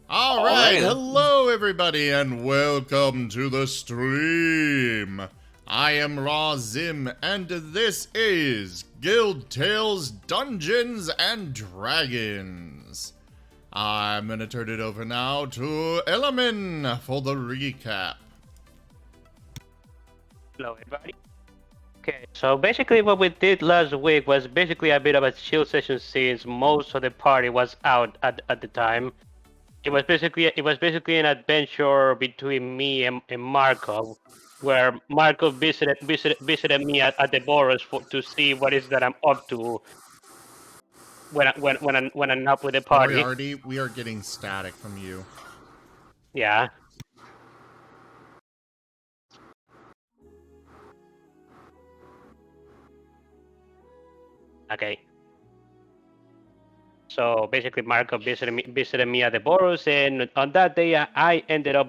All right, hello everybody, and welcome to the stream. I am Raw Zim, and this is Guild Tales Dungeons and Dragons. I'm gonna turn it over now to Elemin for the recap. Hello, everybody. Okay, so basically what we did last week was basically a bit of a chill session since most of the party was out at the time. It was basically an adventure between me and Markov, where Markov visited me at the Boros to see what is that I'm up to when I'm not with the party. Moriarty, we are getting static from you. Yeah. Okay. So basically, Markov visited me at the Boros, and on that day, I ended up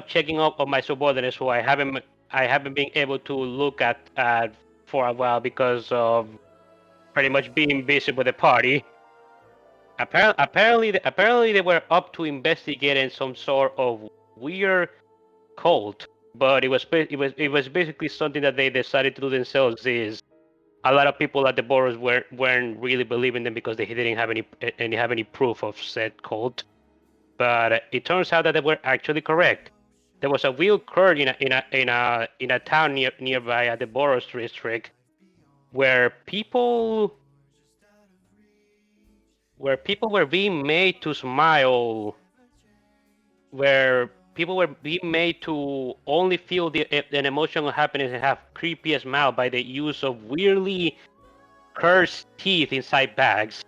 checking up on my subordinates who I haven't been able to look at for a while because of pretty much being busy with the party. Apparently they were up to investigating some sort of weird cult, but it was basically something that they decided to do themselves. Is a lot of people at the Boros weren't really believing them because they didn't have any proof of said cult. But it turns out that they were actually correct. There was a weird cult in a town nearby at the Boros district where people were being made to smile, where people were being made to only feel an emotional happiness and have creepy smile by the use of weirdly cursed teeth inside bags.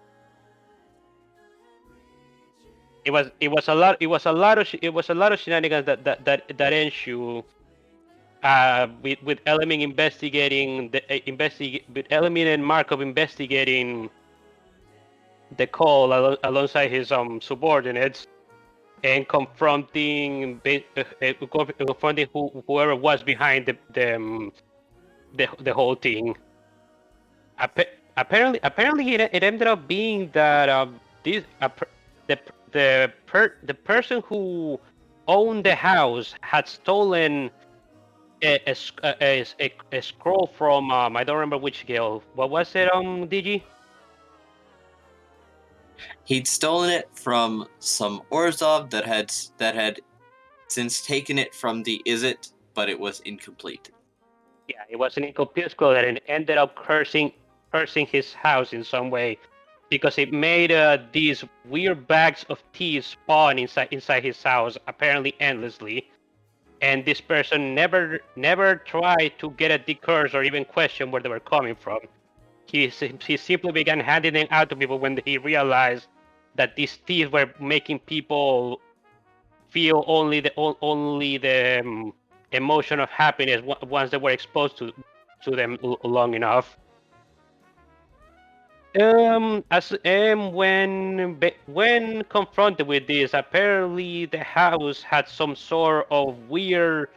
It was a lot of shenanigans that ensue. With Elemin investigating with Elemin and Markov investigating the call alongside his subordinates and confronting whoever was behind the whole thing. Apparently it ended up being that the person who owned the house had stolen a scroll from I don't remember which guild. What was it, DG? He'd stolen it from some Orzov that had since taken it from the Izzet, but it was incomplete. Yeah, it was an incomplete scroll that it ended up cursing his house in some way because it made these weird bags of teeth spawn inside his house, apparently endlessly. And this person never tried to get at the curse or even question where they were coming from. He simply began handing them out to people when he realized that these teeth were making people feel only the emotion of happiness once they were exposed to them long enough. When confronted with this, apparently the house had some sort of weird.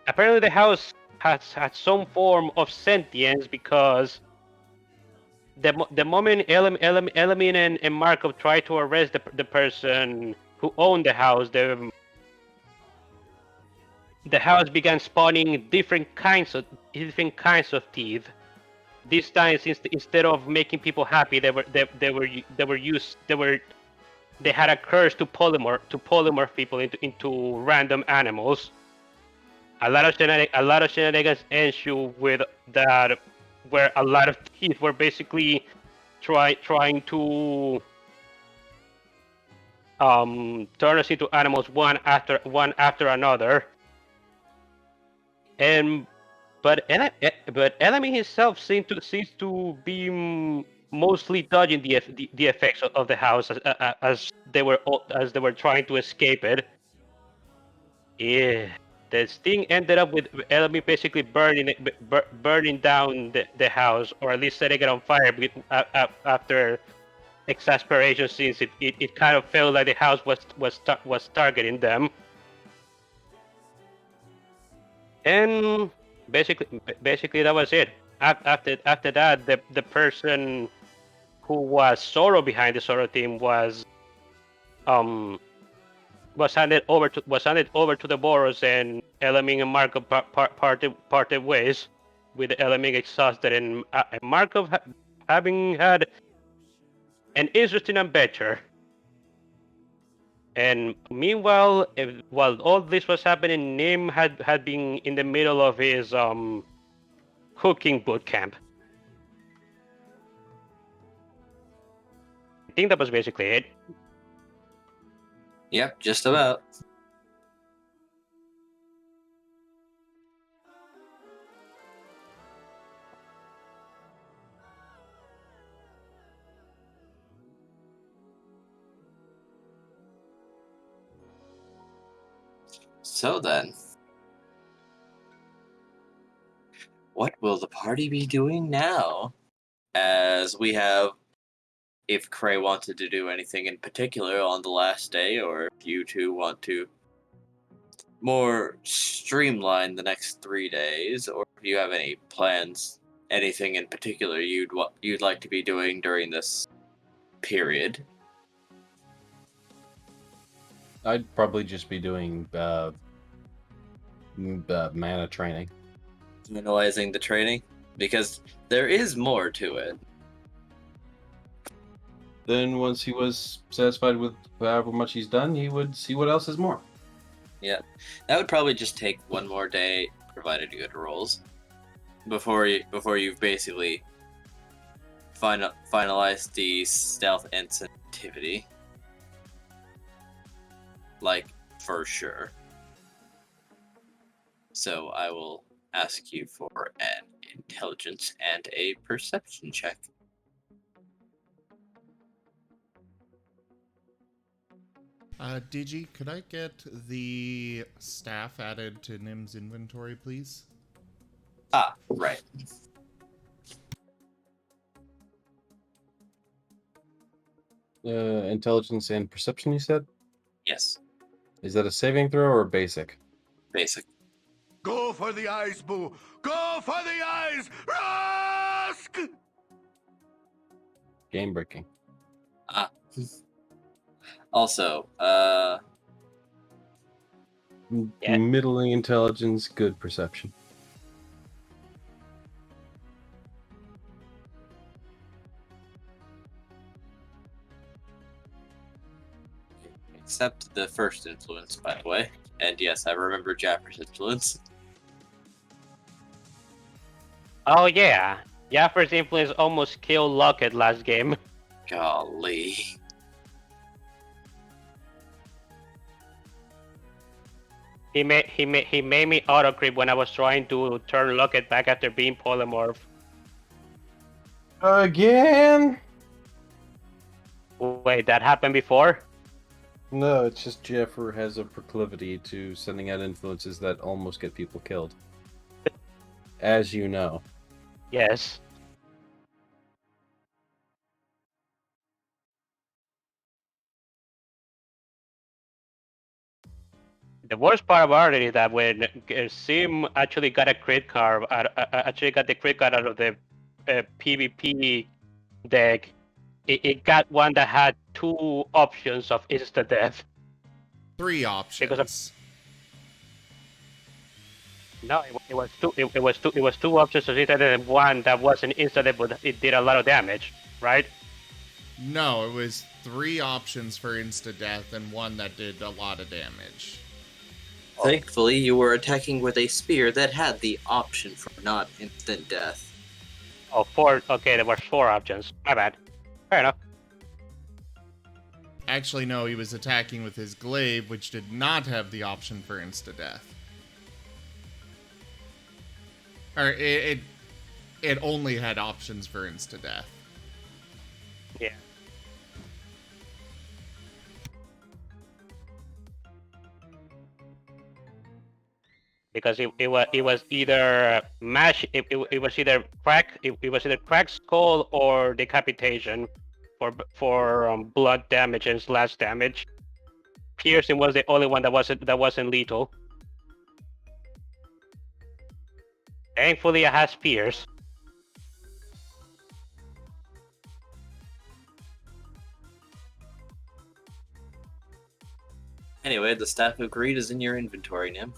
Apparently the house had some form of sentience because the moment Elemin and Markov tried to arrest the person who owned the house, the house began spawning different kinds of teeth. This time, instead of making people happy, they had a curse to polymorph people into random animals. A lot of shenanigans ensue with that, where a lot of teeth were basically trying to turn us into animals one after another. But Elemin himself seems to be mostly dodging the effects of the house as they were trying to escape it. Yeah, the sting ended up with Elemin basically burning down the house, or at least setting it on fire after exasperation, since it kind of felt like the house was targeting them. And basically that was it. After that, the person who was Zoro behind the Zoro team was um was handed over to the Boros, and Elemin and Markov parted ways, with Elemin exhausted and Markov having had an interesting adventure. And meanwhile, while all this was happening, Nim had been in the middle of his cooking boot camp. I think that was basically it. Yep, just about. So then, what will the party be doing now? As we have, if Cray wanted to do anything in particular on the last day, or if you two want to more streamline the next 3 days, or if you have any plans, anything in particular you'd like to be doing during this period. I'd probably just be doing mana training. Analyzing the training, because there is more to it. Then once he was satisfied with however much he's done, he would see what else is more. Yeah, that would probably just take one more day, provided you get rolls, before you've basically finalized the stealth and sensitivity, like for sure. So I will ask you for an intelligence and a perception check. Digi, could I get the staff added to Nim's inventory, please? Ah, right. Intelligence and perception, you said? Yes, Is that a saving throw or a basic? basic. Go for the eyes, Boo! Go for the eyes! Rusk! Game breaking. Ah. Also, Yeah. Middling intelligence, good perception. except the first influence, by the way. And yes, I remember Jaffer's influence. Oh yeah, Jaffer's influence almost killed Lockett last game. Golly. He made me auto creep when I was trying to turn Lockett back after being polymorph. Again? Wait, that happened before? No, it's just Jeffer has a proclivity to sending out influences that almost get people killed. As you know. Yes. The worst part about it is that when Sim actually got a crit card, actually got the crit card out of the PvP deck, it got one that had 2 options of insta death. 3 options. Because of- No, it was two. It was 2 options of insta death, and one that wasn't insta death, but it did a lot of damage, right? No, it was 3 options for insta-death and one that did a lot of damage. Thankfully, you were attacking with a spear that had the option for not instant death. Oh, 4. Okay, there were 4 options. My bad. Fair enough. Actually, no, he was attacking with his glaive, which did not have the option for insta-death. Or it only had options for insta-death. Yeah. Because it was either it was either crack skull or decapitation for blood damage and slash damage. Piercing was the only one that wasn't lethal. Thankfully, it has spears. Anyway, the Staff of Greed is in your inventory, Nim.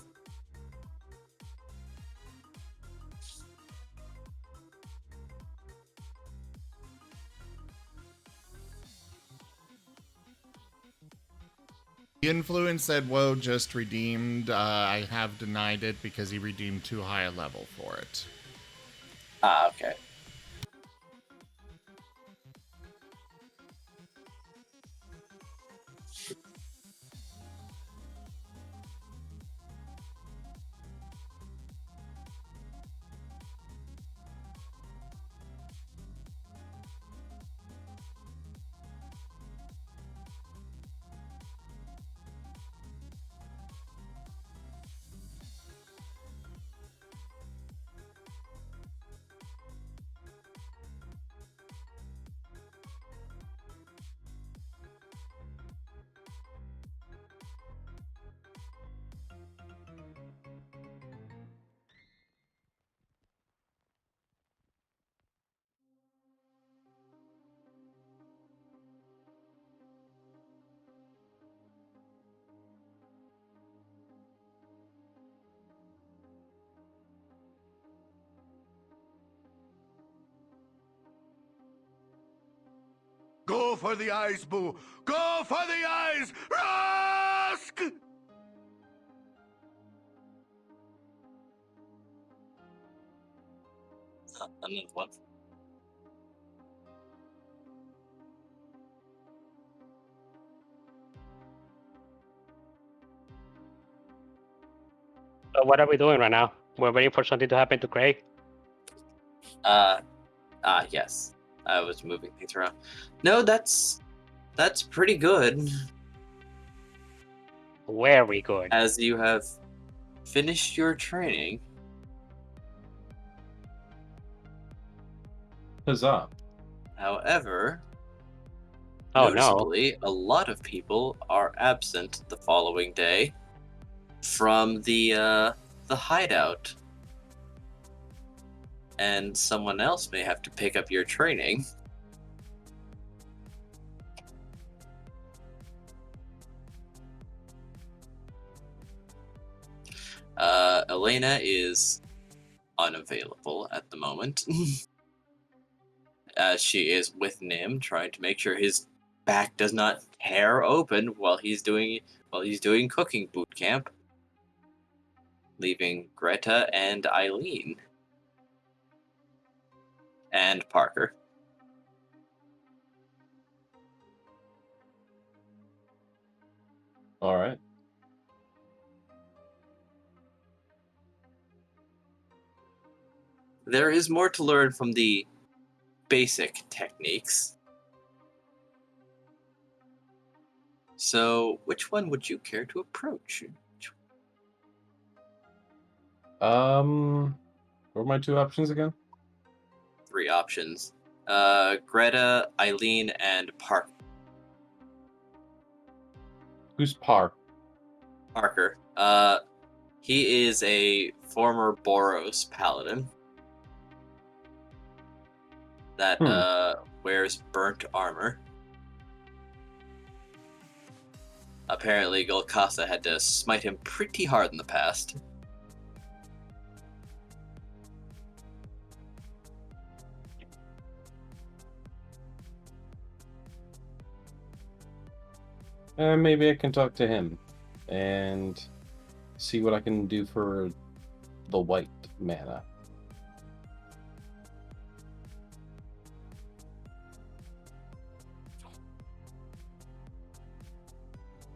The influence that Woe just redeemed, I have denied it because he redeemed too high a level for it. Ah, okay. Go for the eyes, Boo! Go for the eyes! Rusk! Another one. So what are we doing right now? We're waiting for something to happen to Craig. Yes. I was moving things around. No, that's pretty good. Very good. As you have finished your training. Huzzah. However, Oh no. noticeably, a lot of people are absent the following day from the hideout. And someone else may have to pick up your training. Elena is unavailable at the moment. As she is with Nim, trying to make sure his back does not tear open while he's doing cooking boot camp, leaving Greta and Eileen and Parker. All right. There is more to learn from the basic techniques. So, which one would you care to approach? What are my two options again? 3 options. Greta, Eileen, and Parker. Who's Park? Parker. He is a former Boros paladin that wears burnt armor. Apparently, Golkasa had to smite him pretty hard in the past. Maybe I can talk to him and see what I can do for the white mana.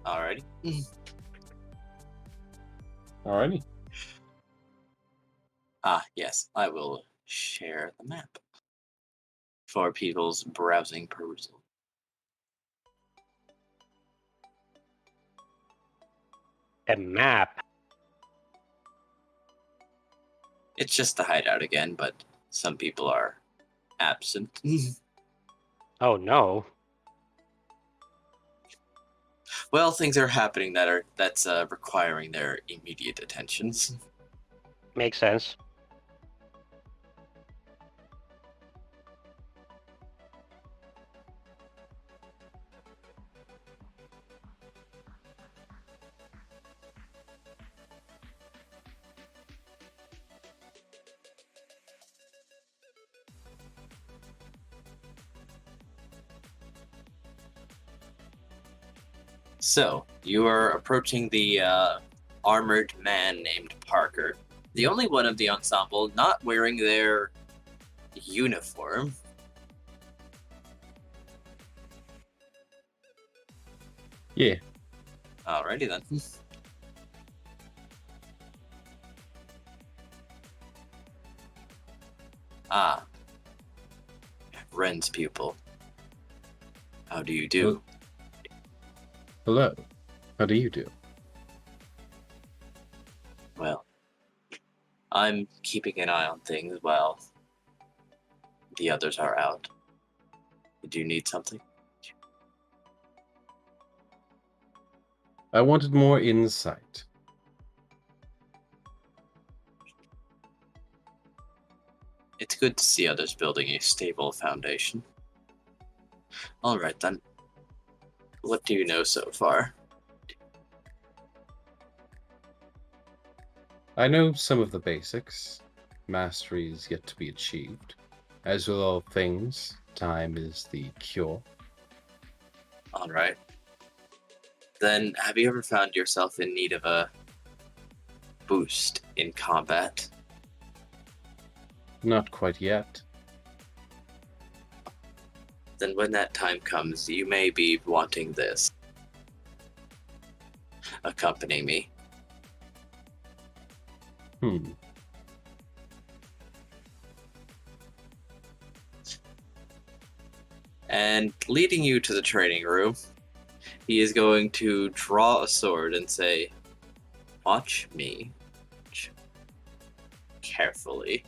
Alrighty. Alrighty. Yes, I will share the map for people's browsing perusal. A map. It's just the hideout again, but some people are absent. Oh no. Well, things are happening that's requiring their immediate attentions. Makes sense. So, you are approaching the armored man named Parker, the only one of the ensemble not wearing their uniform. Yeah. Alrighty then. Ah, Ren's pupil. How do you do? Hello. How do you do? Well, I'm keeping an eye on things while the others are out. Do you need something? I wanted more insight. It's good to see others building a stable foundation. Alright then. What do you know so far? I know some of the basics. Mastery is yet to be achieved. As with all things, time is the cure. Alright. Then, have you ever found yourself in need of a boost in combat? Not quite yet. Then when that time comes, you may be wanting this. Accompany me. And leading you to the training room, he is going to draw a sword and say, "Watch me carefully."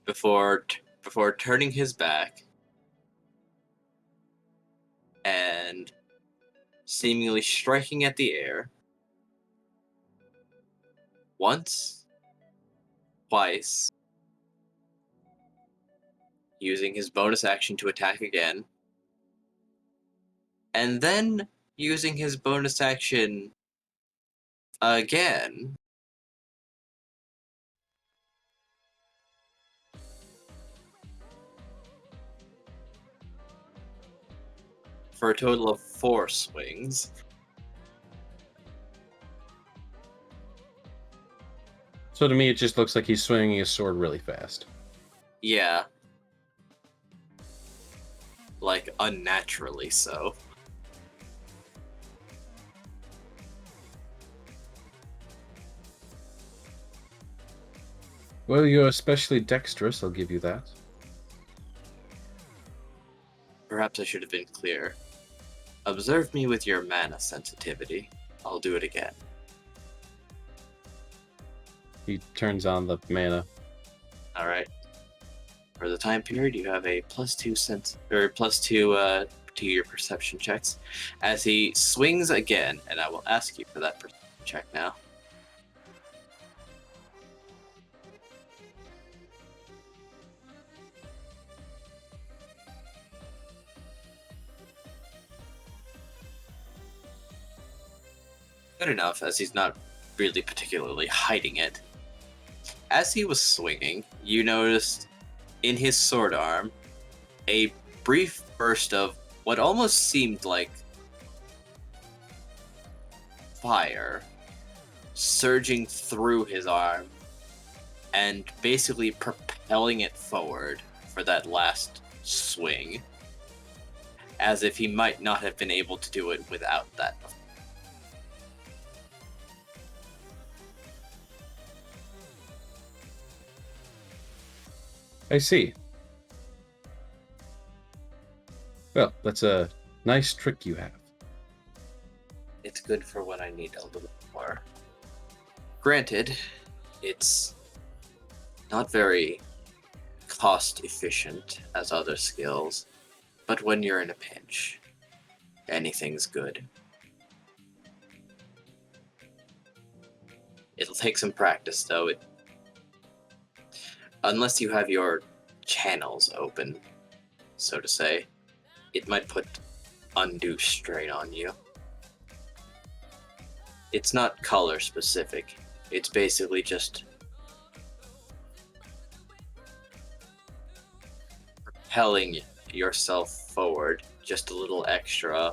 Before turning his back and seemingly striking at the air once, twice, using his bonus action to attack again, and then using his bonus action again for a total of 4 swings. So to me, it just looks like he's swinging his sword really fast. Yeah. Like, unnaturally so. Well, you're especially dexterous, I'll give you that. Perhaps I should have been clear. Observe me with your mana sensitivity. I'll do it again. He turns on the mana. Alright. For the time period, you have a +2 to your perception checks. As he swings again, and I will ask you for that perception check now. Good enough, as he's not really particularly hiding it. As he was swinging, you noticed in his sword arm a brief burst of what almost seemed like fire surging through his arm and basically propelling it forward for that last swing, as if he might not have been able to do it without that. I see. Well, that's a nice trick you have. It's good for when I need a little more. Granted, it's not very cost efficient as other skills, but when you're in a pinch, anything's good. It'll take some practice, though. Unless you have your channels open, so to say, it might put undue strain on you. It's not color specific. It's basically just propelling yourself forward just a little extra.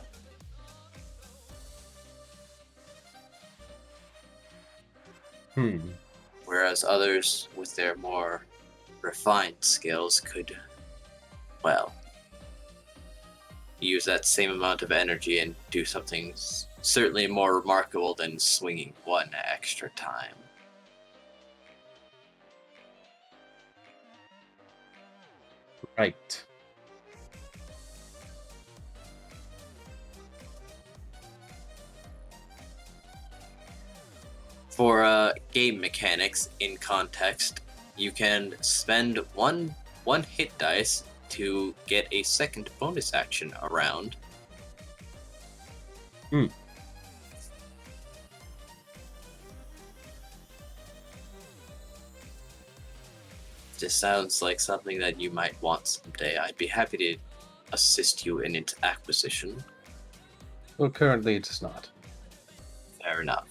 Whereas others with their more refined skills could, well, use that same amount of energy and do something certainly more remarkable than swinging one extra time. Right. For game mechanics in context, you can spend one hit dice to get a second bonus action around. This sounds like something that you might want someday. I'd be happy to assist you in its acquisition. Well, currently it is not. Fair enough.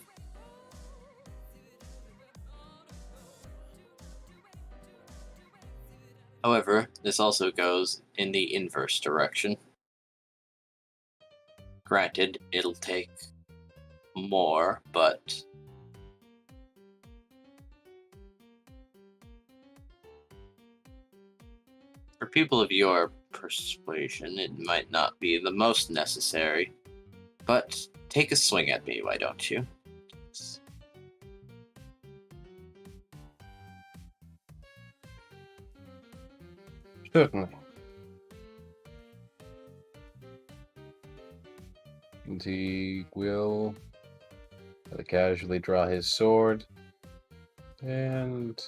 However, this also goes in the inverse direction. Granted, it'll take more, but for people of your persuasion, it might not be the most necessary. But take a swing at me, why don't you? Certainly. And he will casually draw his sword and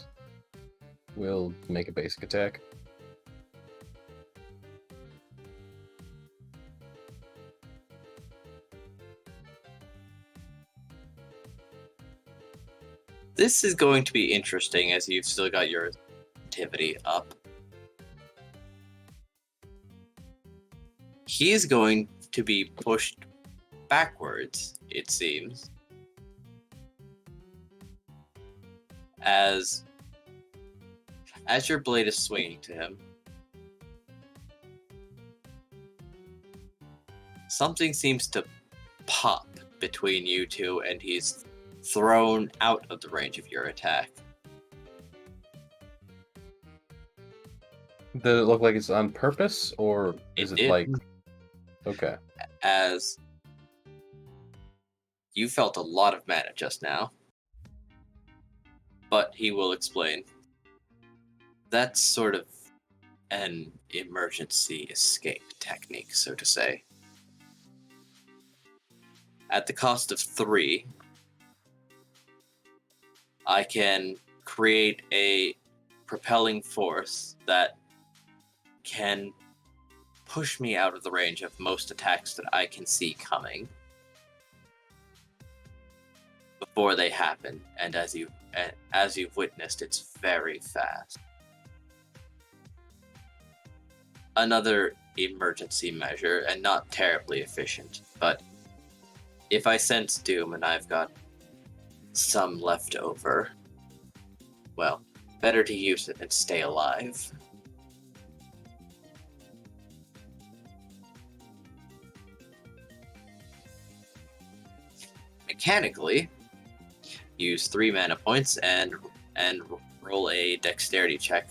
will make a basic attack. This is going to be interesting as you've still got your activity up. He is going to be pushed backwards, it seems, as your blade is swinging to him. Something seems to pop between you two, and he's thrown out of the range of your attack. Does it look like it's on purpose, or is it like... Okay. As you felt a lot of mana just now, but he will explain. That's sort of an emergency escape technique, so to say. At the cost of 3, I can create a propelling force that can push me out of the range of most attacks that I can see coming before they happen. And as you've witnessed, it's very fast. Another emergency measure, and not terribly efficient, but if I sense doom and I've got some left over, well, better to use it and stay alive. Mechanically, use 3 mana points and roll a dexterity check.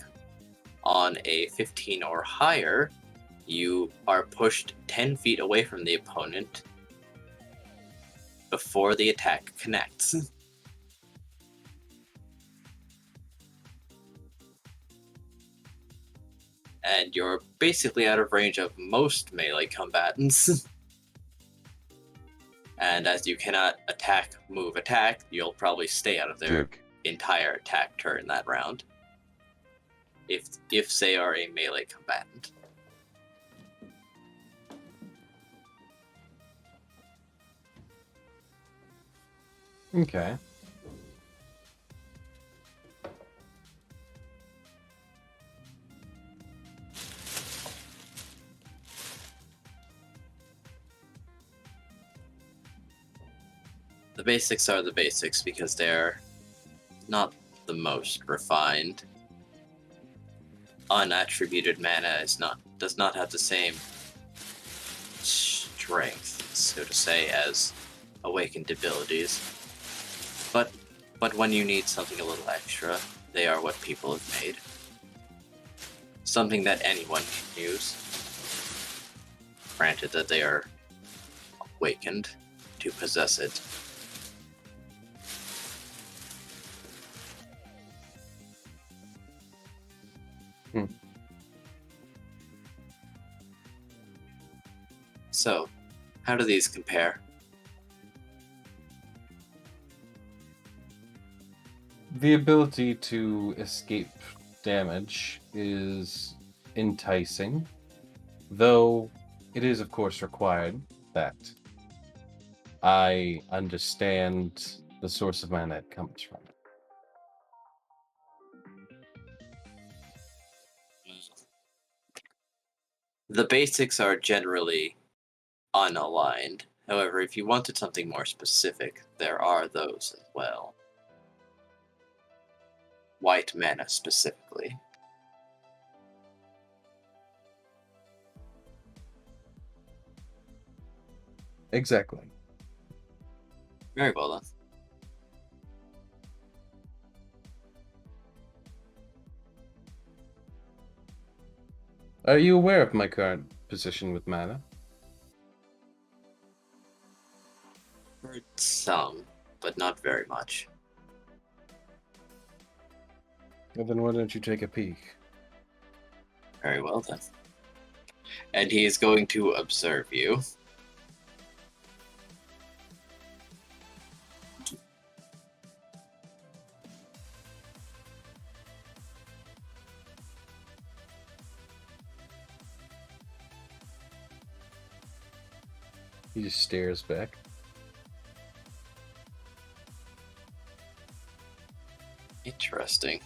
On a 15 or higher, you are pushed 10 feet away from the opponent before the attack connects. And you're basically out of range of most melee combatants. And as you cannot attack, move, attack, you'll probably stay out of their entire attack turn that round. If they are a melee combatant. Okay. The basics are the basics because they're not the most refined. unattributed mana does not have the same strength, so to say, as awakened abilities. But when you need something a little extra, they are what people have made. Something that anyone can use. Granted that they are awakened to possess it. So, how do these compare? The ability to escape damage is enticing, though it is, of course, required that I understand the source of mana it comes from. The basics are generally unaligned. However, if you wanted something more specific, there are those as well. White mana specifically. Exactly. Very well then. Are you aware of my current position with mana? Heard some, but not very much. Well, then why don't you take a peek? Very well then. And he is going to observe you. He just stares back. Interesting.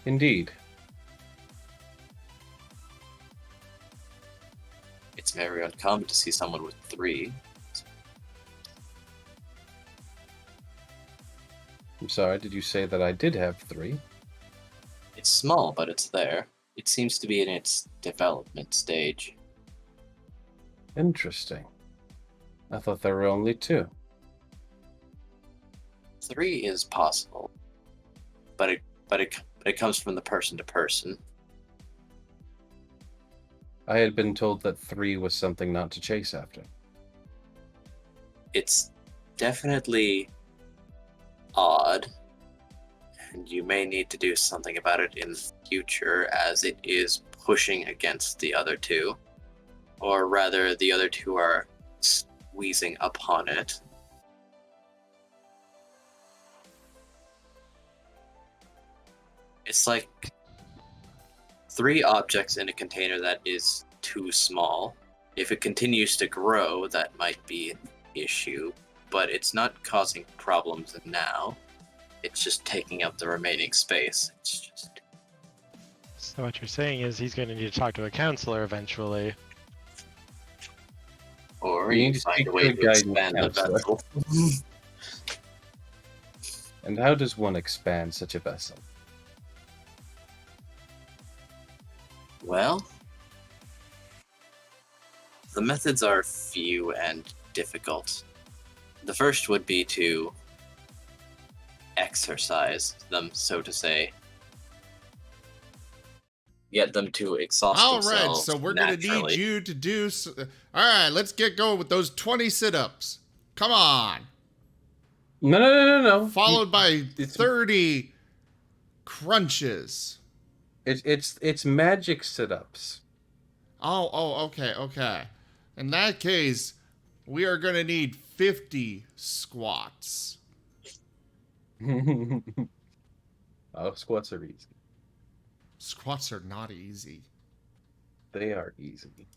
Indeed. It's very uncommon to see someone with 3. I'm sorry, did you say that I did have 3? It's small, but it's there. It seems to be in its development stage. Interesting. I thought there were only 2. 3 is possible, but it comes from the person to person. I had been told that 3 was something not to chase after. It's definitely odd, and you may need to do something about it in the future, as it is pushing against the other 2. Or rather, the other 2 are squeezing upon it. It's like 3 objects in a container that is too small. If it continues to grow, that might be an issue, but it's not causing problems now. It's just taking up the remaining space. It's just... So what you're saying is he's going to need to talk to a counselor eventually. Or You you need to find speak a to way a to guidance expand the counselor. vessel. And how does one expand such a vessel? Well, the methods are few and difficult. The first would be to exercise them, so to say. Get them to exhaust All right, themselves so we're going to naturally. need you to do... All right, let's get going with those 20 sit-ups. Come on. No. Followed by it's- 30 crunches. It's magic sit-ups. Oh, okay. In that case, we are going to need 50 squats. Oh, squats are easy. Squats are not easy. They are easy.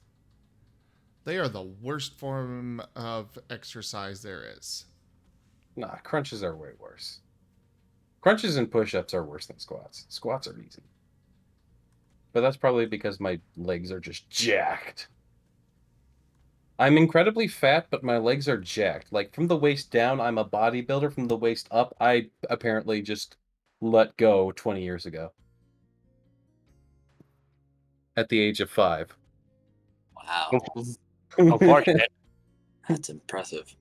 They are the worst form of exercise there is. Nah, crunches are way worse. Crunches and push-ups are worse than squats. Squats are easy. But that's probably because my legs are just jacked. I'm incredibly fat, but my legs are jacked. Like, from the waist down, I'm a bodybuilder. From the waist up, I apparently just let go 20 years ago. At the age of 5. Wow. Unfortunate. That's impressive.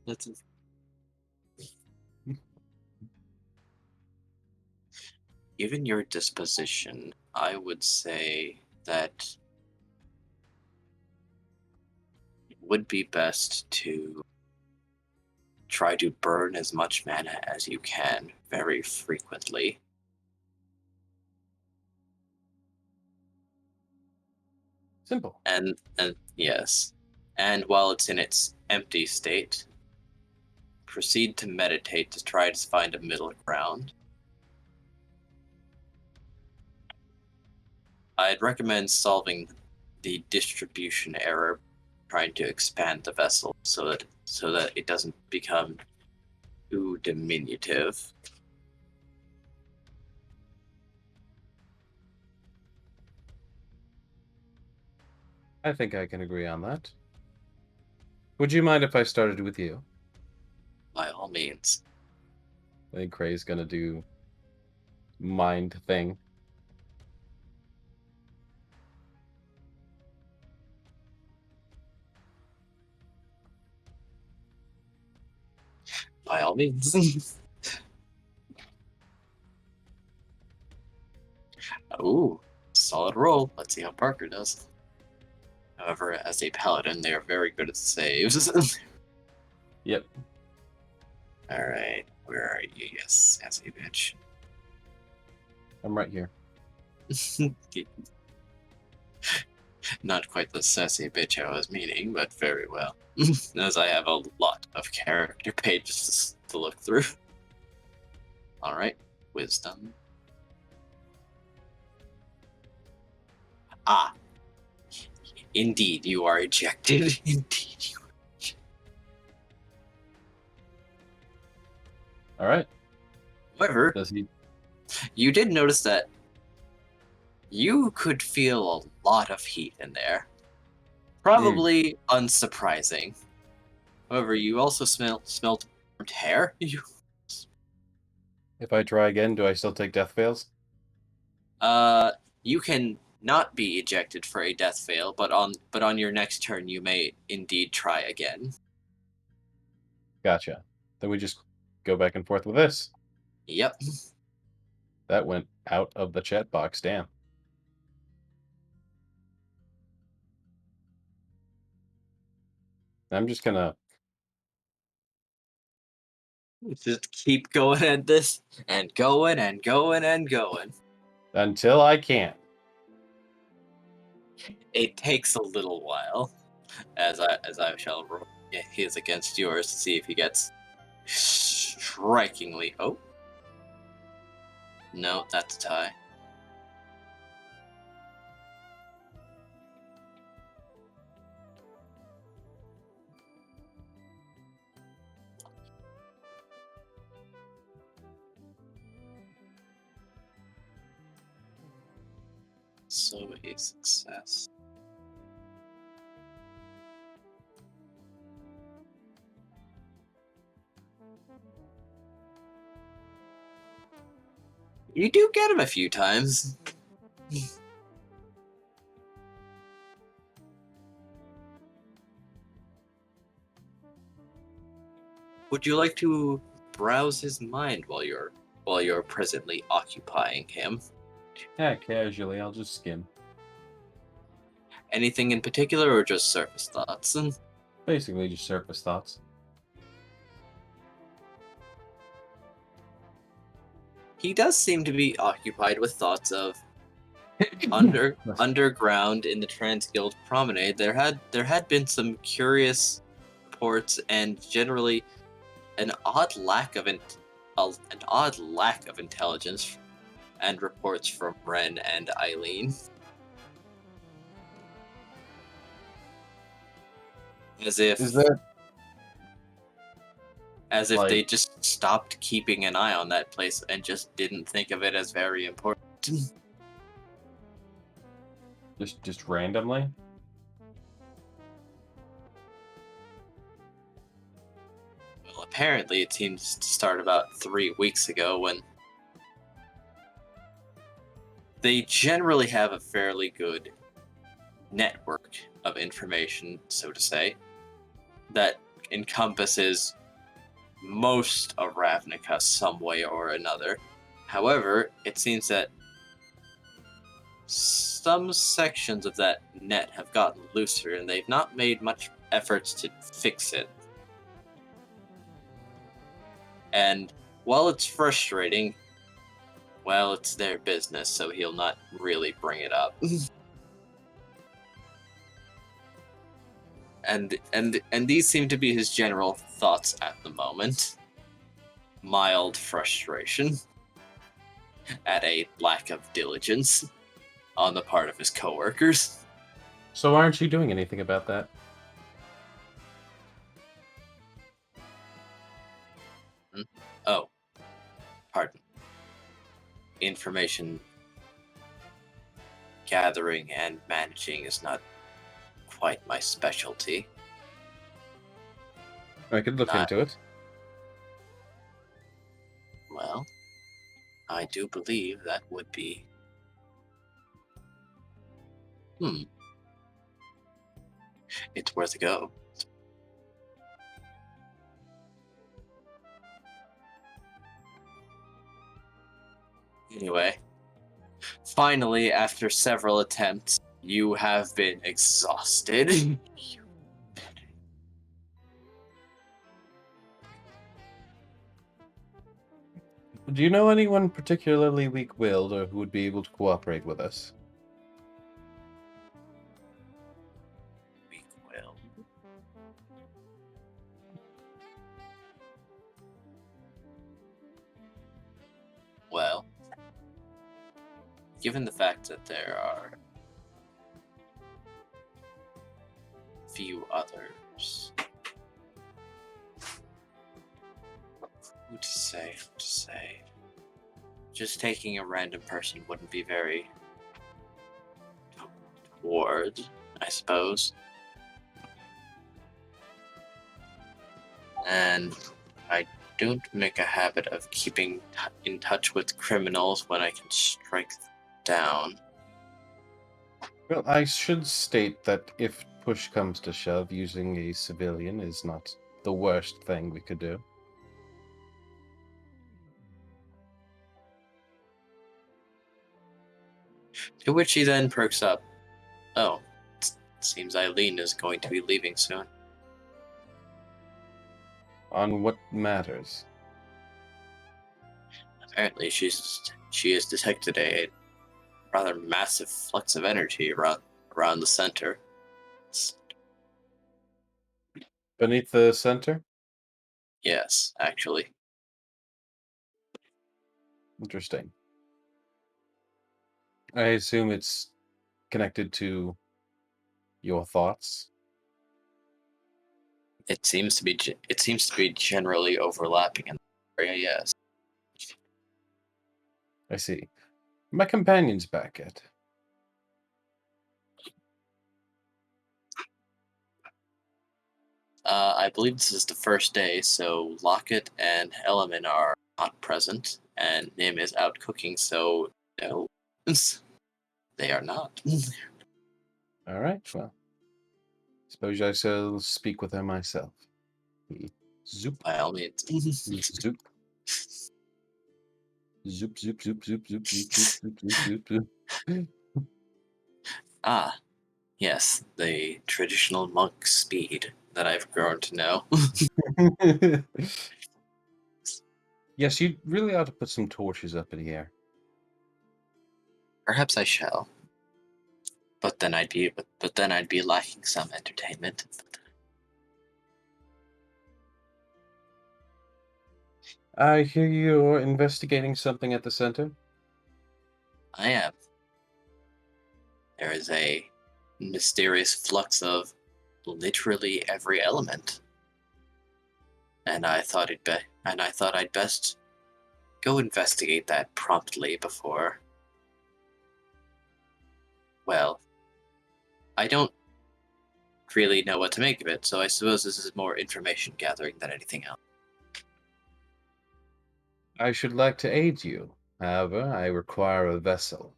Given your disposition, I would say that it would be best to try to burn as much mana as you can very frequently. Simple. And yes. And while it's in its empty state, proceed to meditate to try to find a middle ground. I'd recommend solving the distribution error, trying to expand the vessel so that it doesn't become too diminutive. I think I can agree on that. Would you mind if I started with you? By all means. I think Cray's gonna do mind thing. By all means. Ooh, solid roll. Let's see how Parker does. However, as a paladin, they are very good at saves. Yep. Alright, where are you, yes, sassy bitch? I'm right here. Not quite the sassy bitch I was meaning, but very well. As I have a lot of character pages to look through. Alright, wisdom. Ah. Indeed, you are ejected. Indeed, you are ejected. Alright. However, Does he? you did notice that you could feel a lot of heat in there. Probably unsurprising. However, you also smelled burnt hair. If I try again, do I still take death fails? You can not be ejected for a death fail, but on your next turn you may indeed try again. Gotcha. Then we just go back and forth with this. Yep. That went out of the chat box. Damn. I'm just gonna. Just keep going at this and going and going and going. Until I can't. It takes a little while, as I shall roll his against yours to see if he gets strikingly. Oh, no, that's a tie. So a success. You do get him a few times. Would you like to browse his mind while you're presently occupying him? Yeah, casually. I'll just skim. Anything in particular, or just surface thoughts? Basically, just surface thoughts. He does seem to be occupied with thoughts of underground in the Transguild Promenade. There had been some curious reports and generally an odd lack of intelligence and reports from Ren and Eileen. As if like- they just stopped keeping an eye on that place and just didn't think of it as very important. Just randomly? apparently it seems to start about 3 weeks ago when they generally have a fairly good network of information, so to say, that encompasses most of Ravnica some way or another. However, it seems that some sections of that net have gotten looser and they've not made much efforts to fix it. And while it's frustrating, well, it's their business, so he'll not really bring it up. and these seem to be his general thoughts at the moment. Mild frustration at a lack of diligence on the part of his coworkers. So aren't you doing anything about that? Oh, pardon. Information gathering and managing is not quite my specialty. I could look into it. Well, I do believe that would be... It's worth a go. Anyway, finally, after several attempts, you have been exhausted. Do you know anyone particularly weak-willed or who would be able to cooperate with us? We will. Well, given the fact that there are few others, who to say? Just taking a random person wouldn't be very toward, I suppose. And I don't make a habit of keeping in touch with criminals when I can strike them down. Well, I should state that if push comes to shove, using a civilian is not the worst thing we could do. To which he then perks up. Oh, seems Eileen is going to be leaving soon. On what matters? Apparently she has detected a rather massive flux of energy around the center. Beneath the center? Yes, actually. Interesting. I assume it's connected to your thoughts. It seems to be generally overlapping in the area, yes. I see. My companion's back yet. I believe this is the first day, so Lockett and Elemin are not present, and Nim is out cooking, so no, they are not. All right, well. Suppose I shall speak with her myself. Zoop. By all means. Zoop. Zoop, zoop, zoop, zoop, zoop, zoop, zoop, zoop, zoop, zoop. Ah, yes, the traditional monk speed that I've grown to know. Yes, you really ought to put some torches up in the air. Perhaps I shall. But then I'd be lacking some entertainment. I hear you're investigating something at the center. I am. There is a mysterious flux of literally every element. And I thought I'd best go investigate that promptly before. Well, I don't really know what to make of it, so I suppose this is more information gathering than anything else. I should like to aid you. However, I require a vessel.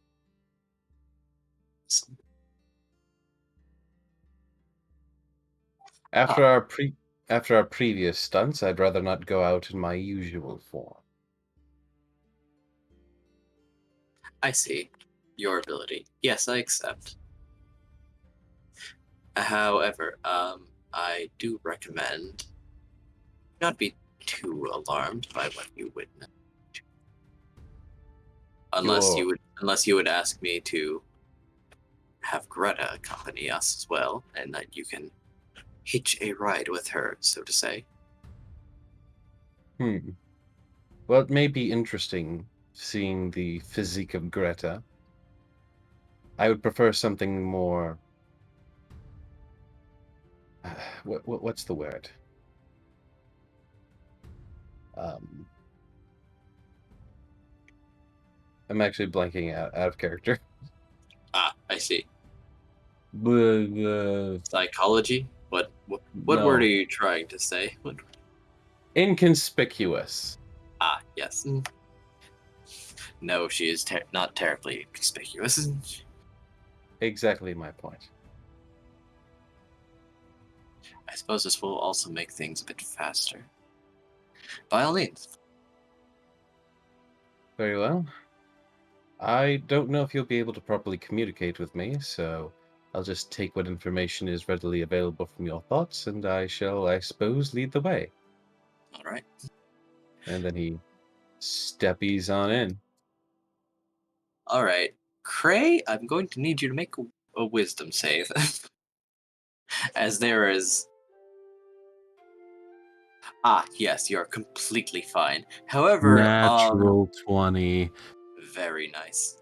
After Ah, our previous stunts, I'd rather not go out in my usual form. I see. Your ability. Yes, I accept. However, I do recommend not be too alarmed by what you witness. Sure. Unless you would ask me to have Greta accompany us as well, and that you can hitch a ride with her, so to say. Well, it may be interesting seeing the physique of Greta. I would prefer something more. What's the word? Um, I'm actually blanking out of character. Ah, I see. But, Psychology? What word are no, you trying to say? inconspicuous. Ah, yes. No, she is not terribly conspicuous. Exactly my point. I suppose this will also make things a bit faster. By all means. Very well. I don't know if you'll be able to properly communicate with me, so I'll just take what information is readily available from your thoughts, and I shall, I suppose, lead the way. All right. And then he steppies on in. All right. Cray, I'm going to need you to make a wisdom save. As there is. Ah, yes, you're completely fine. However, Natural 20. very nice.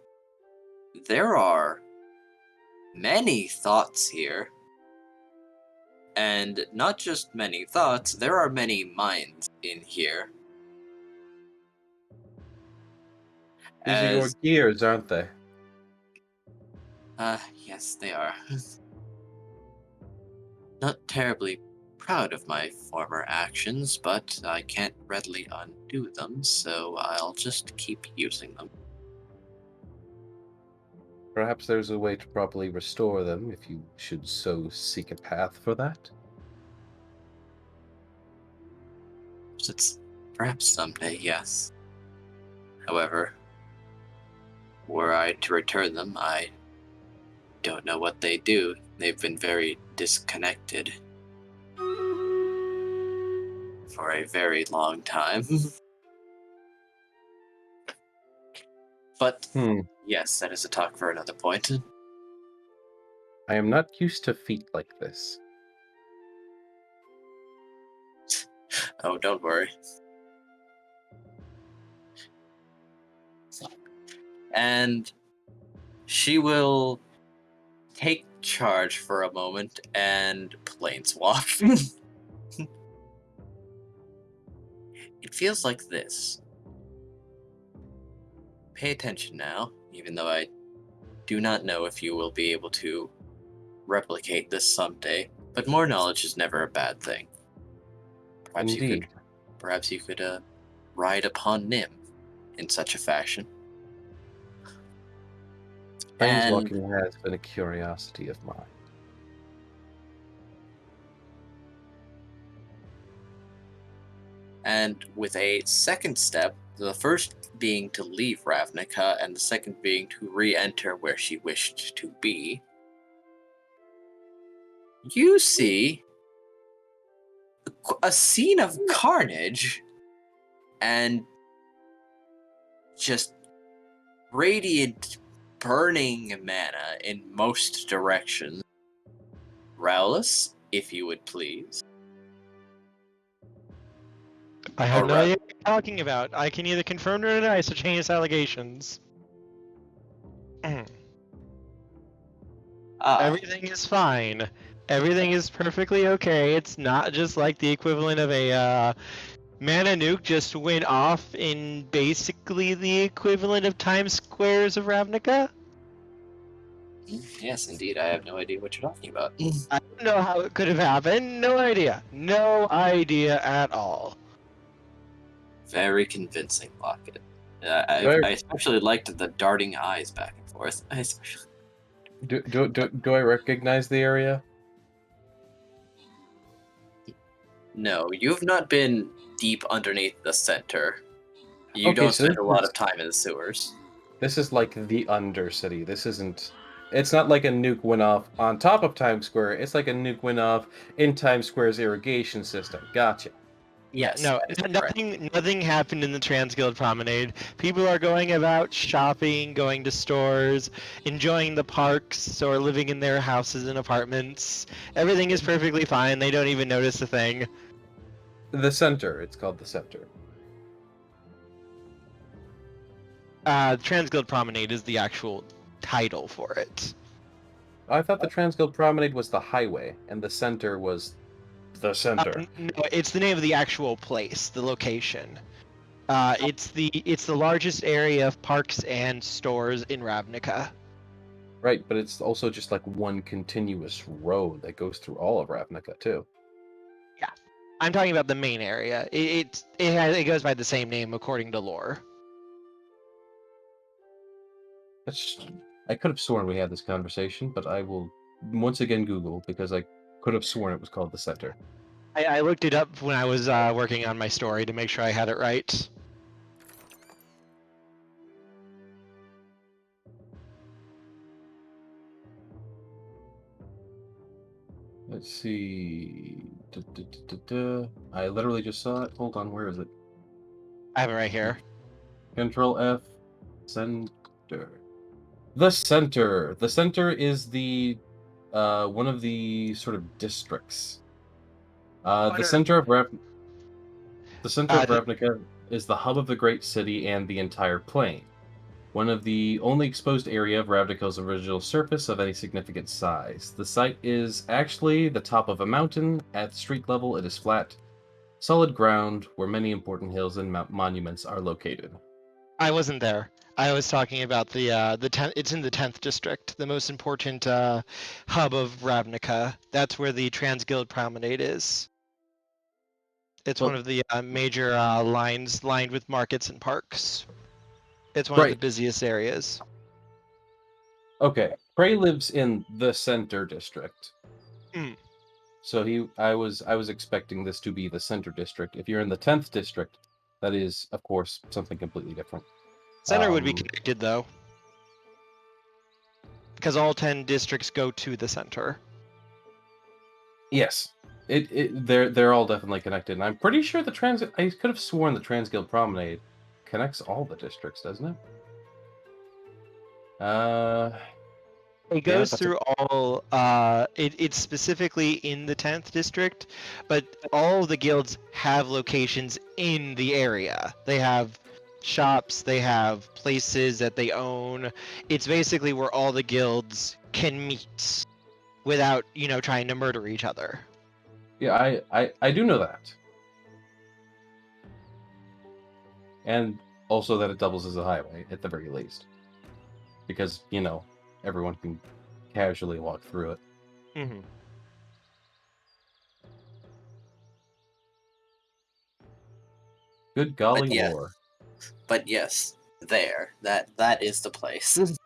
There are many thoughts here. And not just many thoughts, there are many minds in here. These are your gears, aren't they? Yes, they are. Not terribly proud of my former actions, but I can't readily undo them, so I'll just keep using them. Perhaps there's a way to properly restore them if you should so seek a path for that. It's perhaps someday, yes. However, were I to return them, I don't know what they do. They've been very disconnected for a very long time. But yes, that is a talk for another point. I am not used to feet like this. Oh, don't worry. And she will take charge for a moment and planeswalk. It feels like this. Pay attention now, even though I do not know if you will be able to replicate this someday, but more knowledge is never a bad thing. Indeed. Perhaps you could ride upon Nim in such a fashion. Planeswalking has been a curiosity of mine. And with a second step, the first being to leave Ravnica, and the second being to re-enter where she wished to be, you see a scene of carnage and just radiant, burning mana in most directions. Rowless, if you would please. I have no idea what you're talking about. I can either confirm or deny such heinous allegations. Everything is fine. Everything is perfectly okay. It's not just like the equivalent of a mana nuke just went off in basically the equivalent of Times Squares of Ravnica. Yes, indeed. I have no idea what you're talking about. I don't know how it could have happened. No idea. No idea at all. Very convincing, Locket. Very- I especially liked the darting eyes back and forth. I especially... Do I recognize the area? No, you've not been deep underneath the center. You Okay, don't so spend a lot of time in the sewers. this is like the Undercity. This isn't. It's not like a nuke went off on top of Times Square. It's like a nuke went off in Times Square's irrigation system. Gotcha. Yes, No, that is correct. nothing happened in the Transguild Promenade. People are going about shopping, going to stores, enjoying the parks, or living in their houses and apartments. Everything is perfectly fine. They don't even notice a thing. The center. It's called the center. Transguild Promenade is the actual title for it. I thought the Transguild Promenade was the highway, and the center was the center. No, it's the name of the actual place, the location. It's the largest area of parks and stores in Ravnica. Right, but it's also just like one continuous road that goes through all of Ravnica too. I'm talking about the main area. It goes by the same name according to lore. I could have sworn we had this conversation, but I will once again Google because I could have sworn it was called the center. I looked it up when I was working on my story to make sure I had it right. Let's see. I literally just saw it. Hold on, where is it? I have it right here. Control F. Center. The center. The center is the one of the sort of districts. The center of Ravnica is the hub of the great city and the entire plain. One of the only exposed area of Ravnica's original surface of any significant size. The site is actually the top of a mountain. At street level, it is flat, solid ground where many important hills and monuments are located. I wasn't there. I was talking about the 10th. It's in the 10th district, the most important hub of Ravnica. That's where the Transguild Promenade is. It's one of the major lines lined with markets and parks. It's one of the busiest areas. Okay, Prey lives in the center district. Mm. So I was expecting this to be the center district. If you're in the 10th district, that is, of course, something completely different. Center would be connected though, because all 10 districts go to the center. Yes, they're all definitely connected. And I'm pretty sure I could have sworn the Transguild Promenade connects all the districts, doesn't it? It goes through all. It's specifically in the 10th district, but all of the guilds have locations in the area. They have shops, they have places that they own. It's basically where all the guilds can meet without, trying to murder each other. Yeah, I do know that. And also that it doubles as a highway, at the very least. Because, everyone can casually walk through it. Mm-hmm. Good golly lore. But yes, there. That is the place.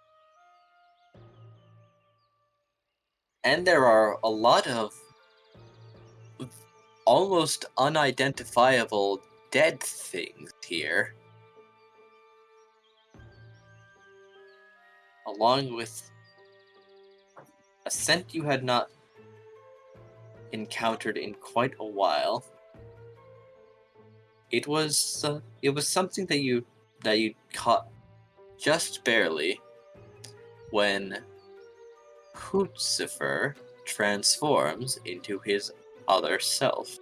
And there are a lot of almost unidentifiable dead things here. Along with a scent you had not encountered in quite a while. It was something that you caught just barely when Hootzifer transforms into his other self.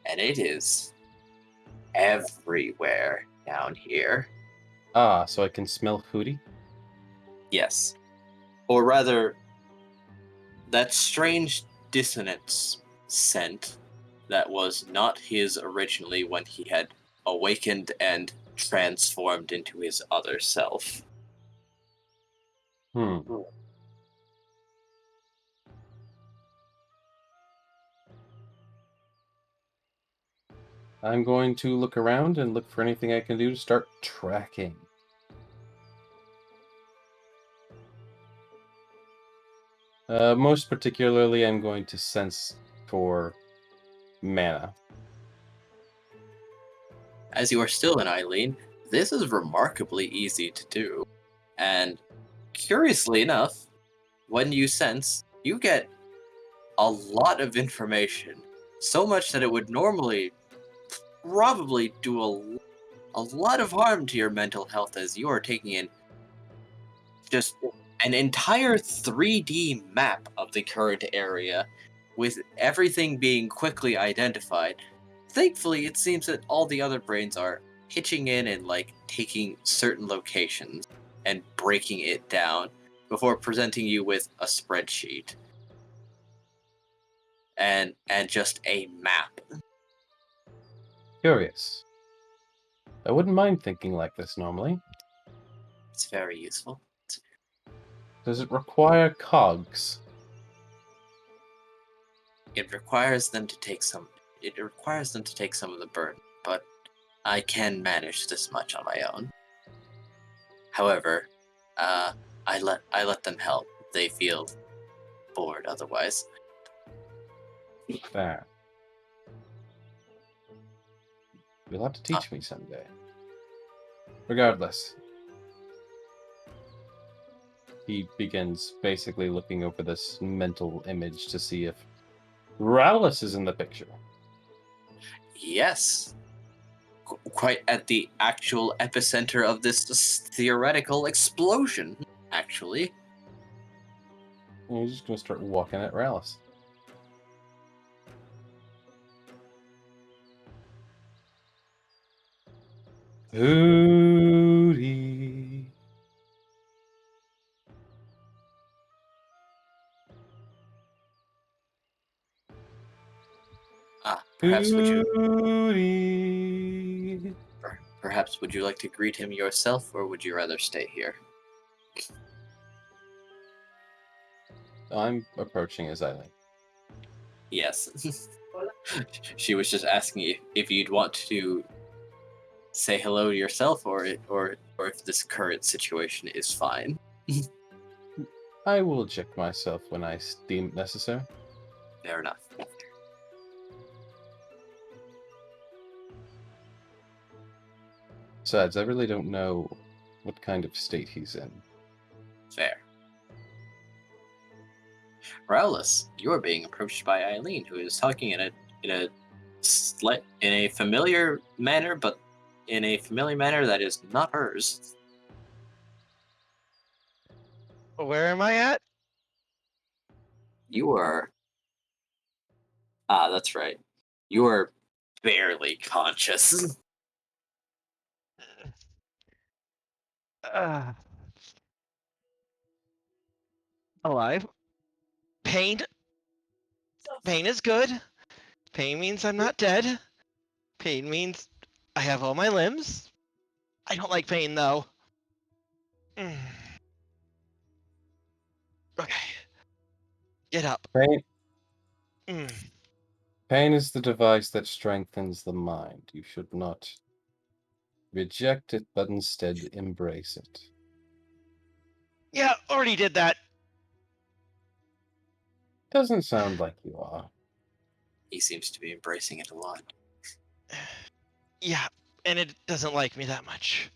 And it is everywhere down here. Ah, so I can smell Hooty? Yes. Or rather, that strange dissonance scent that was not his originally when he had awakened and transformed into his other self. I'm going to look around and look for anything I can do to start tracking. Most particularly, I'm going to sense for mana. As you are still in Eileen, this is remarkably easy to do. And curiously enough, when you sense, you get a lot of information. So much that it would normally probably do a lot of harm to your mental health, as you are taking in just an entire 3D map of the current area with everything being quickly identified. Thankfully, it seems that all the other brains are pitching in and like taking certain locations and breaking it down before presenting you with a spreadsheet and just a map. Curious. I wouldn't mind thinking like this normally. It's very useful. Does it require cogs? It requires them to take some. It requires them to take some of the burden, but I can manage this much on my own. However, I let them help. They feel bored otherwise. Fair. You'll have to teach me someday. Regardless. He begins basically looking over this mental image to see if Rowless is in the picture. Yes. Quite at the actual epicenter of this theoretical explosion, actually. And you're just going to start walking at Rowless. Hooty. Perhaps would you Hooty. perhaps would you like to greet him yourself, or would you rather stay here? I'm approaching as Eileen. Yes. She was just asking you if you'd want to say hello to yourself, or if this current situation is fine. I will eject myself when I deem it necessary. Fair enough. Besides, I really don't know what kind of state he's in. Fair. Rowless, you are being approached by Eileen, who is talking in a familiar manner, but in a familiar manner that is not hers. Where am I at? You are. That's right. You are barely conscious. Uh, alive. Pain. Pain is good. Pain means I'm not dead. Pain means I have all my limbs. I don't like pain though. Mm. Okay. Get up. Pain, Mm. pain is the device that strengthens the mind. You should not reject it, but instead embrace it. Yeah, already did that. Doesn't sound like you are. He seems to be embracing it a lot. Yeah, and it doesn't like me that much.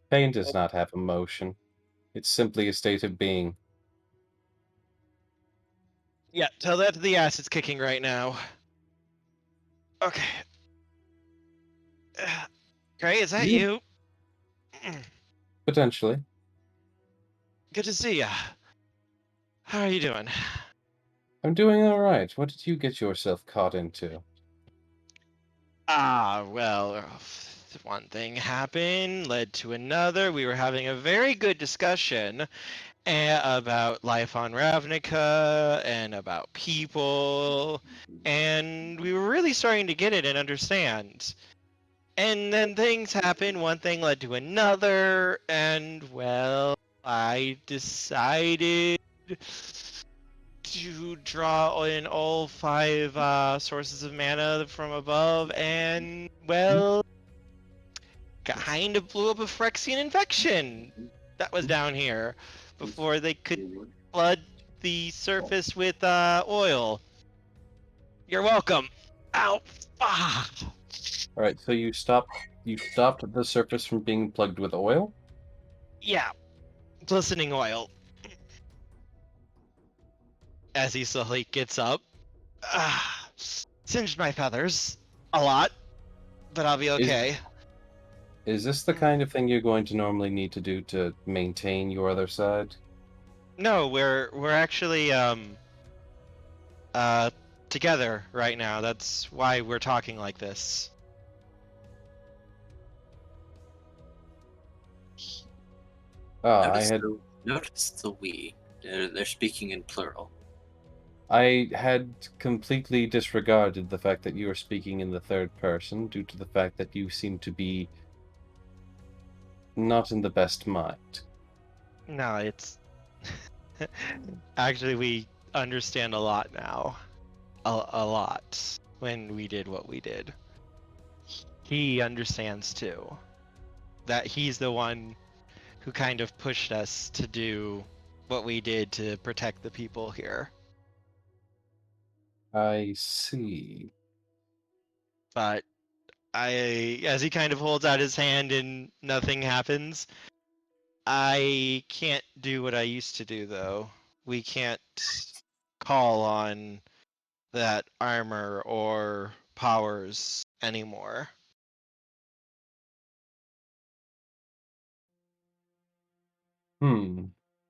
Pain does not have emotion. It's simply a state of being. Yeah, tell that to the ass it's kicking right now. Okay. Gray, is that you? Potentially. Good to see ya. How are you doing? I'm doing all right. What did you get yourself caught into? Well, one thing happened, led to another. We were having a very good discussion about life on Ravnica and about people, and we were really starting to get it and understand. And then things happened, one thing led to another, and well, I decided to draw in all 5 sources of mana from above, and, well, kind of blew up a Phyrexian infection that was down here before they could flood the surface with oil. You're welcome. Ow! Ah! All right, so you stopped the surface from being plugged with oil? Yeah, glistening oil. As he slowly gets up. Singed my feathers a lot, but I'll be okay. Is this the kind of thing you're going to normally need to do to maintain your other side? No, we're actually together right now. That's why we're talking like this. Notice the we. They're speaking in plural. I had completely disregarded the fact that you are speaking in the third person due to the fact that you seem to be not in the best mind. No, it's actually we understand a lot now. A lot when we did what we did. He understands too. That he's the one who kind of pushed us to do what we did to protect the people here. I see. But as he kind of holds out his hand and nothing happens, I can't do what I used to do though. We can't call on that armor or powers anymore.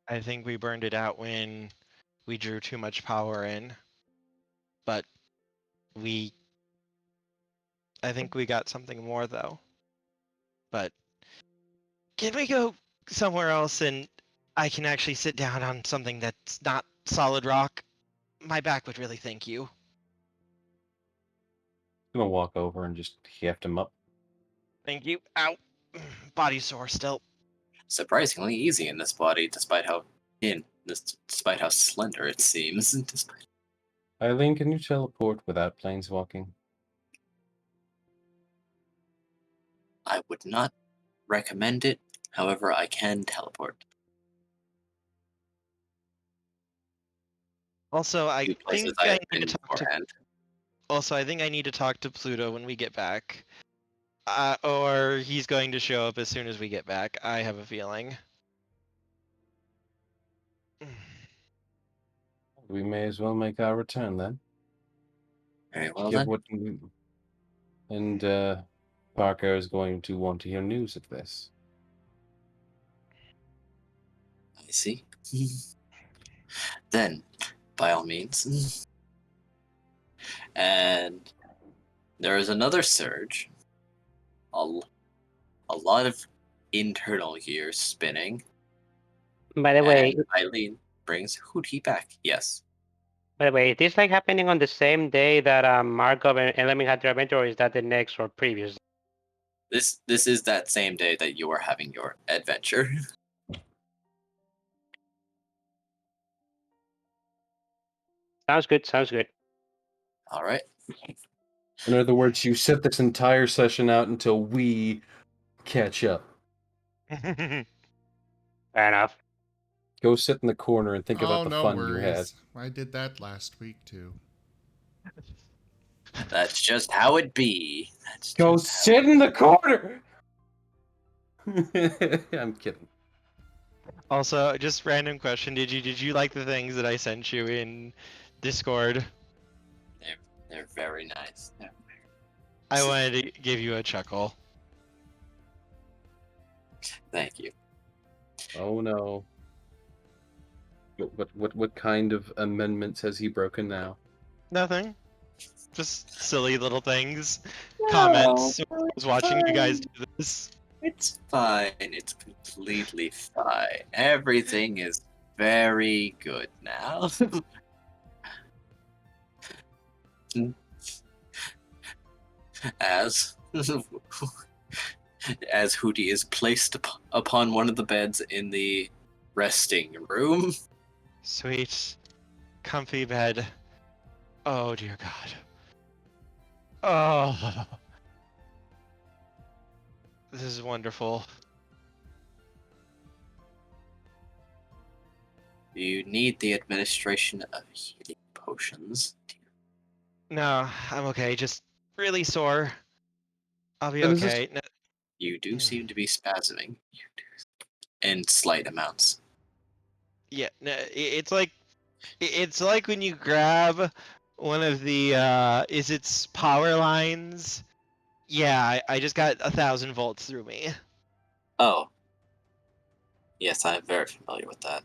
I think we burned it out when we drew too much power in. But I think we got something more though. But can we go somewhere else and I can actually sit down on something that's not solid rock? My back would really thank you. I'm gonna walk over and just heft him up. Thank you. Ow. Body sore still. Surprisingly easy in this body, despite how slender it seems. Eileen, can you teleport without planeswalking? I would not recommend it. However, I can teleport. Also, I Two places think I I have need been to talk to. beforehand. Also, I think I need to talk to Pluto when we get back. Or he's going to show up as soon as we get back. I have a feeling. We may as well make our return then. Very well then. And Parker is going to want to hear news of this. I see. Then, by all means. And there is another surge. A lot of internal gears spinning. By the way, And Eileen brings Hooty back. Yes. is this like happening on the same day that Marcov and Elemin had their adventure, or is that the next or previous? This is that same day that you are having your adventure. Sounds good. Sounds good. All right. In other words, you sit this entire session out until we catch up. Fair enough. Go sit in the corner and think about the no fun worries. you had. I did that last week too. That's just how it be. Go sit in the corner! I'm kidding. Also, just random question: Did you like the things that I sent you in Discord? They're very nice. I wanted to give you a chuckle. Thank you. Oh no. What kind of amendments has he broken now? Nothing. Just silly little things. Comments. I was watching you guys do this. It's fine. It's completely fine. Everything is very good now. As Hooty is placed upon one of the beds in the resting room. Sweet. comfy bed. Oh dear God. Oh, this is wonderful. You need the administration of healing potions. No, I'm okay. Just really sore. I'll be So does this- okay. No, You do seem to be spasming. You do. In slight amounts. yeah, no, it's like when you grab one of the is it's power lines. Yeah, I just got 1,000 volts through me. Oh. Yes, I'm very familiar with that.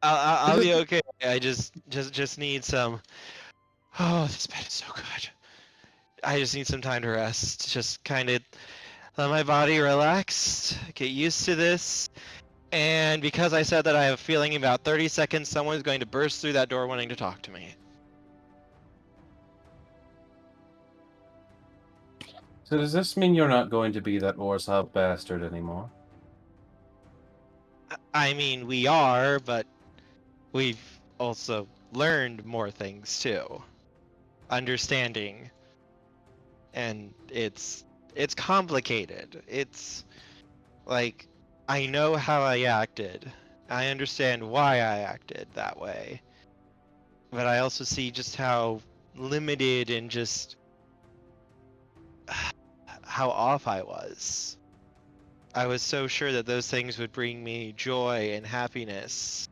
I'll be okay. I just need some. Oh, this bed is so good. I just need some time to rest. Just kind of let my body relax, get used to this. And because I said that I have a feeling in about 30 seconds someone's going to burst through that door wanting to talk to me. So does this mean you're not going to be that Warsaw bastard anymore? I mean, we are, but we've also learned more things too. Understanding. And it's complicated. It's like I know how I acted. I understand why I acted that way. But I also see just how limited and just how off I was. I was so sure that those things would bring me joy and happiness.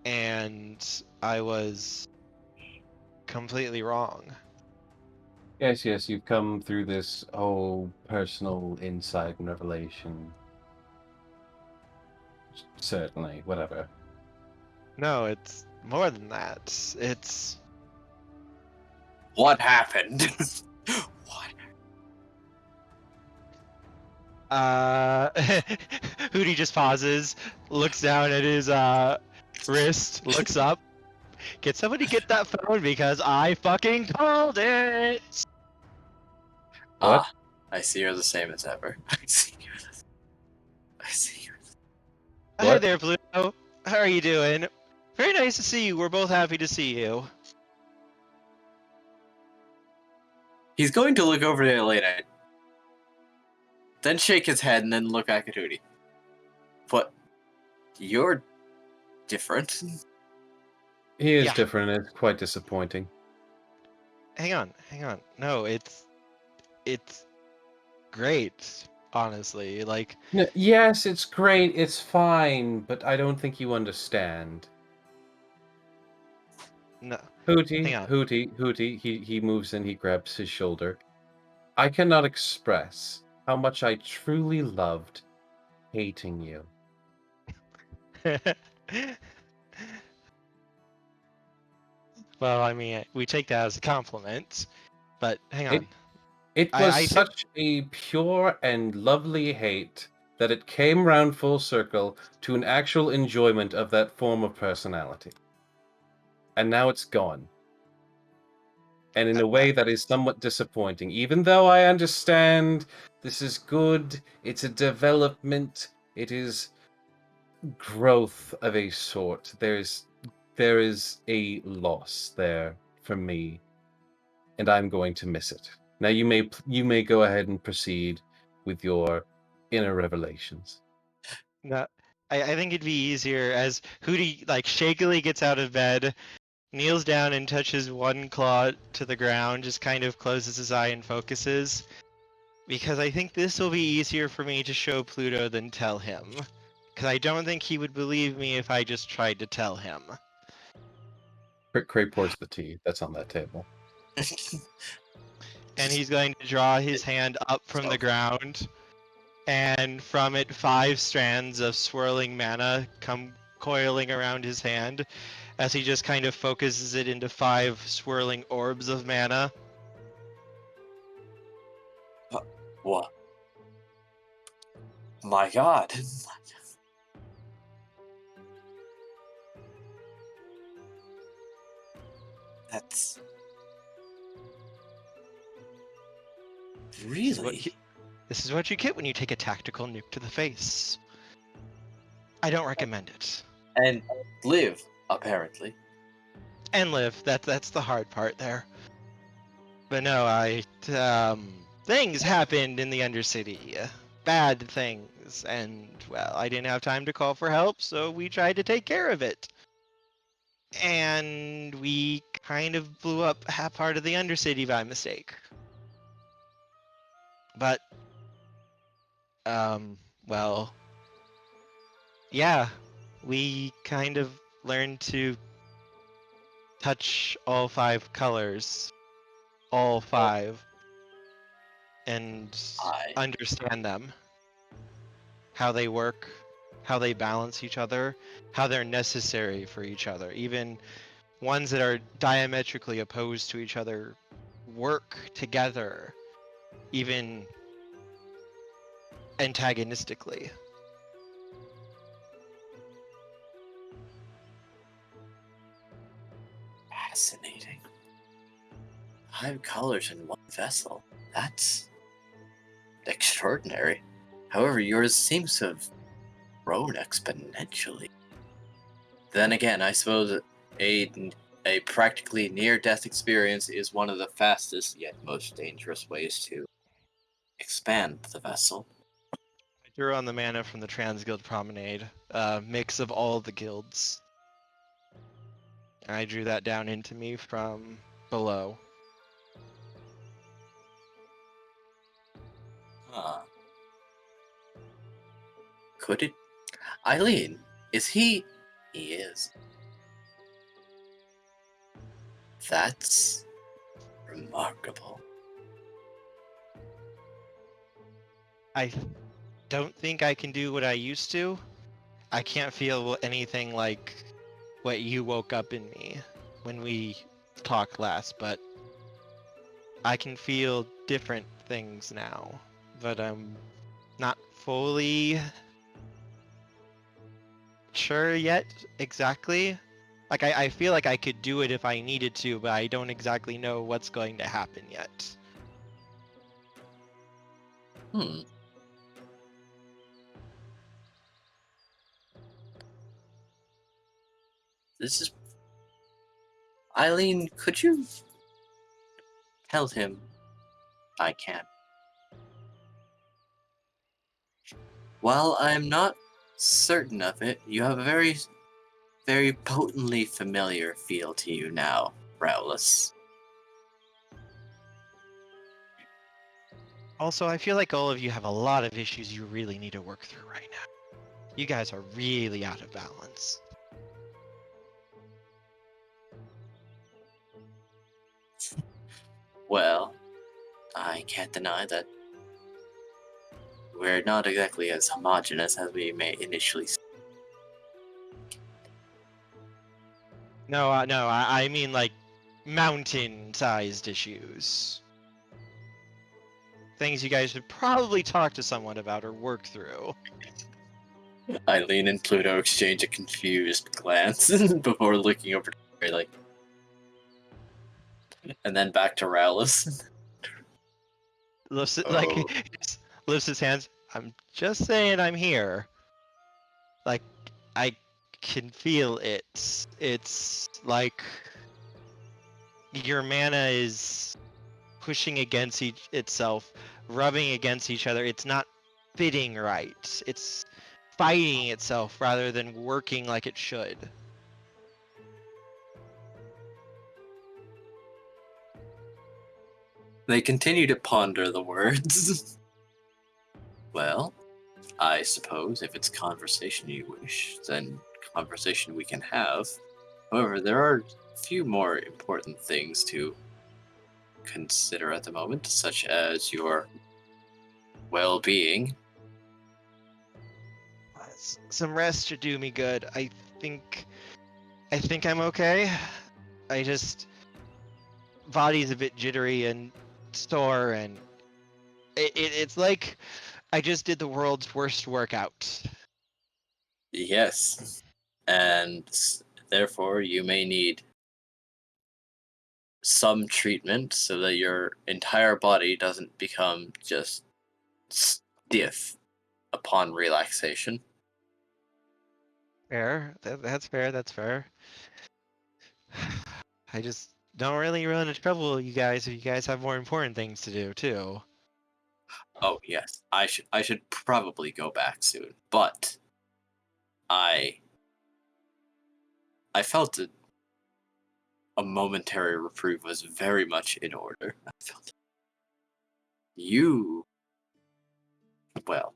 And I was completely wrong. Yes, yes, you've come through this whole personal insight and revelation. Certainly, whatever. No, it's more than that. It's What happened? What? Hooty just pauses, looks down at his wrist, looks up. Can somebody get that phone because I fucking called it. What? Ah, I see you're the same as ever. I see you. I see you. Hi What? there, Pluto. How are you doing? Very nice to see you. We're both happy to see you. He's going to look over to Elena, then shake his head, and then look back at Hooty. But you're different. He is Yeah. different, and it's quite disappointing. Hang on. No, it's great, honestly. Like, No, yes, it's great, it's fine, but I don't think you understand. no. Hooty, Hang on. Hooty, he moves in, he grabs his shoulder. I cannot express how much I truly loved hating you. Well, I mean, we take that as a compliment, but hang on. It I was think such a pure and lovely hate that it came round full circle to an actual enjoyment of that form of personality. And now it's gone. And in a way that is somewhat disappointing, even though I understand this is good, it's a development, it is growth of a sort. There is a loss there for me, and I'm going to miss it. Now you may go ahead and proceed with your inner revelations. no, I think it'd be easier as Hooty like shakily gets out of bed, kneels down and touches one claw to the ground, just kind of closes his eye and focuses. Because I think this will be easier for me to show Pluto than tell him. Because I don't think he would believe me if I just tried to tell him. Cray pours the tea that's on that table. And he's going to draw his hand up from the ground, and from it 5 strands of swirling mana come coiling around his hand as he just kind of focuses it into 5 swirling orbs of mana. What? My God. That's really. This is what you get when you take a tactical nuke to the face. I don't recommend it. And live, apparently. And live. That's the hard part there. But no, things happened in the Undercity. Bad things, and well, I didn't have time to call for help, so we tried to take care of it. And we kind of blew up half part of the Undercity by mistake. But, well, yeah, we kind of learned to touch all 5 colors, all 5, and understand them, how they work, how they balance each other, how they're necessary for each other. Even ones that are diametrically opposed to each other work together, even antagonistically. Fascinating. 5 colors in one vessel. That's extraordinary. However, yours seems to have grown exponentially. Then again, I suppose a practically near-death experience is one of the fastest yet most dangerous ways to expand the vessel. I drew on the mana from the Transguild Promenade, mix of all the guilds. I drew that down into me from below. Huh. Could it? Eileen, is he? He is. That's remarkable. I don't think I can do what I used to. I can't feel anything like what you woke up in me when we talked last, but I can feel different things now. But I'm not fully sure yet exactly. Like, I feel like I could do it if I needed to, but I don't exactly know what's going to happen yet. This is... Eileen, could you tell him I can? While I'm not certain of it, you have a very, very potently familiar feel to you now, Rowless. Also, I feel like all of you have a lot of issues you really need to work through right now. You guys are really out of balance. Well, I can't deny that we're not exactly as homogeneous as we may initially seem. No, I mean like mountain-sized issues. Things you guys should probably talk to someone about or work through. Eileen and Pluto exchange a confused glance before looking over to Ray, like, and then back to Rowless. Lifts it, Oh. like, he just lifts his hands. I'm just saying I'm here. Like, I can feel it. It's like your mana is pushing against itself, rubbing against each other. It's not fitting right. It's fighting itself rather than working like it should. They continue to ponder the words. Well, I suppose if it's conversation you wish, then conversation we can have. However, there are a few more important things to consider at the moment, such as your well-being. Some rest should do me good. I think I'm okay. I just body's a bit jittery and sore, and it's like I just did the world's worst workout. Yes, and therefore you may need some treatment so that your entire body doesn't become just stiff upon relaxation. Fair. That's fair. That's fair. I just don't really run into trouble with you guys if you guys have more important things to do too. Oh yes, I should probably go back soon, but I felt a momentary reprieve was very much in order. I felt you well.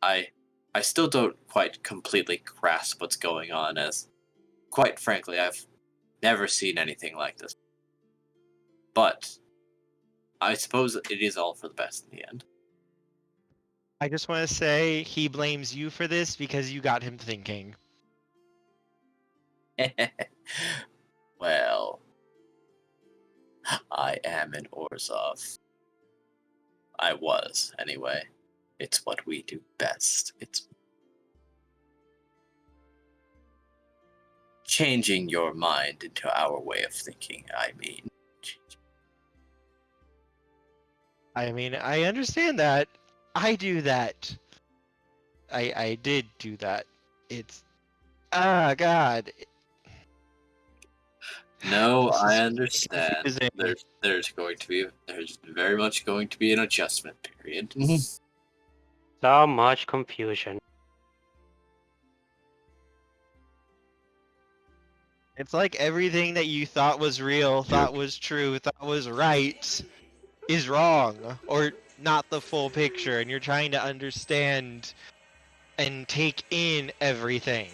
I still don't quite completely grasp what's going on, as quite frankly I've never seen anything like this. But I suppose it is all for the best in the end. I just want to say he blames you for this because you got him thinking. Well, I am an Orzhov. I was, anyway. It's what we do best. It's changing your mind into our way of thinking, I mean. I understand that. I do that. I did do that. It's God. No, This I is understand. confusing. There's very much going to be an adjustment period. So much confusion. It's like everything that you thought was real, thought was true, thought was right, is wrong, or not the full picture, and you're trying to understand and take in everything.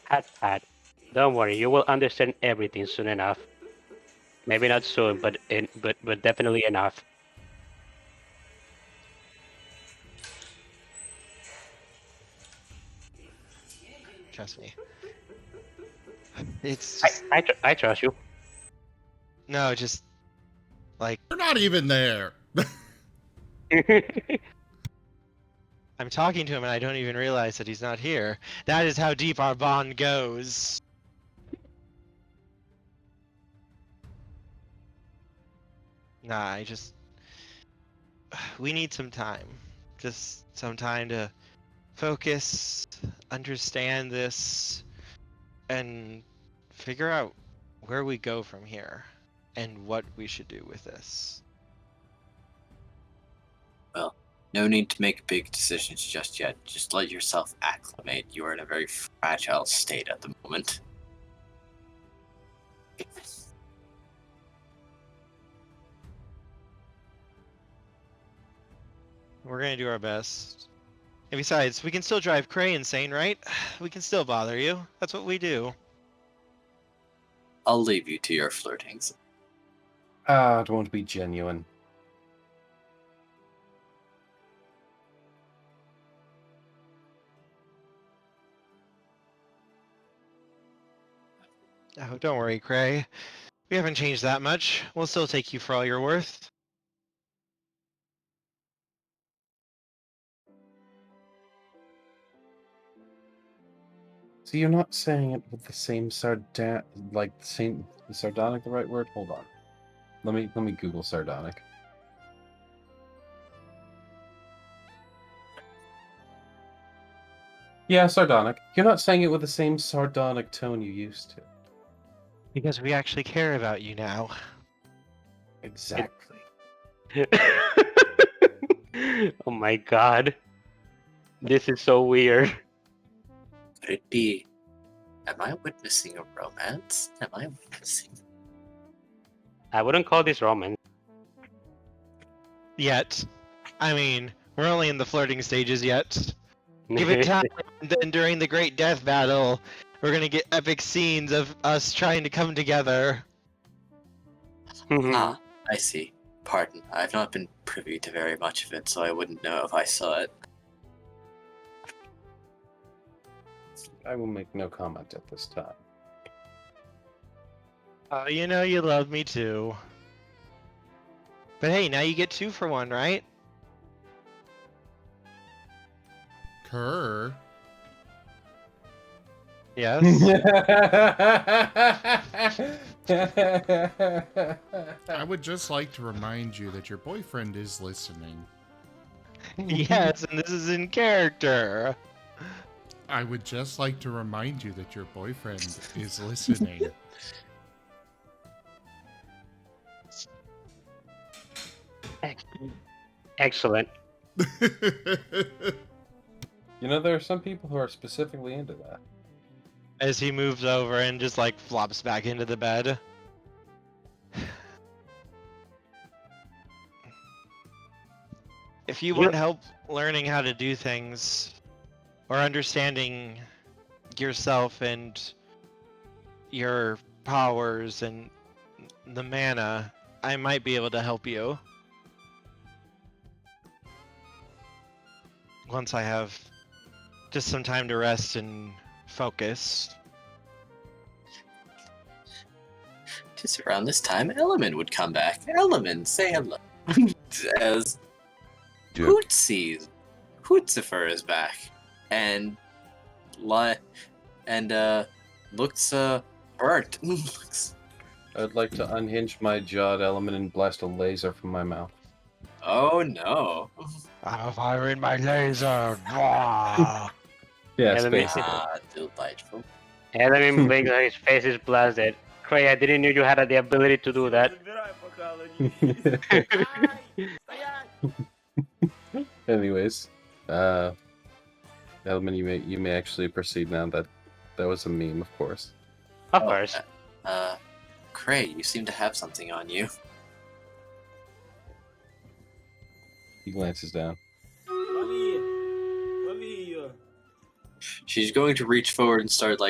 Hat. Don't worry, you will understand everything soon enough. Maybe not soon, but definitely enough. Trust me. It's just, I trust you. no, just like You're not even there. I'm talking to him and I don't even realize that he's not here. That is how deep our bond goes. Nah, we need some time. Just some time to focus, understand this, and figure out where we go from here and what we should do with this. Well, no need to make big decisions just yet. Just let yourself acclimate. You are in a very fragile state at the moment. We're gonna do our best. And besides, we can still drive Cray insane, right? We can still bother you. That's what we do. I'll leave you to your flirtings. I don't want to be genuine. Oh, don't worry, Cray. We haven't changed that much. We'll still take you for all you're worth. So you're not saying it with the same sardonic, is sardonic the right word? Hold on. Let me Google sardonic. Yeah, sardonic. You're not saying it with the same sardonic tone you used to. Because we actually care about you now. Exactly. Oh my god. This is so weird. Could it be? Am I witnessing a romance? Am I witnessing? I wouldn't call this romance. Yet. I mean, we're only in the flirting stages yet. Give it time, and then during the great death battle, we're gonna get epic scenes of us trying to come together. Ah, I see. Pardon, I've not been privy to very much of it, so I wouldn't know if I saw it. I will make no comment at this time. You know you love me too. But hey, now you get 2 for 1, right? Kerr. Yes. I would just like to remind you that your boyfriend is listening. Yes, and this is in character. I would just like to remind you that your boyfriend is listening. Excellent. There are some people who are specifically into that. As he moves over and just like flops back into the bed. If you want help learning how to do things or understanding yourself and your powers and the mana, I might be able to help you. Once I have just some time to rest and focus. Just around this time, Elemin would come back. Elemin, say hello. As Hoot sees, Hootzifer is back, and looks burnt. I'd like to unhinge my jaw at Element and blast a laser from my mouth. Oh no! I'm firing my laser. Yes, Element- basically. Delightful. Elemin blinks and his face is blasted. Cray, I didn't know you had the ability to do that. Anyways, Element, you may actually proceed now. That was a meme, of course. Of course. Cray, you seem to have something on you. He glances down. She's going to reach forward and start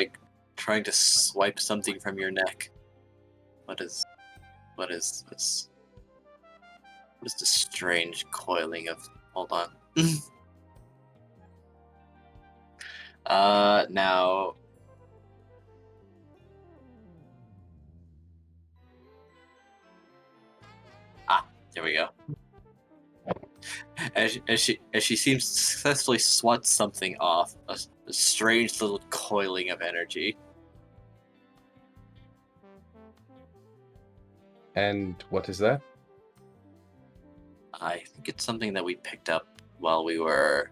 trying to swipe something from your neck. What is this? What is this strange coiling of? Hold on. Now. There we go. As she seems to successfully swat something off, a strange little coiling of energy. And what is that? I think it's something that we picked up while we were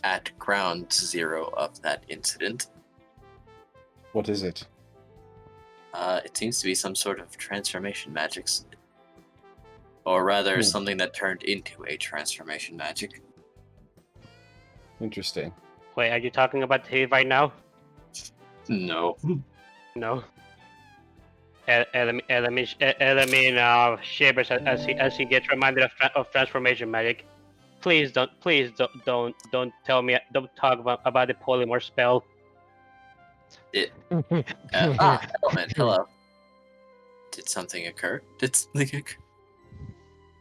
at ground zero of that incident. What is it? It seems to be some sort of transformation magics. Or rather, something that turned into a transformation magic. Interesting. Wait, are you talking about T right now? No. No. Elemin shivers as he gets reminded of transformation magic. Please don't tell me, don't talk about the polymorph spell. Element, hello. Did something occur?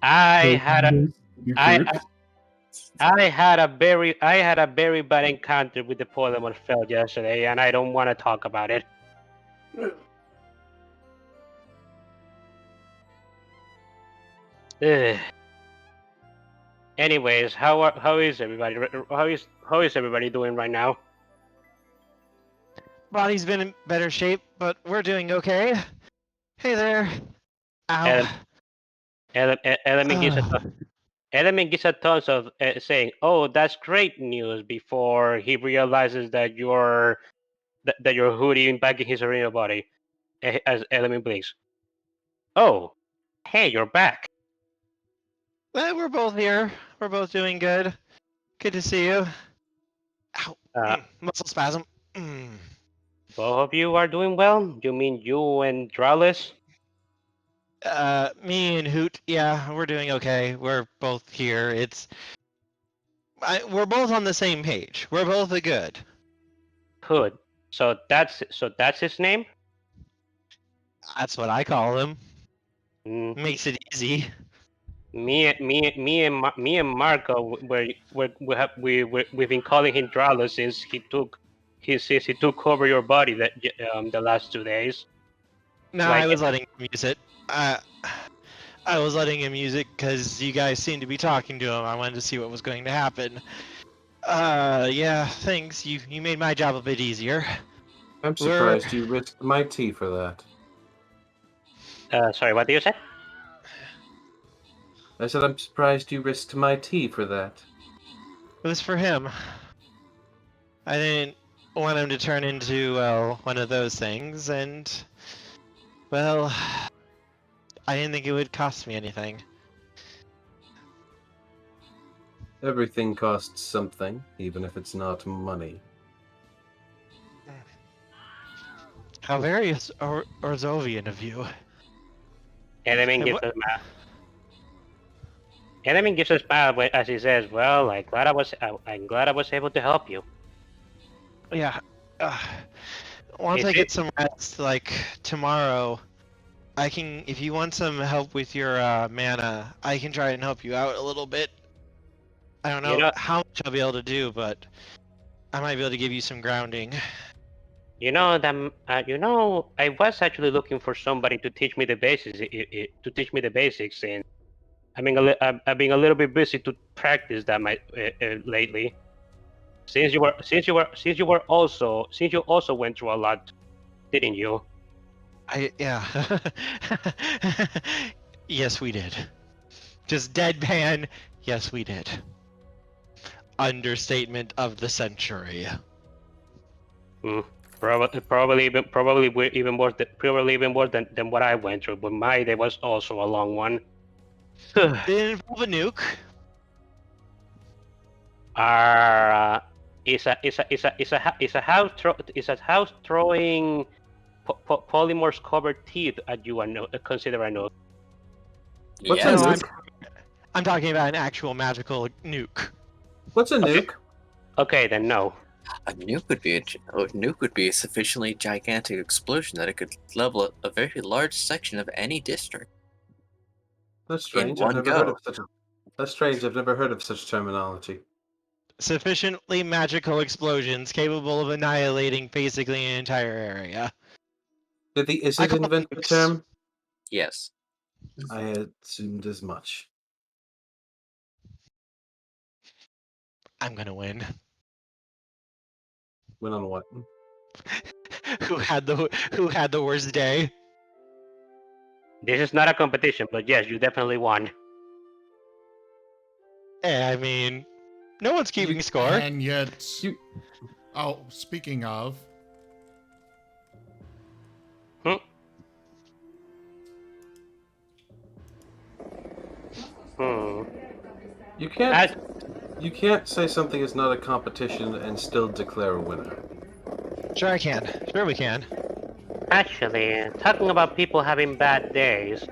I had a very bad encounter with the polymorph spell yesterday, and I don't want to talk about it. Ugh. Anyways, how is everybody? How is everybody doing right now? Body's been in better shape, but we're doing okay. Hey there. Ow. Elemin gives a tons of saying, "Oh, that's great news," before he realizes that you're Hooty back in his original body. As Elemin blinks. Oh, hey, you're back. Well, we're both here. We're both doing good. Good to see you. Ow. Muscle spasm. Both of you are doing well? You mean you and Drallis? Me and Hoot, yeah, we're doing okay. We're both here. We're both on the same page. We're both good. Good. So that's his name? That's what I call him. Mm. Makes it easy. Me and Marco, we've been calling him Drallis since he took over your body the last 2 days. No, I was letting him use it. I was letting him use it because you guys seemed to be talking to him. I wanted to see what was going to happen. Yeah, thanks. You made my job a bit easier. I'm surprised you risked my tea for that. Sorry, what did you say? I said I'm surprised you risked my tea for that. It was for him. I didn't want him to turn into, well, one of those things, and, well, I didn't think it would cost me anything. Everything costs something, even if it's not money. How very Orzovian of you. Elemin Hey, gives what- a smile. Elemin gives a smile as he says, "Well, I'm glad I was able to help you." Yeah. Once Is I get it- some rest, like tomorrow, I can. If you want some help with your mana, I can try and help you out a little bit. I don't know You know- how much I'll be able to do, but I might be able to give you some grounding. You know that. I was actually looking for somebody to teach me the basics. To teach me the basics, and I've been a little bit busy to practice that lately. Since you also went through a lot, didn't you? Yeah. Yes, we did. Just deadpan. Yes, we did. Understatement of the century. Probably even more than what I went through. But my day was also a long one. Did it involve a nuke? Is a house throwing polymorphs covered teeth at you? Consider a nuke. What's Yeah. a No, nuke? I'm talking about an actual magical nuke. What's a Okay. nuke? Okay, then no. A nuke would be a sufficiently gigantic explosion that it could level a very large section of any district. That's strange. I've one never go. heard of such. That's strange. I've never heard of such terminology. Sufficiently magical explosions capable of annihilating basically an entire area. Did the I Izzet call invent the nukes. term? Yes. I had assumed as much. I'm gonna win. Went on what? Who had the worst day? This is not a competition, but yes, you definitely won. I mean, no one's keeping score. And yet, You- oh, speaking of, Hmm. You can't. As- You can't say something is not a competition and still declare a winner. Sure, I can. Sure, we can. Actually, talking about people having bad days.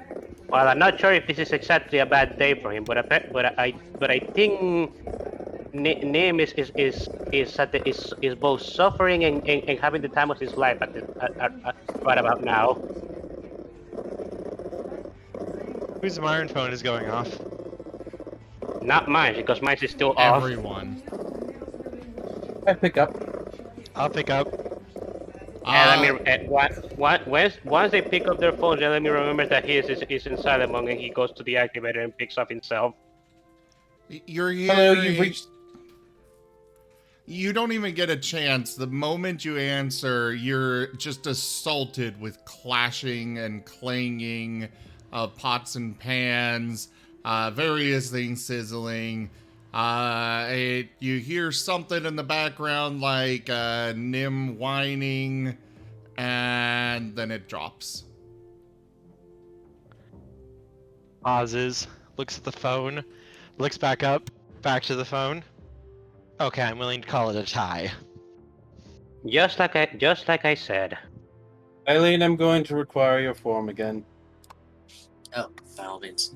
Well, I'm not sure if this is exactly a bad day for him, but I think Nim is both suffering and having the time of his life right about now. Whose Marten phone is going off? Not mine, because mine is still off. everyone. I pick up. I'll pick up. And once they pick up their phones, and let me remember that he is in silent mode, and he goes to the activator and picks up himself. You're Hello, here. you've reached. You don't even get a chance. The moment you answer, you're just assaulted with clashing and clanging of pots and pans, various things sizzling. You hear something in the background like Nim whining, and then it drops. Pauses. Looks at the phone. Looks back up. Back to the phone. Okay, I'm willing to call it a tie. Just like I said. Eileen, I'm going to require your form again. Oh, by all means.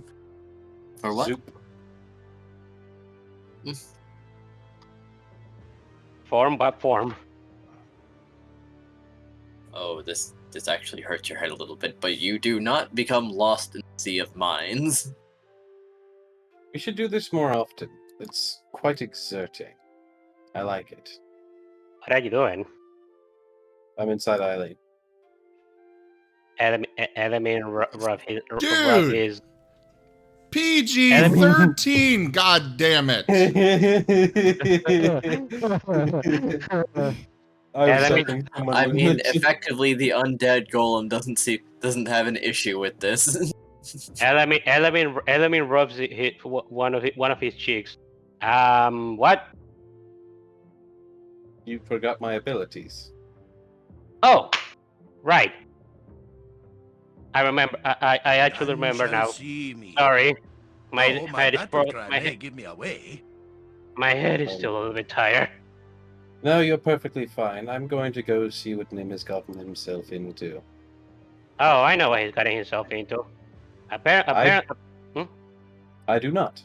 For what? Zoop. Form by form. Oh, this actually hurts your head a little bit, but you do not become lost in the sea of mines. We should do this more often. It's quite exerting. I like it. What are you doing? I'm inside Eileen. Elemin rub Dude! his. PG-13, god damn it. I mean, effectively, the undead golem doesn't have an issue with this. Elemin rubs one of his cheeks. What? You forgot my abilities. Oh, right. I remember. I actually None remember shall now. see me. Sorry, my Though my head is battle pro- cry my may he- give me away. my head is still a little bit tired. No, you're perfectly fine. I'm going to go see what Nim has gotten himself into. Oh, I know what he's getting himself into. Apparently, I do not.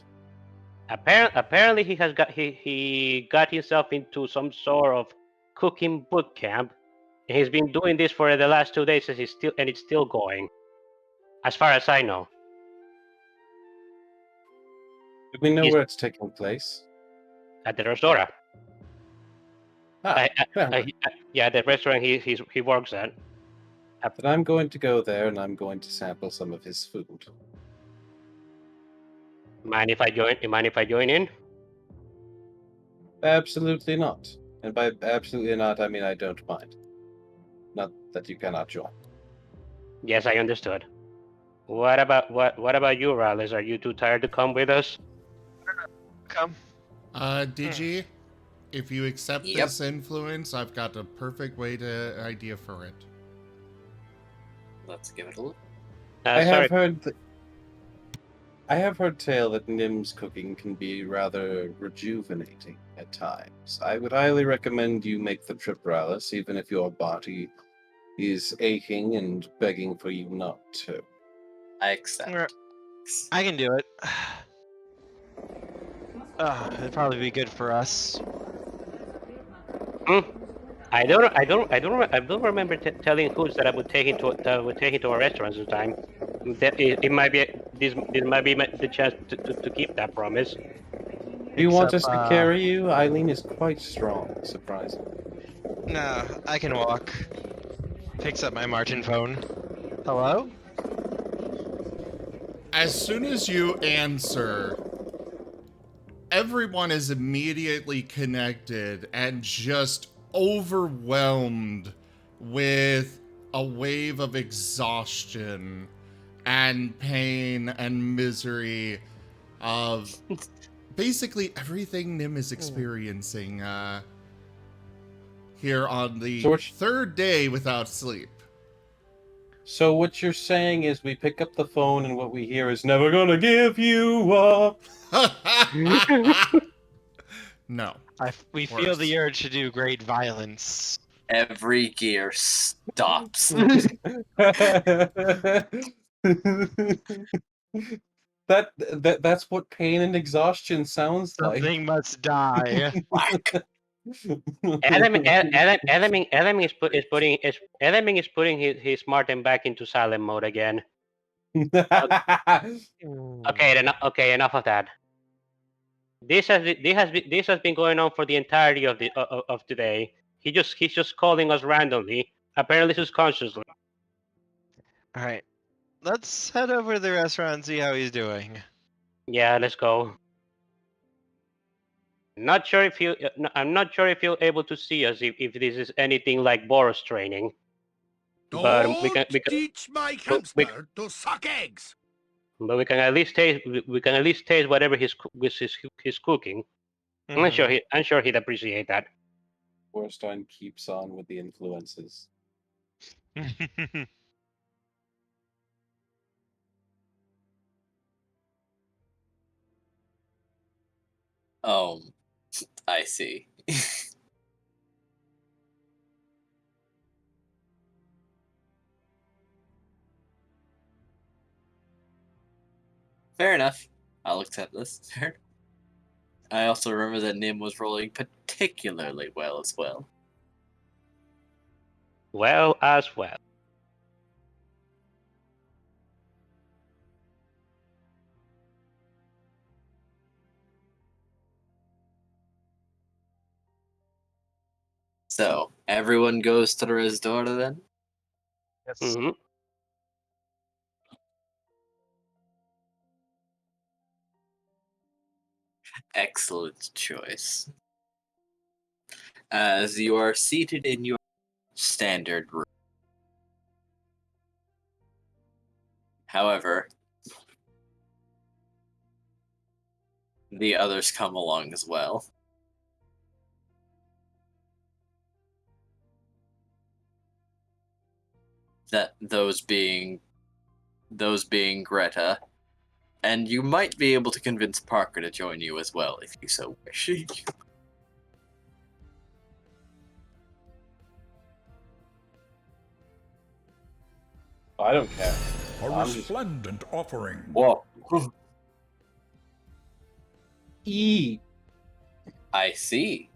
apparently he got himself into some sort of cooking boot camp. And he's been doing this for the last 2 days, and it's still going, as far as I know. Do we know He's where it's taking place? at the restaurant. Ah, well, Yeah, the restaurant he works at. then I'm going to go there and I'm going to sample some of his food. Mind if I join? Mind if I join in? Absolutely not. And by absolutely not, I mean I don't mind. Not that you cannot join. Yes, I understood. What about you, Rallis? Are you too tired to come with us? Come. DG, if you accept Yep. this influence, I've got a perfect idea for it. Let's give it a look. I Sorry. have heard tale that Nim's cooking can be rather rejuvenating at times. I would highly recommend you make the trip, Rallis, even if your body is aching and begging for you not to. I accept. Alright. I can do it. It'd probably be good for us. I don't remember telling Hoots that I would take him to a restaurant sometime. It might be this might be the chance to keep that promise. Do you want us Except, to carry you? Eileen is quite strong, surprisingly. Nah, I can walk. Picks up my Marten phone. Hello? As soon as you answer, everyone is immediately connected and just overwhelmed with a wave of exhaustion and pain and misery of basically everything Nim is experiencing here on the So third day without sleep. So what you're saying is we pick up the phone and what we hear is never gonna give you up. No. We feel the urge to do great violence. Every gear stops. That's what pain and exhaustion sounds like. Something must die. Elemin is putting his Marten back into silent mode again. Okay, enough of that. This has been going on for the entirety of today. He's just calling us randomly, apparently subconsciously. Alright. Let's head over to the restaurant and see how he's doing. Yeah, let's go. Not sure if you. I'm not sure if you're able to see us if this is anything like Boros training. But Don't teach my hamster to suck eggs. But we can at least taste. We can at least taste whatever he's cooking. I'm sure he'd appreciate that. Borstein keeps on with the influences. Oh, I see. Fair enough. I'll accept this. I also remember that Nim was rolling particularly well as well. Well as well. So, everyone goes to the Resdora then? Yes. Mm-hmm. Excellent choice. As you are seated in your standard room. However, the others come along as well. that those being Greta, and you might be able to convince Parker to join you as well if you so wish. I don't care. A I'm just- resplendent offering. Whoa. E. I see.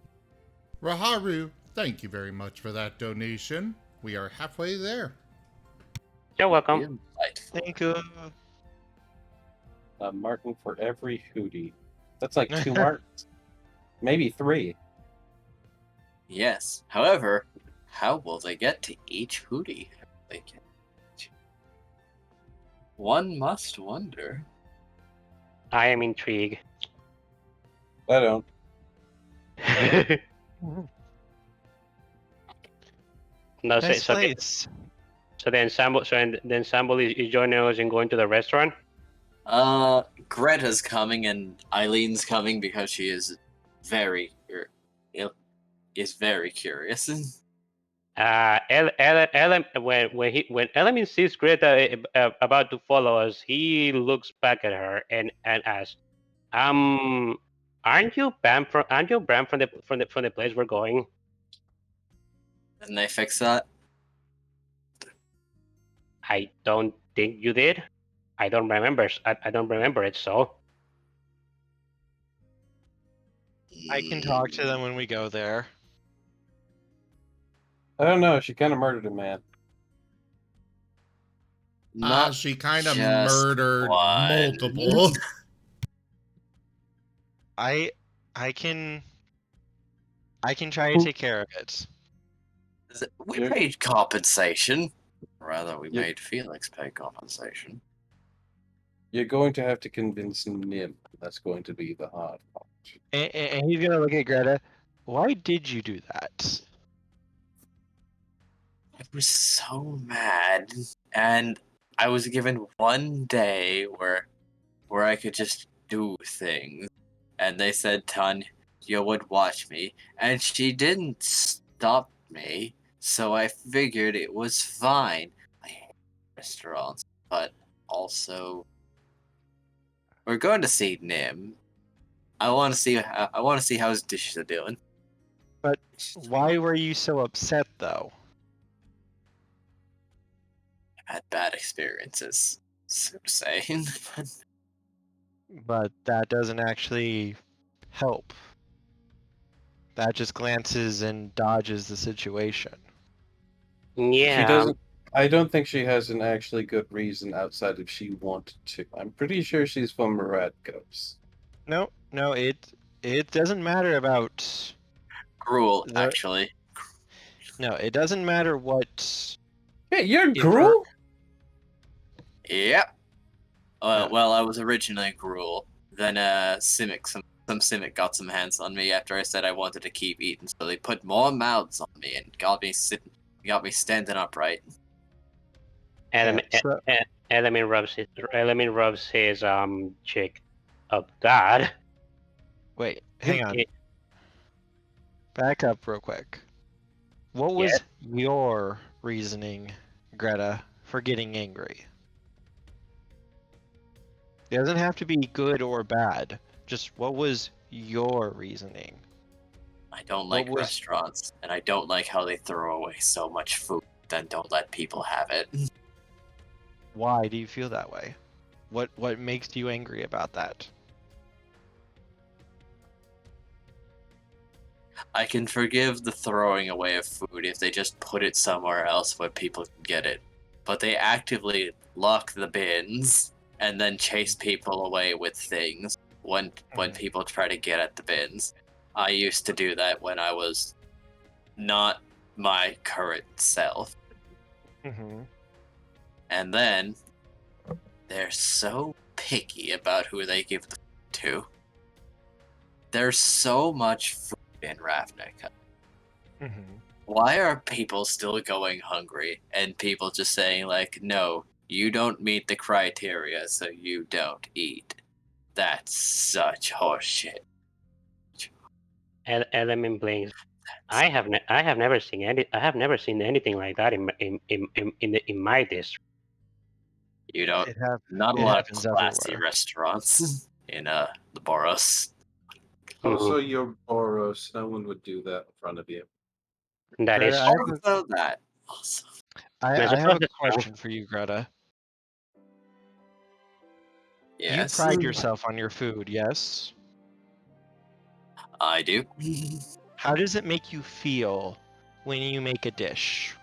Raharu, thank you very much for that donation. We are halfway there. You're welcome. Delightful. Thank you. Marten for every Hooty. That's like 2 Martens. Maybe 3. Yes. However, how will they get to each Hooty? One must wonder. I am intrigued. I don't. No, Nice so place. then Sambo is joining us in going to the restaurant. Greta's coming and Eileen's coming because she is very curious. When Elemin sees Greta about to follow us, he looks back at her and asks, aren't you banned from the place we're going?" Didn't they fix that? I don't think you did. I don't remember. I don't remember it. So I can talk to them when we go there. I don't know. She kind of murdered a man. Not She kind of just murdered one. multiple. I can try to take care of it. We Yeah. paid compensation. Rather, we Yeah. made Felix pay compensation. You're going to have to convince Nim. That's going to be the hard part. And he's gonna look at Greta. Why did you do that? I was so mad, and I was given one day where I could just do things, and they said Tanya would watch me, and she didn't stop me, so I figured it was fine. I hate restaurants, but also we're going to see Nim. I want to see how his dishes are doing. But why were you so upset though? I've had bad experiences, so to say. But that doesn't actually help. That just glances and dodges the situation. yeah, She doesn't. I don't think she has an actually good reason outside if she wanted to. I'm pretty sure she's from Moradkos. No, it doesn't matter about Gruel, The- actually. no, it doesn't matter what Hey, you're If Gruel? Yep. Yeah. Well, I was originally Gruel. Then Simic, some Simic got some hands on me after I said I wanted to keep eating, so they put more mouths on me and got me standing upright. so- Elemin rubs his cheek. Oh God. Wait, hang on. Back up real quick. What was your reasoning, Greta, for getting angry? It doesn't have to be good or bad. Just what was your reasoning? I don't like was- restaurants, and I don't like how they throw away so much food, then don't let people have it. Why do you feel that way? What makes you angry about that? I can forgive the throwing away of food if they just put it somewhere else where people can get it. But they actively lock the bins and then chase people away with things when people try to get at the bins. I used to do that when I was not my current self. Mm-hmm. And then they're so picky about who they give the food to. There's so much food in Ravnica. Mm-hmm. Why are people still going hungry and people just saying like, no, you don't meet the criteria, so you don't eat? That's such horseshit. Elemin blinks. I have never seen anything like that in my district. You don't. It, hap- Not a it lot of happens classy everywhere. restaurants in the Boros. Also, you're Boros. No one would do that in front of you. That Greta, is Also, that. Also, I I have suppose a that's true. question for you, Greta. You yes, pride yourself on your food, yes? I do. How does it make you feel when you make a dish?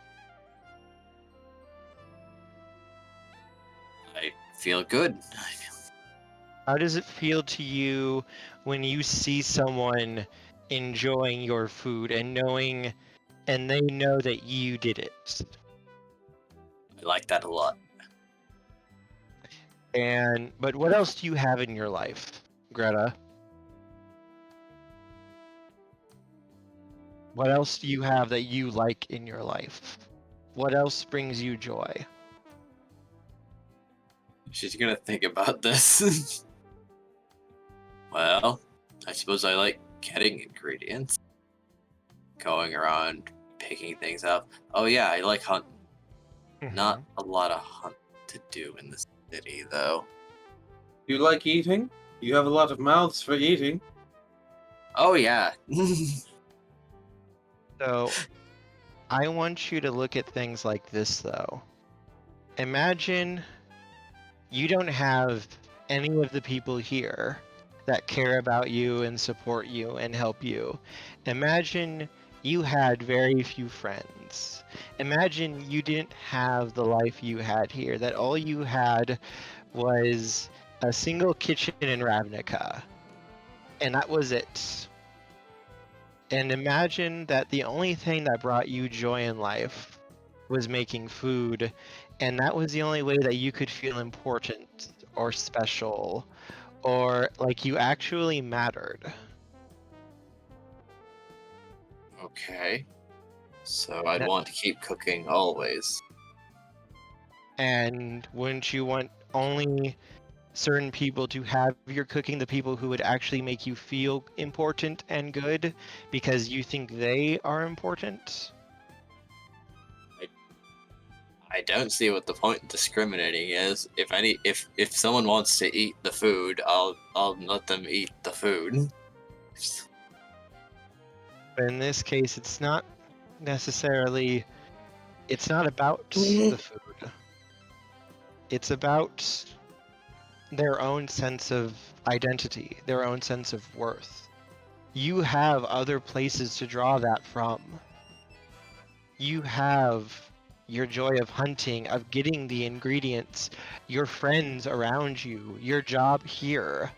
I feel good. How does it feel to you when you see someone enjoying your food and they know that you did it? I like that a lot. But what else do you have in your life, Greta? What else do you have that you like in your life? What else brings you joy? She's gonna think about this. Well, I suppose I like getting ingredients, going around picking things up. Oh yeah, I like hunting. Not a lot of hunt to do in the city, though. You like eating? You have a lot of mouths for eating. Oh yeah. So, I want you to look at things like this, though. Imagine you don't have any of the people here that care about you and support you and help you. Imagine you had very few friends. Imagine you didn't have the life you had here, that all you had was a single kitchen in Ravnica, and that was it. And imagine that the only thing that brought you joy in life was making food, and that was the only way that you could feel important or special or like you actually mattered. Okay. So I'd Now- want to keep cooking always. And wouldn't you want only certain people to have your cooking, the people who would actually make you feel important and good because you think they are important? I don't see what the point in discriminating is. If someone wants to eat the food, I'll let them eat the food. But in this case, it's not necessarily, it's not about the food. It's about their own sense of identity, their own sense of worth. You have other places to draw that from. You have your joy of hunting, of getting the ingredients, your friends around you, your job here.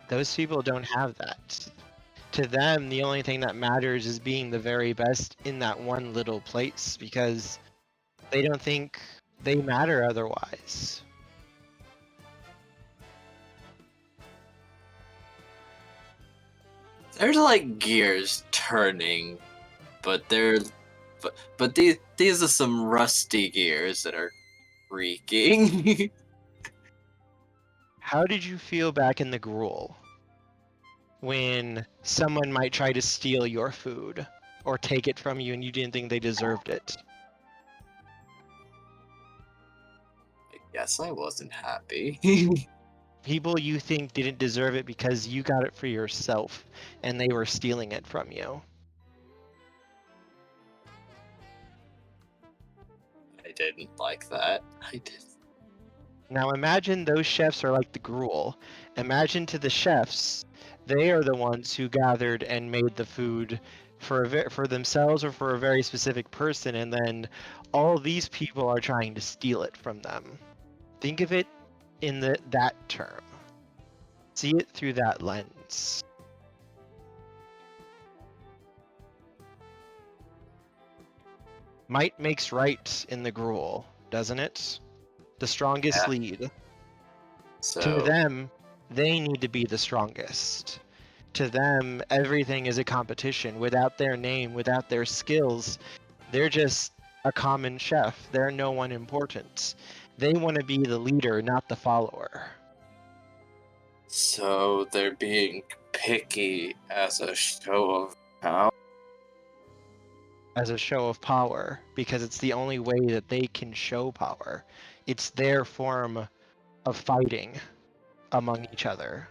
Those people don't have that. To them, the only thing that matters is being the very best in that one little place because they don't think they matter otherwise. There's like gears turning, but these are some rusty gears that are creaking. How did you feel back in the gruel when someone might try to steal your food or take it from you and you didn't think they deserved it? I guess I wasn't happy. People you think didn't deserve it because you got it for yourself and they were stealing it from you. I didn't like that. I did. Now imagine those chefs are like the gruel. Imagine to the chefs, they are the ones who gathered and made the food for themselves or for a very specific person, and then all these people are trying to steal it from them. Think of it in that term. See it through that lens. Might makes right in the gruel, doesn't it? The strongest Yeah. lead. So To them, they need to be the strongest. To them, everything is a competition. Without their name, without their skills, they're just a common chef. They're no one important. They want to be the leader, not the follower. So they're being picky as a show of power. as a show of power because it's the only way that they can show power. It's their form of fighting among each other.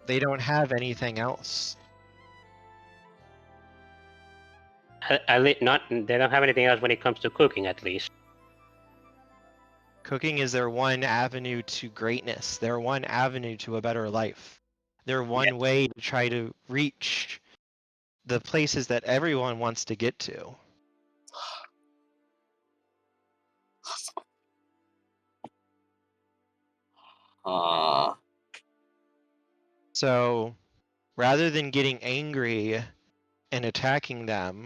They don't have anything else. Not they don't have anything else when it comes to cooking, at least. Cooking is their one avenue to greatness, their one avenue to a better life, their one way to try to reach the places that everyone wants to get to. So, rather than getting angry and attacking them,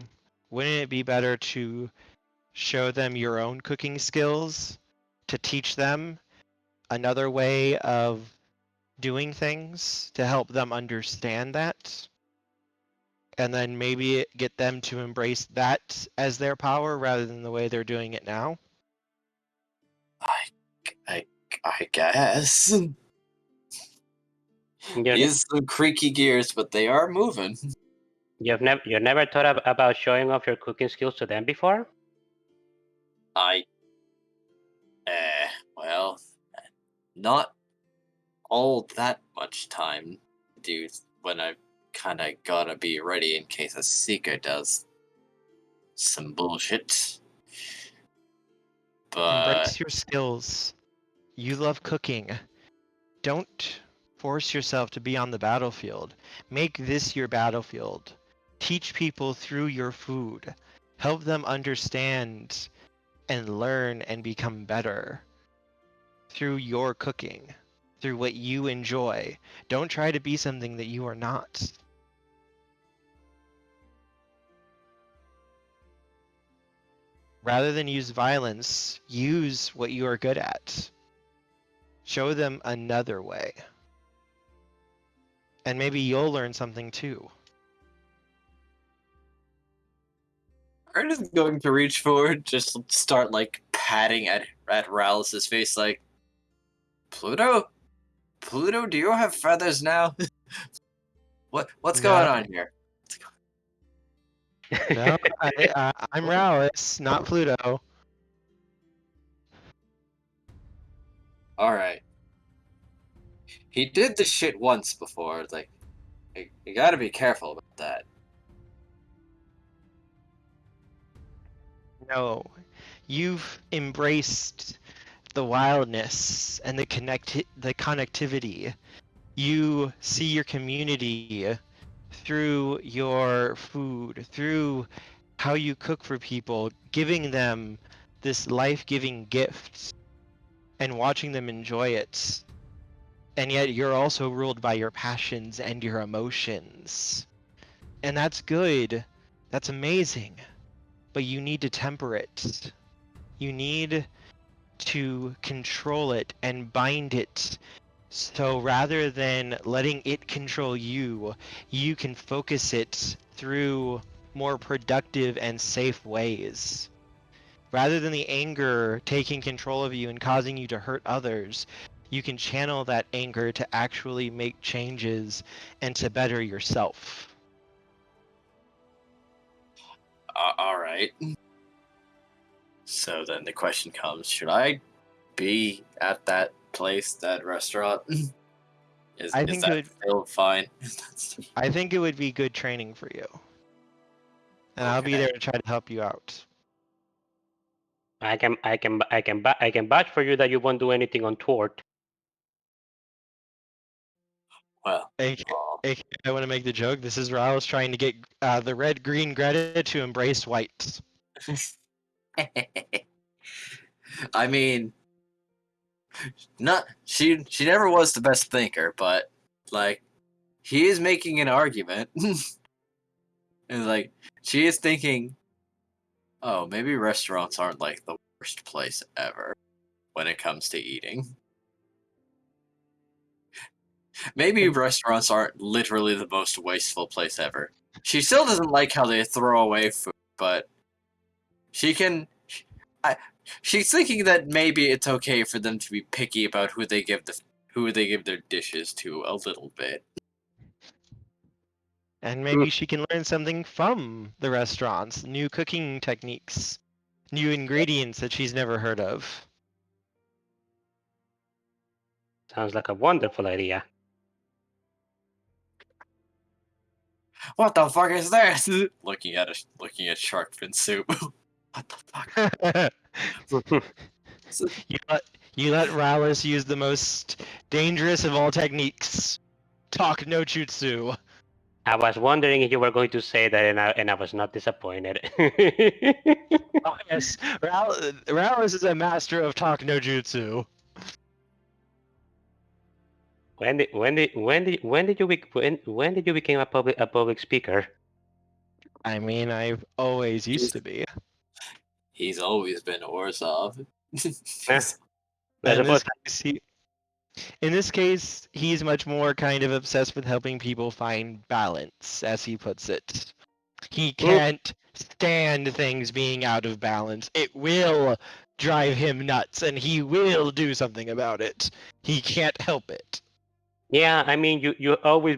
wouldn't it be better to show them your own cooking skills, to teach them another way of doing things, to help them understand that? And then maybe get them to embrace that as their power rather than the way they're doing it now? I guess. You These some creaky gears, but they are moving. you've never thought about showing off your cooking skills to them before? Well, not all that much time, dude, when I kinda gotta be ready in case a seeker does some bullshit. But Embrace your skills. You love cooking. Don't force yourself to be on the battlefield. Make this your battlefield. Teach people through your food. Help them understand and learn and become better through your cooking, through what you enjoy. Don't try to be something that you are not. Rather than use violence, use what you are good at. Show them another way. And maybe you'll learn something too. Art is going to reach forward, just start like patting at Rallis's face, like, Pluto, do you have feathers now? What's No. going on here? No, I'm Rallis, not Pluto. All right. He did this shit once before. Like, you gotta be careful about that. No, you've embraced the wildness and the connectivity. You see your community through your food, through how you cook for people, giving them this life-giving gift and watching them enjoy it. And yet you're also ruled by your passions and your emotions. And that's good. That's amazing. But you need to temper it. You need to control it and bind it. So rather than letting it control you, you can focus it through more productive and safe ways. Rather than the anger taking control of you and causing you to hurt others, you can channel that anger to actually make changes and to better yourself. All right. So then the question comes: should I be at that place, that restaurant? Is I think that still fine? I think it would be good training for you. And I'll be Okay. there to try to help you out. I can vouch for you that you won't do anything untoward. Well, I want to make the joke. This is Rao's trying to get the red-green Greta to embrace white. I mean, not she never was the best thinker, but like he is making an argument. And like she is thinking, oh, maybe restaurants aren't like the worst place ever when it comes to eating. Maybe restaurants aren't literally the most wasteful place ever. She still doesn't like how they throw away food, but she can. She's thinking that maybe it's okay for them to be picky about who they give their dishes to a little bit. And maybe she can learn something from the restaurants, new cooking techniques, new ingredients that she's never heard of. Sounds like a wonderful idea. What the fuck is this? Looking at shark fin soup. What the fuck? you let Rowless use the most dangerous of all techniques. Talk no jutsu. I was wondering if you were going to say that, and I was not disappointed. Oh yes, Rowless is a master of talk no jutsu. when did you become a public speaker? I mean, I've always used to be. He's always been Orzhov. I suppose. In this case, he's much more kind of obsessed with helping people find balance, as he puts it. He can't stand things being out of balance. It will drive him nuts, and he will do something about it. He can't help it. Yeah, I mean, you've always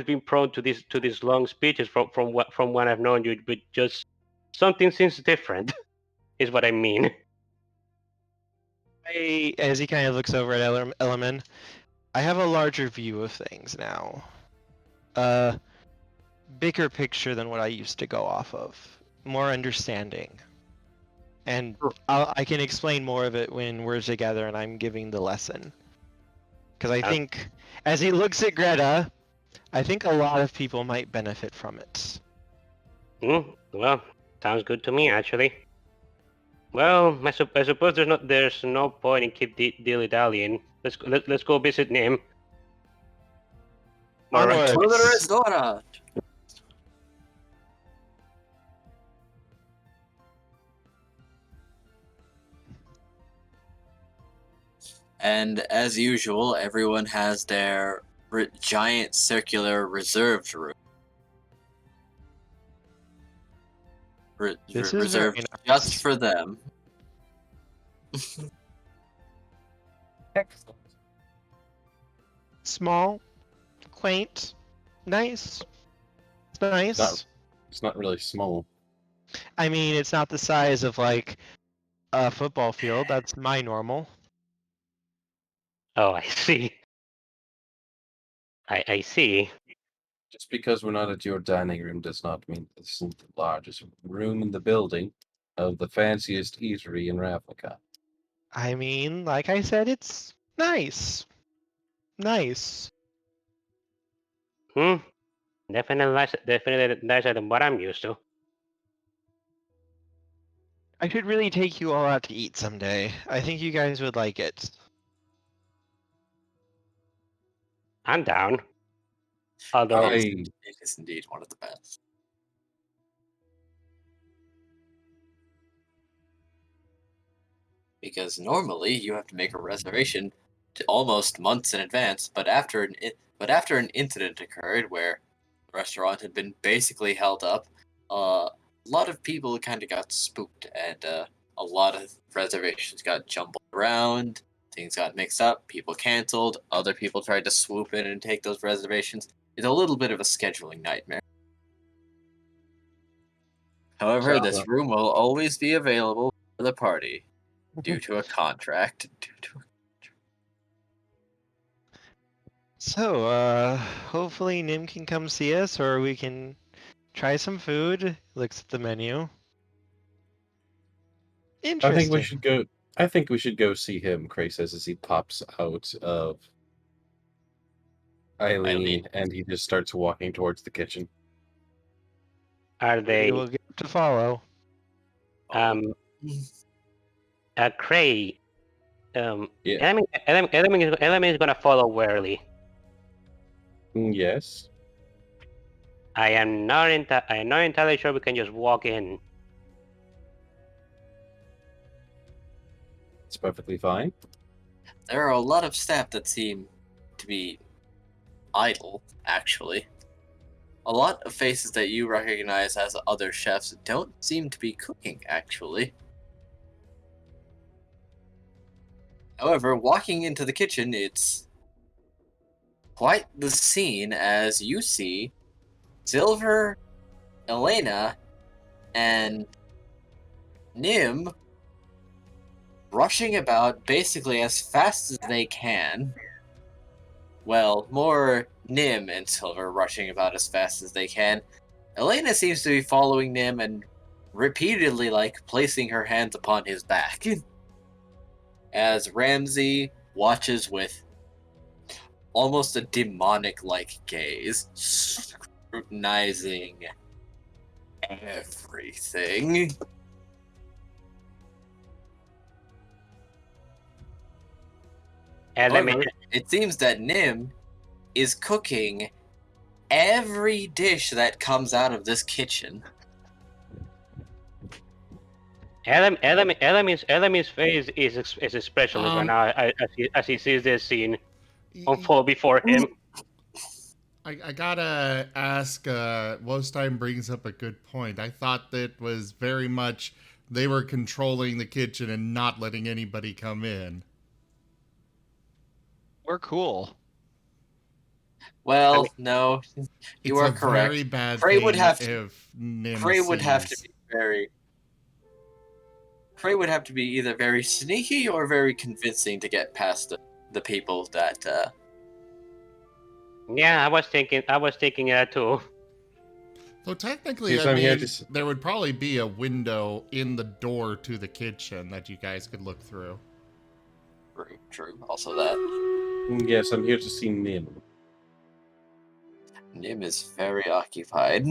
been prone to these long speeches from what I've known you, but just something seems different, is what I mean. As he kind of looks over at Elemin, I have a larger view of things now. Bigger picture than what I used to go off of. More understanding. And I can explain more of it when we're together and I'm giving the lesson. Because I think, as he looks at Greta, I think a lot of people might benefit from it. Well, sounds good to me, actually. Well, I suppose there's no point in keep dilly dallying. Let's go visit Nim. Onwards. To the restaurant. And as usual, everyone has their giant circular reserved room. This is Reserved very nice. just for them. Excellent. Small, quaint, nice. It's nice. It's not really small. I mean, it's not the size of like a football field. That's my normal. Oh, I see. I see. Just because we're not at your dining room does not mean this isn't the largest room in the building of the fanciest eatery in Ravnica. I mean, like I said, it's nice. Nice. Definitely nicer than what I'm used to. I should really take you all out to eat someday. I think you guys would like it. I'm down. Although It is indeed one of the best. Because normally you have to make a reservation to almost months in advance, but after an incident occurred where the restaurant had been basically held up, a lot of people kind of got spooked, and a lot of reservations got jumbled around. Things got mixed up. People canceled. Other people tried to swoop in and take those reservations. It's a little bit of a scheduling nightmare. However, this room will always be available for the party due to a contract. So, hopefully Nim can come see us, or we can try some food. Looks at the menu. Interesting. I think we should go see him, Cray says as he pops out of Eileen, and he just starts walking towards the kitchen. Are they? We will get to follow. Cray. Yeah. Elemin is gonna follow warily. Yes. I am not entirely sure we can just walk in. It's perfectly fine. There are a lot of staff that seem to be idle, actually. A lot of faces that you recognize as other chefs don't seem to be cooking, actually. However, walking into the kitchen, it's quite the scene as you see Silver, Elena, and Nim rushing about basically as fast as they can. Well, more Nim and Silver rushing about as fast as they can. Elena seems to be following Nim and repeatedly, placing her hands upon his back. As Ramsey watches with almost a demonic-like gaze, scrutinizing everything. Elemin, However, it seems that Nim is cooking every dish that comes out of this kitchen. Elemin's face is expressionless right now as he sees this scene unfold before him. I gotta ask, Wostime brings up a good point. I thought that was very much they were controlling the kitchen and not letting anybody come in. We're cool. Well, no, you are It's a correct. very bad Prey thing would have to- if Nim Prey would have to sees- be either very sneaky or very convincing to get past the people that. Yeah, I was thinking that too. So technically, Yes, I I'm here mean, to there would probably be a window in the door to the kitchen that you guys could look through. True. Also, that Yes, I'm here to see Nim. Nim is very occupied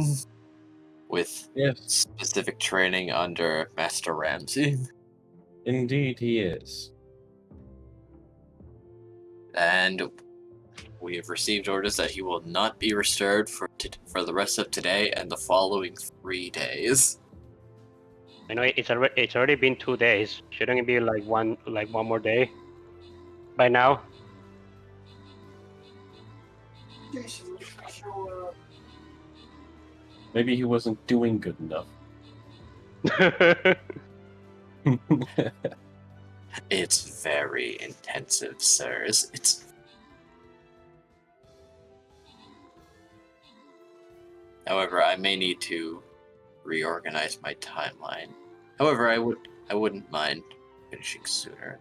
with Yes, specific training under Master Ramsey, indeed he is. and we have received orders that he will not be restored for the rest of today and the following 3 days. I know it's already been 2 days. Shouldn't it be like one more day by now? Maybe he wasn't doing good enough. It's very intensive, sirs. However, I may need to reorganize my timeline. However, I wouldn't mind finishing sooner,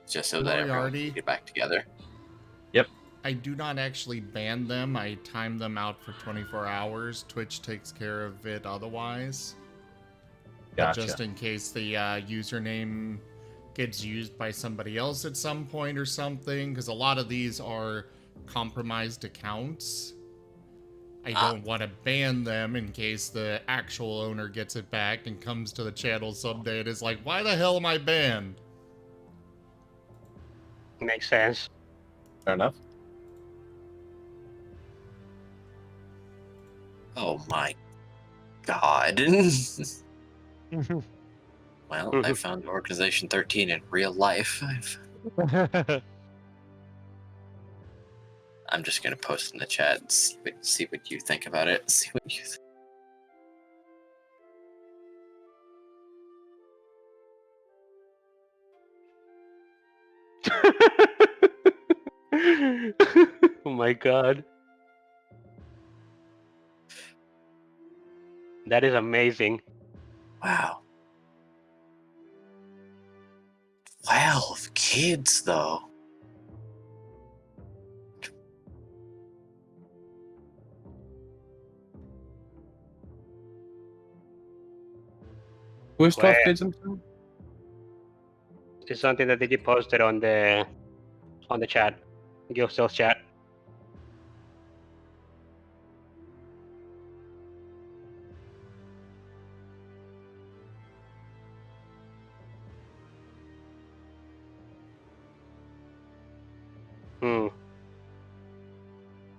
just so that everyone Moriarty? can get back together. I do not actually ban them. I time them out for 24 hours. Twitch takes care of it otherwise. But Gotcha. just in case the username gets used by somebody else at some point or something, because a lot of these are compromised accounts. I don't want to ban them in case the actual owner gets it back and comes to the channel someday and is like, why the hell am I banned? Makes sense. Fair enough. Oh my god. Well, I found Organization 13 in real life. I'm just gonna post in the chat and see what you think about it. See what you Oh my god. That is amazing. Wow. 12 kids, though. Who has 12 Well- kids in town? It's something that they posted on the chat, Guild Sales chat.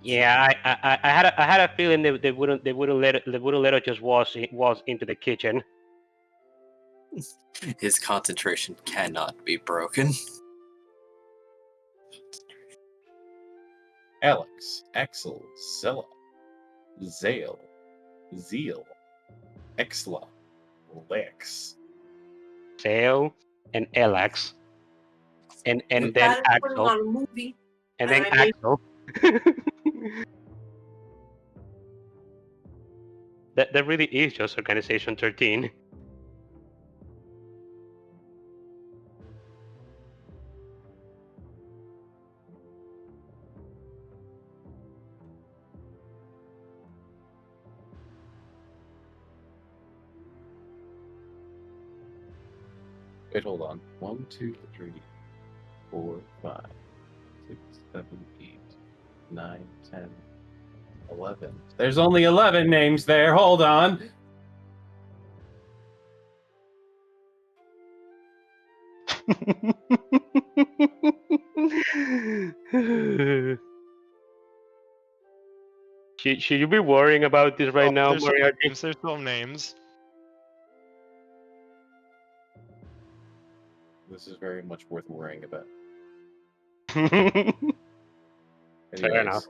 Yeah, I had a feeling they wouldn't let it just waltz into the kitchen. His concentration cannot be broken. Alex, Axel, Zella, Zale, Zeal, Exla, Lex. Theo and Alex, and then Axel, and then Axel. That really is just Organization 13. Wait, hold on. 1, 2, 3, 4, 5, 6, 7, 8, 9, 10, 11. There's only 11 names there. Hold on. Should you be worrying about this right now, There's still Moriarty? names. There's still names. This is very much worth worrying about. Fair Anyways. enough.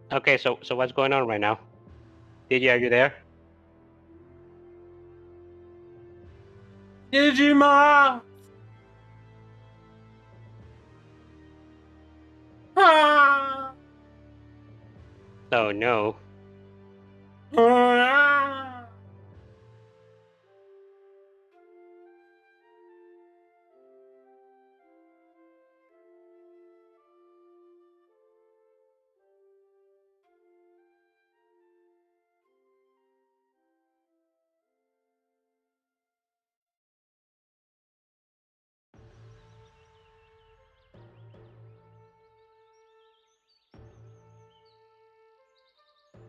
Okay, so what's going on right now? DJ, are you there? Digimon! Ah! Oh no. Ah!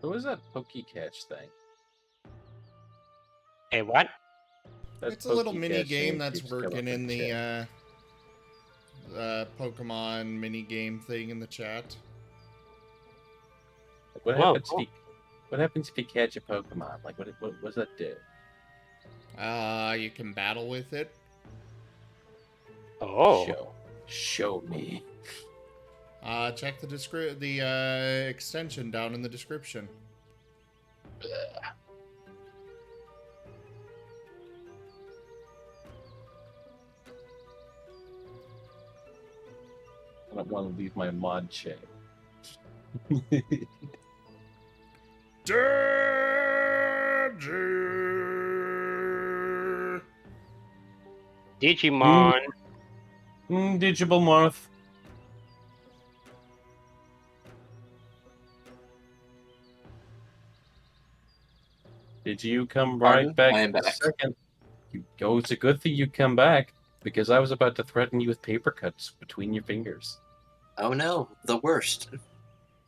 What was that pokey catch thing? Hey, what? That It's a little pokey mini catch game thing that's keeps coming working up in chat. the Pokemon mini game thing in the chat. What Whoa, happens cool. if you, what happens if you catch a Pokemon? Like what does that do? You can battle with it. Oh. Show me. Check the extension down in the description. I don't want to leave my mod chain. Digimon. Digimon. Did you come Pardon? right back I am in a back. second? It's a good thing you come back, because I was about to threaten you with paper cuts between your fingers. Oh no, the worst.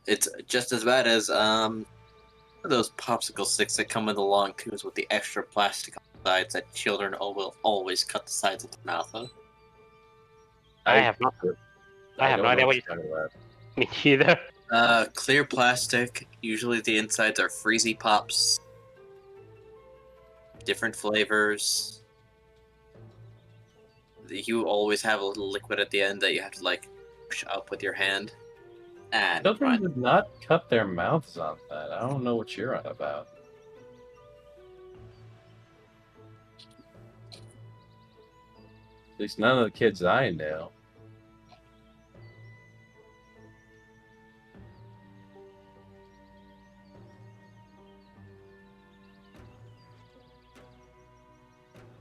It's just as bad as those popsicle sticks that come with the long tubes with the extra plastic on the sides that children will always cut the sides of their mouth of. I have no don't idea know what you're talking about. Me either. Clear plastic. Usually the insides are freezy pops. Different flavors. You always have a little liquid at the end that you have to like push up with your hand. And Children would not cut their mouths on that. I don't know what you're on about. At least none of the kids I know.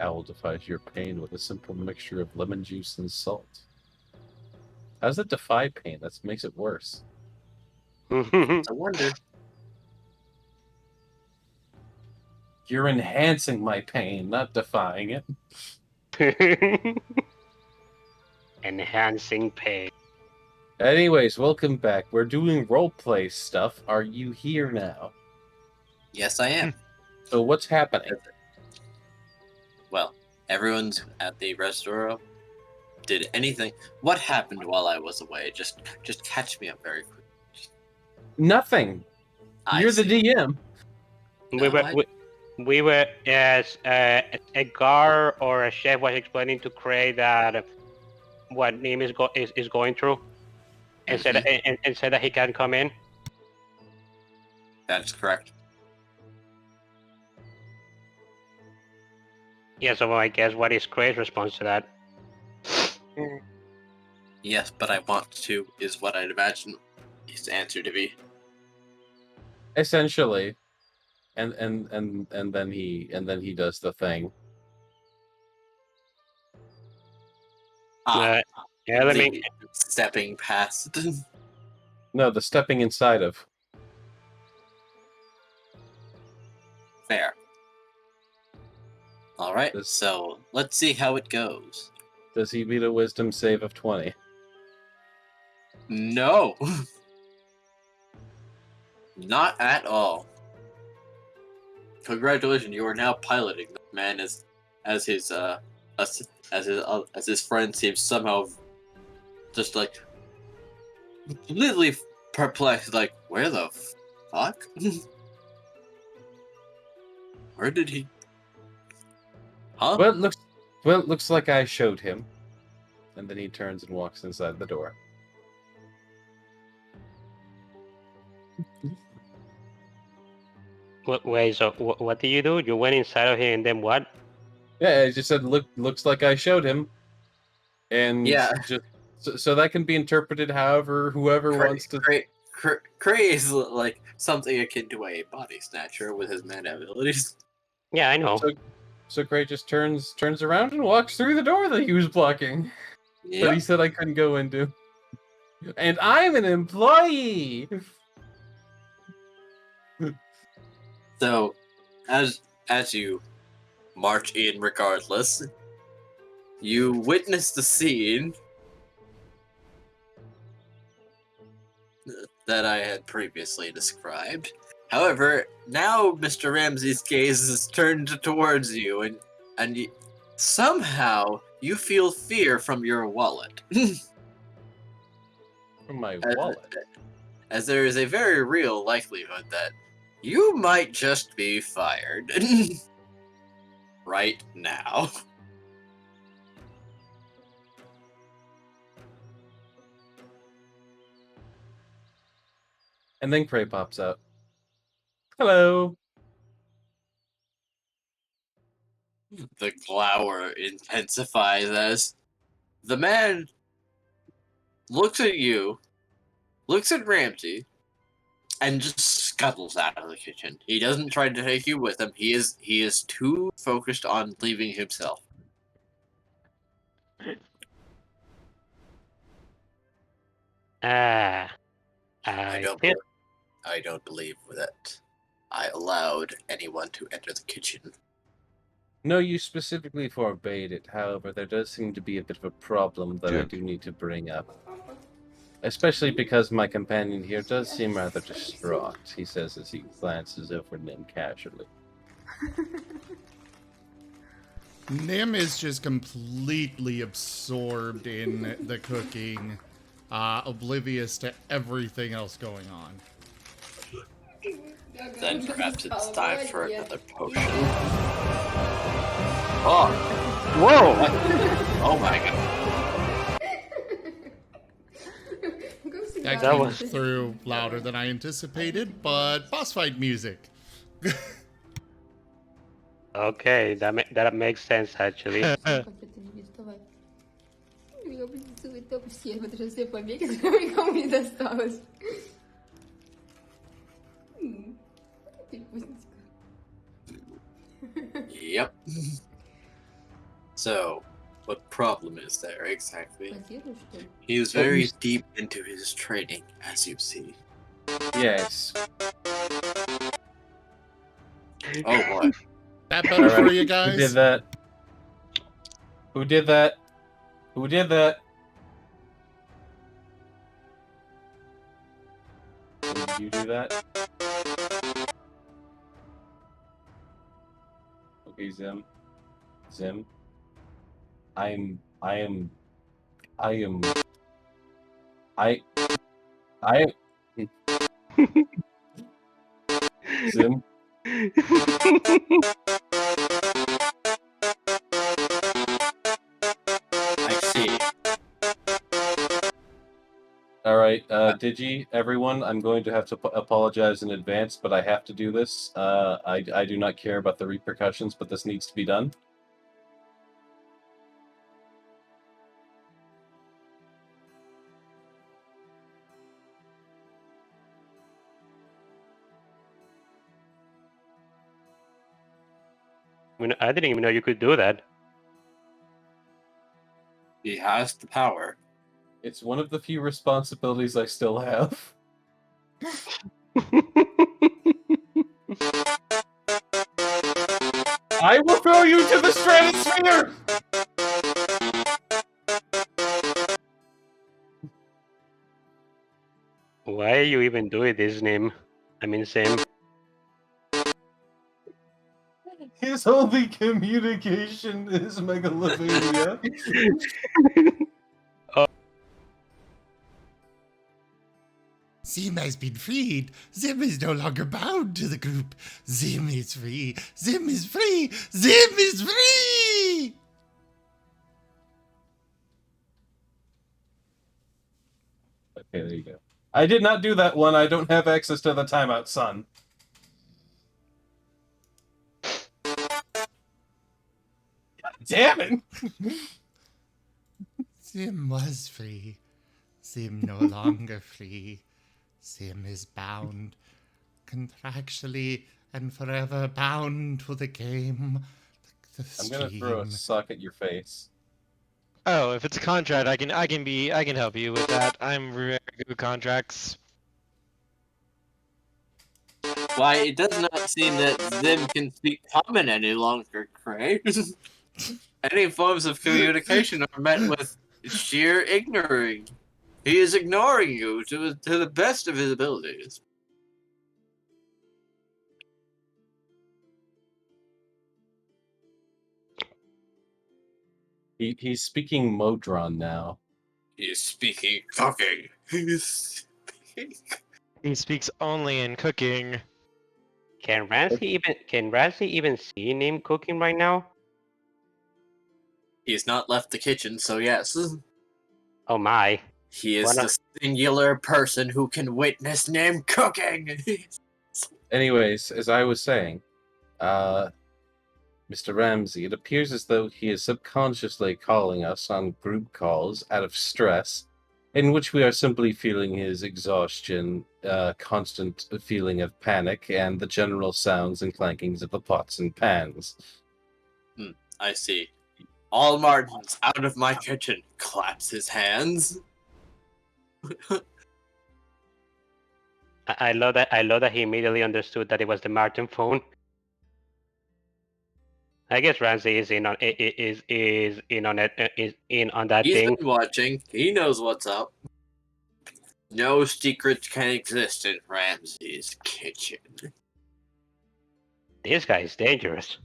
Owl defies your pain with a simple mixture of lemon juice and salt. How does it defy pain? That makes it worse. I wonder. You're enhancing my pain, not defying it. Enhancing pain. Anyways, welcome back. We're doing roleplay stuff. Are you here now? Yes, I am. So what's happening? Well, everyone's at the restaurant. Did anything? What happened while I was away? Just catch me up very quick. Nothing. You're the DM. We were as a guard or a chef was explaining to Cray that what Neem is going through, and said and said that he can come in. That's correct. Yeah, so I guess what is Cray's response to that? Yes, but I want to is what I'd imagine his answer to be. Essentially. And then he does the thing. Yeah, let me. The stepping past. No, the stepping inside of. Fair. All right, This- so let's see how it goes. Does he beat a wisdom save of 20? No, not at all. Congratulations, you are now piloting the man as his friend seems somehow just like completely perplexed. Like, where the fuck? Where did he? Huh? Well, it looks like I showed him. And then he turns and walks inside the door. Wait, so what did you do? You went inside of him and then what? Yeah, I just said looks like I showed him. And Yeah. just so that can be interpreted however whoever wants to. Cray is like something akin to a body snatcher with his mana abilities. Yeah, I know. So Gray just turns around and walks through the door that he was blocking. That Yep. he said I couldn't go into. And I'm an employee. So, as you march in regardless, you witness the scene that I had previously described. However, now Mr. Ramsey's gaze is turned towards you, and somehow you feel fear from your wallet. From my as, wallet. as there is a very real likelihood that you might just be fired right now. And then Cray pops out. Hello. The glower intensifies as the man looks at you, looks at Ramsey, and just scuttles out of the kitchen. He doesn't try to take you with him. He is too focused on leaving himself. Ah, I don't believe that I allowed anyone to enter the kitchen. No, you specifically forbade it. However, there does seem to be a bit of a problem that I do need to bring up. Especially because my companion here does seem rather distraught, he says as he glances over Nim casually. Nim is just completely absorbed in the cooking, oblivious to everything else going on. Then perhaps it's time for another potion. Oh! whoa! Oh my god. That That came was- through louder than I anticipated, but boss fight music. Okay, that makes sense actually. Как это не доставать? Меня будет топ все, потому что все побеги, которые никому не досталось. Ты вкусненько. Yep. So, what problem is there exactly? Позируешь, что ли? He is very deep into his training, as you see. Yes. Oh boy. That better for you Who guys? did that? Who did that? Who did that? Did you do that? Okay, Zim. Zim. I Zim. I see. Alright. Alright, Digi, everyone, I'm going to have to apologize in advance, but I have to do this. I do not care about the repercussions, but this needs to be done. I didn't even know you could do that. He has the power. It's one of the few responsibilities I still have. I will throw you to the stratosphere! Why are you even doing this, Nim? I mean, Sim. His only communication is Megalovania. Zim has been freed. Zim is no longer bound to the group. Zim is free. Zim is free. Zim is free! Okay, there you go. I did not do that one. I don't have access to the timeout, son. Damn it! Zim was free. Zim no longer free. Zim is bound, contractually and forever bound to the game. The I'm gonna throw a stream. sock at your face. Oh, if it's a contract, I can help you with that. I'm very good with contracts. Why, it does not seem that Zim can speak common any longer, Cray. Any forms of communication are met with sheer ignoring. He is ignoring you to the best of his abilities. He's speaking Modron now. He is speaking cooking. He is speaking. He speaks only in cooking. Can Ramsey even see Nim cooking right now? He has not left the kitchen, so yes. Oh my. He is Why not? the singular person who can witness Nim cooking. Anyways, as I was saying, Mr. Ramsey, it appears as though he is subconsciously calling us on group calls out of stress, in which we are simply feeling his exhaustion, constant feeling of panic, and the general sounds and clankings of the pots and pans. I see. All Martens out of my kitchen. Claps his hands. I love that. I love that he immediately understood that it was the Marten phone. I guess Ramsey is in on is in on it is in on that He's thing. been watching. He knows what's up. No secrets can exist in Ramsey's kitchen. This guy is dangerous.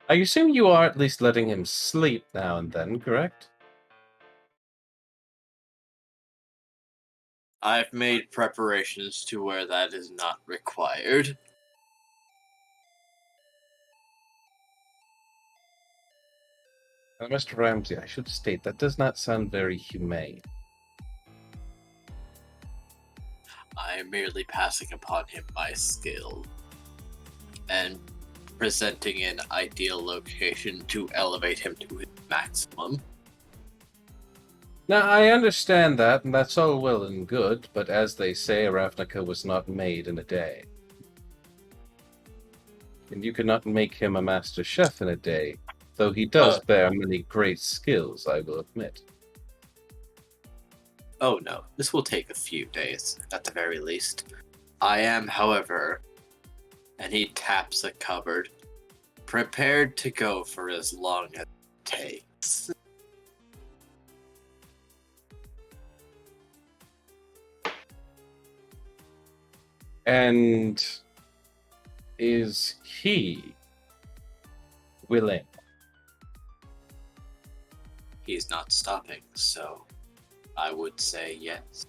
I assume you are at least letting him sleep now and then, correct? I've made preparations to where that is not required. Now, Mr. Ramsey, I should state that does not sound very humane. I am merely passing upon him my skill and presenting an ideal location to elevate him to his maximum. Now, I understand that, and that's all well and good, but as they say, Ravnica was not made in a day. And you cannot make him a master chef in a day, though he does bear many great skills, I will admit. Oh no, this will take a few days, at the very least. I am, however, and he taps a cupboard, prepared to go for as long as it takes. And is he willing? He's not stopping, so I would say yes.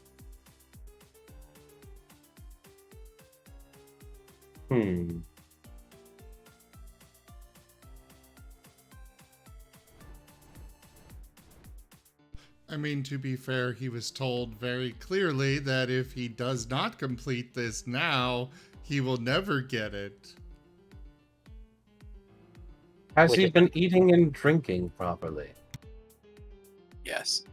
I mean, to be fair, he was told very clearly that if he does not complete this now, he will never get it. Has Which he is- been eating and drinking properly? Yes.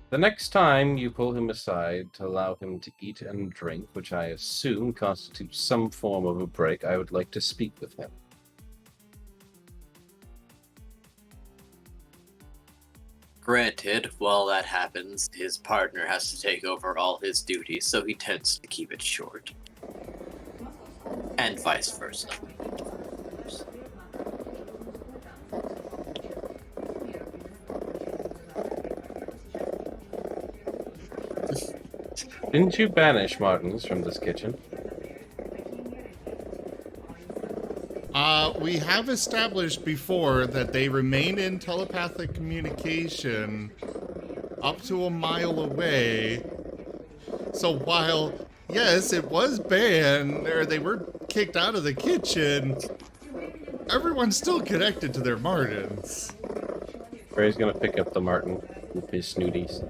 The next time you pull him aside to allow him to eat and drink, which I assume constitutes some form of a break, I would like to speak with him. Granted, while that happens, his partner has to take over all his duties, so he tends to keep it short. And vice versa. Didn't you banish Martens from this kitchen? We have established before that they remain in telepathic communication up to a mile away. So while, yes, it was banned, or they were kicked out of the kitchen, everyone's still connected to their Martens. Ray's gonna pick up the Marten with his snooties.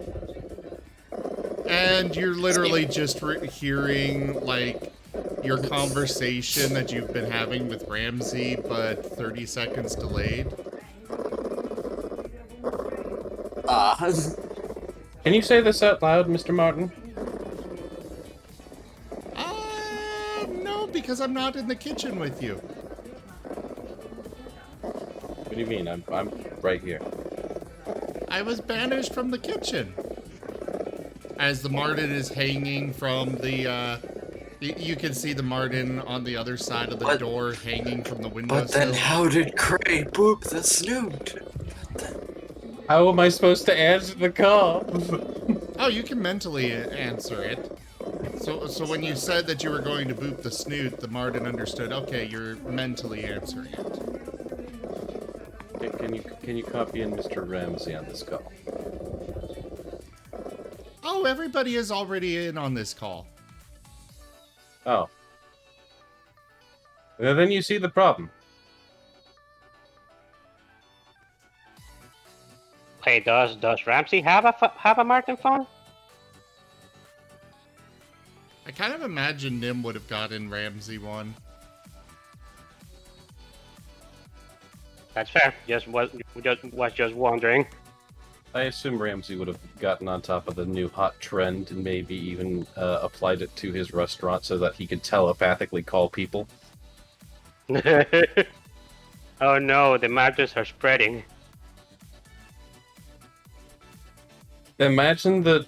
And you're literally just hearing, like, your conversation that you've been having with Ramsey, but 30 seconds delayed. Can you say this out loud, Mr. Marten? No, because I'm not in the kitchen with you. What do you mean? I'm right here. I was banished from the kitchen. As the Marten is hanging from the, you can see the Marten on the other side of the door hanging from the window. But then how did Cray boop the snoot? How am I supposed to answer the call? Oh, you can mentally answer it. So when you said that you were going to boop the snoot, the Marten understood, okay, you're mentally answering it. Can you copy in Mr. Ramsey on this call? Oh, everybody is already in on this call. Oh. Well, then you see the problem. Hey, does Ramsey have a Marten phone? I kind of imagine Nim would have gotten Ramsey one. That's fair. Was just wondering. I assume Ramsey would have gotten on top of the new hot trend and maybe even applied it to his restaurant so that he could telepathically call people. Oh no, the Martens are spreading. Imagine the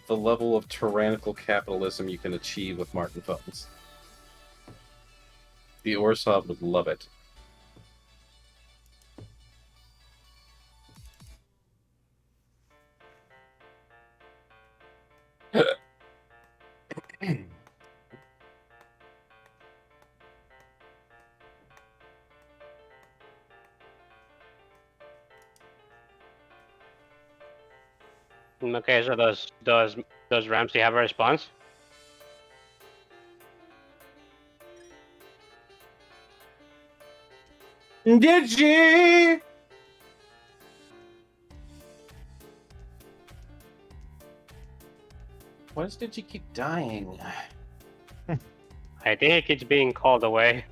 level of tyrannical capitalism you can achieve with Marten phones. The Orsov would love it. Okay, so does Ramsey have a response? Did she? Why does Digi keep dying? I think it's being called away.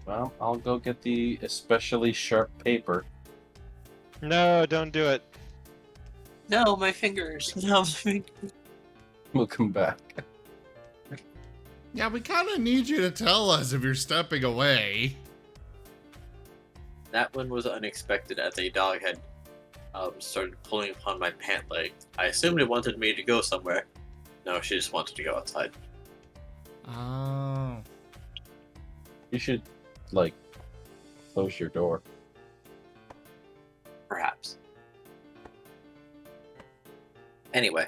Well, I'll go get the especially sharp paper. No, don't do it. No, my fingers. No, my fingers. We'll come back. Yeah, we kind of need you to tell us if you're stepping away. That one was unexpected as a dog had started pulling upon my pant leg. I assumed it wanted me to go somewhere. No, she just wanted to go outside. Oh. You should, like, close your door. Perhaps. Anyway.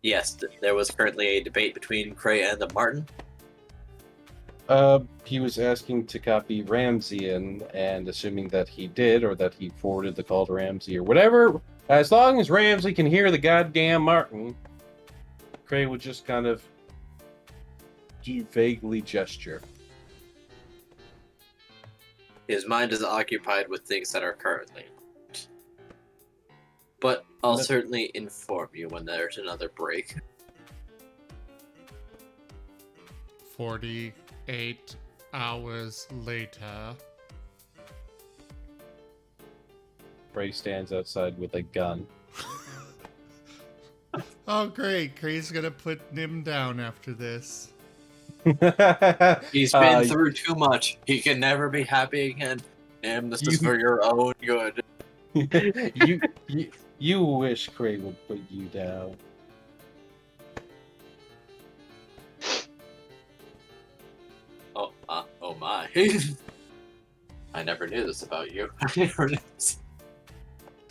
Yes, there was currently a debate between Cray and the Marten. He was asking to copy Ramsey in, and assuming that he did, or that he forwarded the call to Ramsey, or whatever, as long as Ramsey can hear the goddamn Marten, Cray would just kind of vaguely gesture. His mind is occupied with things that are currently. But I'll certainly inform you when there's another break. 48 hours later. Bray stands outside with a gun. Oh, great. Cray's gonna put Nim down after this. He's been through too much. He can never be happy again. And this is for your own good. you wish Cray would put you down. Oh my. I never knew this about you.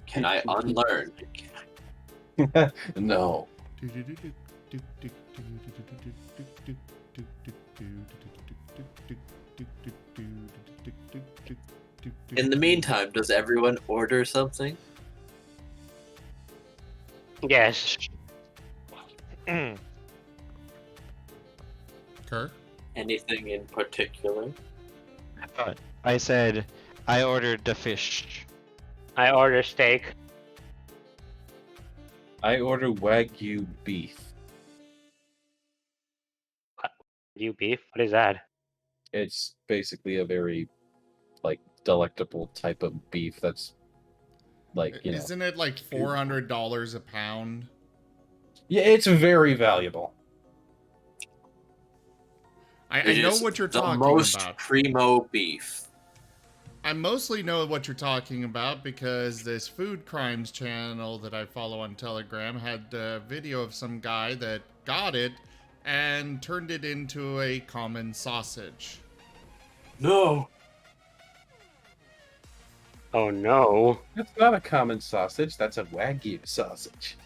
Can I unlearn? No. In the meantime, does everyone order something? Yes. Kerr? Anything in particular? I said I ordered the fish. I order steak. I order Wagyu beef. You beef? What is that? It's basically a very, delectable type of beef that's, Isn't it like $400 a pound? Yeah, it's very valuable. I know what you're talking the most about. primo beef. I mostly know what you're talking about because this food crimes channel that I follow on Telegram had a video of some guy that got it and turned it into a common sausage. No. Oh no. That's not a common sausage, that's a Wagyu sausage.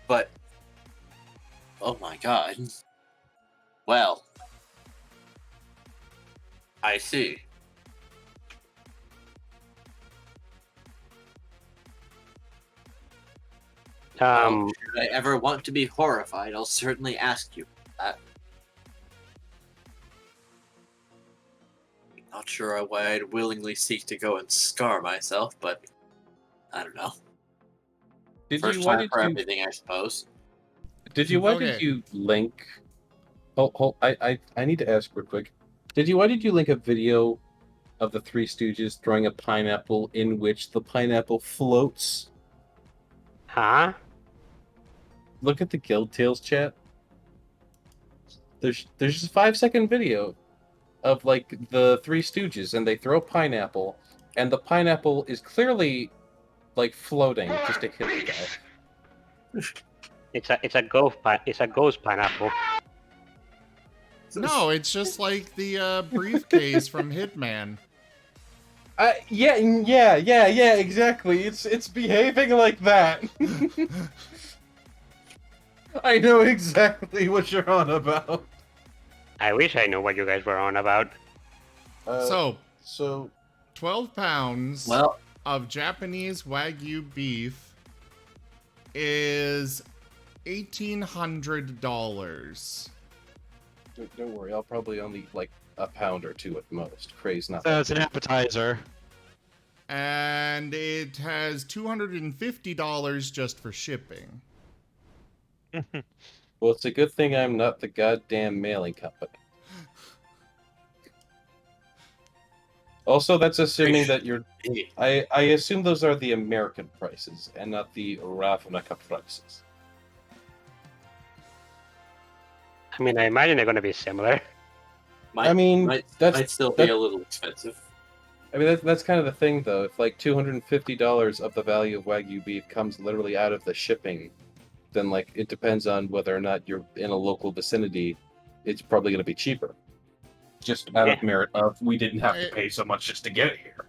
But, oh my god. Well, I see. Should I ever want to be horrified, I'll certainly ask you that. Not sure why I'd willingly seek to go and scar myself, but I don't know. First time for everything, I suppose. Did you link? I need to ask real quick. Why did you link a video of the Three Stooges throwing a pineapple in which the pineapple floats? Huh? Look at the Guild Tales chat. There's just a 5-second video of the Three Stooges and they throw pineapple and the pineapple is clearly floating just to hit the guy. It's a ghost pineapple. No, it's just like the briefcase from Hitman. Yeah, exactly. It's behaving like that. I know exactly what you're on about. I wish I knew what you guys were on about. So 12 pounds Well, of Japanese Wagyu beef is $1,800. Don't worry, I'll probably only a pound or two at most. Cray's not. So it's an appetizer. And it has $250 just for shipping. Well, it's a good thing I'm not the goddamn mailing company. Also, that's assuming that you're... I assume those are the American prices, and not the Ravnica prices. I mean, I imagine they're going to be similar. might still be a little expensive. I mean, that's kind of the thing, though. If $250 of the value of Wagyu beef comes literally out of the shipping, then it depends on whether or not you're in a local vicinity. It's probably going to be cheaper. Just out of merit of we didn't have to pay so much just to get it here.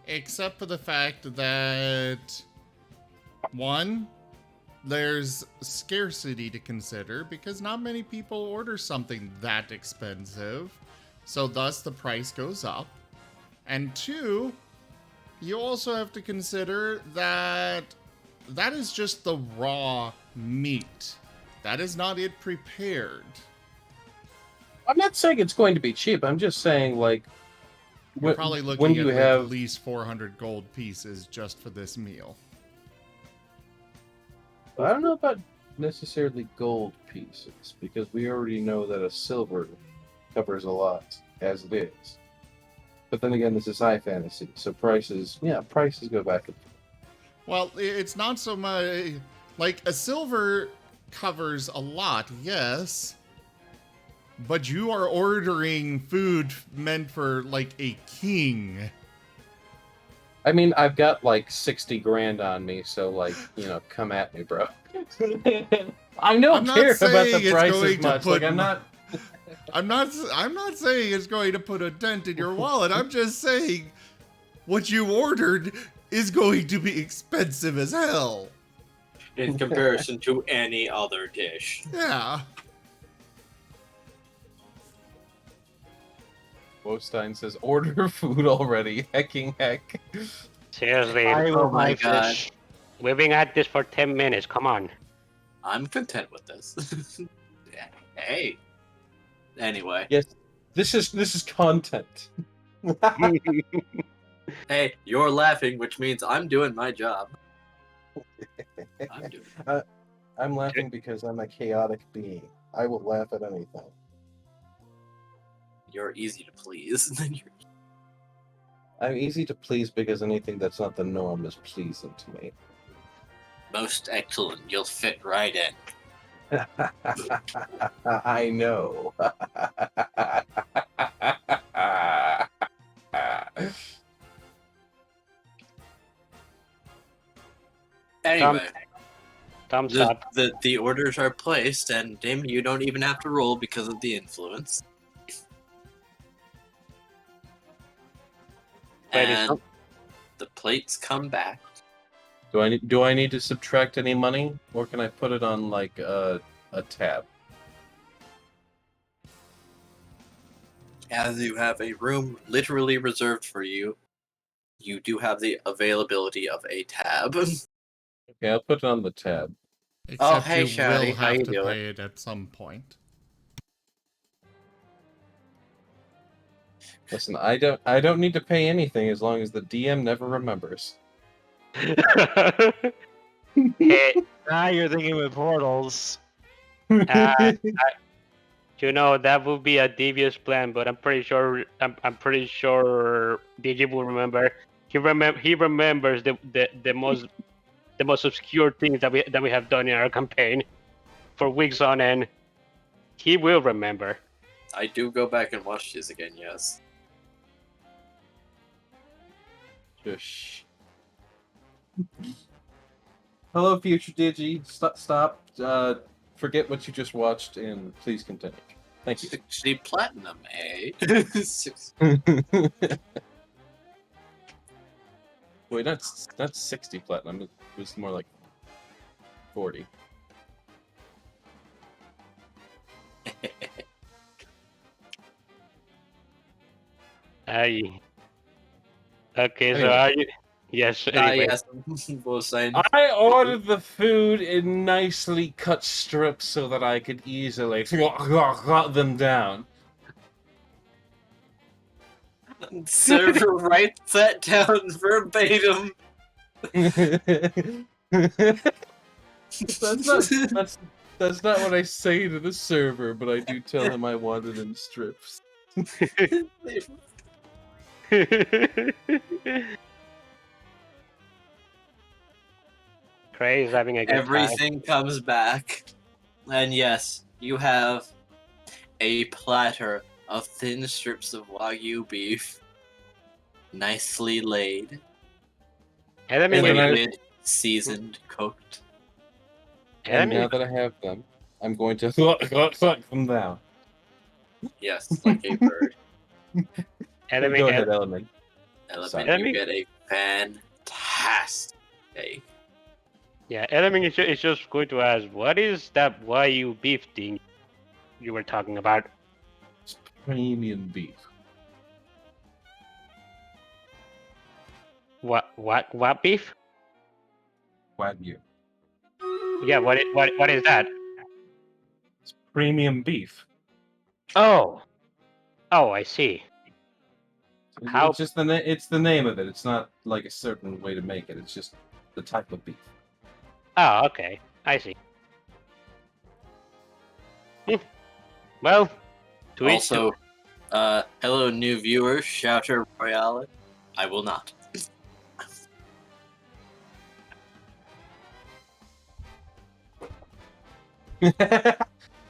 Except for the fact that, one, there's scarcity to consider because not many people order something that expensive, so thus the price goes up. And two, you also have to consider that is just the raw meat. That is not it prepared. I'm not saying it's going to be cheap. I'm just saying, like, You're probably when looking you at have at least 400 gold pieces just for this meal. I don't know about necessarily gold pieces, because we already know that a silver covers a lot, as it is. But then again, this is high fantasy, so prices go back and forth. Well, it's not so much... Like, a silver covers a lot, yes. But you are ordering food meant for, like, a king. I mean, I've got like 60 grand on me, so like, come at me, bro. I don't care about the price as much. Like, I'm not saying it's going to put a dent in your wallet. I'm just saying what you ordered is going to be expensive as hell. In comparison to any other dish. Yeah. Wostein says, order food already. Hecking heck. Seriously. Oh my god. We've been at this for 10 minutes. Come on. I'm content with this. Hey. Anyway. Yes, this is content. Hey, you're laughing, which means I'm doing my job. I'm laughing because I'm a chaotic being. I will laugh at anything. You're easy to please. I'm easy to please because anything that's not the norm is pleasing to me. Most excellent. You'll fit right in. I know. Anyway, Thumbs up. the orders are placed, and Dim, you don't even have to roll because of the influence. And the plates come back. Do I need to subtract any money, or can I put it on like a tab? As you have a room literally reserved for you, you do have the availability of a tab. Okay, I'll put it on the tab. Except hey, you Shouty, will how have you to doing? pay it at some point. Listen, I don't need to pay anything as long as the DM never remembers. Hey, Now you're thinking with portals. that would be a devious plan, but I'm pretty sure Digi will remember. He remembers the most obscure things that we have done in our campaign for weeks on end. He will remember. I do go back and watch these again, yes. Shush. Hello, future Digi. Stop. Forget what you just watched and please continue. Thank you. 60 platinum, eh? Wait, that's 60 platinum. It was more like 40. Okay, so Anyway. are you? Yes. Anyway. Yes, both sides. I ordered the food in nicely cut strips so that I could easily them down. Server writes that down verbatim. That's not what I say to the server, but I do tell him I want it in strips. Cray is having a good time. Everything comes back. And yes, you have a platter of thin strips of Wagyu beef, nicely laid, plated, seasoned, cooked. And now that I have them, I'm going to suck them down. Yes, like a bird. Go ahead, Elemin. Elemin, you get a fantastic steak. Yeah, Elemin is just going to ask, what is that Wagyu beef thing you were talking about? It's premium beef. What beef? Wagyu. Yeah, what is that? premium beef. Oh, I see. How? It's just it's the name of it. It's not like a certain way to make it. It's just the type of beef. Oh, okay, I see. Well, to each Also, hello, new viewers, Shouter Royale. I will not. Be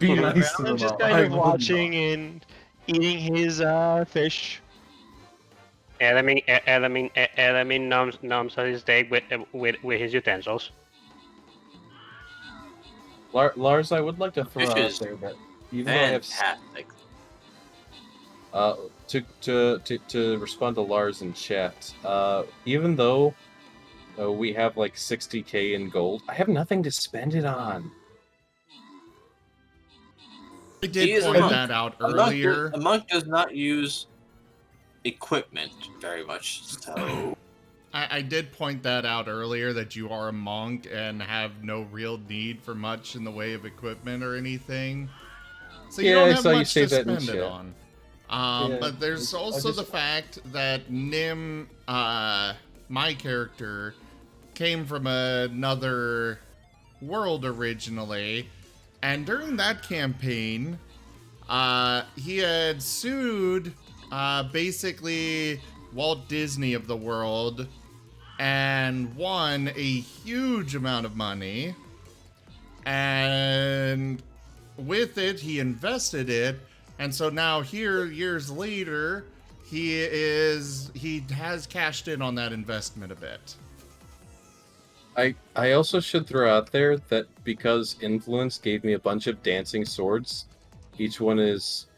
Mhm. nice to them I'm just all. kind I of will watching not. and eating his fish. Elemin numbs on his steak with his utensils. Lars, I would like to throw Fish out is there that even though I have fantastic. to respond to Lars in chat, even though we have like 60k in gold, I have nothing to spend it on. I He did is a point monk. that out A monk, earlier. a monk does not use equipment very much, so... I did point that out earlier that you are a monk and have no real need for much in the way of equipment or anything. So you Yeah, don't I have saw you much say to that in spend it chat. on. Yeah, But there's also the fact that Nim, my character, came from another world originally, and during that campaign, he had sued basically Walt Disney of the world and won a huge amount of money. And with it, he invested it. And so now here, years later, he has cashed in on that investment a bit. I also should throw out there that because Influence gave me a bunch of dancing swords, each one is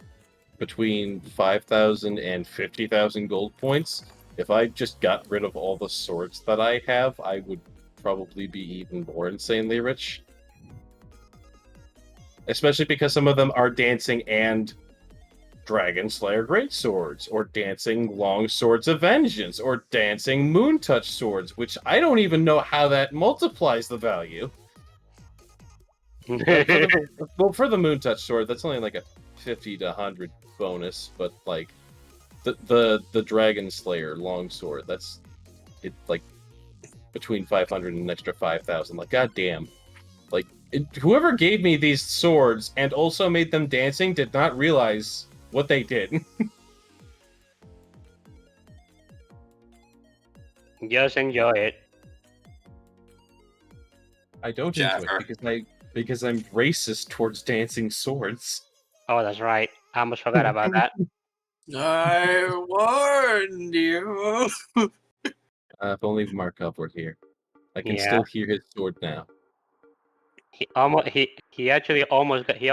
between 5,000 and 50,000 gold points. If I just got rid of all the swords that I have, I would probably be even more insanely rich. Especially because some of them are dancing and Dragon Slayer Greatswords, or dancing Long Swords of Vengeance, or dancing Moon Touch Swords, which I don't even know how that multiplies the value. For the Moon Touch Sword, that's only like a 50 to 100 bonus, but like the Dragon Slayer Longsword, that's it, like between 500 and an extra 5,000. Like, goddamn. Like, whoever gave me these swords and also made them dancing did not realize what they did. Just enjoy it. I don't enjoy Jaffer. it because I'm racist towards dancing swords. Oh, that's right. I almost forgot about that. I warned you! If only Markov were here. I can Yeah. still hear his sword now. He actually almost got he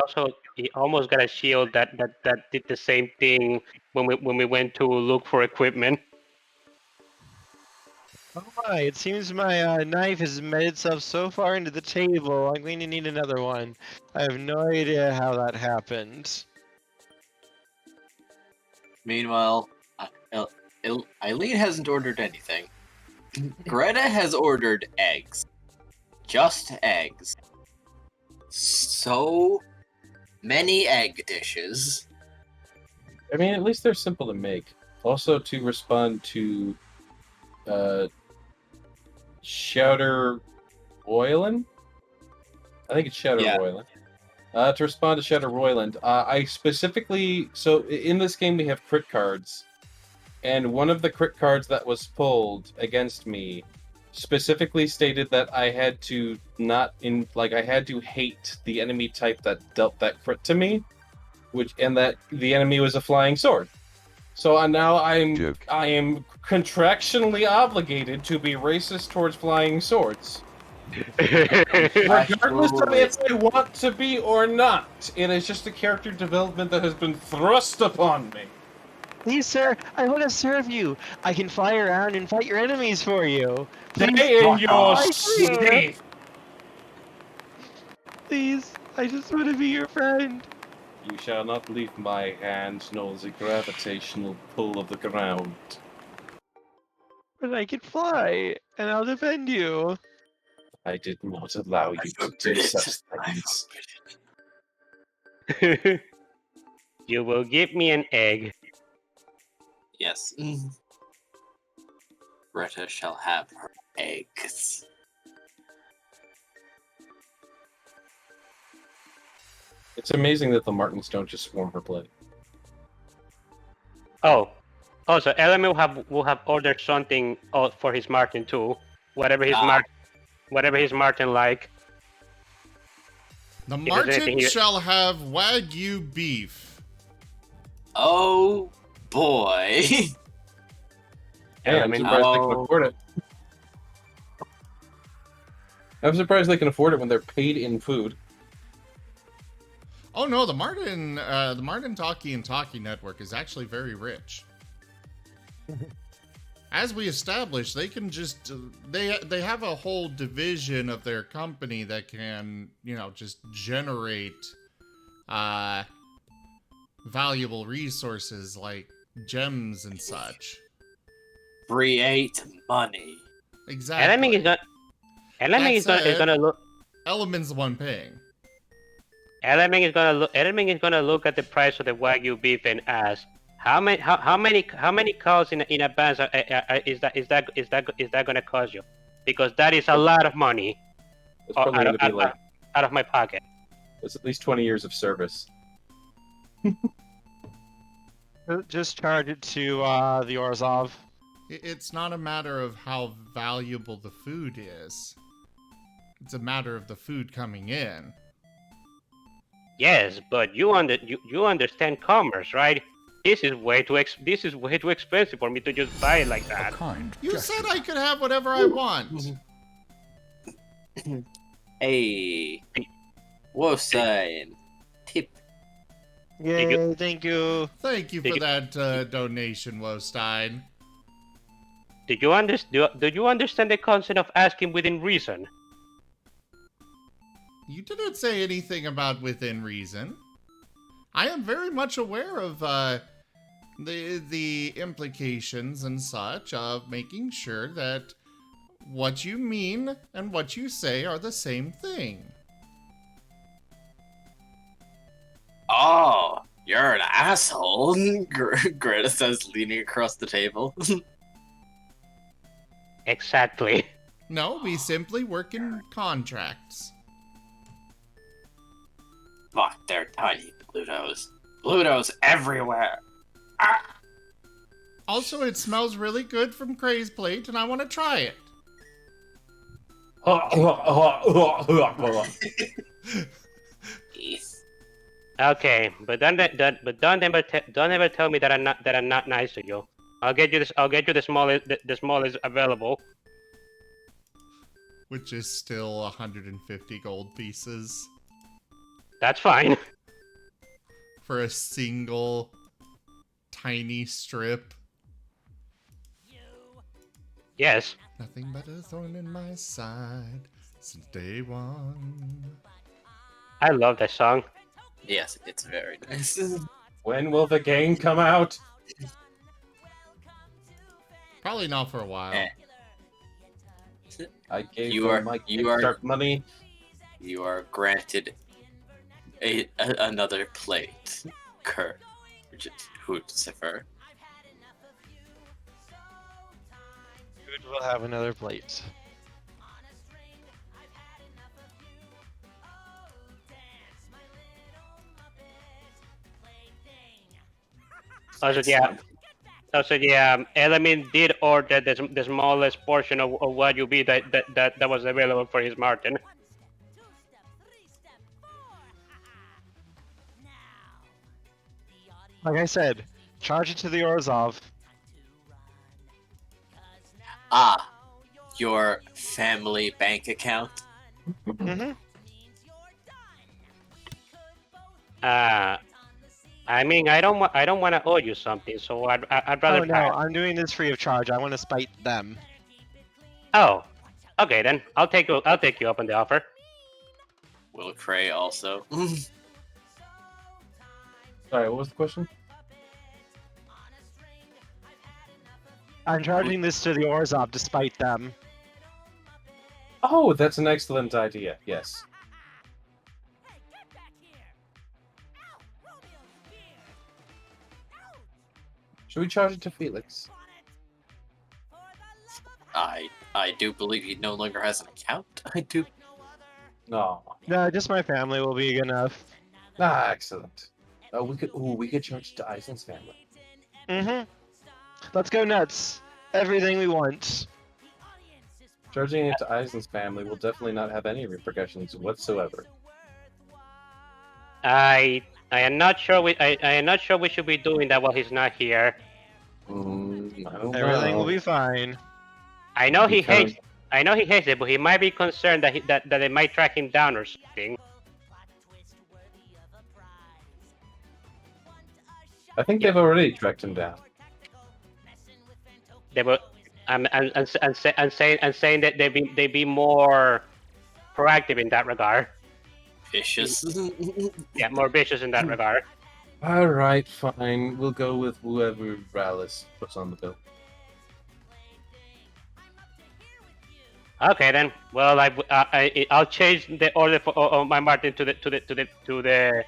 almost got a shield that did the same thing when we went to look for equipment. Oh my, it seems my knife has made itself so far into the table, I'm going to need another one. I have no idea how that happened. Meanwhile, Eileen hasn't ordered anything. Greta has ordered eggs. Just eggs. So many egg dishes. I mean, at least they're simple to make. Also, to respond to Shouter Royland? I think it's Shouter Yeah. Royland. To respond to Shouter Royland, I specifically... So, in this game we have crit cards, and one of the crit cards that was pulled against me specifically stated that I had to I had to hate the enemy type that dealt that crit to me, and that the enemy was a flying sword. So now I am contractually obligated to be racist towards flying swords. Regardless of if I want to be or not. It is just a character development that has been thrust upon me. Please, sir, I want to serve you. I can fly around and fight your enemies for you. Please, Stay in your I swear. sleep. Please, I just want to be your friend. You shall not leave my hands, nor the gravitational pull of the ground. But I can fly, and I'll defend you. I did not allow you to do such things. You will give me an egg. Yes. Greta shall have her eggs. It's amazing that the Martens don't just swarm her plate. Oh, also, Elemin will have ordered something for his Marten too. Whatever his Marten like. The If there's anything Marten you- shall have Wagyu beef. Oh boy. Hey, I'm Elemin, surprised they can oh. afford it. I'm surprised they can afford it when they're paid in food. Oh no, the Marten Talkie and Talkie network is actually very rich. As we established, they can just they have a whole division of their company that can, just generate valuable resources like gems and such. Create money. Exactly. Elemin is gonna look. Elemin's the one paying. Elemin is gonna look at the price of the Wagyu beef and ask, how many calls in advance is that gonna cost you? Because that is a lot of money It's probably going to be like, out of my pocket. it's at least 20 years of service. Just charge it to the Orzhov. It's not a matter of how valuable the food is. It's a matter of the food coming in. Yes, but you understand commerce, right? This is way too expensive for me to just buy it like that. You said I could have whatever I want. Hey. Wolf sign. Tip. Yay, thank you. Thank you for that donation, Wostein. Do you understand the concept of asking within reason? You didn't say anything about within reason. I am very much aware of the implications and such of making sure that what you mean and what you say are the same thing. Oh, you're an asshole. Greta says, leaning across the table. Exactly. No, we simply work in contracts. Fuck, they're tiny Blutos. Blutos everywhere. Ah! Also, it smells really good from Cray's plate, and I want to try it. Yes. Okay, but don't ever tell me that I'm not nice to you. I'll get you the smallest available. Which is still 150 gold pieces That's fine. for a single tiny strip. Yes. Nothing but a thorn in my side since day one. I love that song. Yes, it's very nice. When will the game come out? Probably not for a while. Eh. I gave You them are- my you are- Kickstart money. You are granted another plate. Hootzifer. Good, we'll have another plate. Also, yeah. Elemin did order the smallest portion of what you be that was available for his Marten. Like I said, charge it to the Orzhov. Ah, your family bank account. Mm-hmm. I mean, I don't want to owe you something, so I'd rather Oh no, pass. I'm doing this free of charge. I want to spite them. Oh, okay then. I'll take you up on the offer. Will Cray also? Sorry, what was the question? I'm charging this to the Orzhov to spite them. Oh, that's an excellent idea. Yes. Should we charge it to Felix? I do believe he no longer has an account. I do. No. No, just my family will be enough. Ah, excellent. We could charge it to Eisen's family. Mm-hmm. Let's go nuts. Everything we want. Charging it to Eisen's family will definitely not have any repercussions whatsoever. I am not sure I am not sure we should be doing that while he's not here. I don't Everything know. will be fine. I know he Because- hates it, but he might be concerned that they might track him down or something. I think they've already tracked him down. They were and saying that they be more proactive in that regard. Vicious. Yeah, more vicious in that regard. Alright, fine. We'll go with whoever Rallis puts on the bill. Okay then. Well, I'll change the order for my Martin to the.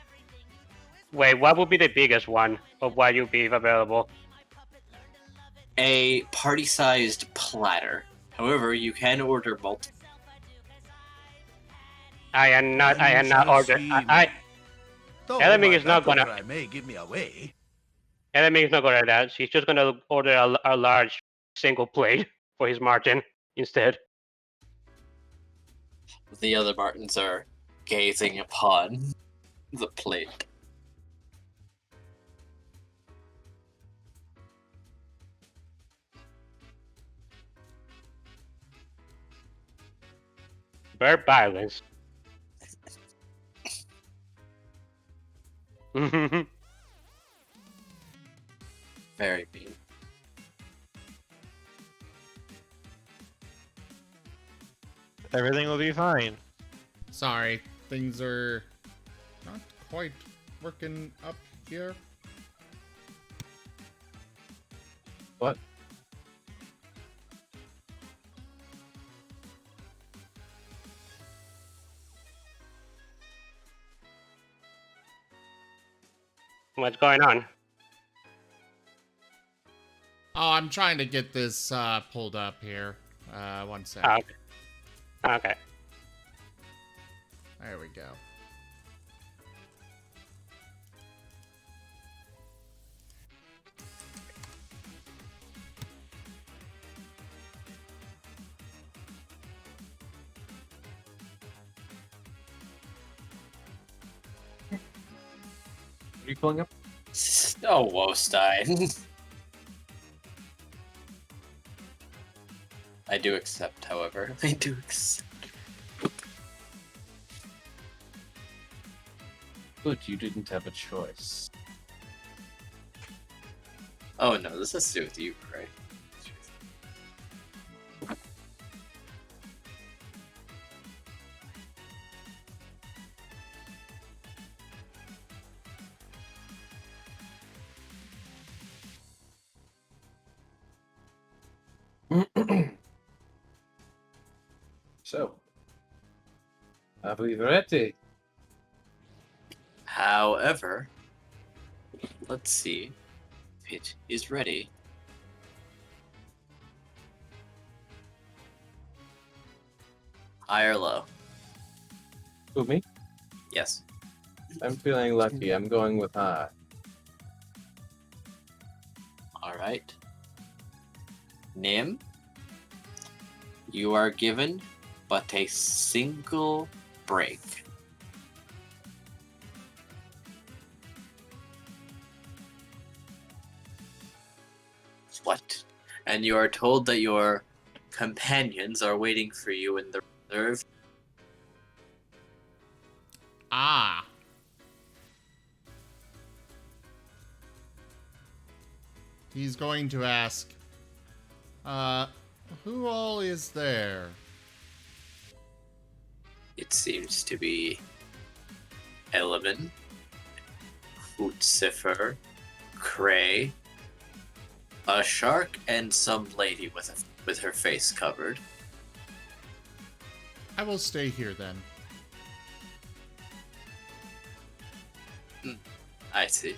Wait, what would be the biggest one of what you be available? A party-sized platter. However, you can order multiple. I am not ordering. Elemin is not gonna. I may give me away. Elemin is not gonna do that. She's just gonna order a large single plate for his Martin instead. The other Martins are gazing upon the plate. Bird violence. Very mean. Everything will be fine. Sorry, things are not quite working up here. What? What's going on? Oh, I'm trying to get this pulled up here. One sec. Oh, okay. Okay. There we go. Are you pulling up? Oh, Wostein. I do accept, however. I do accept. Good, you didn't have a choice. Oh no, this has to do with you, right? So, are we ready? However, let's see if it is ready. High or low? Who, me? Yes. I'm feeling lucky. I'm going with high. Alright. Nim, you are given but a single break. What? And you are told that your companions are waiting for you in the reserve. Ah. He's going to ask, who all is there? It seems to be Elemin, Hootcifer, Cray, a shark, and some lady with her face covered. I will stay here then. I see.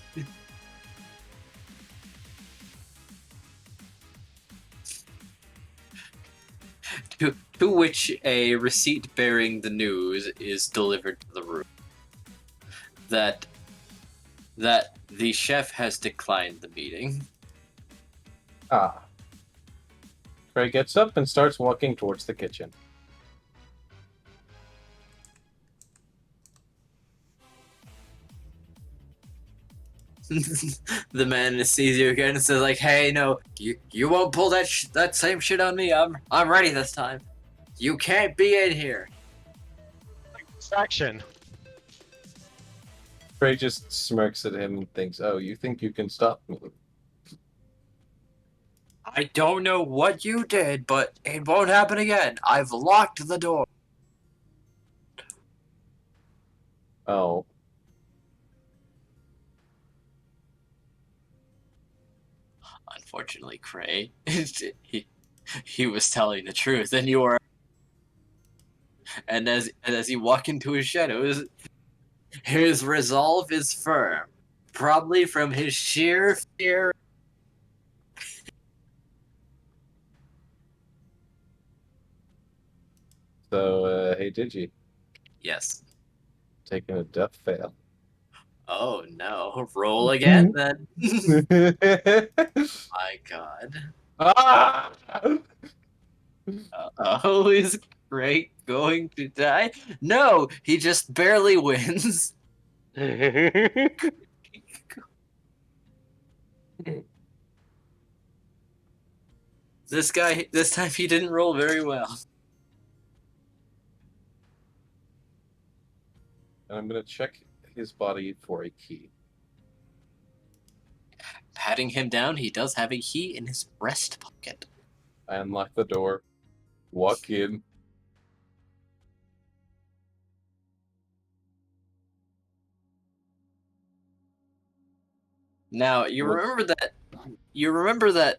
To which a receipt bearing the news is delivered to the room that the chef has declined the meeting. Ah. Cray gets up and starts walking towards the kitchen. The man sees you again and says, like, "Hey, no, you won't pull that same shit on me. I'm ready this time. You can't be in here." Distraction. Cray just smirks at him and thinks, "Oh, you think you can stop me?" I don't know what you did, but it won't happen again. I've locked the door. Oh. Unfortunately, Cray, he was telling the truth, and you were. And as you walk into his shadows, his resolve is firm, probably from his sheer fear. So, hey, did you? Yes. Taking a death fail. Oh no! Roll again, then. My God. Ah! Oh, is Cray going to die? No, he just barely wins. This guy, this time he didn't roll very well. And I'm gonna check his body for a key. Patting him down, he does have a key in his breast pocket. I unlock the door, walk in. Now, you remember that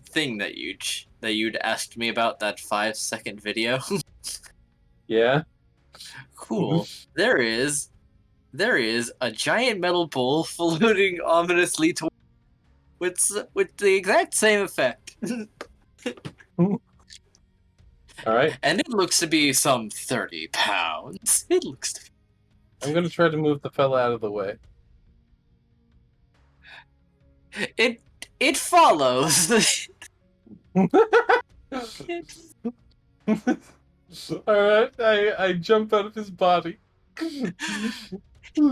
thing that you'd asked me about, that 5-second video? Yeah? Cool. There is a giant metal bowl floating ominously with the exact same effect. Alright. And it looks to be some 30 pounds. It looks to be... I'm gonna try to move the fella out of the way. It follows. Alright, I jump out of his body.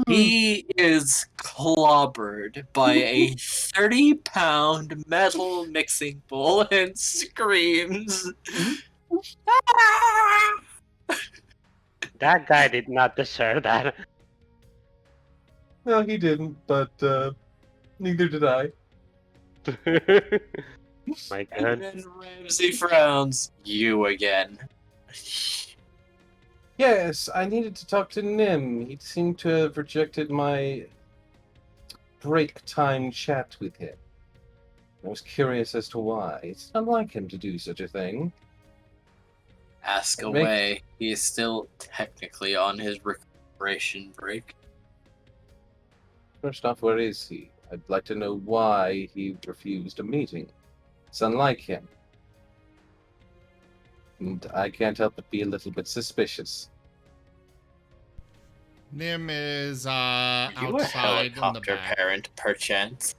He is clobbered by a 30-pound metal mixing bowl and screams. That guy did not deserve that. No, he didn't, but neither did I. My And God. then Ramsey frowns. You again. Yes, I needed to talk to Nim. He seemed to have rejected my break time chat with him. I was curious as to why. It's unlike him to do such a thing. Ask It makes- away. He is still technically on his recuperation break. First off, where is he? I'd like to know why he refused a meeting. It's unlike him. And I can't help but be a little bit suspicious. Nim is You a outside in the helicopter back. parent, perchance?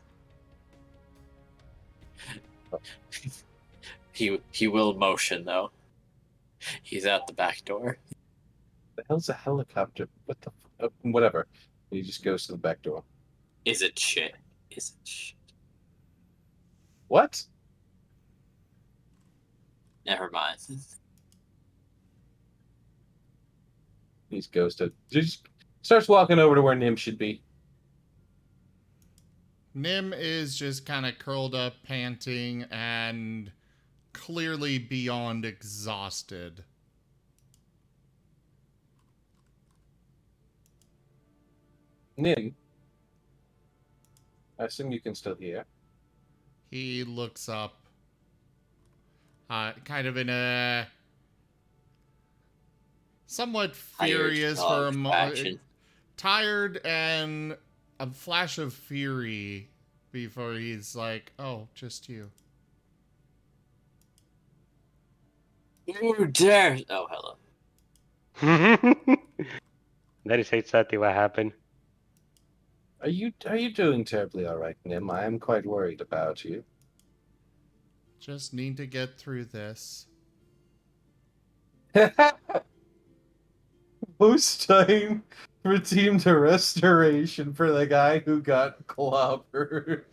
He will motion though. He's out the back door. The hell's a helicopter? What the whatever. He just goes to the back door. Is it shit? Is it shit? What? Never mind. He just starts walking over to where Nim should be. Nim is just kind of curled up, panting, and clearly beyond exhausted. Nim, I assume you can still hear. He looks up, kind of in a somewhat furious for a moment, tired and a flash of fury before he's like, "Oh, just you." You dare! Oh, hello. That is exactly what happened. Are you doing terribly all right, Nim? I am quite worried about you. Just need to get through this. Post time redeemed a restoration for the guy who got clobbered.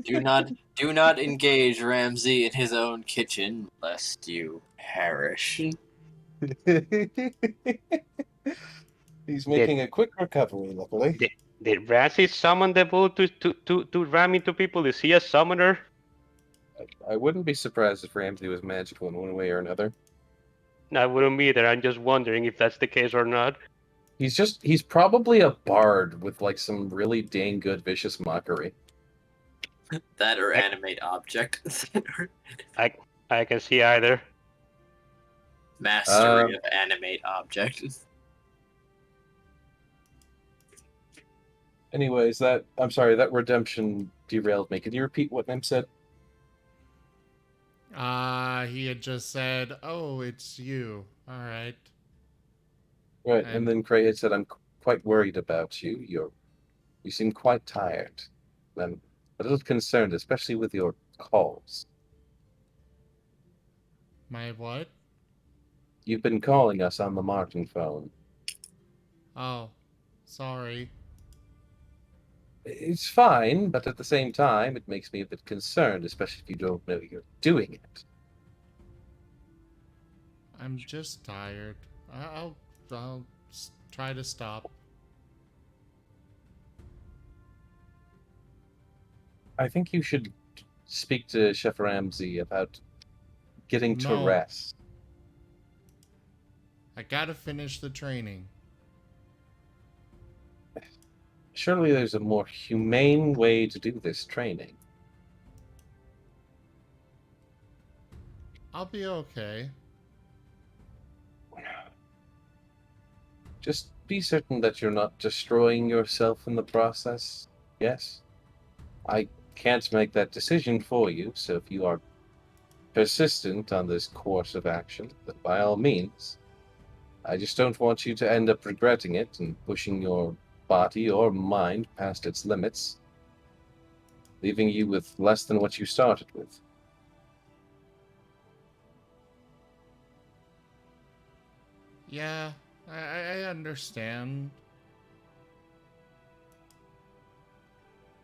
Do not engage Ramsey in his own kitchen, lest you perish. He's making a quick recovery, luckily. Did Ramsey summon the bull to ram into people? Is he a summoner? I wouldn't be surprised if Ramsey was magical in one way or another. I wouldn't either. I'm just wondering if that's the case or not. He's probably a bard with like some really dang good vicious mockery. That or animate object. I can see either. Mastery of animate object. Anyways, I'm sorry, that redemption derailed me. Could you repeat what Nim said? He had just said, "Oh, it's you." All right. Right, and then Cray had said, "I'm quite worried about you. You seem quite tired. I'm a little concerned, especially with your calls. My what? You've been calling us on the Marten phone. Oh, sorry. It's fine, but at the same time, it makes me a bit concerned, especially if you don't know you're doing it." I'm just tired. I'll try to stop. I think you should speak to Chef Ramsey about getting to No. rest. I gotta finish the training. Surely there's a more humane way to do this training. I'll be okay. Just be certain that you're not destroying yourself in the process. Yes? I can't make that decision for you, so if you are persistent on this course of action, then by all means. I just don't want you to end up regretting it and pushing your body or mind past its limits, leaving you with less than what you started with. Yeah, I understand.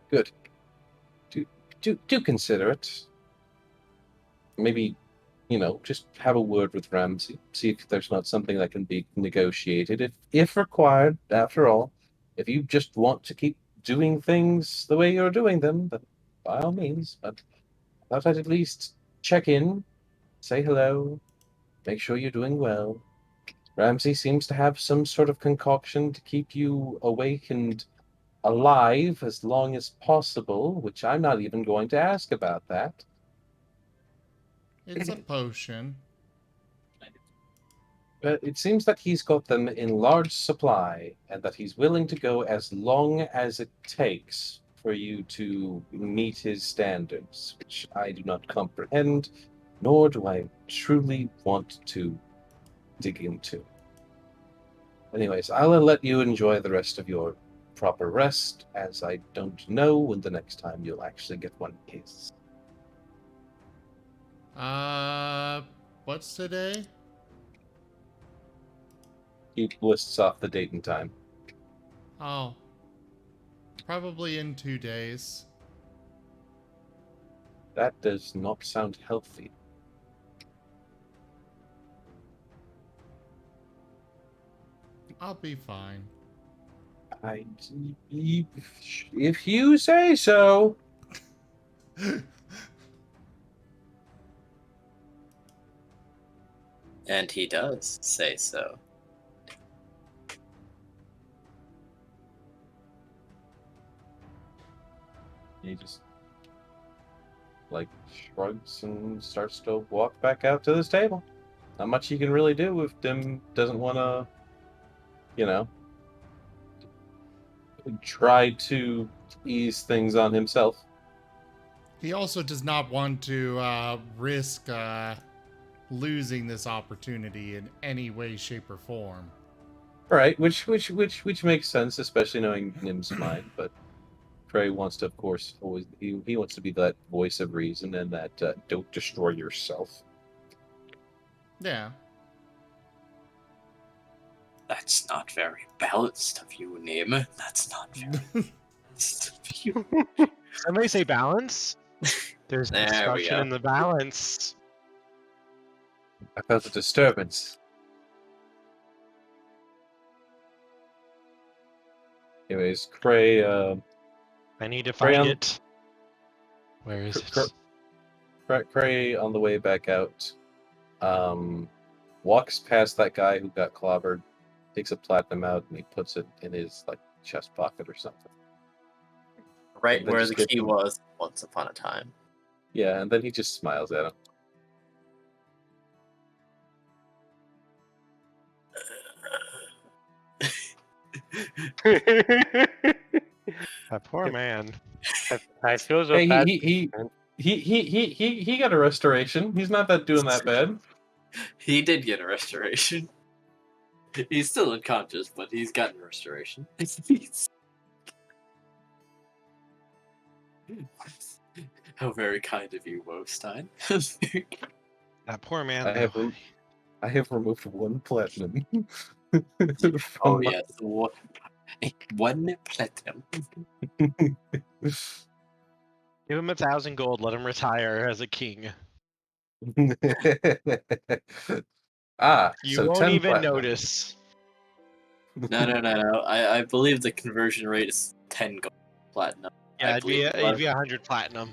Good. Do consider it. Maybe, just have a word with Ramsey. See if there's not something that can be negotiated, if required. After all, if you just want to keep doing things the way you're doing them, then by all means. But I thought I'd at least check in, say hello, make sure you're doing well. Ramsey seems to have some sort of concoction to keep you awake and alive as long as possible, which I'm not even going to ask about that. It's a potion. But it seems that he's got them in large supply, and that he's willing to go as long as it takes for you to meet his standards, which I do not comprehend, nor do I truly want to dig into. Anyways, I'll let you enjoy the rest of your proper rest, as I don't know when the next time you'll actually get one is. What's today? He lists off the date and time. Oh. Probably in 2 days. That does not sound healthy. I'll be fine. If you say so. And he does say so. He just shrugs and starts to walk back out to this table. Not much he can really do if Dim doesn't want to, try to ease things on himself. He also does not want to risk losing this opportunity in any way, shape, or form. Right, which makes sense, especially knowing Nim's mind. But Trey wants to, of course, always he wants to be that voice of reason and that don't destroy yourself. Yeah. That's not very balanced of you, Nim. That's not very balanced of you. Somebody say balance? There's There we destruction go. in the balance. I felt a disturbance. Anyways, Cray, I need to Cray find on, it. Where is Cr- it? Cray on the way back out, walks past that guy who got clobbered, takes a platinum out, and he puts it in his chest pocket or something. Right And then where just the gives key him- was once upon a time. Yeah, and then he just smiles at him. That poor man. I feel so Hey, bad. he got a restoration. He's not doing that bad. He did get a restoration. He's still unconscious, but he's gotten a restoration. How very kind of you, Wostein. That poor man. I have though. I have removed 1 platinum. Oh yes, one platinum. Give him 1,000 gold. Let him retire as a king. You so won't 10 even platinum. notice. No. I believe the conversion rate is 10 gold platinum. Yeah, I it'd be believe 100 platinum.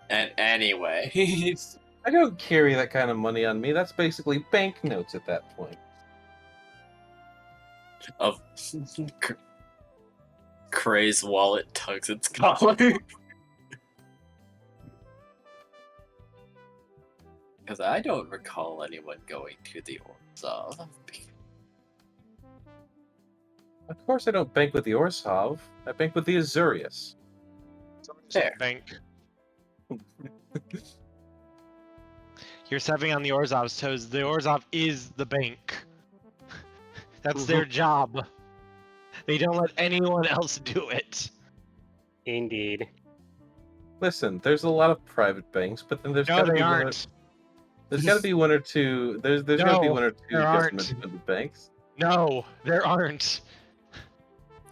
And anyway, I don't carry that kind of money on me. That's basically banknotes at that point. of Cray's wallet tugs its collar. Because I don't recall anyone going to the Orzhov. Of course I don't bank with the Orzhov. I bank with the Azurius. Fair. Bank. You're stepping on the Orzhov's toes. The Orzhov is the bank. That's their job. They don't let anyone else do it. Indeed. Listen, there's a lot of private banks, but then there's No, got to they be aren't. there's got to be one or two. There's got to be No, one or two there aren't. government banks. No, there aren't.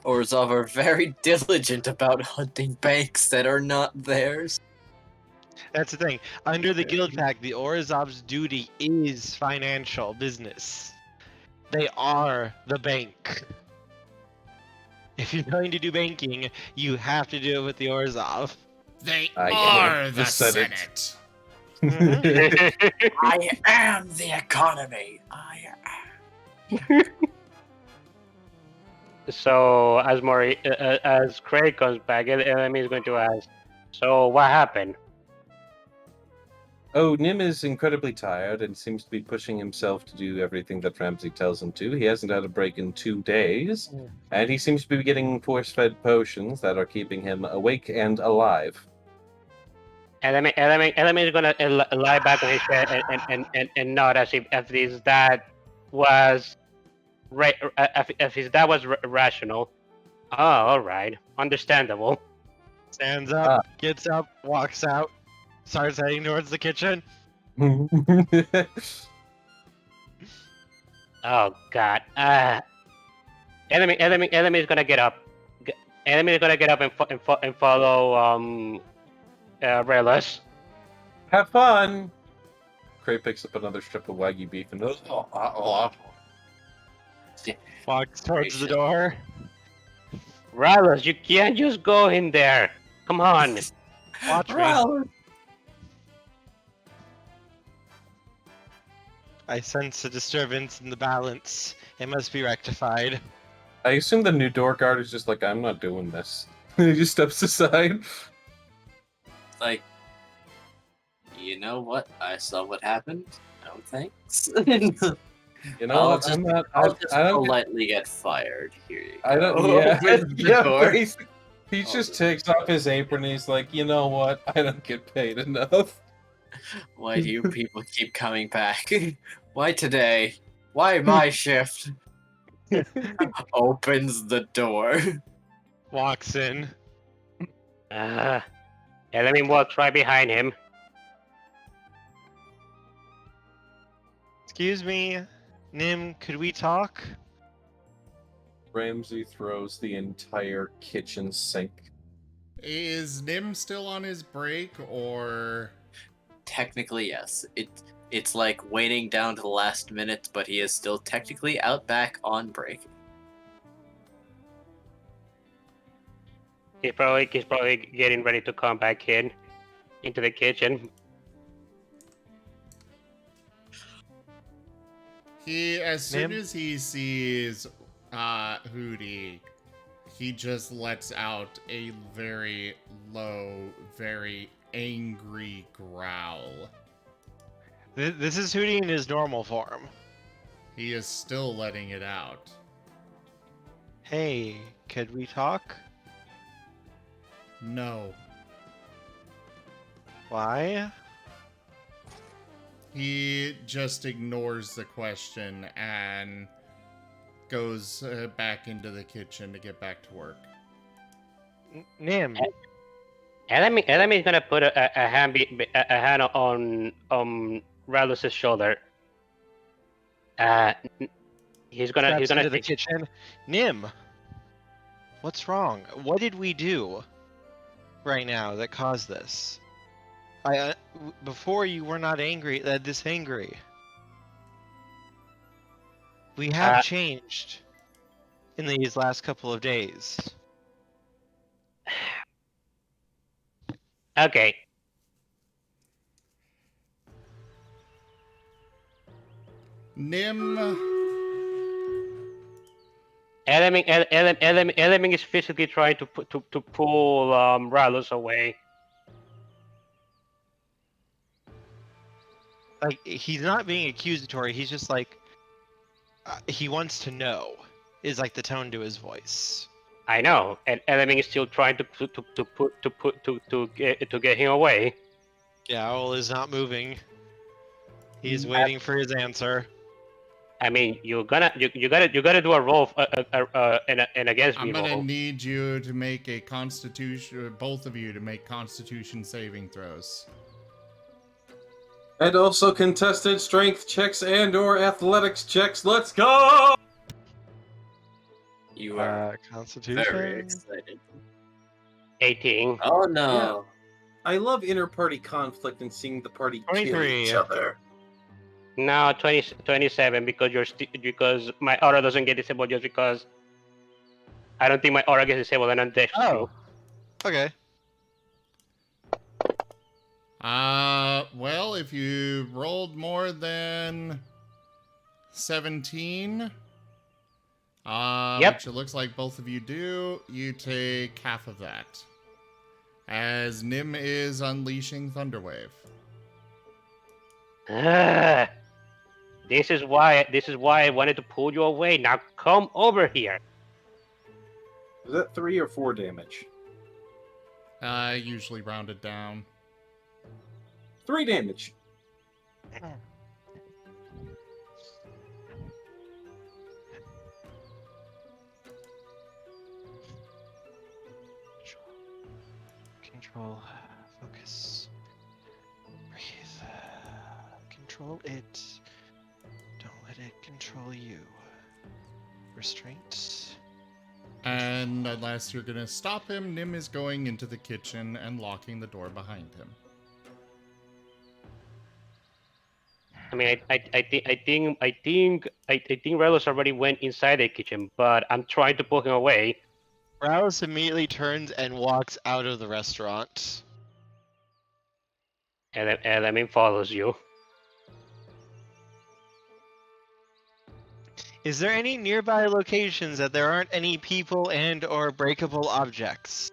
Orzhov are very diligent about hunting banks that are not theirs. That's the thing. Under the Guild Pact, the Orzhov's duty is financial business. They are the bank. If you're going to do banking, you have to do it with the Orzhov. They I are am the the Senate. Senate. I am the economy. I am. So as Craig comes back, Elemin is going to ask, "So what happened?" Oh, Nim is incredibly tired and seems to be pushing himself to do everything that Ramsey tells him to. He hasn't had a break in 2 days, and he seems to be getting force-fed potions that are keeping him awake and alive. Elemin is gonna lie back on his bed and nod as if his dad was if his dad was rational. Oh, all right, understandable. Stands up, gets up, walks out, starts heading towards the kitchen. Oh God. Elemin is gonna get up. Elemin is gonna get up and follow Relas. Have fun! Cray picks up another strip of Wagyu beef and goes, Walks towards the door. Relas, you can't just go in there. Come on. Watch me. Well, I sense a disturbance in the balance. It must be rectified. I assume the new door guard is just like, I'm not doing this. He just steps aside. like, you know what? I saw what happened. No thanks. You know I'll what? just- I'm not. I'll just I don't. politely get fired. Here you go. I don't. Yeah. Open the Yeah. door. He just takes off his apron and he's like, you know what? I don't get paid enough. Why do you people keep coming back? Why today? Why my shift? Opens the door. Walks in. Elemin walks right behind him. Excuse me, Nim, could we talk? Ramsey throws the entire kitchen sink. Is Nim still on his break, or... Technically, yes. It's like waiting down to the last minute, but he is still technically out back on break. He's probably getting ready to come back into the kitchen. As soon Nim? as he sees Hooty, he just lets out a very low, very angry growl. This is Hooty in his normal form. He is still letting it out. Hey, could we talk? No. Why? He just ignores the question and goes back into the kitchen to get back to work. Nim, Elemin's gonna put a hand on Ralus's shoulder. He's gonna into the kitchen. Nim, what's wrong? What did we do right now that caused this? Before you were not this angry. We have changed in these last couple of days. Okay. Nim... Elemin is physically trying to pull Ralus away. Like, he's not being accusatory, he's just like, he wants to know, is like the tone to his voice. I know, and Elemin is still trying to get him away. Yeah, Owl is not moving. He's waiting for his answer. I mean, you gotta do a roll and against me I'm gonna roll. need you to make a constitution, both of you to make constitution saving throws. And also contested strength checks and/or athletics checks. Let's go! You are Constitution. very excited. 18. Oh no! I love inter-party conflict and seeing the party kill 23. each other. No, 27 because my aura doesn't get disabled just because I don't think my aura gets disabled and I'm deaf. Oh. Okay. Well, if you rolled more than 17, Yep. which it looks like both of you do, you take half of that. As Nim is unleashing Thunderwave. This is why I wanted to pull you away. Now come over here. Is that 3 or 4 damage? Usually rounded down. 3 damage. Control. Focus. Breathe. Control it. Don't let it control you. Restraint. And unless you're gonna stop him, Nim is going into the kitchen and locking the door behind him. I mean, I think Relos already went inside the kitchen, but I'm trying to pull him away. Rouse immediately turns and walks out of the restaurant. And Elemin follows you. Is there any nearby locations that there aren't any people and or breakable objects?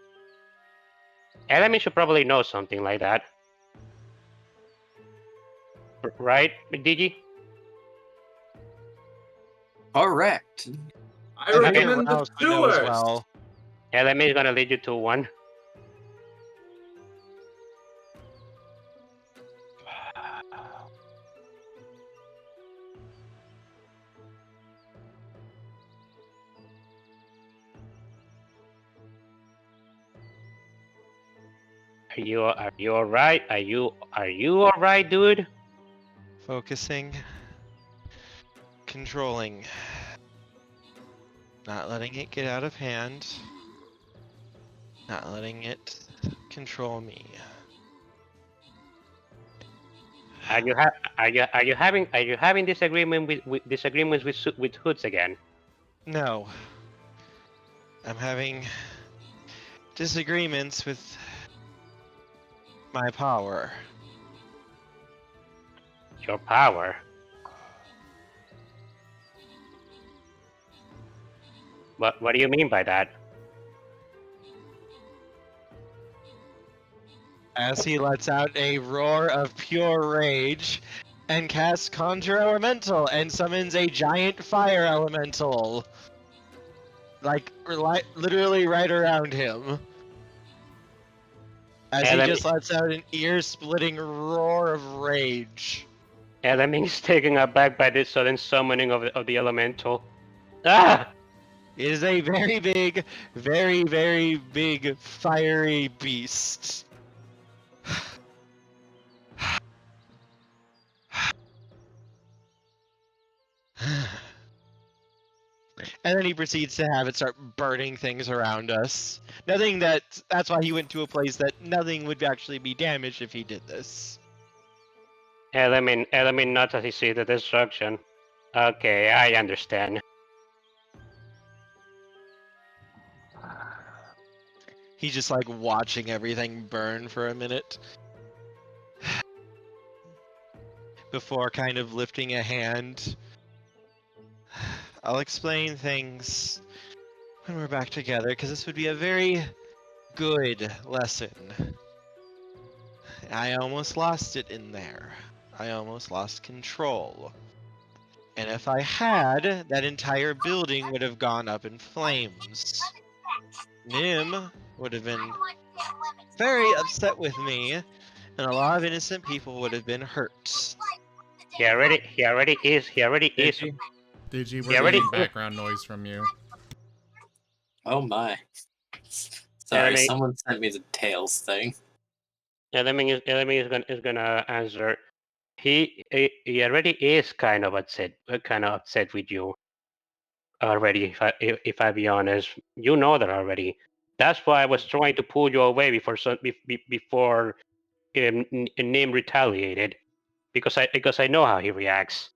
Elemin should probably know something like that. Right, Digi? Correct. I Okay. recommend the Rouse would know as sewers! well. Elemin is gonna lead you to one. Are you alright? Are you alright, dude? Focusing. Controlling. Not letting it get out of hand. Not letting it control me. Are you having disagreements with Hoots again? No. I'm having disagreements with my power. Your power. What do you mean by that? As he lets out a roar of pure rage and casts Conjure Elemental and summons a giant fire elemental. Like, literally right around him. As he just lets out an ear-splitting roar of rage. Elemin is taken aback by this sudden summoning of the elemental. Ah! It is a very big, very, very big fiery beast. And then he proceeds to have it start burning things around us. That's why he went to a place that nothing would actually be damaged if he did this. Elemin nods as he sees the destruction. Okay, I understand. He's just like watching everything burn for a minute. Before kind of lifting a hand. I'll explain things when we're back together, because this would be a very good lesson. I almost lost it in there. I almost lost control. And if I had, that entire building would have gone up in flames. Nim would have been very upset with me, and a lot of innocent people would have been hurt. He already is. Digi, Yeah, we're ready? getting background noise from you. Oh my. Sorry, Enemy. someone sent me the Tails thing. Elemin is gonna answer. He already is kind of upset with you already. If I be honest, you know that already. That's why I was trying to pull you away before Nim retaliated, because I know how he reacts.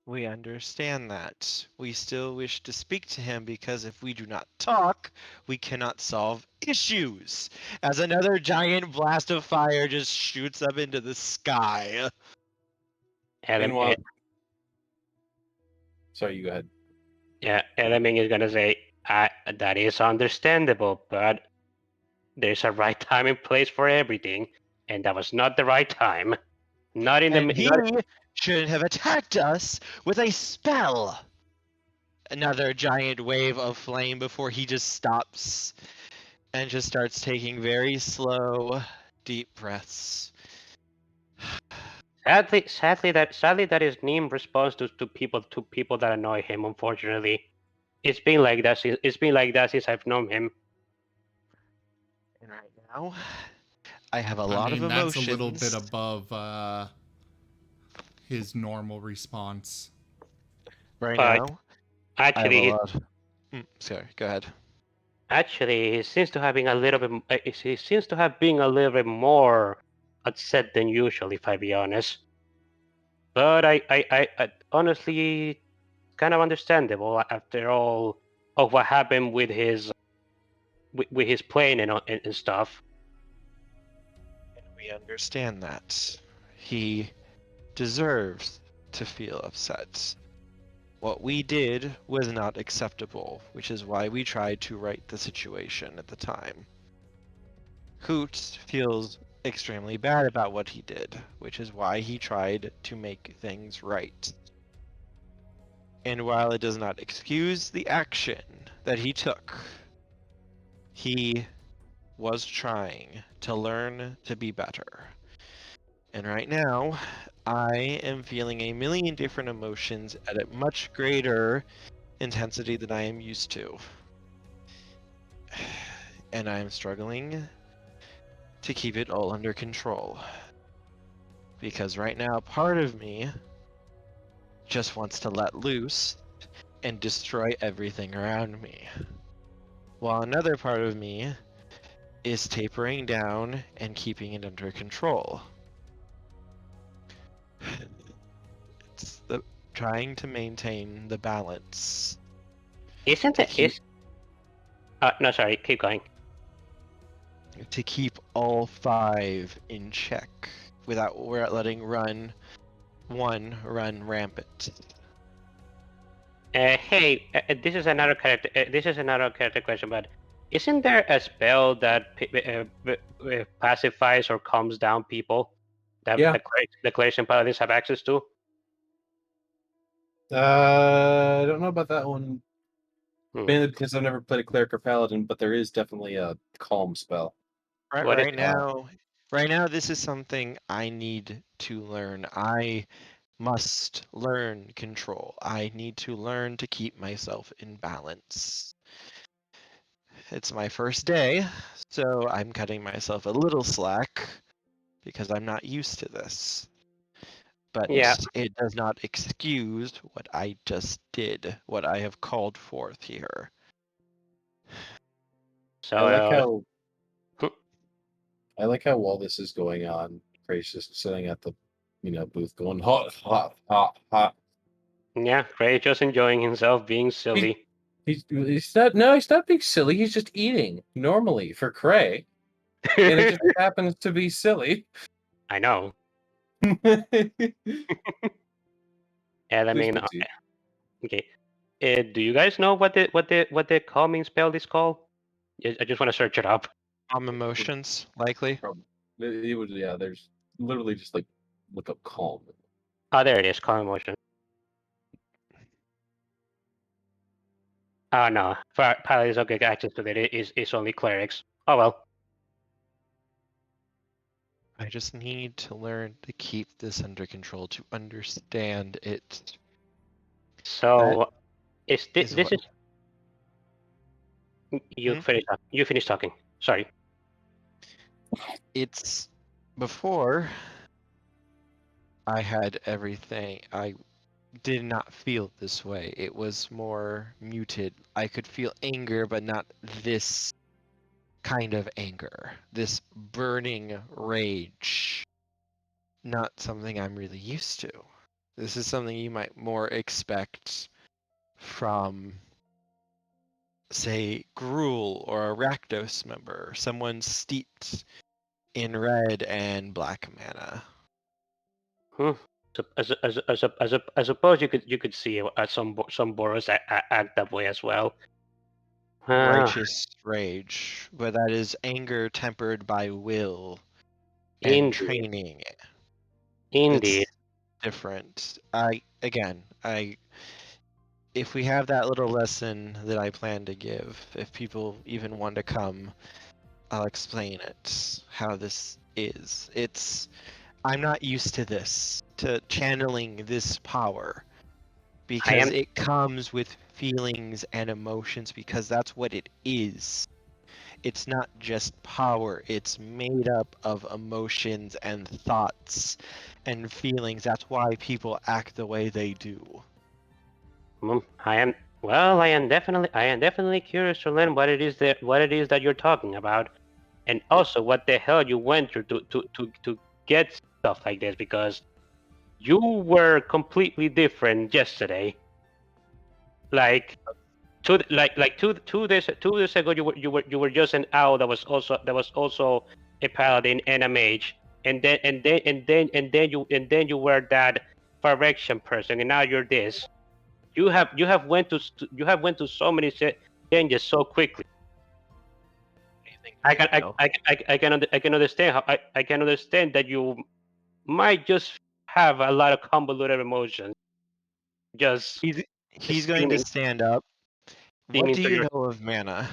We understand that. We still wish to speak to him because if we do not talk, we cannot solve issues. As another giant blast of fire just shoots up into the sky. Meanwhile, sorry, you go ahead. Yeah, Elemin is gonna say, that is understandable, but there's a right time and place for everything, and that was not the right time. Not in And the he should have attacked us with a spell. Another giant wave of flame before he just stops and just starts taking very slow, deep breaths. Sadly that is Nim response to people that annoy him. Unfortunately, it's been like that since I've known him. And right now, I have a lot of emotions. That's a little bit above his normal response. Right now, actually, sorry, go ahead. Actually, he seems to have been a little bit. He seems to have been a little bit more upset than usual, if I be honest. But I honestly, kind of understandable after all of what happened with his plane and stuff. And we understand that he deserves to feel upset. What we did was not acceptable, which is why we tried to right the situation at the time. Hoot feels extremely bad about what he did, which is why he tried to make things right. And while it does not excuse the action that he took, he was trying to learn to be better. And right now, I am feeling a million different emotions at a much greater intensity than I am used to. And I am struggling to keep it all under control. Because right now, part of me just wants to let loose and destroy everything around me. While another part of me is tapering down and keeping it under control. It's trying to maintain the balance. Isn't it? No, sorry. Keep going. To keep all 5 in check without letting one run rampant. Hey, this is another character. This is another character question, but isn't there a spell that pacifies or calms down people that Yeah. the clerics and paladins have access to? I don't know about that one. Hmm. Mainly because I've never played a cleric or paladin, but there is definitely a calm spell. What is Right now, this is something I need to learn. I must learn control. I need to learn to keep myself in balance. It's my first day, so I'm cutting myself a little slack because I'm not used to this. But Yeah. it does not excuse what I just did, what I have called forth here. So I like how while this is going on, Cray's just sitting at the booth going hot, hot, hot, hot. yeah, Ray just enjoying himself, being silly. He's not being silly, he's just eating normally for Cray. And it just happens to be silly. I know. And I mean, okay. Do you guys know what the calming spell is called? I just want to search it up. Emotions, likely. It would, yeah, there's literally just like look up calm. Oh, there it is, calm emotion. Oh no, paladins don't get access to it. It's only clerics. Oh well. I just need to learn to keep this under control, to understand it. So, this is is you Hmm? finish talking. Sorry. It's before I had everything. I did not feel this way. It was more muted. I could feel anger, but not this kind of anger. This burning rage. Not something I'm really used to. This is something you might more expect from, say, Gruul or a Rakdos member, someone steeped in red and black mana. So, I suppose you could see some Boros act that way as well. Righteous rage, but that is anger tempered by will and Indeed. training. Indeed. It's different. If we have that little lesson that I plan to give, if people even want to come, I'll explain it, how this is. I'm not used to this, to channeling this power, because it comes with feelings and emotions, because that's what it is. It's not just power, it's made up of emotions and thoughts and feelings. That's why people act the way they do. I am definitely curious to learn what it is that you're talking about, and also what the hell you went through to get stuff like this, because you were completely different yesterday. Like two days ago, you were just an owl that was also a paladin and a mage, and then you were that direction person, and now you're this. You have went to so many changes so quickly. I can understand how I can understand that you might just have a lot of convoluted emotions. Just He's going to stand up. What do you know of mana?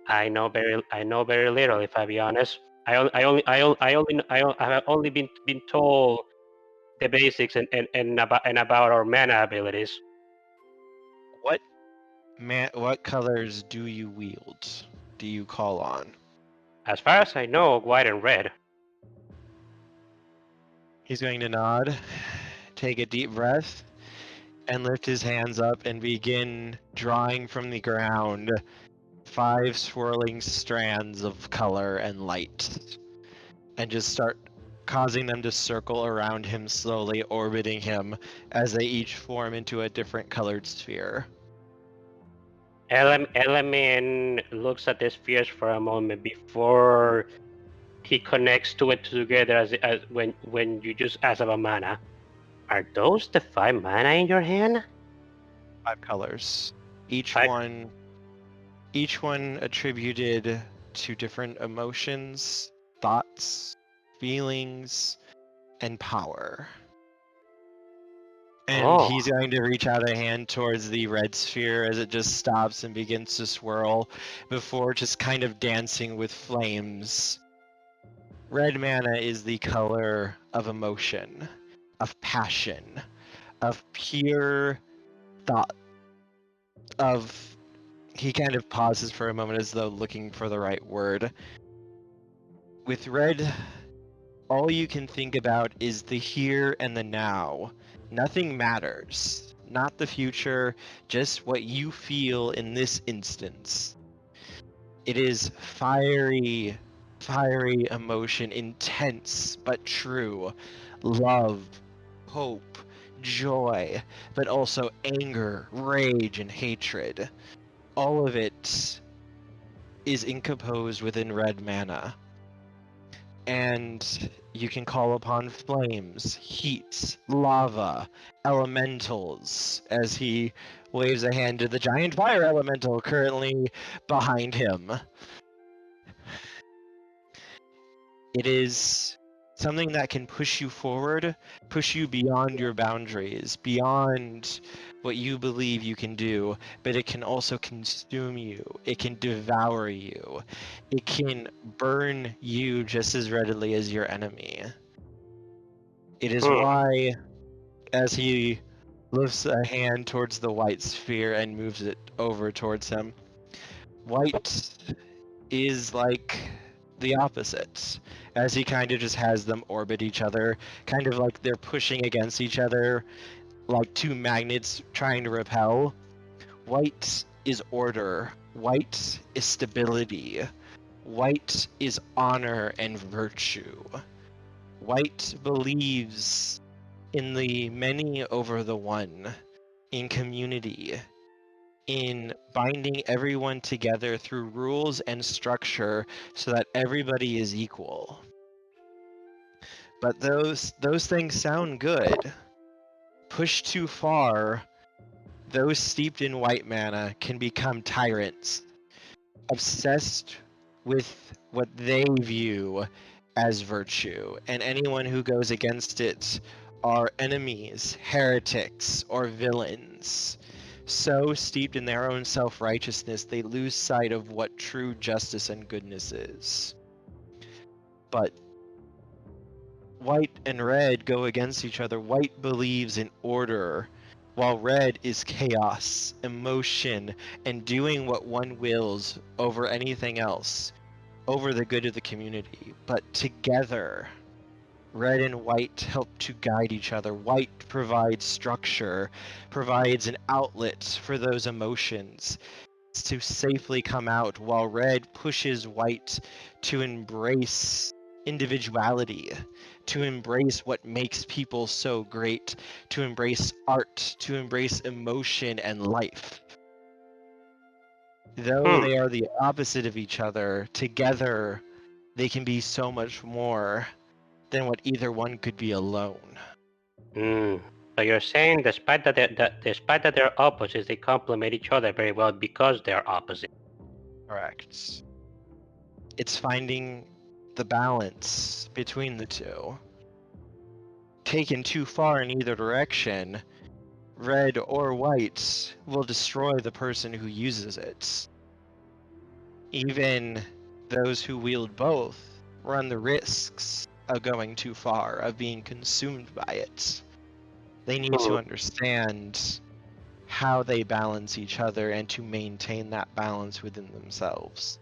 I know very little, if I be honest. I have only been told the basics and about our mana abilities. What colors do you wield? Do you call on? As far as I know, white and red. He's going to nod, take a deep breath, and lift his hands up and begin drawing from the ground 5 swirling strands of color and light, and just start causing them to circle around him slowly, orbiting him as they each form into a different colored sphere. Elemin looks at the spheres for a moment before he connects to it together as when you just ask about mana. Are those the 5 mana in your hand? 5 colors. Each Five- one attributed to different emotions, thoughts, feelings, and power. And Oh. he's going to reach out a hand towards the red sphere as it just stops and begins to swirl before just kind of dancing with flames. Red mana is the color of emotion, of passion, of pure thought, of... He kind of pauses for a moment as though looking for the right word. With red, all you can think about is the here and the now. Nothing matters. Not the future, just what you feel in this instance. It is fiery emotion, intense but true. Love, hope, joy, but also anger, rage, and hatred. All of it is incomposed within red mana. And you can call upon flames, heat, lava, elementals, as he waves a hand to the giant fire elemental currently behind him. It is something that can push you forward, push you beyond your boundaries, beyond what you believe you can do, but it can also consume you. It can devour you. It can burn you just as readily as your enemy. It is why, as he lifts a hand towards the white sphere and moves it over towards him, white is like the opposite, as he kind of just has them orbit each other, kind of like they're pushing against each other, like 2 magnets trying to repel. White is order. White is stability. White is honor and virtue. White believes in the many over the one, in community, in binding everyone together through rules and structure so that everybody is equal. But those things sound good. Pushed too far, those steeped in white mana can become tyrants, obsessed with what they view as virtue, and anyone who goes against it are enemies, heretics, or villains. So steeped in their own self-righteousness, they lose sight of what true justice and goodness is. But white and red go against each other. White believes in order, while red is chaos, emotion, and doing what one wills over anything else, over the good of the community. But together, red and white help to guide each other. White provides structure, provides an outlet for those emotions to safely come out, while red pushes white to embrace individuality, to embrace what makes people so great, to embrace art, to embrace emotion and life. Though they are the opposite of each other, together they can be so much more than what either one could be alone. So you're saying despite that they're opposites, they complement each other very well because they're opposite. Correct. It's finding the balance between the two. Taken too far in either direction, red or white will destroy the person who uses it. Even those who wield both run the risks of going too far, of being consumed by it. They need to understand how they balance each other and to maintain that balance within themselves.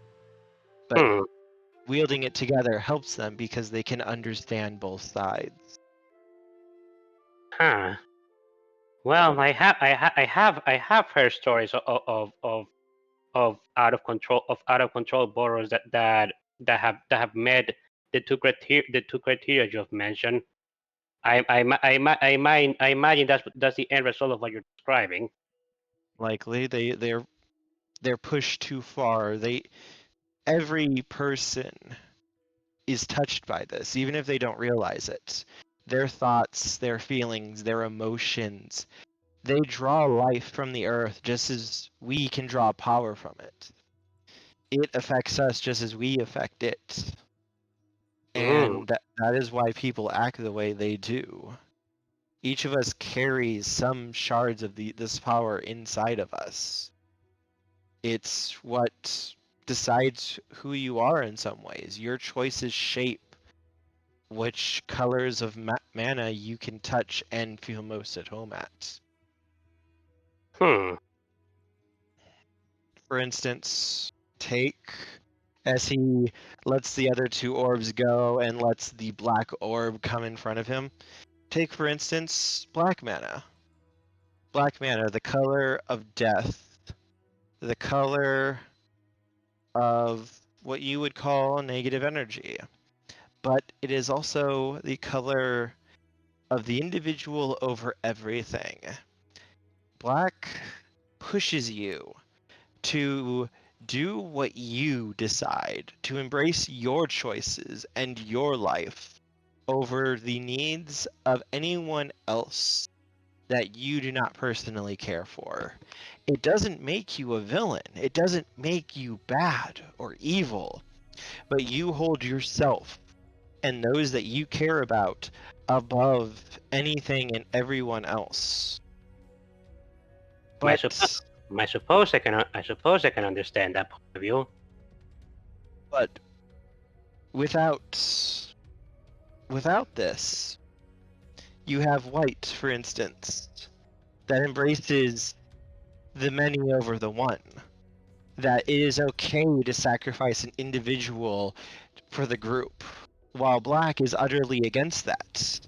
But wielding it together helps them because they can understand both sides. Huh. Well, I have heard stories of out of control borrowers that have met the two criteria you've mentioned. I imagine that's the end result of what you're describing. Likely, they're pushed too far. Every person is touched by this, even if they don't realize it. Their thoughts, their feelings, their emotions, they draw life from the earth just as we can draw power from it. It affects us just as we affect it. And that is why people act the way they do. Each of us carries some shards of this power inside of us. It's what decides who you are in some ways. Your choices shape which colors of mana you can touch and feel most at home at. Hmm. For instance, take as he lets the other two orbs go and lets the black orb come in front of him. Take, for instance, black mana. Black mana, the color of death, the color of what you would call negative energy. But it is also the color of the individual over everything. Black pushes you to do what you decide, to embrace your choices and your life over the needs of anyone else that you do not personally care for. It doesn't make you a villain. It doesn't make you bad or evil, but you hold yourself and those that you care about above anything and everyone else. But I suppose I can understand that point of view. but without this, you have white, for instance, that embraces the many over the one. That it is okay to sacrifice an individual for the group, while black is utterly against that.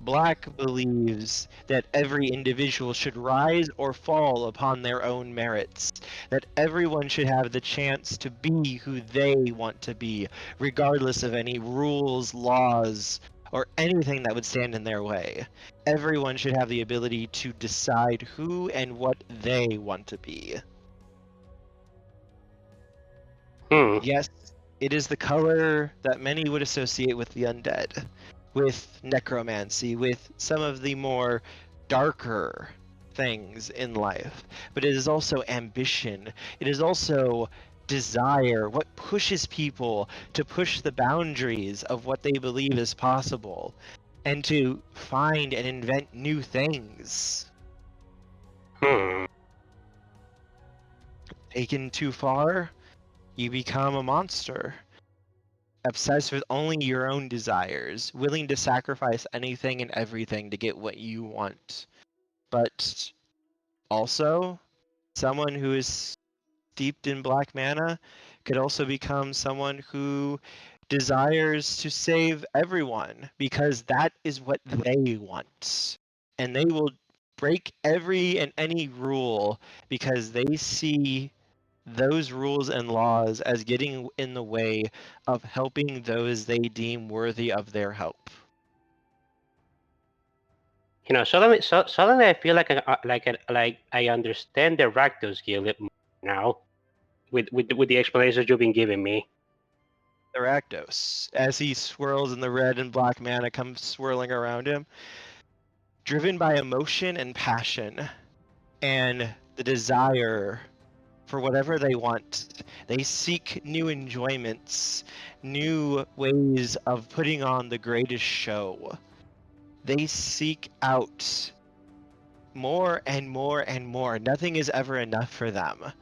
Black believes that every individual should rise or fall upon their own merits, that everyone should have the chance to be who they want to be, regardless of any rules, laws, or anything that would stand in their way. Everyone should have the ability to decide who and what they want to be. Yes, it is the color that many would associate with the undead, with necromancy, with some of the more darker things in life. But it is also ambition. It is also desire, what pushes people to push the boundaries of what they believe is possible and to find and invent new things. Taken too far, you become a monster. Obsessed with only your own desires, willing to sacrifice anything and everything to get what you want. But also, someone who is steeped in black mana could also become someone who desires to save everyone because that is what they want. And they will break every and any rule because they see those rules and laws as getting in the way of helping those they deem worthy of their help. Suddenly I feel like I understand the Rakdos Guild now, with the explanations you've been giving me. The Rakdos, as he swirls and the red and black mana comes swirling around him, driven by emotion and passion, and the desire for whatever they want. They seek new enjoyments, new ways of putting on the greatest show. They seek out more and more and more. Nothing is ever enough for them.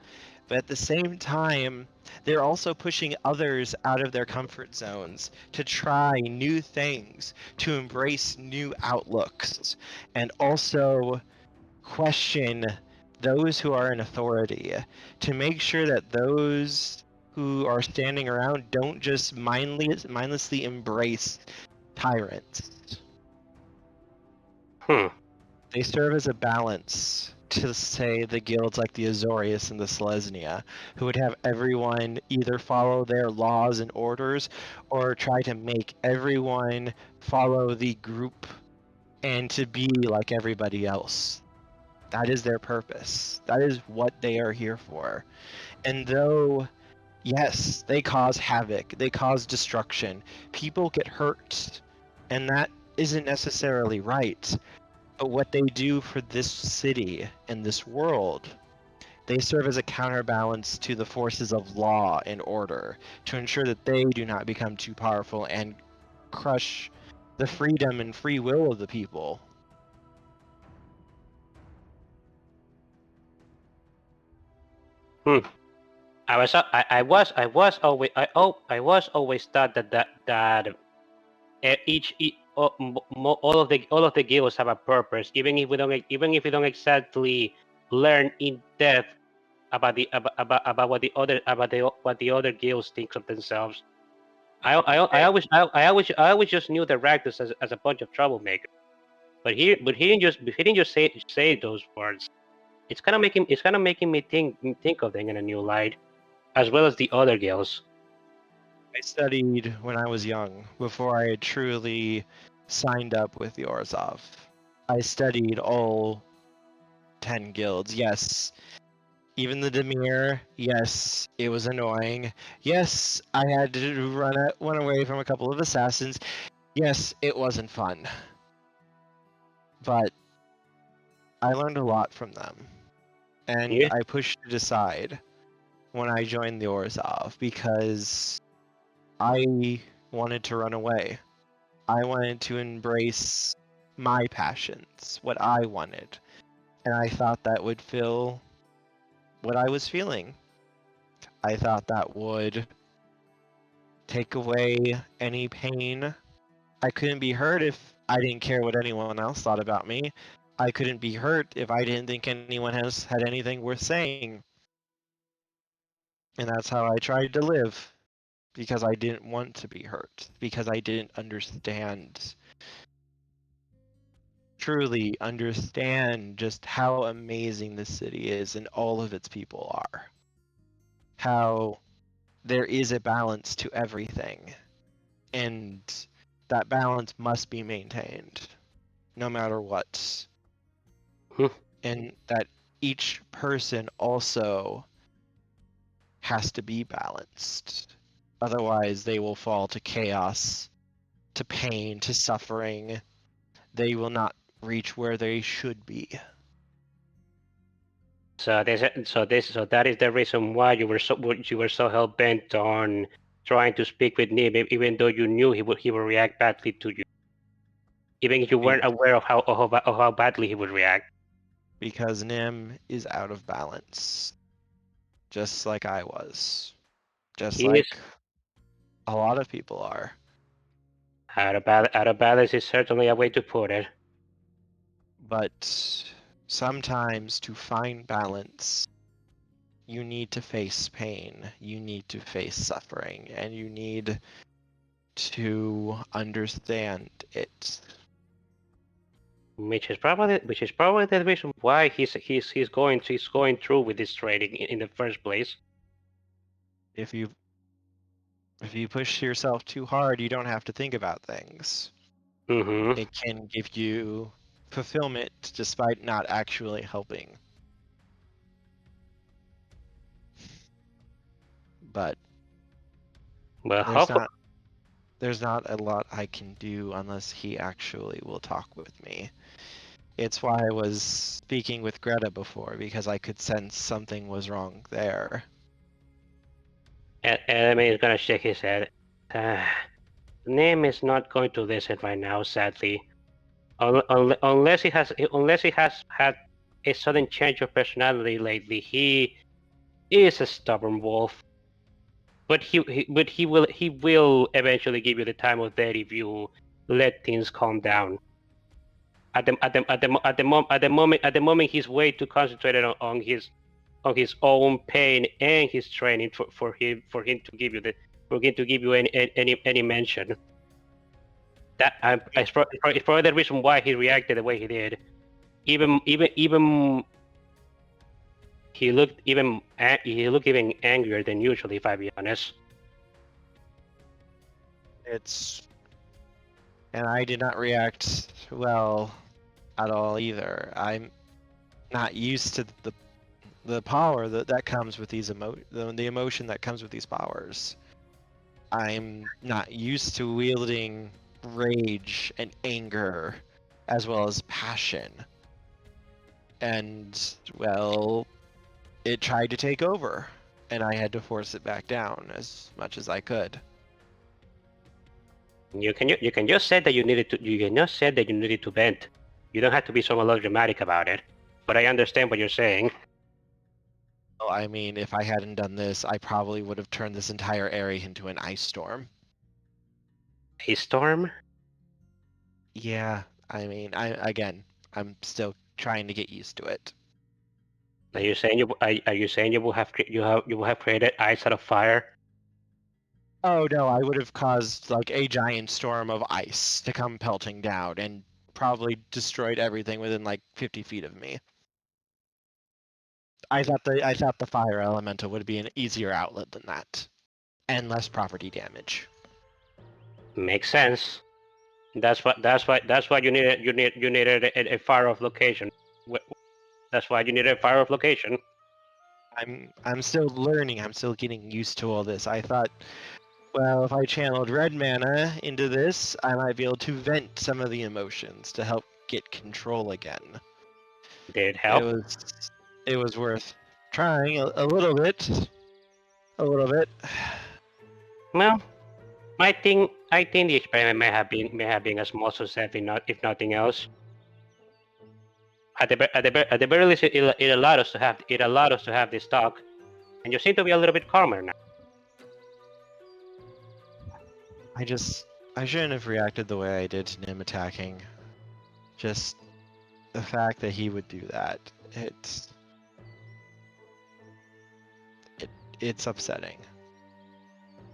But at the same time, they're also pushing others out of their comfort zones to try new things, to embrace new outlooks, and also question those who are in authority, to make sure that those who are standing around don't just mindlessly embrace tyrants. They serve as a balance to, say, the guilds like the Azorius and the Selesnya, who would have everyone either follow their laws and orders or try to make everyone follow the group and to be like everybody else. That is their purpose. That is what they are here for. And though, yes, they cause havoc, they cause destruction, people get hurt, and that isn't necessarily right. But what they do for this city and this world, they serve as a counterbalance to the forces of law and order to ensure that they do not become too powerful and crush the freedom and free will of the people. I was always thought that all of the guilds have a purpose, even if we don't exactly learn in depth about what the other guilds think of themselves. I always just knew the Rakdos as a bunch of troublemakers. But he didn't just say those words. It's kind of making me think of them in a new light, as well as the other guilds. I studied when I was young, before I had truly signed up with the Orzhov. I studied all 10 guilds. Yes, even the Demir. Yes, it was annoying. Yes, I had to run away from a couple of assassins. Yes, it wasn't fun. But I learned a lot from them. And Yeah. I pushed it aside when I joined the Orzhov because I wanted to run away. I wanted to embrace my passions, what I wanted. And I thought that would fill what I was feeling. I thought that would take away any pain. I couldn't be hurt if I didn't care what anyone else thought about me. I couldn't be hurt if I didn't think anyone else had anything worth saying. And that's how I tried to live. Because I didn't want to be hurt. Because I didn't truly understand just how amazing this city is and all of its people are. How there is a balance to everything. And that balance must be maintained no matter what. And that each person also has to be balanced. Otherwise, they will fall to chaos, to pain, to suffering. They will not reach where they should be. So that is the reason why you were so hell bent on trying to speak with Nim, even though you knew he would react badly to you, even if you weren't aware of how badly he would react. Because Nim is out of balance, just like I was, just He like is a lot of people are. out of balance is certainly a way to put it. But sometimes to find balance, you need to face pain, you need to face suffering, and you need to understand it. Which is probably the reason why he's going through with this trading in the first place. If you push yourself too hard, you don't have to think about things. Mm-hmm. It can give you fulfillment despite not actually helping. But Well, there's not a lot I can do unless he actually will talk with me. It's why I was speaking with Greta before, because I could sense something was wrong there. Elemin is gonna shake his head. Nim is not going to listen right now, sadly. Unless he has had a sudden change of personality lately, he is a stubborn wolf. But he will eventually give you the time of day if you let things calm down. At the moment he's way too concentrated on his own pain and his training for him to give you any mention. That it's probably the reason why he reacted the way he did. Even he looked even angrier than usually, if I be honest. And I did not react well at all either. I'm not used to the power that comes with these the emotion that comes with these powers. I'm not used to wielding rage and anger as well as passion. And well, it tried to take over, and I had to force it back down as much as I could. You can just say that you needed to vent. You don't have to be so melodramatic about it. But I understand what you're saying. Well, I mean, if I hadn't done this, I probably would have turned this entire area into an ice storm. A storm? Yeah, I mean, I'm still trying to get used to it. Are you saying you will have created ice out of fire? Oh no, I would have caused like a giant storm of ice to come pelting down and probably destroyed everything within like 50 feet of me. I thought the fire elemental would be an easier outlet than that, and less property damage. Makes sense. That's why you needed a fire off location. That's why you needed a fire off location. I'm still learning. I'm still getting used to all this. I thought, well, if I channeled red mana into this, I might be able to vent some of the emotions to help get control again. Did it help? It was worth trying a little bit. A little bit. Well, I think the experiment may have been a small success, if nothing else. At the very least, it allowed us to have this talk, and you seem to be a little bit calmer now. I shouldn't have reacted the way I did to him attacking. Just the fact that he would do that, it's upsetting.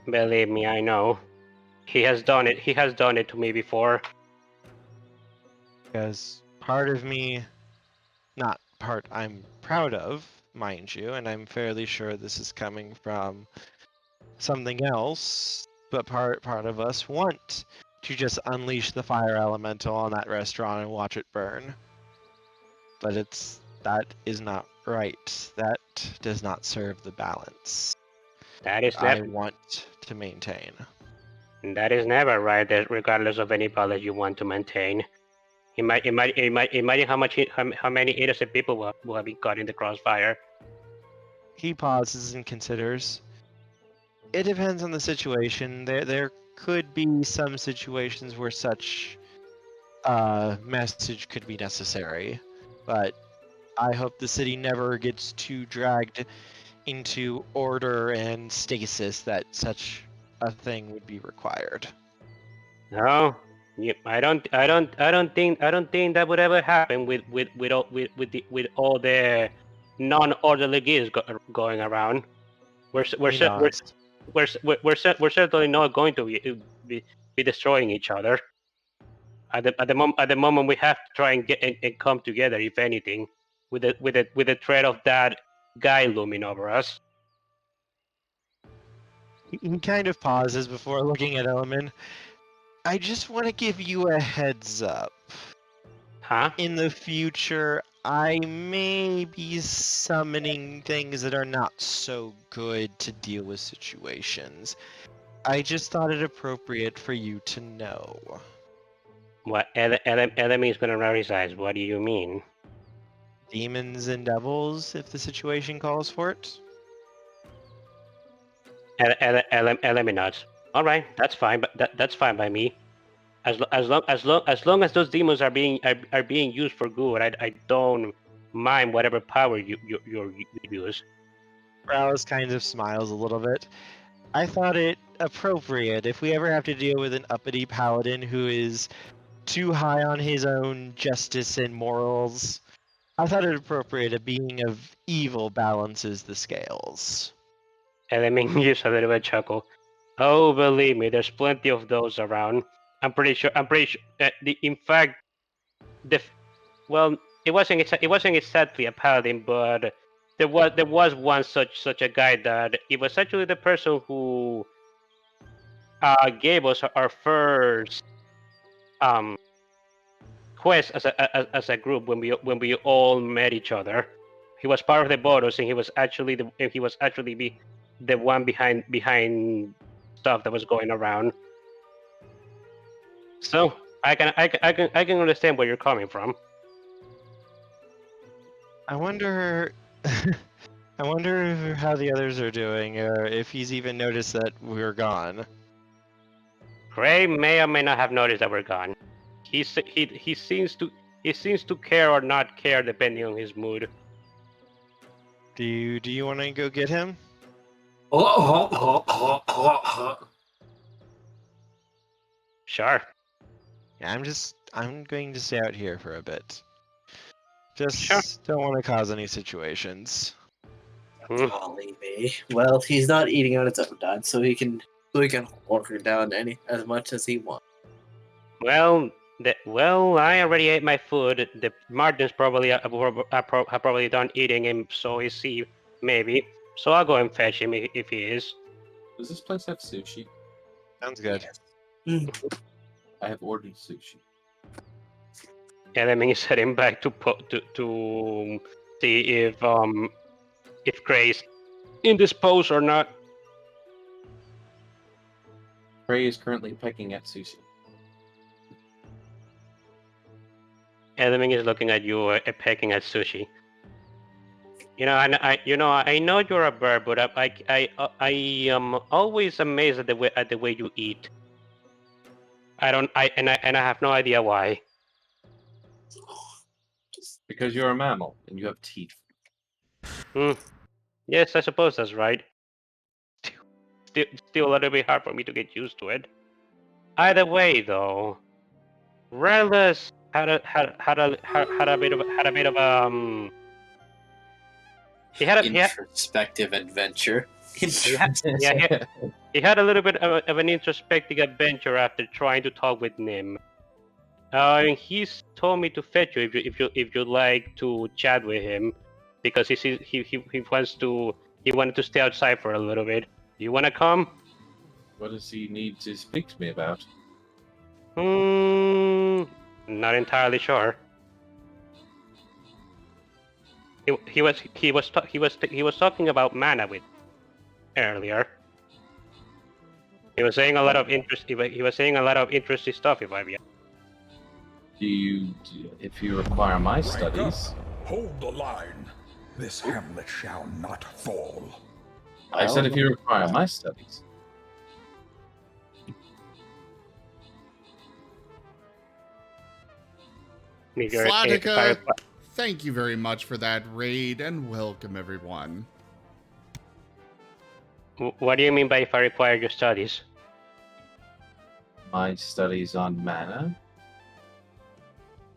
Believe me, I know. He has done it. He has done it to me before. Because part of me, not part I'm proud of, mind you, and I'm fairly sure this is coming from something else, but part of us want to just unleash the fire elemental on that restaurant and watch it burn. But that is not right. That does not serve the balance That is I want to maintain. That is never right, regardless of any balance you want to maintain. Imagine how many innocent people will have been caught in the crossfire. He pauses and considers. It depends on the situation. There could be some situations where such message could be necessary, but I hope the city never gets too dragged into order and stasis that such a thing would be required. No, I don't think that would ever happen with all the non-orderly gears going around. We're certainly not going to be destroying each other. At the moment, we have to try and get and come together, if anything, with the threat of that guy looming over us. He kind of pauses before looking at Elemin. I just want to give you a heads up. Huh? In the future, I may be summoning things that are not so good to deal with situations. I just thought it appropriate for you to know. What enemy is gonna raise his eyes? What do you mean? Demons and devils, if the situation calls for it. Eliminate. All right, that's fine. But that's fine by me. As long as those demons are being used for good, I don't mind whatever power you use. Rouse kind of smiles a little bit. I thought it appropriate if we ever have to deal with an uppity paladin who is too high on his own justice and morals. I thought it appropriate a being of evil balances the scales. Elemin gives a little bit chuckle. Oh, believe me, there's plenty of those around. I'm pretty sure. In fact, well, it wasn't exactly a paladin, but there was one such a guy that it was actually the person who gave us our first um quest as a group when we all met each other. He was part of the Boros, and he was actually the one behind stuff that was going around. So I can understand where you're coming from. I wonder. I wonder how the others are doing, or if he's even noticed that we're gone. Gray may or may not have noticed that we're gone. He seems to care or not care depending on his mood. Do you want to go get him? Sure. Yeah, I'm going to stay out here for a bit. Just Sure. don't want to cause any situations. Golly me. Well, he's not eating on its own time, so he can walk her down as much as he wants. Well, I already ate my food. The Martens probably have probably done eating him, so is he, maybe. So I'll go and fetch him if he is. Does this place have sushi? Sounds good. I have ordered sushi. And then he's heading back to see if Gray's indisposed or not. Prey is currently pecking at sushi. Elemin is looking at you, pecking at sushi. You know, I know you're a bird, but I am always amazed at the way you eat. I have no idea why. Because you're a mammal and you have teeth. Yes, I suppose that's right. Still a little bit hard for me to get used to it. Either way, though, Relish had a bit of he had Introspective adventure. he had a little bit of an introspective adventure after trying to talk with Nim. And he's told me to fetch you if you'd like to chat with him, because he wanted to stay outside for a little bit. Do you want to come? What does he need to speak to me about? Not entirely sure. He was talking about mana with earlier. He was saying a lot of interest. He was saying a lot of interesting stuff. If I be. If you require my studies, Hold the line. This hamlet shall not fall. I said if you require my studies. Flatica, thank you very much for that raid, and welcome everyone. What do you mean by if I require your studies? My studies on mana.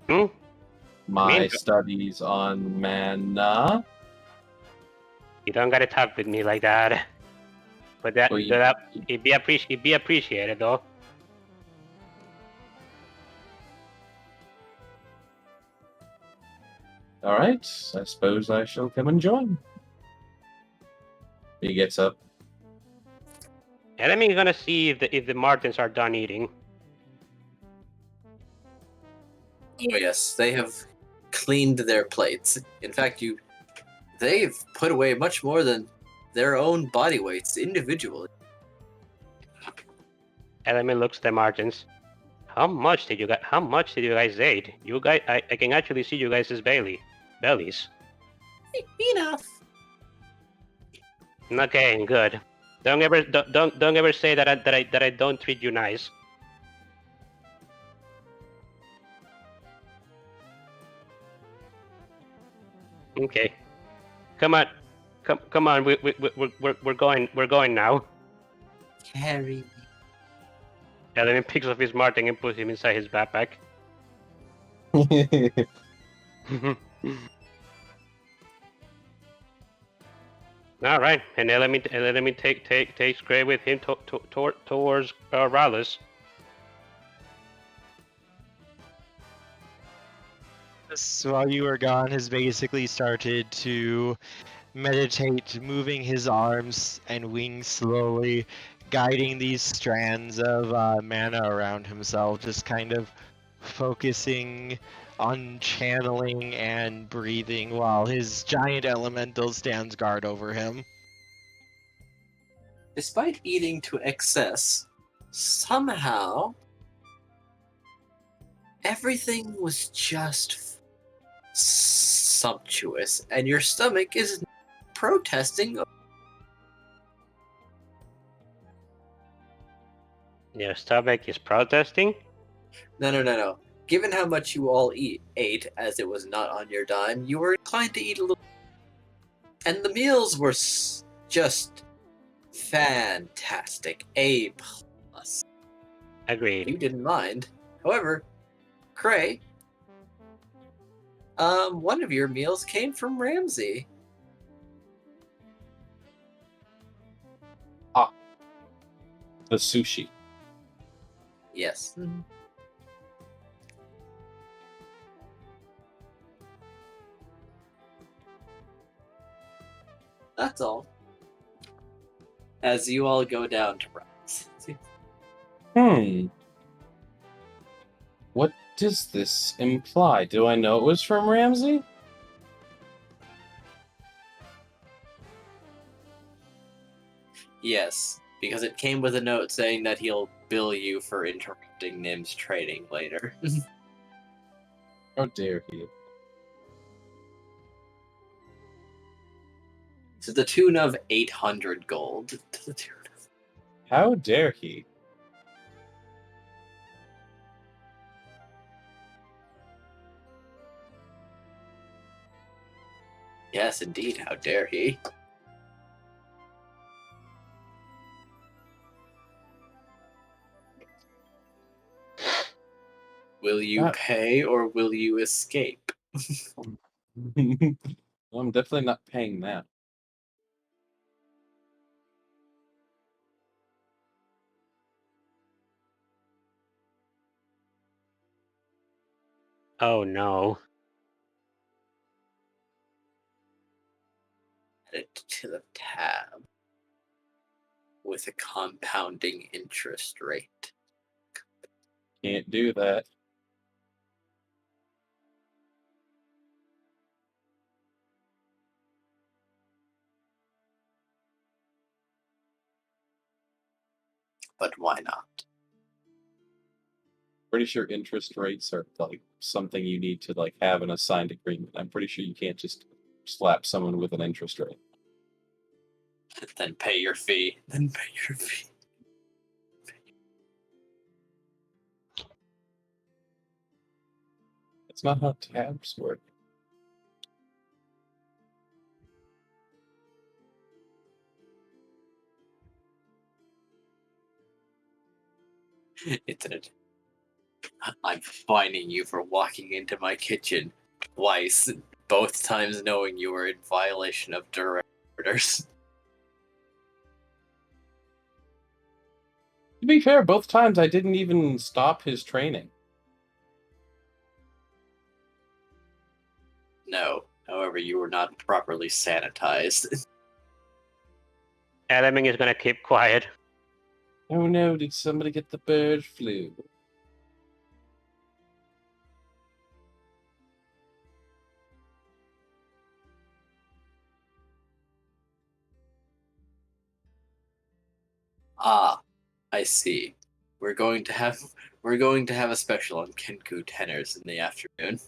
Hmm? My studies on mana. You don't gotta talk with me like that. But it'd be appreciated though. All right, I suppose I shall come and join. He gets up. And then we're gonna see if the Martens are done eating. Oh yes, they have cleaned their plates. In fact, they've put away much more than their own body weights individually. Elemin looks at the Martens. How much did you guys eat? You guys, I can actually see you guys' bellies. Enough. Okay, good. Don't ever say that I don't treat you nice. Okay, come on. Come on, we're going now. Carry me. Elemin picks up his Marten and puts him inside his backpack. All right, and Elemin takes Gray with him towards Rallis. While you were gone, has basically started to meditate, moving his arms and wings slowly, guiding these strands of mana around himself, just kind of focusing on channeling and breathing while his giant elemental stands guard over him. Despite eating to excess, somehow everything was just sumptuous, and your stomach is protesting. Your stomach is protesting? No. Given how much you all ate, as it was not on your dime, you were inclined to eat a little. And the meals were just fantastic. A+. Agreed. You didn't mind. However, Cray, one of your meals came from Ramsey. The sushi. Yes. That's all. As you all go down to Ramsey. What does this imply? Do I know it was from Ramsey? Yes, because it came with a note saying that he'll bill you for interrupting Nim's training later. How dare he? To the tune of 800 gold. To the tune of... How dare he? Yes, indeed, how dare he? Will you pay or will you escape? Well, I'm definitely not paying that. Oh no. Add it to the tab with a compounding interest rate. Can't do that. But why not? Pretty sure interest rates are like something you need to like have an assigned agreement. I'm pretty sure you can't just slap someone with an interest rate. Then pay your fee. Then pay your fee. That's not how tabs work. Internet. I'm fining you for walking into my kitchen twice, both times knowing you were in violation of direct orders. To be fair, both times I didn't even stop his training. No, however, you were not properly sanitized. Elemin is gonna keep quiet. Oh no, did somebody get the bird flu? Ah, I see. We're going to have a special on Kenku tenors in the afternoon.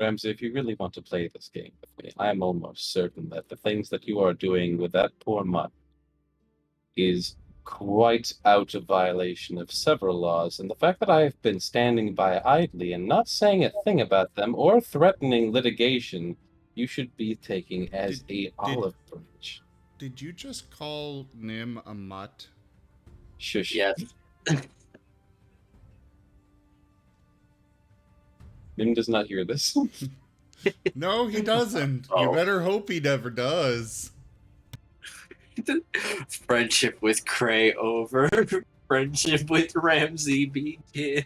Ramsey, if you really want to play this game with me, I am almost certain that the things that you are doing with that poor mutt is quite out of violation of several laws, and the fact that I have been standing by idly and not saying a thing about them or threatening litigation you should be taking as a olive branch. Did you just call Nim a mutt? Shush. Yes. Nim does not hear this. No, he doesn't. You Oh. better hope he never does. Friendship with Cray over. Friendship with Ramsey begin.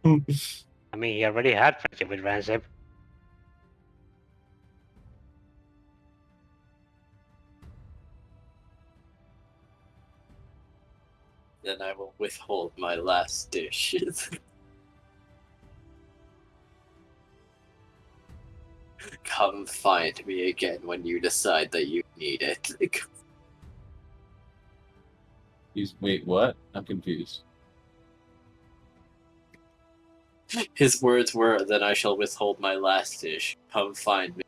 I mean, he already had friendship with Rancid. Then I will withhold my last dish. Come find me again when you decide that you need it. Wait, what? I'm confused. His words were, "Then I shall withhold my last dish. Come find me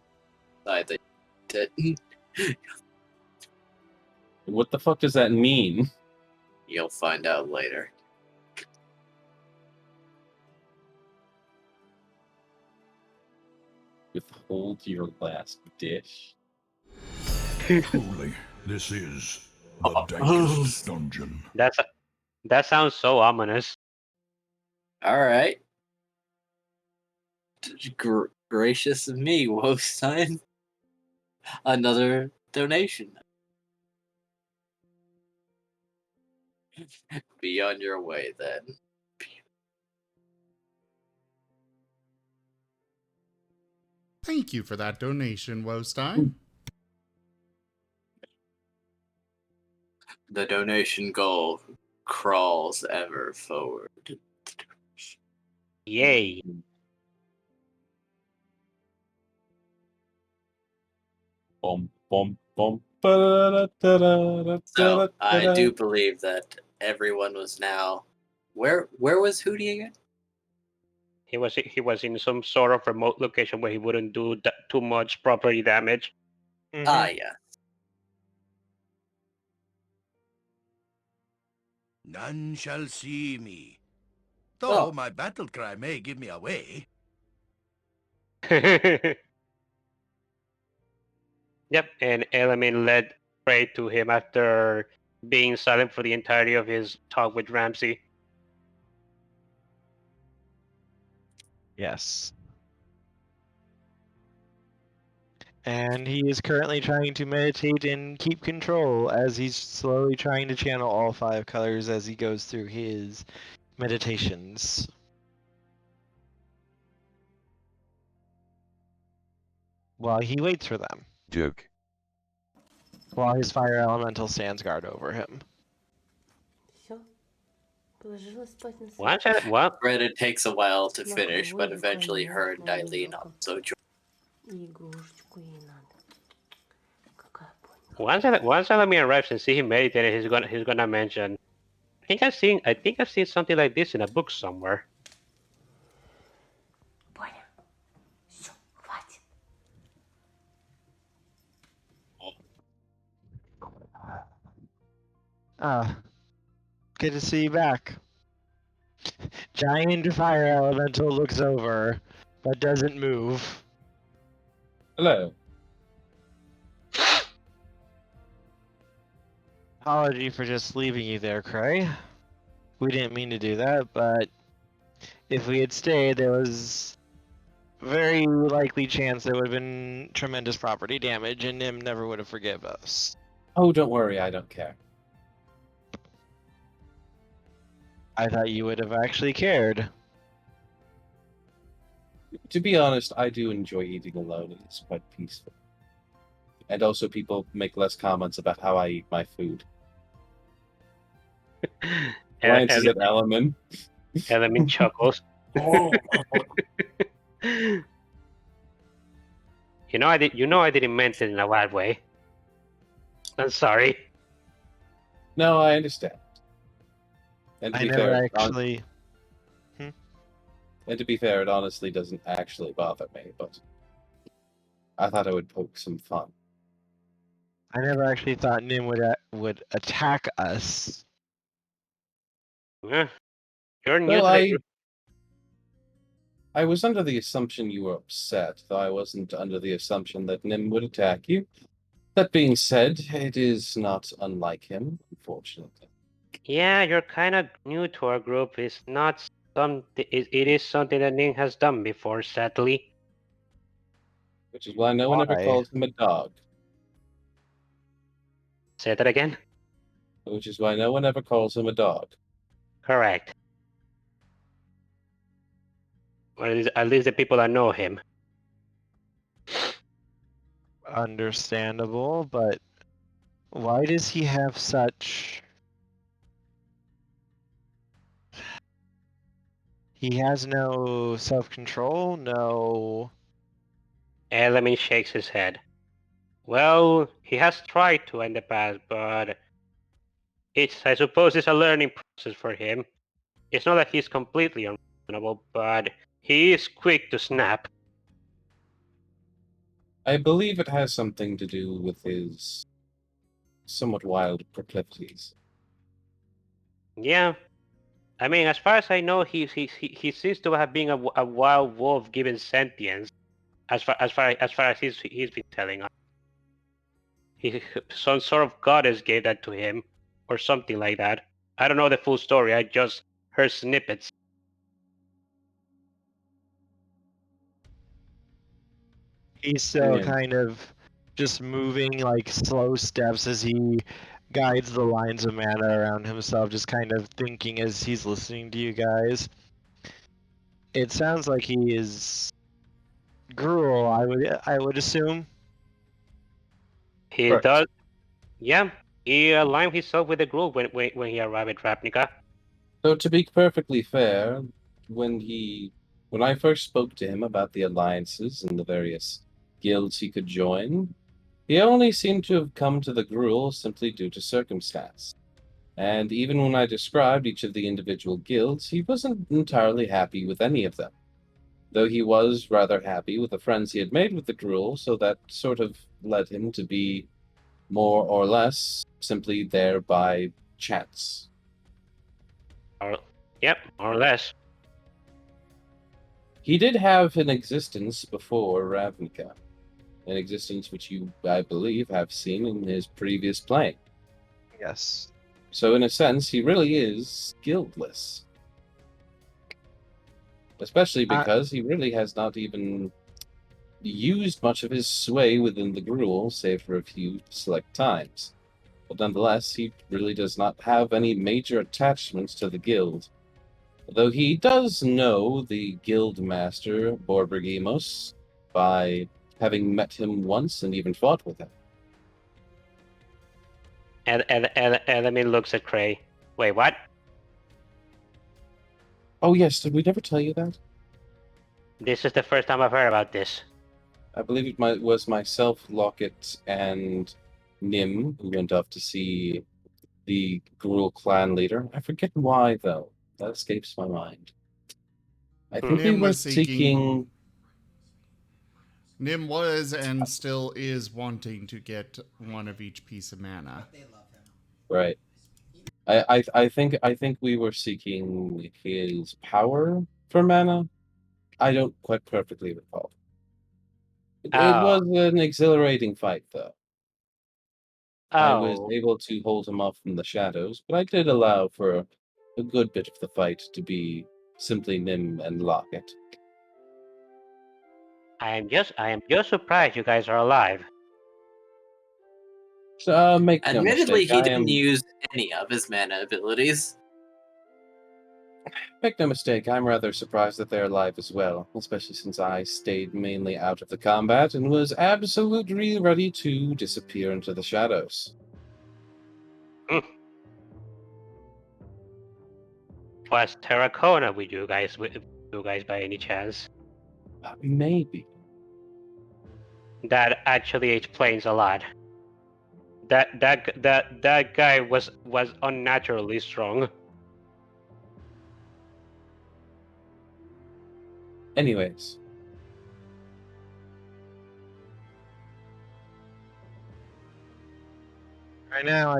when you decide that you need it." What the fuck does that mean? You'll find out later. Withhold your last dish. Truly, this is the dankest dungeon. That sounds so ominous. Alright. Gracious of me, Wostein. Another donation. Be on your way then. Thank you for that donation, Wostein. The donation goal crawls ever forward. Yay. Bum, bum, bum. So I do believe that everyone was now. Where was Hooty again? He was in some sort of remote location where he wouldn't do too much property damage. Ah, yeah. None shall see me. Though Oh. my battle cry may give me away. Yep, and Elemin led prey to him after being silent for the entirety of his talk with Ramsey. Yes. And he is currently trying to meditate and keep control as he's slowly trying to channel all 5 colors as he goes through his meditations. While he waits for them. Joke. While his fire elemental stands guard over him. Все. Положила спать на What? Granted, it takes a while to finish, but eventually her and Eileen also join. Игрушечку ей надо. Какая поняла. Once Elemin arrives and see him meditating, he's gonna mention. I think I've seen something like this in a book somewhere. Понял. Все, хватит. Good to see you back. Giant fire elemental looks over, but doesn't move. Hello. Apology for just leaving you there, Cray. We didn't mean to do that, but if we had stayed, there was very likely chance there would have been tremendous property damage, and Nim never would have forgive us. Oh, don't worry, I don't care. I thought you would have actually cared. To be honest, I do enjoy eating alone. It's quite peaceful. And also, people make less comments about how I eat my food. Glances at Elemin. Elemin chuckles. Oh. You know I didn't mean it in a bad way. I'm sorry. No, I understand. And to I be never fair, actually... and to be fair, it honestly doesn't actually bother me, but I thought I would poke some fun. I never actually thought Nim would attack us. You're new. Well, To the, I was under the assumption you were upset, though I wasn't under the assumption that Nim would attack you. That being said, it is not unlike him, unfortunately. Yeah, you're kind of new to our group. It's not it is something that Ning has done before, sadly. Which is why no one ever Why? calls him a dog. Say that again? Which is why no one ever calls him a dog. Correct. Or at least the people that know him. Understandable, but why does he have such... He has no self-control, no... Elemin shakes his head. Well, he has tried to in the past, but I suppose it's a learning process for him. It's not that he's completely unreasonable, but he is quick to snap. I believe it has something to do with his somewhat wild proclivities. Yeah, I mean, as far as I know, he seems to have been a wild wolf given sentience. As far as he's been telling us, some sort of goddess gave that to him, or something like that. I don't know the full story. I just heard snippets. He's still Yeah. kind of just moving like slow steps as he guides the lines of mana around himself, just kind of thinking as he's listening to you guys. It sounds like he is gruel, I would assume. He Correct. does, yeah. He aligned himself with the group when he arrived at Ravnica. So to be perfectly fair, when I first spoke to him about the alliances and the various guilds he could join, he only seemed to have come to the Gruul simply due to circumstance. And even when I described each of the individual guilds, he wasn't entirely happy with any of them. Though he was rather happy with the friends he had made with the Gruul, so that sort of led him to be more or less simply there by chance. Yep, more or less. He did have an existence before Ravnica, an existence which you, I believe, have seen in his previous plane. Yes. So in a sense, he really is guildless. Especially because he really has not even used much of his sway within the Gruul, save for a few select times. But nonetheless, he really does not have any major attachments to the guild. Though he does know the guild master, Borborgimos, by having met him once and even fought with him. And Elemin looks at Cray. Wait, what? Oh yes, did we never tell you that? This is the first time I've heard about this. I believe it was myself, Lockett, and Nim who went off to see the Gruul clan leader. I forget why, though. That escapes my mind. I think we Nim were was seeking... Nim was and still is wanting to get one of each piece of mana. Right. I think we were seeking his power for mana. I don't quite perfectly recall. It was an exhilarating fight, though. I was Oh, able to hold him off from the shadows, but I did allow for a good bit of the fight to be simply Nim and Lockett. I am just surprised you guys are alive. So, make no Admittedly, mistake, he didn't use any of his mana abilities. Make no mistake, I'm rather surprised that they're alive as well, especially since I stayed mainly out of the combat and was absolutely ready to disappear into the shadows. Was Terracona with you guys by any chance? Maybe. That actually explains a lot. That guy was unnaturally strong. Anyways. Right now,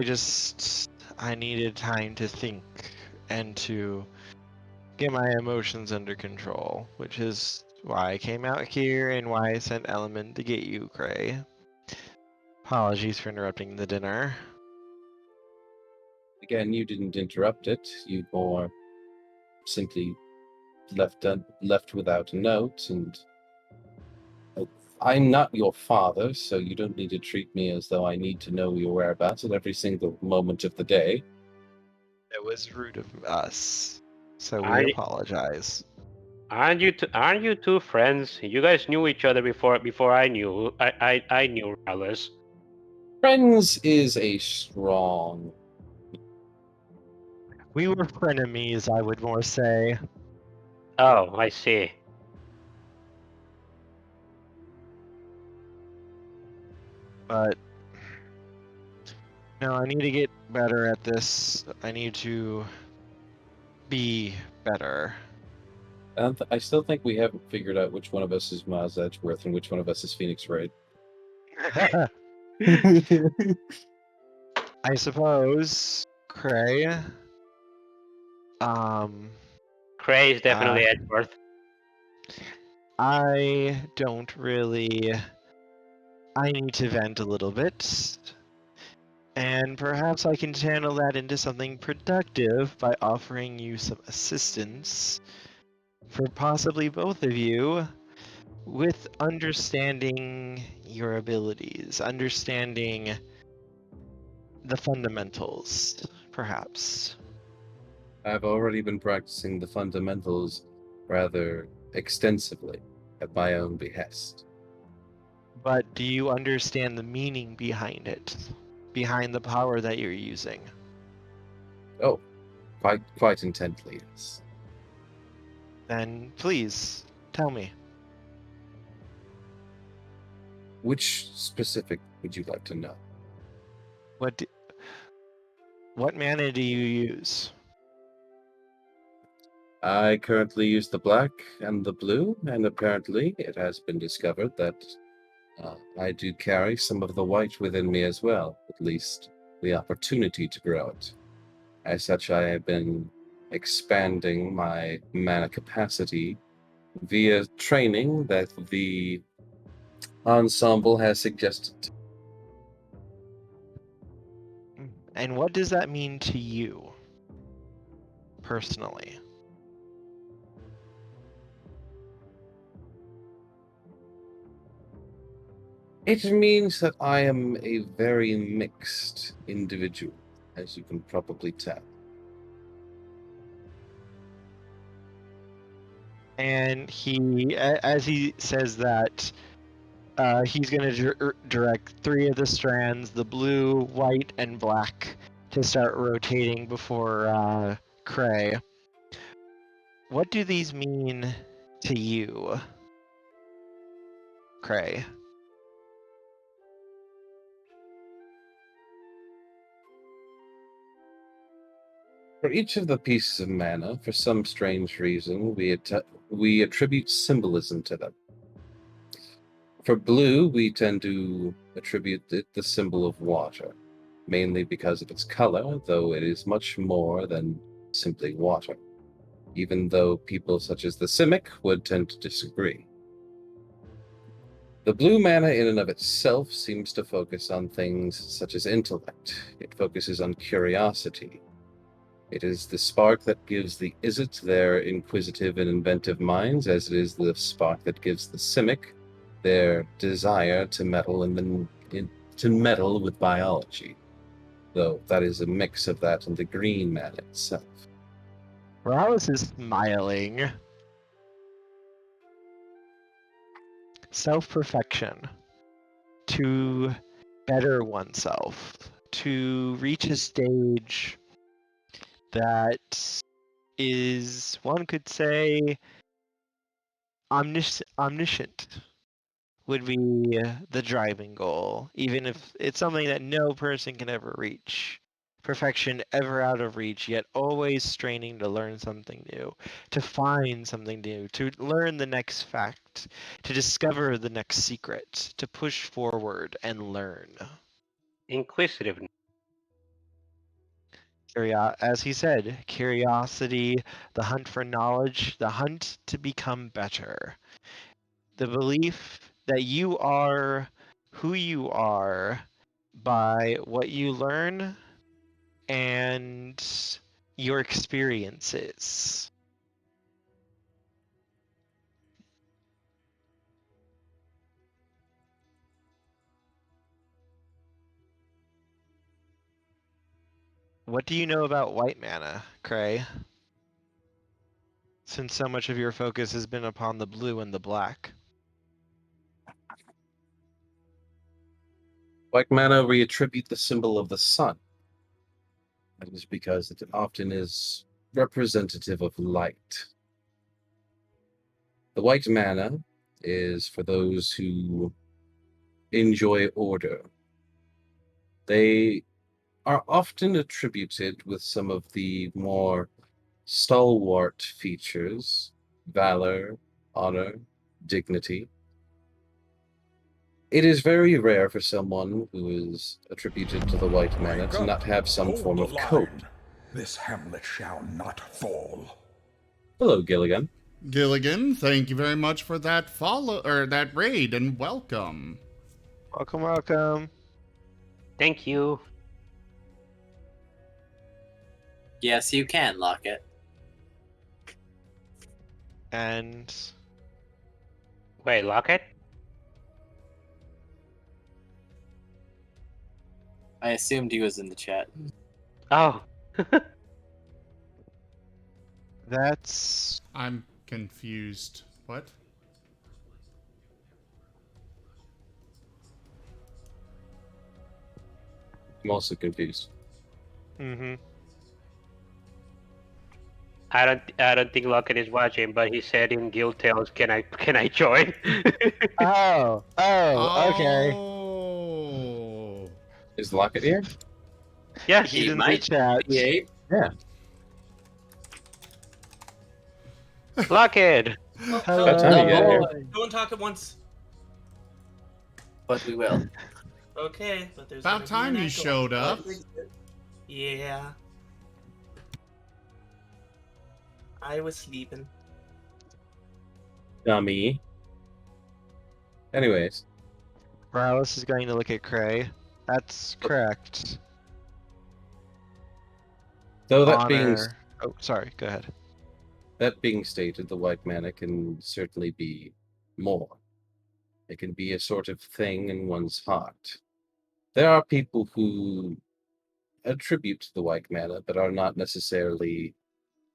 I needed time to think and to get my emotions under control, which is why I came out here and why I sent Elemin to get you, Cray. Apologies for interrupting the dinner. Again, you didn't interrupt it. You more simply left without a note, and I'm not your father, so you don't need to treat me as though I need to know your whereabouts at every single moment of the day. It was rude of us, so we I apologize. aren't you two friends? You guys knew each other before I knew I knew Alice. Friends is a strong. We were frenemies, I would more say. Oh, I see. But no, I need to get better at this. I need to be better. I still think we haven't figured out which one of us is Miles Edgeworth and which one of us is Phoenix Wright. I suppose, Cray. Cray is definitely Edgeworth. I don't really. I need to vent a little bit. And perhaps I can channel that into something productive by offering you some assistance for possibly both of you with understanding your abilities, understanding the fundamentals, perhaps. I've already been practicing the fundamentals rather extensively at my own behest. But do you understand the meaning behind it? Behind the power that you're using? Oh, quite intently, yes. Then please, tell me. Which specific would you like to know? What mana do you use? I currently use the black and the blue, and apparently it has been discovered that I do carry some of the white within me as well, at least the opportunity to grow it. As such, I have been expanding my mana capacity via training that the ensemble has suggested. And what does that mean to you, personally? It means that I am a very mixed individual, as you can probably tell. And as he says that, he's going to direct 3 of the strands, the blue, white, and black, to start rotating before Cray. What do these mean to you, Cray? For each of the pieces of mana, for some strange reason, we attribute symbolism to them. For blue, we tend to attribute the symbol of water, mainly because of its color, though it is much more than simply water, even though people such as the Simic would tend to disagree. The blue mana in and of itself seems to focus on things such as intellect. It focuses on curiosity. It is the spark that gives the Izzet their inquisitive and inventive minds, as it is the spark that gives the Simic their desire to meddle with biology. Though that is a mix of that and the green mana itself. Rouse is smiling. Self-perfection. To better oneself. To reach a stage that is, one could say, omniscient would be the driving goal, even if it's something that no person can ever reach. Perfection ever out of reach, yet always straining to learn something new, to find something new, to learn the next fact, to discover the next secret, to push forward and learn. Inquisitive. As he said, curiosity, the hunt for knowledge, the hunt to become better. The belief that you are who you are by what you learn and your experiences. What do you know about white mana, Cray? Since so much of your focus has been upon the blue and the black. White mana, we attribute the symbol of the sun. That is because it often is representative of light. The white mana is for those who enjoy order. They are often attributed with some of the more stalwart features: valor, honor, dignity. It is very rare for someone who is attributed to the white mana to not have some Hold form the of code. line. This hamlet shall not fall. Hello, Gilligan. Gilligan, thank you very much for that follow or that raid and welcome. Welcome, welcome. Thank you. Yes, you can lock it. And Wait, Locket? I assumed he was in the chat. Oh. that's I'm confused. What? I'm also confused. mm-hmm. I don't think Locket is watching, but he said in Guild Tales, can I join? Oh, okay. Oh. Is Locket here? Yes. He's He in the might chat. be a, Yeah. Locket. Oh, Hello. About time you got here. Don't talk at once. but we will. Okay, but there's About gonna be an time you echo. showed up. Yeah. I was sleeping. Dummy. Anyways, Morales is going to look at Cray. That's correct. though that being Honor. Oh, sorry. Go ahead. stated, the white mana can certainly be more. It can be a sort of thing in one's heart. There are people who attribute to the white mana, but are not necessarily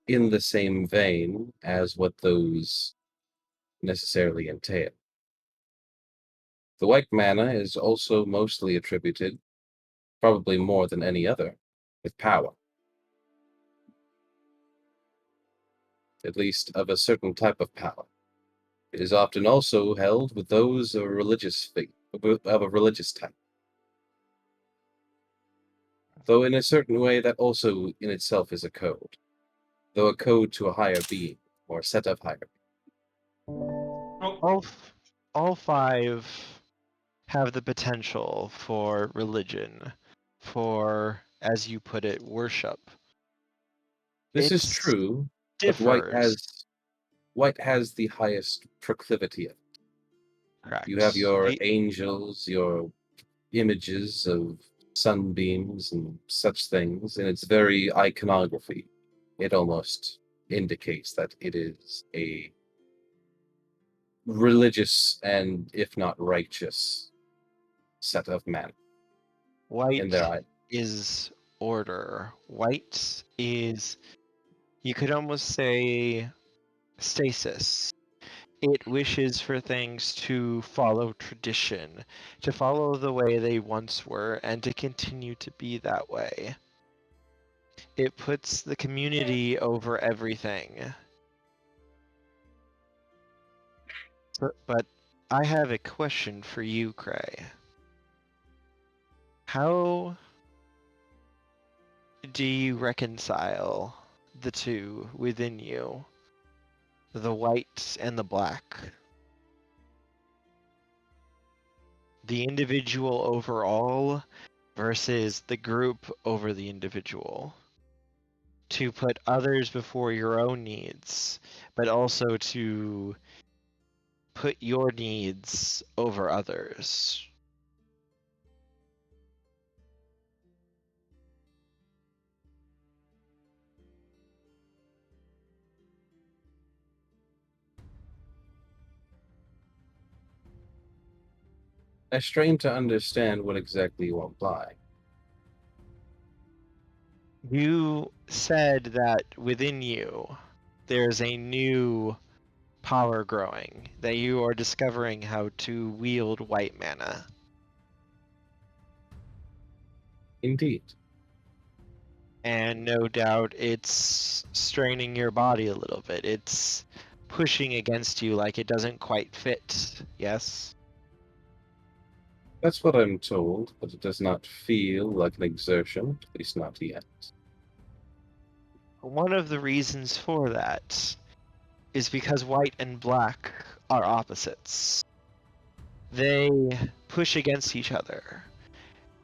in the same vein as what those necessarily entail. The white mana is also mostly attributed, probably more than any other, with power. At least of a certain type of power. It is often also held with those of a religious type. Though in a certain way that also in itself is a code. Though a code to a higher being, or a set of higher beings. All five have the potential for religion, for, as you put it, worship. This is It's true, but differs. white has the highest proclivity of it. Correct. You have your angels, your images of sunbeams and such things, and it's very iconography. It almost indicates that it is a religious and, if not righteous, set of men. White In their eye. is order. White is, you could almost say, stasis. It wishes for things to follow tradition, to follow the way they once were, and to continue to be that way. It puts the community over everything. But I have a question for you, Cray. How do you reconcile the two within you? The white and the black? The individual overall versus the group over the individual? to put others before your own needs, but also to put your needs over others. I strain to understand what exactly you imply. You said that within you there's a new power growing, that you are discovering how to wield white mana. Indeed. And no doubt it's straining your body a little bit. It's pushing against you like it doesn't quite fit, yes? That's what I'm told, but it does not feel like an exertion, at least not yet. One of the reasons for that is because white and black are opposites. They push against each other,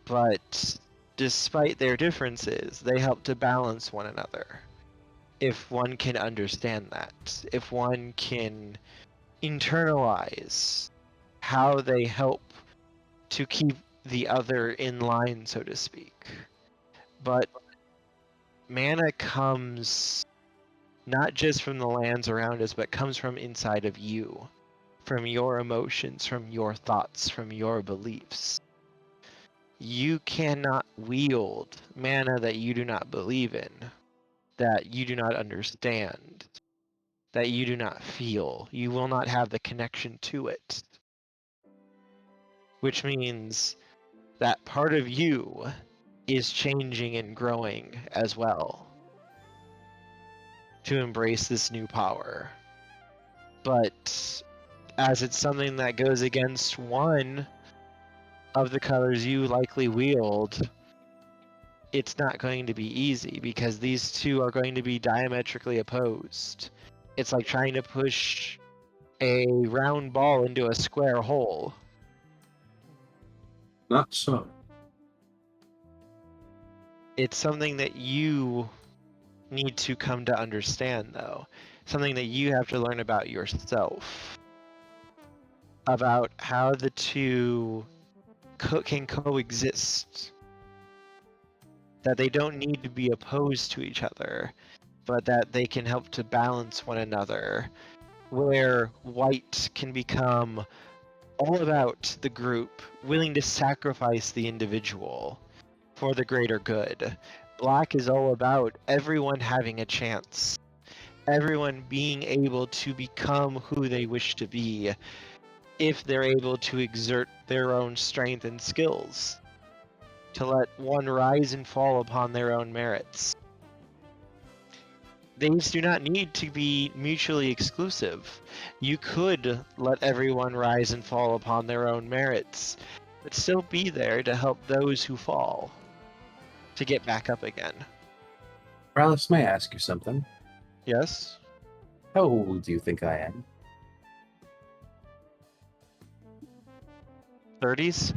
but despite their differences, they help to balance one another. If one can understand that, if one can internalize how they help to keep the other in line, so to speak. But mana comes not just from the lands around us, but comes from inside of you, from your emotions, from your thoughts, from your beliefs. You cannot wield mana that you do not believe in, that you do not understand, that you do not feel. You will not have the connection to it. Which means that part of you is changing and growing as well to embrace this new power. But as it's something that goes against one of the colors you likely wield, it's not going to be easy because these two are going to be diametrically opposed. It's like trying to push a round ball into a square hole. Not so. It's something that you need to come to understand, though. Something that you have to learn about yourself. About how the two can coexist. That they don't need to be opposed to each other, but that they can help to balance one another. Where white can become all about the group, willing to sacrifice the individual for the greater good. Black is all about everyone having a chance. Everyone being able to become who they wish to be if they're able to exert their own strength and skills. To let one rise and fall upon their own merits. These do not need to be mutually exclusive. You could let everyone rise and fall upon their own merits, but still be there to help those who fall to get back up again. Alice, may I ask you something? Yes? How old do you think I am? 30s?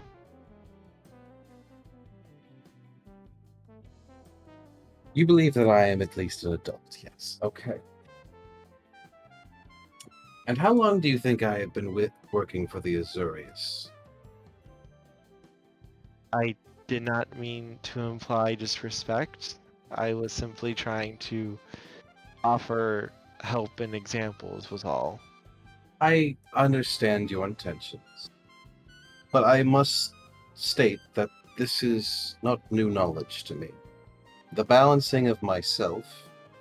You believe that I am at least an adult, yes. Okay. And how long do you think I have been working for the Azurius? I did not mean to imply disrespect. I was simply trying to offer help and examples was all. I understand your intentions, but I must state that this is not new knowledge to me. The balancing of myself,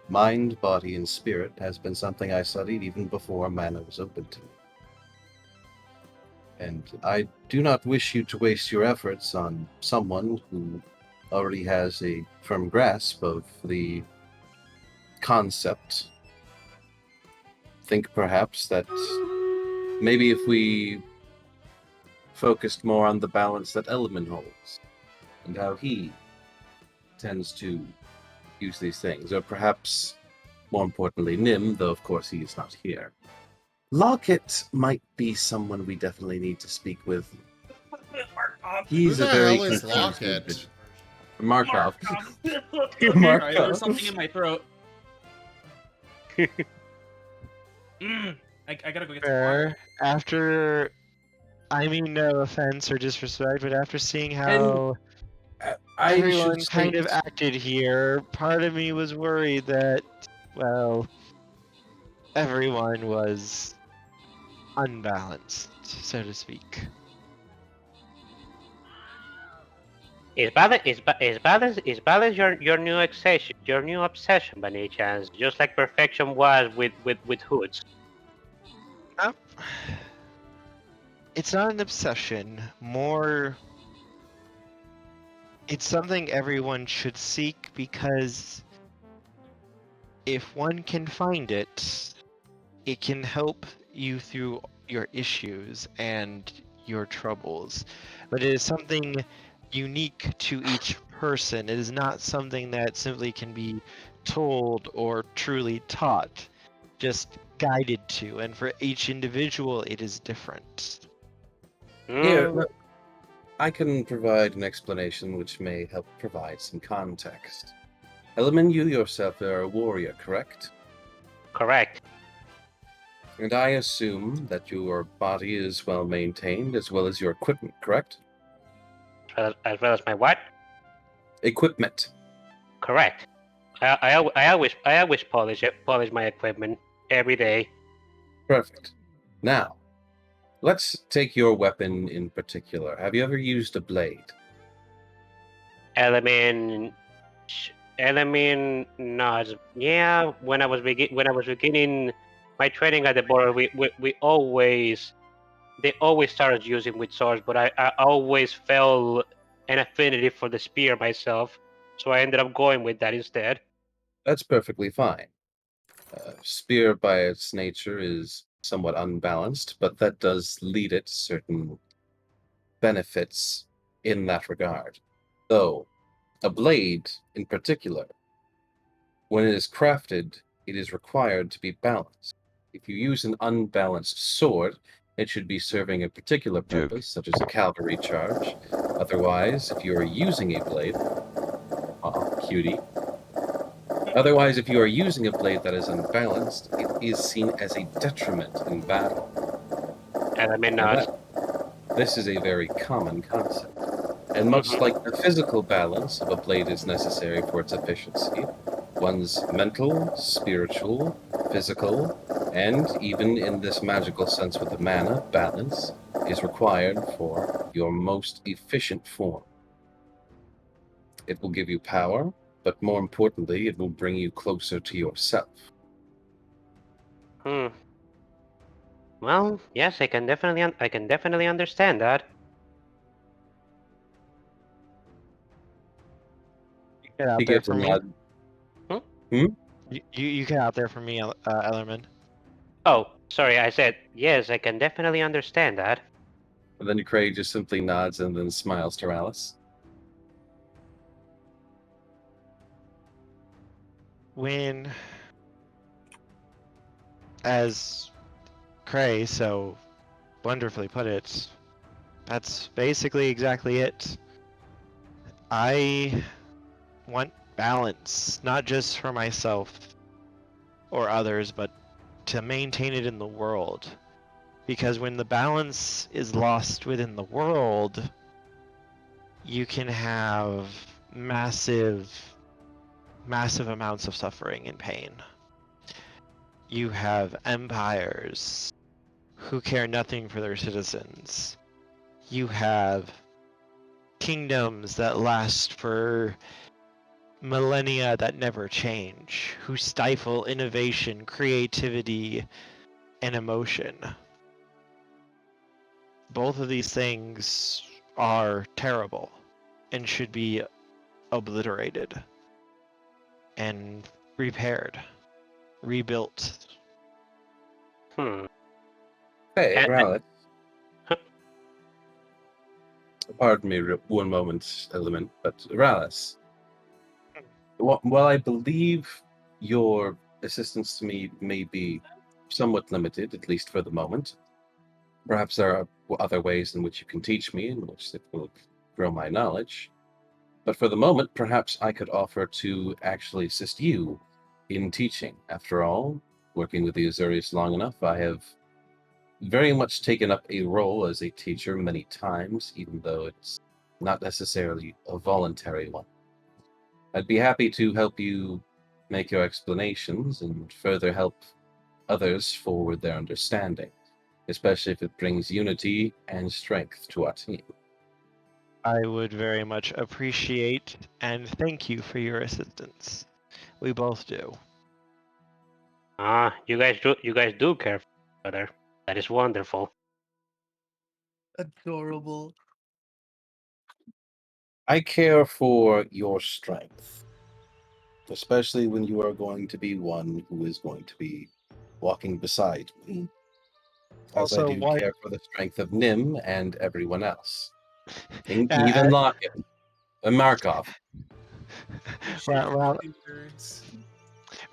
mind, body, and spirit has been something I studied even before mana was open to me. And I do not wish you to waste your efforts on someone who already has a firm grasp of the concept. Think perhaps that maybe if we focused more on the balance that Elemin holds and how he tends to use these things, or perhaps more importantly Nim, though of course he is not here. Lockett might be someone we definitely need to speak with. He's Who a the very hell is confused Lockett? individual. Markov. Sorry, Markov. there's something in my throat. I gotta go get some water. After, I mean no offense or disrespect, but after seeing how I everyone should kind of state- acted here, part of me was worried that, well, everyone was unbalanced, so to speak. Is balance your new obsession by any chance? Just like perfection was with hoods. No. It's not an obsession, more it's something everyone should seek because if one can find it, it can help you through your issues and your troubles. But it is something unique to each person. It is not something that simply can be told or truly taught, just guided to. And for each individual, it is different. Here, Mm, I can provide an explanation which may help provide some context. Elemin, you yourself are a warrior, correct? correct. And I assume that your body is well maintained as well as your equipment, correct? As well as my what? Equipment. Correct. I always polish my equipment every day. Perfect. Now, let's take your weapon in particular. Have you ever used a blade? Elemin, no, yeah. When I was beginning my training at the border, we always they always started using with swords, but I always felt an affinity for the spear myself, so I ended up going with that instead. That's perfectly fine. Spear by its nature is somewhat unbalanced, but that does lead it to certain benefits in that regard. Though, a blade in particular, when it is crafted, it is required to be balanced. If you use an unbalanced sword, it should be serving a particular purpose, such as a cavalry charge. Otherwise, if you are using a blade, cutie. Otherwise, if you are using a blade that is unbalanced, it is seen as a detriment in battle. Elemin Now nods. this is a very common concept. And much like the physical balance of a blade is necessary for its efficiency, one's mental, spiritual, physical, and even in this magical sense with the mana, balance is required for your most efficient form. It will give you power, but more importantly, it will bring you closer to yourself. Well, yes, I can definitely understand that. Get out He there gives a for me. nod. You get out there for me, Ellerman. Oh, sorry, I said yes, I can definitely understand that. And then Craig just simply nods and then smiles to Alice. When, as Cray so wonderfully put it, that's basically exactly it. I want balance, not just for myself or others, but to maintain it in the world. Because when the balance is lost within the world, you can have massive amounts of suffering and pain. You have empires who care nothing for their citizens. You have kingdoms that last for millennia that never change, who stifle innovation, creativity, and emotion. Both of these things are terrible and should be obliterated and repaired, rebuilt. Hey, And- Rallet. Pardon me one moment, Element, but Rallis, while I believe your assistance to me may be somewhat limited, at least for the moment, perhaps there are other ways in which you can teach me, in which it will grow my knowledge. But for the moment, perhaps I could offer to actually assist you in teaching. After all, working with the Azuris long enough, I have very much taken up a role as a teacher many times, even though it's not necessarily a voluntary one. I'd be happy to help you make your explanations and further help others forward their understanding, especially if it brings unity and strength to our team. I would very much appreciate and thank you for your assistance. We both do. You guys do care for each other. That is wonderful. Adorable. I care for your strength, especially when you are going to be one who is going to be walking beside me, as I Also, do why? care for the strength of Nim and everyone else, Uh, even Locken and Markov.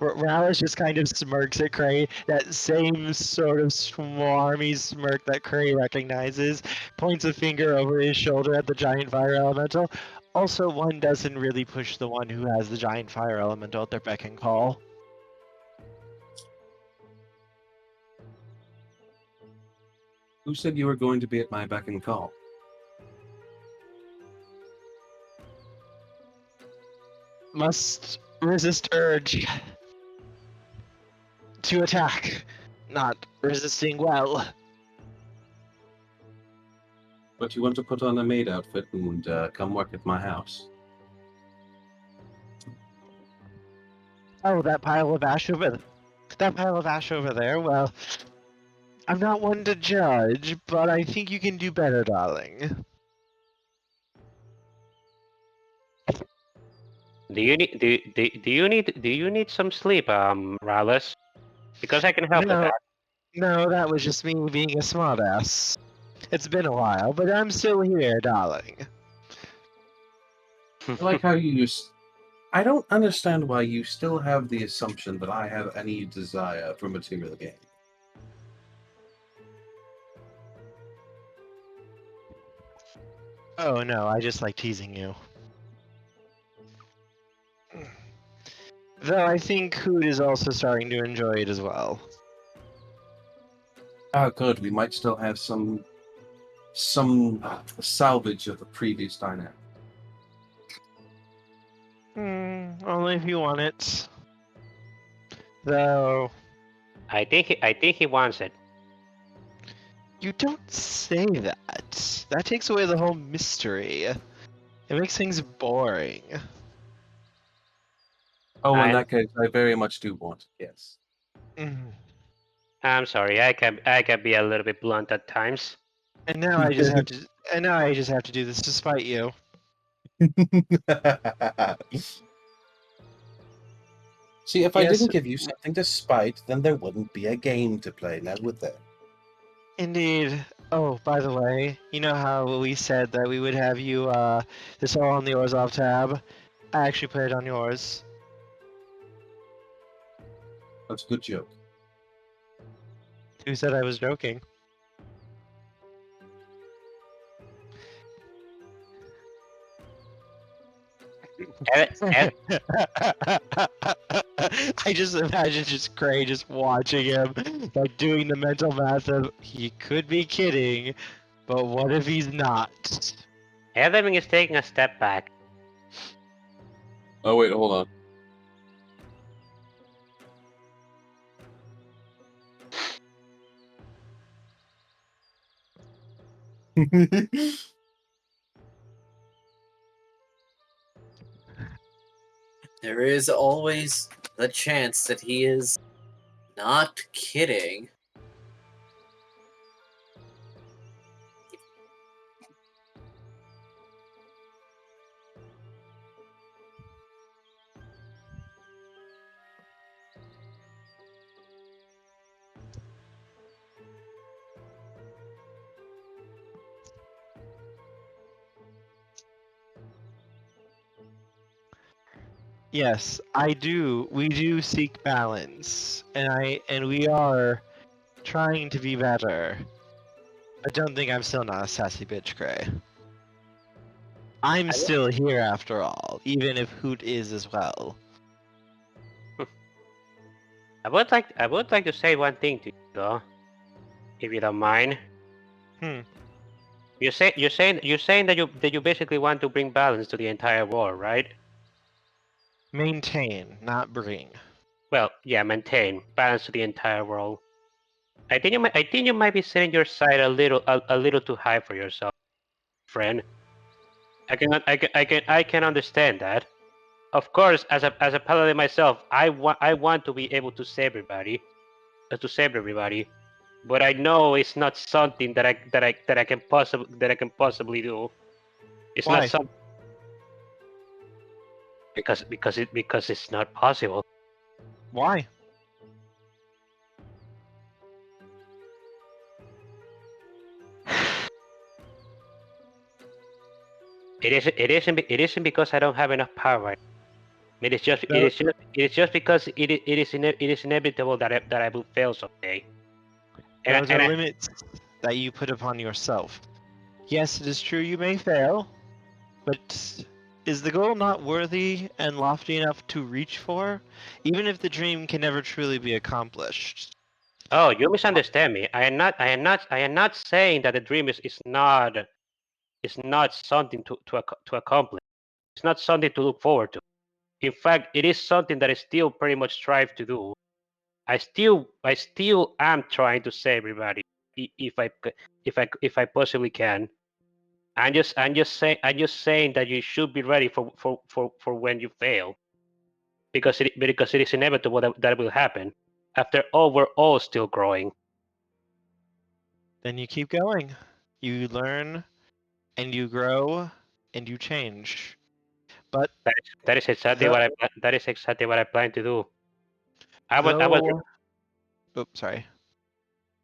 Ralice just kind of smirks at Cray, that same sort of swarmy smirk that Cray recognizes, points a finger over his shoulder at the giant fire elemental. Also, one doesn't really push the one who has the giant fire elemental at their beck and call. Who said you were going to be at my beck and call? Must resist urge to attack, not resisting well. But you want to put on a maid outfit and come work at my house. Oh, that pile of ash over there. Well, I'm not one to judge, but I think you can do better, darling. Do you need some sleep, Rallis? Because I can help with that. No, that was just me being a smartass. It's been a while, but I'm still here, darling. I like how you use. I don't understand why you still have the assumption that I have any desire for material gain. Oh no, I just like teasing you. Though I think Hoot is also starting to enjoy it as well. Ah, good. We might still have some salvage of the previous dynamic. Only if you want it. Though I think he wants it. you don't say that. That takes away the whole mystery. It makes things boring. Oh, in that case, I very much do want it, yes. I'm sorry, I can be a little bit blunt at times. And now I just have to do this to spite you. See, if I didn't give you something to spite, then there wouldn't be a game to play, now would there? Indeed. Oh, by the way, you know how we said that we would have you this all on the Orzhov tab? I actually put it on yours. That's a good joke. Who said I was joking? I just imagine just Cray just watching him, like doing the mental math of he could be kidding, but what if he's not? Elemin is taking a step back. Oh wait, hold on. There is always the chance that he is not kidding. Yes, I do. We do seek balance, and we are trying to be better. I don't think I'm still not a sassy bitch, Cray. I'm still here after all, even if Hoot is as well. I would like to say one thing to you though, if you don't mind. Hmm. You're saying that you basically want to bring balance to the entire world, right? Maintain, not bring. Well, yeah, maintain balance to the entire world. I think you might be setting your sight a little too high for yourself, friend. I can understand that. Of course, as a paladin myself, I want to be able to save everybody. But I know it's not something that I can possibly do. It's not Why? something because it's not possible. Why? It isn't because I don't have enough power. Right? No. It is just because it is inevitable that I will fail someday. Those are limits that you put upon yourself. Yes, it is true you may fail, but is the goal not worthy and lofty enough to reach for? Even if the dream can never truly be accomplished. Oh, you misunderstand me. I am not saying that the dream is not something to accomplish. It's not something to look forward to. In fact, it is something that I still pretty much strive to do. I still am trying to save everybody if I possibly can. I'm just saying that you should be ready for when you fail because it is inevitable that will happen. After all, we're all still growing. Then you keep going. You learn and you grow and you change. But That is exactly the, that is exactly what I plan to do. I was though, oops, sorry.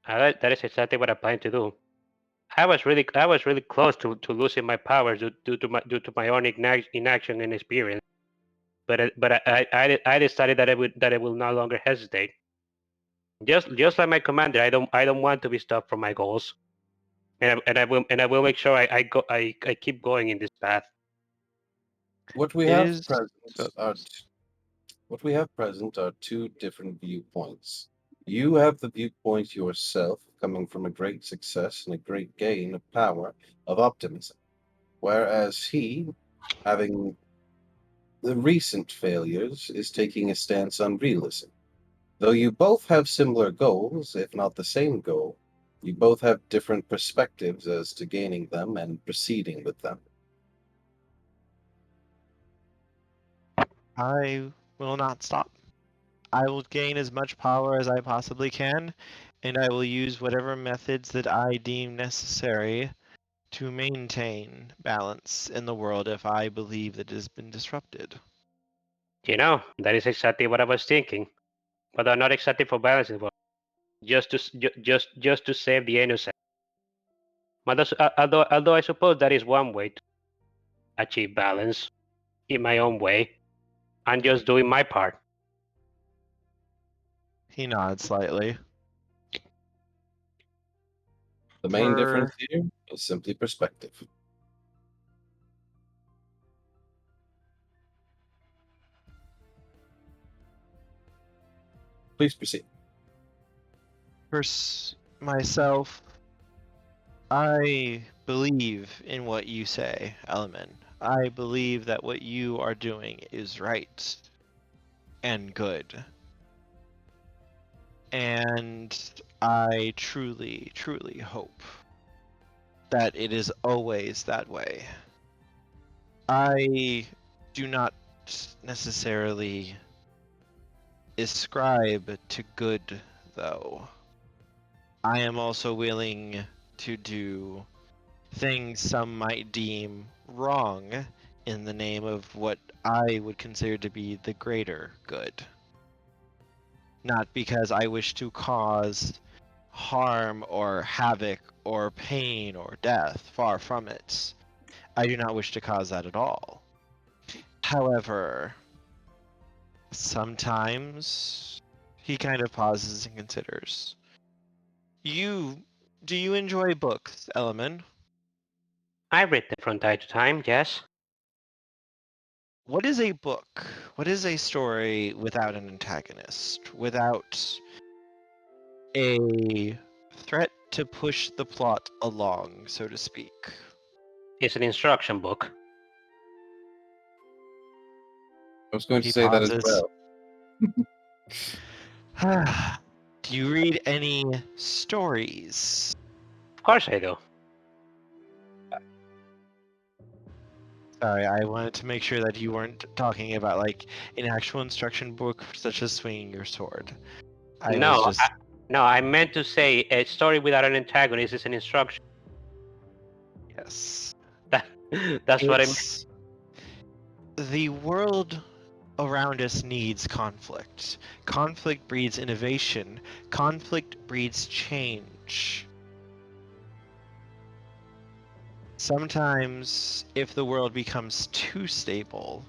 that is exactly what I plan to do. I was really close to losing my powers due to my own inaction and experience. I decided that I will no longer hesitate. Just like my commander, I don't want to be stopped from my goals, and I will make sure I keep going in this path. What we It have is. present are what we have present are two different viewpoints. You have the viewpoint yourself, coming from a great success and a great gain of power, of optimism, whereas he, having the recent failures, is taking a stance on realism. Though you both have similar goals, if not the same goal, you both have different perspectives as to gaining them and proceeding with them. I will not stop. I will gain as much power as I possibly can, and I will use whatever methods that I deem necessary to maintain balance in the world if I believe that it has been disrupted. You know, that is exactly what I was thinking, but not exactly for balance in the world. Just to save the innocent. But although I suppose that is one way to achieve balance in my own way, I'm just doing my part. He nods slightly. The main For difference here is simply perspective. Please proceed. myself, I believe in what you say, Elemin. I believe that what you are doing is right and good. And I truly, truly hope that it is always that way. I do not necessarily ascribe to good, though. I am also willing to do things some might deem wrong in the name of what I would consider to be the greater good. Not because I wish to cause harm or havoc or pain or death, far from it. I do not wish to cause that at all. However, sometimes he kind of pauses and considers. Do you enjoy books, Elemin? I read them from time to time, yes. What is a book? What is a story without an antagonist? Without a threat to push the plot along, so to speak? It's an instruction book. I was going to He say that as pauses. well. Do you read any stories? Of course I do. Sorry, I wanted to make sure that you weren't talking about like an actual instruction book such as swinging your sword. I meant to say a story without an antagonist is an instruction. Yes. That's what I meant. It's the world around us needs conflict. Conflict breeds innovation. Conflict breeds change. Sometimes, if the world becomes too stable,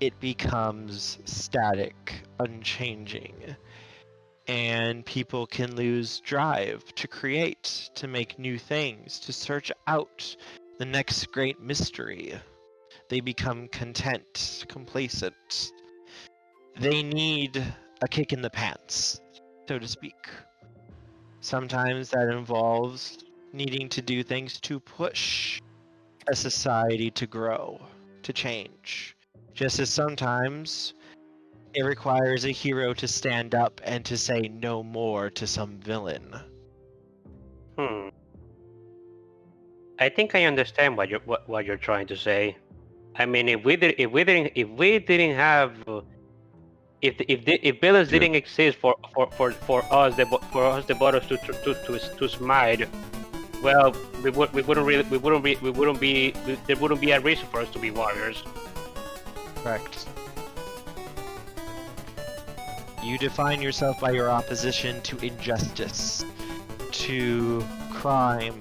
it becomes static, unchanging, and people can lose drive to create, to make new things, to search out the next great mystery. They become content, complacent. They need a kick in the pants, so to speak. Sometimes that involves needing to do things to push a society to grow, to change. Just as sometimes it requires a hero to stand up and to say no more to some villain. I think I understand what you're trying to say. I mean, if villains didn't exist for us the bottles to smite, well, there wouldn't be a reason for us to be warriors. Correct. You define yourself by your opposition to injustice, to crime,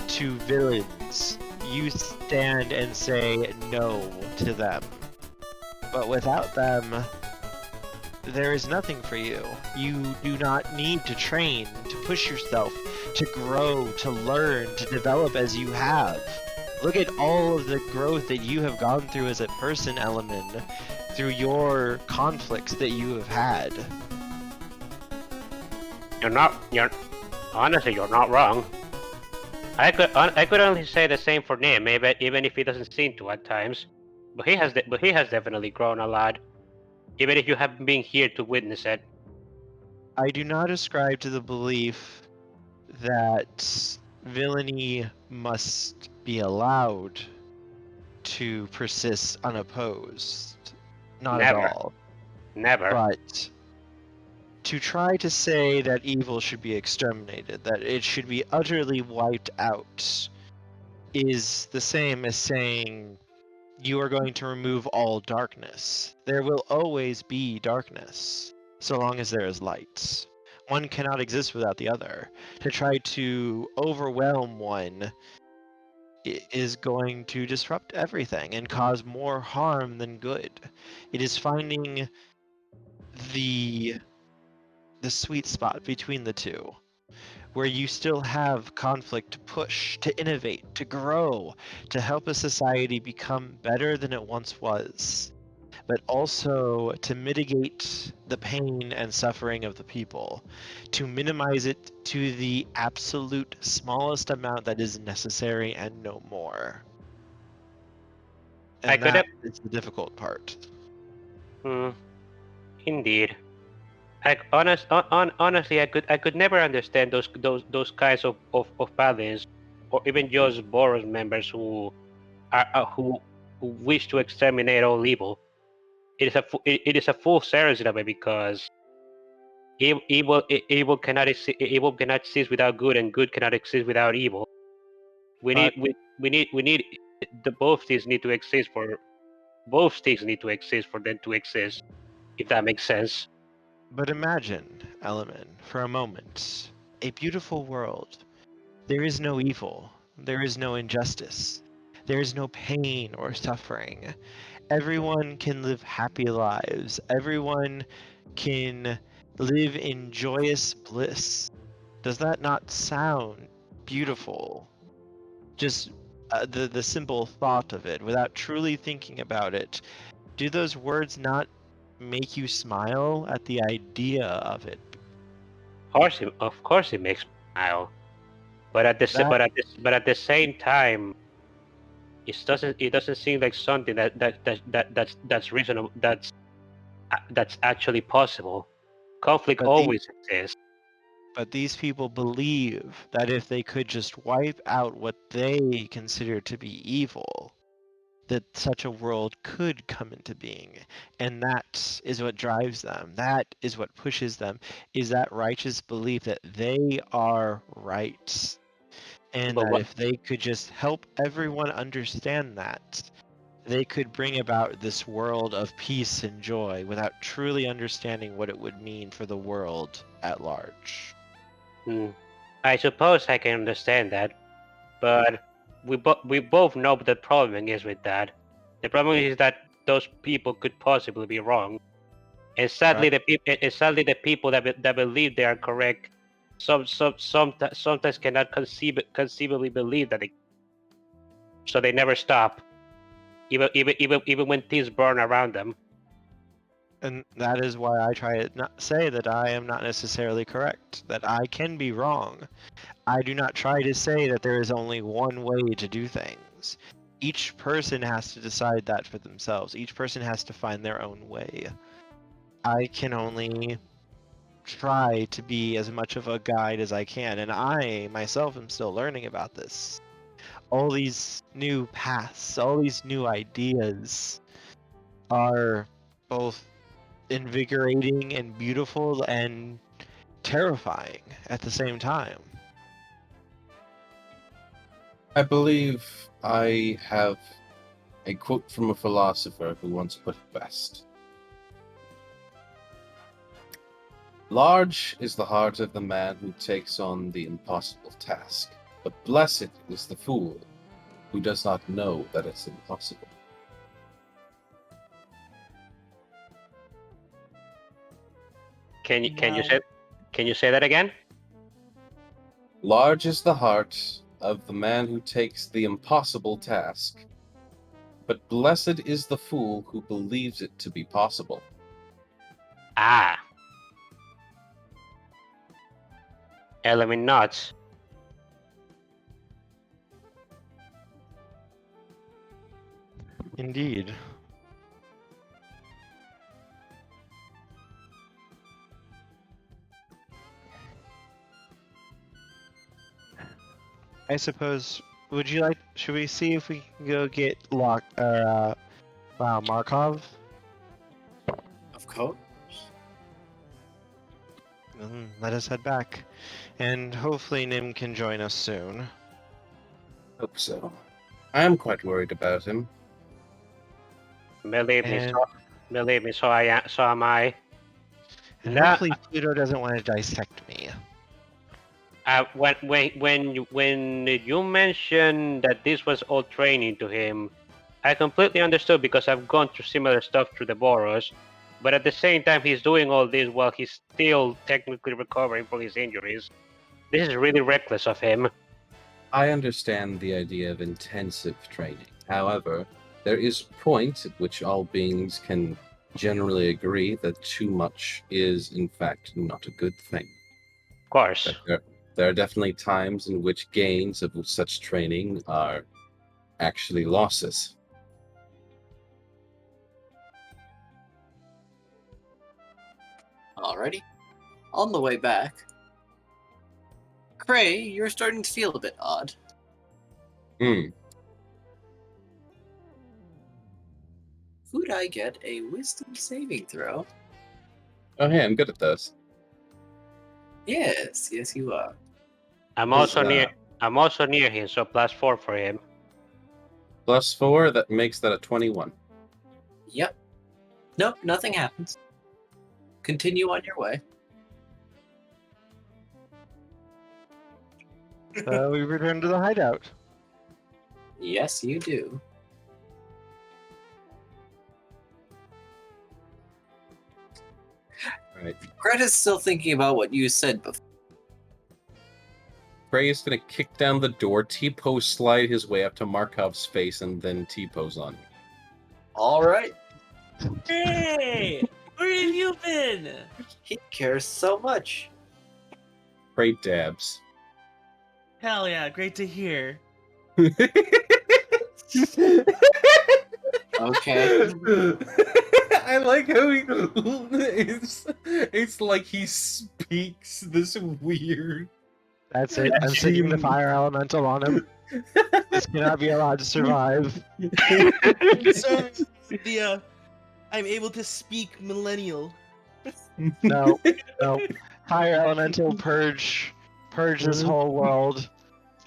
to villains. You stand and say no to them. But without them, there is nothing for you. You do not need to train, to push yourself, to grow, to learn, to develop as you have. Look at all of the growth that you have gone through as a person, Elemin, through your conflicts that you have had. Honestly, you're not wrong. I could only say the same for Nim, maybe even if he doesn't seem to at times. But he has definitely grown a lot, even if you haven't been here to witness it. I do not ascribe to the belief that villainy must be allowed to persist unopposed. Not Never. at all. Never. But to try to say that evil should be exterminated, that it should be utterly wiped out, is the same as saying you are going to remove all darkness. There will always be darkness, so long as there is light. One cannot exist without the other. To try to overwhelm one is going to disrupt everything and cause more harm than good. It is finding the sweet spot between the two, where you still have conflict to push, to innovate, to grow, to help a society become better than it once was, but also to mitigate the pain and suffering of the people, to minimize it to the absolute smallest amount that is necessary and no more. And that is the difficult part. Indeed. Honestly, I could never understand those kinds of paladins, or even just Boros members who who wish to exterminate all evil. It is a full series of it, because evil cannot exist without good, and good cannot exist without evil. We need both things need to exist for them to exist, if that makes sense. But imagine, Elemin, for a moment, a beautiful world. There is no evil. There is no injustice. There is no pain or suffering. Everyone can live happy lives. Everyone can live in joyous bliss. Does that not sound beautiful? just the simple thought of it, without truly thinking about it, do those words not make you smile at the idea of it? Of course, it makes me smile. But at the same time, it doesn't seem like something that's reasonable. That's actually possible. Conflict But always exists. But these people believe that if they could just wipe out what they consider to be evil, that such a world could come into being. And that is what drives them. That is what pushes them, is that righteous belief that they are right. And But that what? if they could just help everyone understand that, they could bring about this world of peace and joy without truly understanding what it would mean for the world at large. I suppose I can understand that, but we both know what the problem is with that. The problem is that those people could possibly be wrong, and sadly, the people that believe they are correct, sometimes cannot conceivably believe that so they never stop, even when things burn around them. And that is why I try to not say that I am not necessarily correct, that I can be wrong. I do not try to say that there is only one way to do things. Each person has to decide that for themselves. Each person has to find their own way. I can only try to be as much of a guide as I can, and I myself am still learning about this. All these new paths, all these new ideas are both invigorating and beautiful and terrifying at the same time. I believe I have a quote from a philosopher who once put it best. Large is the heart of the man who takes on the impossible task, but blessed is the fool who does not know that it's impossible. Can you say that again? Large is the heart of the man who takes the impossible task, but blessed is the fool who believes it to be possible. Ah, Elemin nuts. Indeed. I suppose. Would you like? Should we see if we can go get Markov? Of course. Let us head back, and hopefully Nim can join us soon. Hope so. I am quite worried about him. Believe me, And, so am I. and Now, hopefully Pluto doesn't want to dissect me. when you mentioned that this was all training to him, I completely understood because I've gone through similar stuff through the Boros. But at the same time, he's doing all this while he's still technically recovering from his injuries. This is really reckless of him. I understand the idea of intensive training. However, there is a point at which all beings can generally agree that too much is, in fact, not a good thing. Of course. There are definitely times in which gains of such training are actually losses. Alrighty. On the way back, Cray, you're starting to feel a bit odd. Could I get a wisdom saving throw? Oh, hey, I'm good at those. Yes, you are. I'm also near him, so +4 for him. +4, that makes that a 21. Yep. Nope, nothing happens. Continue on your way. We return to the hideout. Yes, you do. Right. Greta's still thinking about what you said before. Cray is going to kick down the door, T-pose slide his way up to Markov's face, and then T-pose on him. All right. Hey, where have you been? He cares so much. Cray dabs. Hell yeah, great to hear. Okay. I like how it's like he speaks this weird. That's it. I'm sticking the fire elemental on him. This cannot be allowed to survive. So the I'm able to speak millennial. No, no. Fire elemental purge this whole world.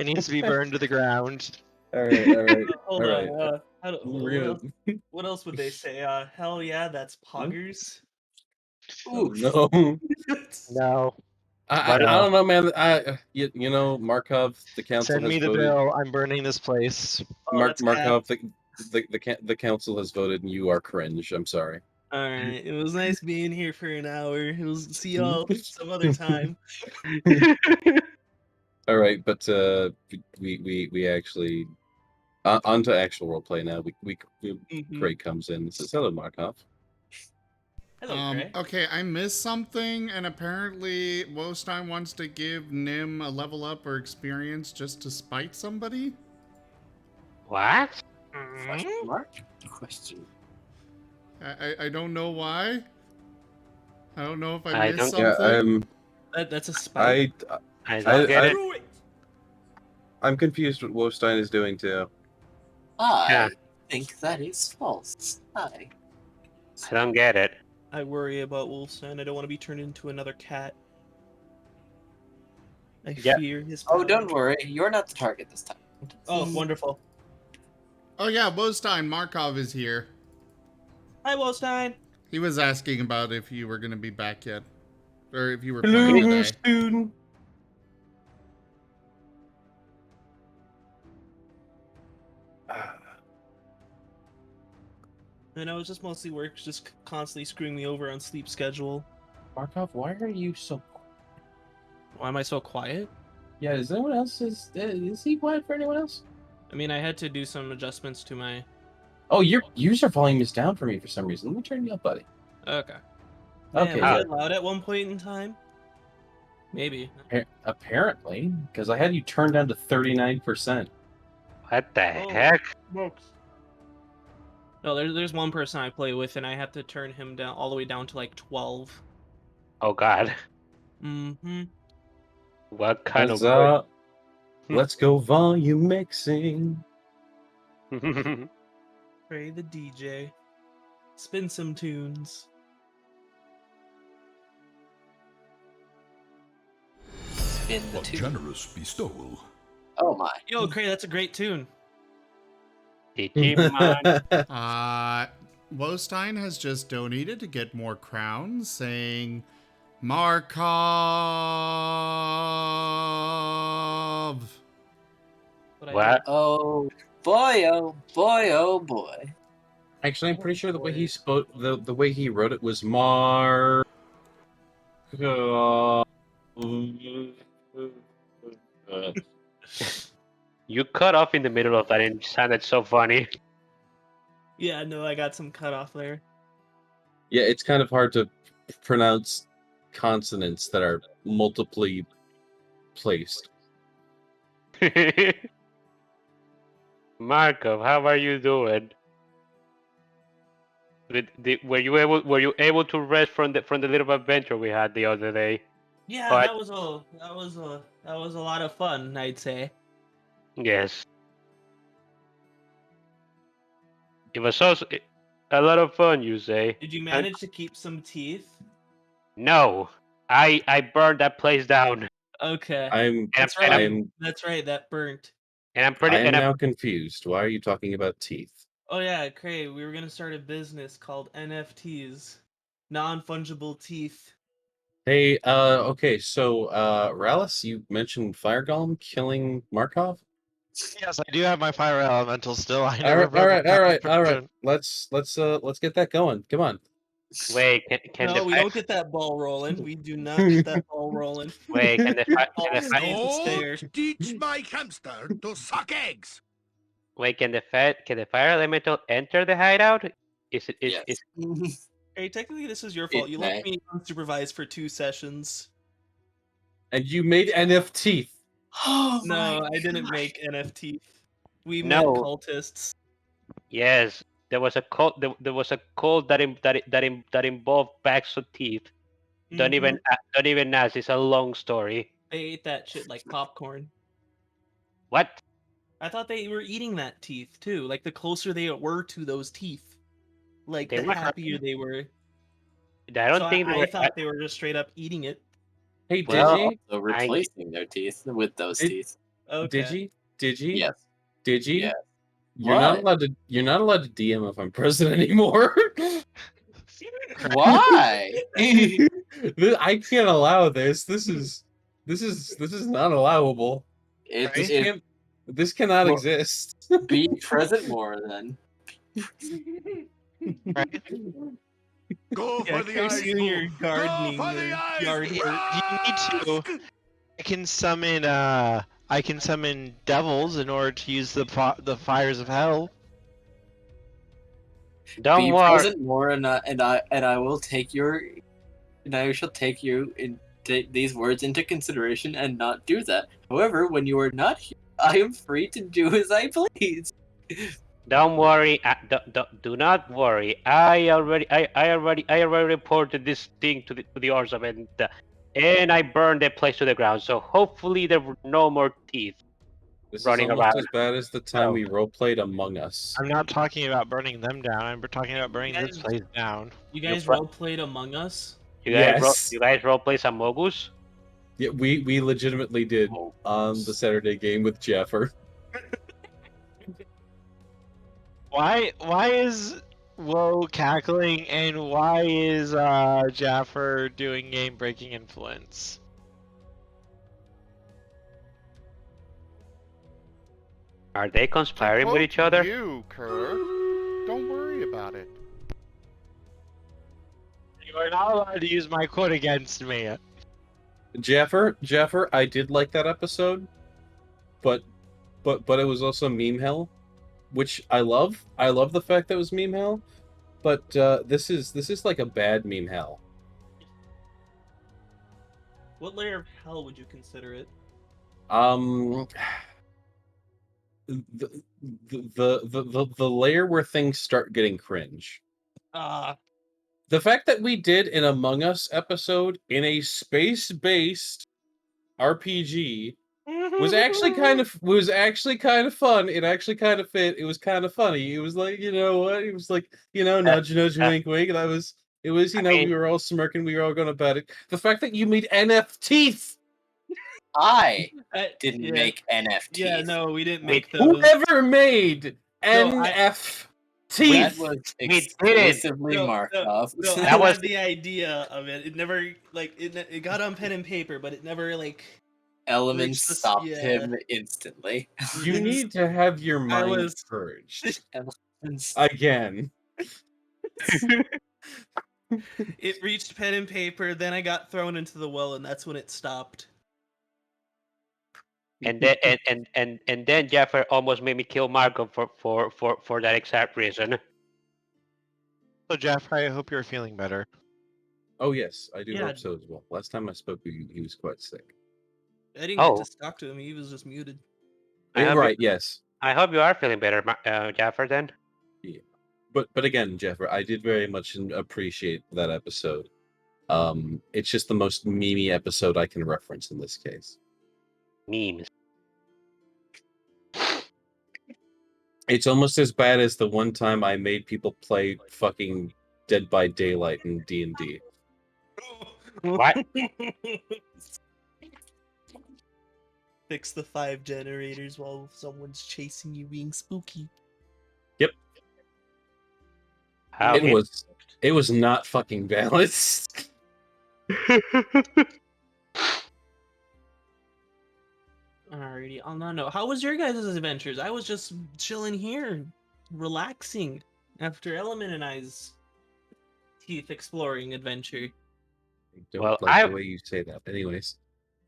It needs to be burned to the ground. Alright. Hold Alright. on. We're gonna- What else would they say? Hell yeah, that's poggers. Oh, no. No. I don't know, man. You know, Markov, the council Send has me the voted. bill. I'm burning this place. That's Markov, the council has voted, and you are cringe. I'm sorry. Alright, it was nice being here for an hour. It was see y'all some other time. All right, but we actually on to actual roleplay now. Craig comes in and says, "Hello, Markov." Hello, Cray. Okay, I missed something, and apparently Wostein wants to give Nim a level up or experience just to spite somebody. What? Question mark? Question. I don't know why. I don't know if I I missed don't- something. That's a spike. I don't get it. I'm confused what Wolfstein is doing too. I think that is false. I don't get it. I worry about Wolfson. I don't want to be turned into another cat. I fear his Oh, power. don't worry. You're not the target this time. Oh, wonderful. Oh yeah, Wostein, Markov is here. Hi, Wolfstein. He was asking about if you were going to be back yet. Or if you were playing today. student. And I was just mostly work, just constantly screwing me over on sleep schedule. Markov, why are you so? Why am I so quiet? Yeah, is anyone else? Is he quiet for anyone else? I mean, I had to do some adjustments to my. Oh, your user volume is down for me for some reason. Let me turn you up, buddy. Okay. Okay. Man, was I loud at one point in time? Maybe. Apparently, because I had you turned down to 39%. What the Oh. heck? No, there's one person I play with, and I have to turn him down all the way down to like 12. Oh god. Mm-hmm. What kind of Let's go volume mixing. Pray the DJ. Spin some tunes. Spin the A tune. generous bestowal. Oh my. Yo, Cray, that's a great tune. Digimon. Wostein has just donated to get more crowns, saying, Markov. What? Oh boy, oh boy, oh boy. Actually, I'm pretty sure the way he spoke, the way he wrote it was Mar. You cut off in the middle of that and it sounded so funny. Yeah, no, I got some cut off there. Yeah, it's kind of hard to pronounce consonants that are multiply placed. Markov, how are you doing? Were you able to rest from the little adventure we had the other day? Yeah, But- that was a lot of fun, I'd say. Yes. It was also a lot of fun, you say? Did you manage to keep some teeth? No, I burned that place down, Okay. I'm That's and right. I'm- That's right. That burnt. and I'm pretty. I am And I'm, now confused. Why are you talking about teeth? Oh yeah, Cray, we were gonna start a business called NFTs, non-fungible teeth. Hey, okay, so, Rallis, you mentioned Fire Golem killing Markov? Yes, I do have my fire elemental still. I All never right, broke my all right. concentration. Let's get that going. Come on. Wait, can No, the we fire, don't get that ball rolling. We do not get that ball rolling. wait, can the fire, Ball can the fire, stays the stairs. Don't teach my hamster to suck eggs. wait, can the fire elemental enter the hideout? Is it Yes. is Hey, technically, this is your It fault. You left may. me unsupervised for 2 sessions. And you made NFT. Oh No, my I didn't gosh. make NFT. We met No. cultists. Yes, there was a cult. There was a cult that involved bags of teeth. Don't even ask. It's a long story. They ate that shit like popcorn. What? I thought they were eating that teeth too. Like the closer they were to those teeth, like They the were. happier they were. I don't So think they I were. thought they were just straight up eating it. Hey, Well, Digi, So replacing their teeth with those It- teeth. Okay. Digi, Yes. Digi. Yes. You're not What? allowed to. You're not allowed to DM if I'm president anymore. Why? I can't allow this. This is not allowable. It's This cannot Well- exist. be present more then. Right? Go Yeah, for the curse eyes, you, your boo. Go gardening, for the your eyes. yard work. You need to. Rusk! I can summon devils in order to use the fires of hell. don't Be worry. present more, and I will take your, and I shall take you in these words into consideration and not do that. However, when you are not here, I am free to do as I please. Don't worry. Do not worry. I already reported this thing to the Orza, and I burned the place to the ground. So hopefully there were no more teeth. This Running is almost around. as bad as the time Oh. we roleplayed Among Us. I'm not talking about burning them down. I'm talking about burning this Guys- place down. You guys You're roleplayed Among Us? You guys, Yes. you guys roleplay some Mogus? Yeah, we legitimately did on the Saturday game with Jaffer. Why is Woe cackling and why is Jaffer doing game breaking influence? Are they conspiring with Quote each other? You, Kerr. Don't worry about it. You are not allowed to use my quote against me. Jaffer, I did like that episode, but it was also meme hell, which I love. I love the fact that it was meme hell, but this is like a bad meme hell. What layer of hell would you consider it? The layer where things start getting cringe. Ah, The fact that we did an Among Us episode in a space-based RPG was actually kind of fun. It actually kind of fit. It was kind of funny. It was like, you know what? It was like, nudge, nudge, wink, wink. That was. It was, we were all smirking. We were all going about it. The fact that you made NFTs. I didn't yeah. make NFTs. Yeah, no, we didn't make those. Whoever made No, NFTs. That was We did it. exclusively No, Markov. No, I That was- had the idea of it. It never it got on pen and paper, but it never Elements reached the- stopped yeah. him instantly. You need to have your mind was- purged Elements- again. It reached pen and paper, then I got thrown into the well, and that's when it stopped. And then and then Jaffer almost made me kill Marco for that exact reason. So Jaffer, I hope you're feeling better. Oh yes, I do Yeah. hope so as well. Last time I spoke, he was quite sick. I didn't Oh. get to talk to him. He was just muted. I hope Right? Yes. I hope you are feeling better, Jaffer. Then. But again, Jeffrey, I did very much appreciate that episode. It's just the most memey episode I can reference in this case. Memes. It's almost as bad as the one time I made people play fucking Dead by Daylight in D&D. What? Fix the 5 generators while someone's chasing you being spooky. How It was not fucking balanced. Alrighty, no. How was your guys' adventures? I was just chilling here, relaxing after Elemin and I's teeth exploring adventure. I don't Well, like the way you say that. Anyways,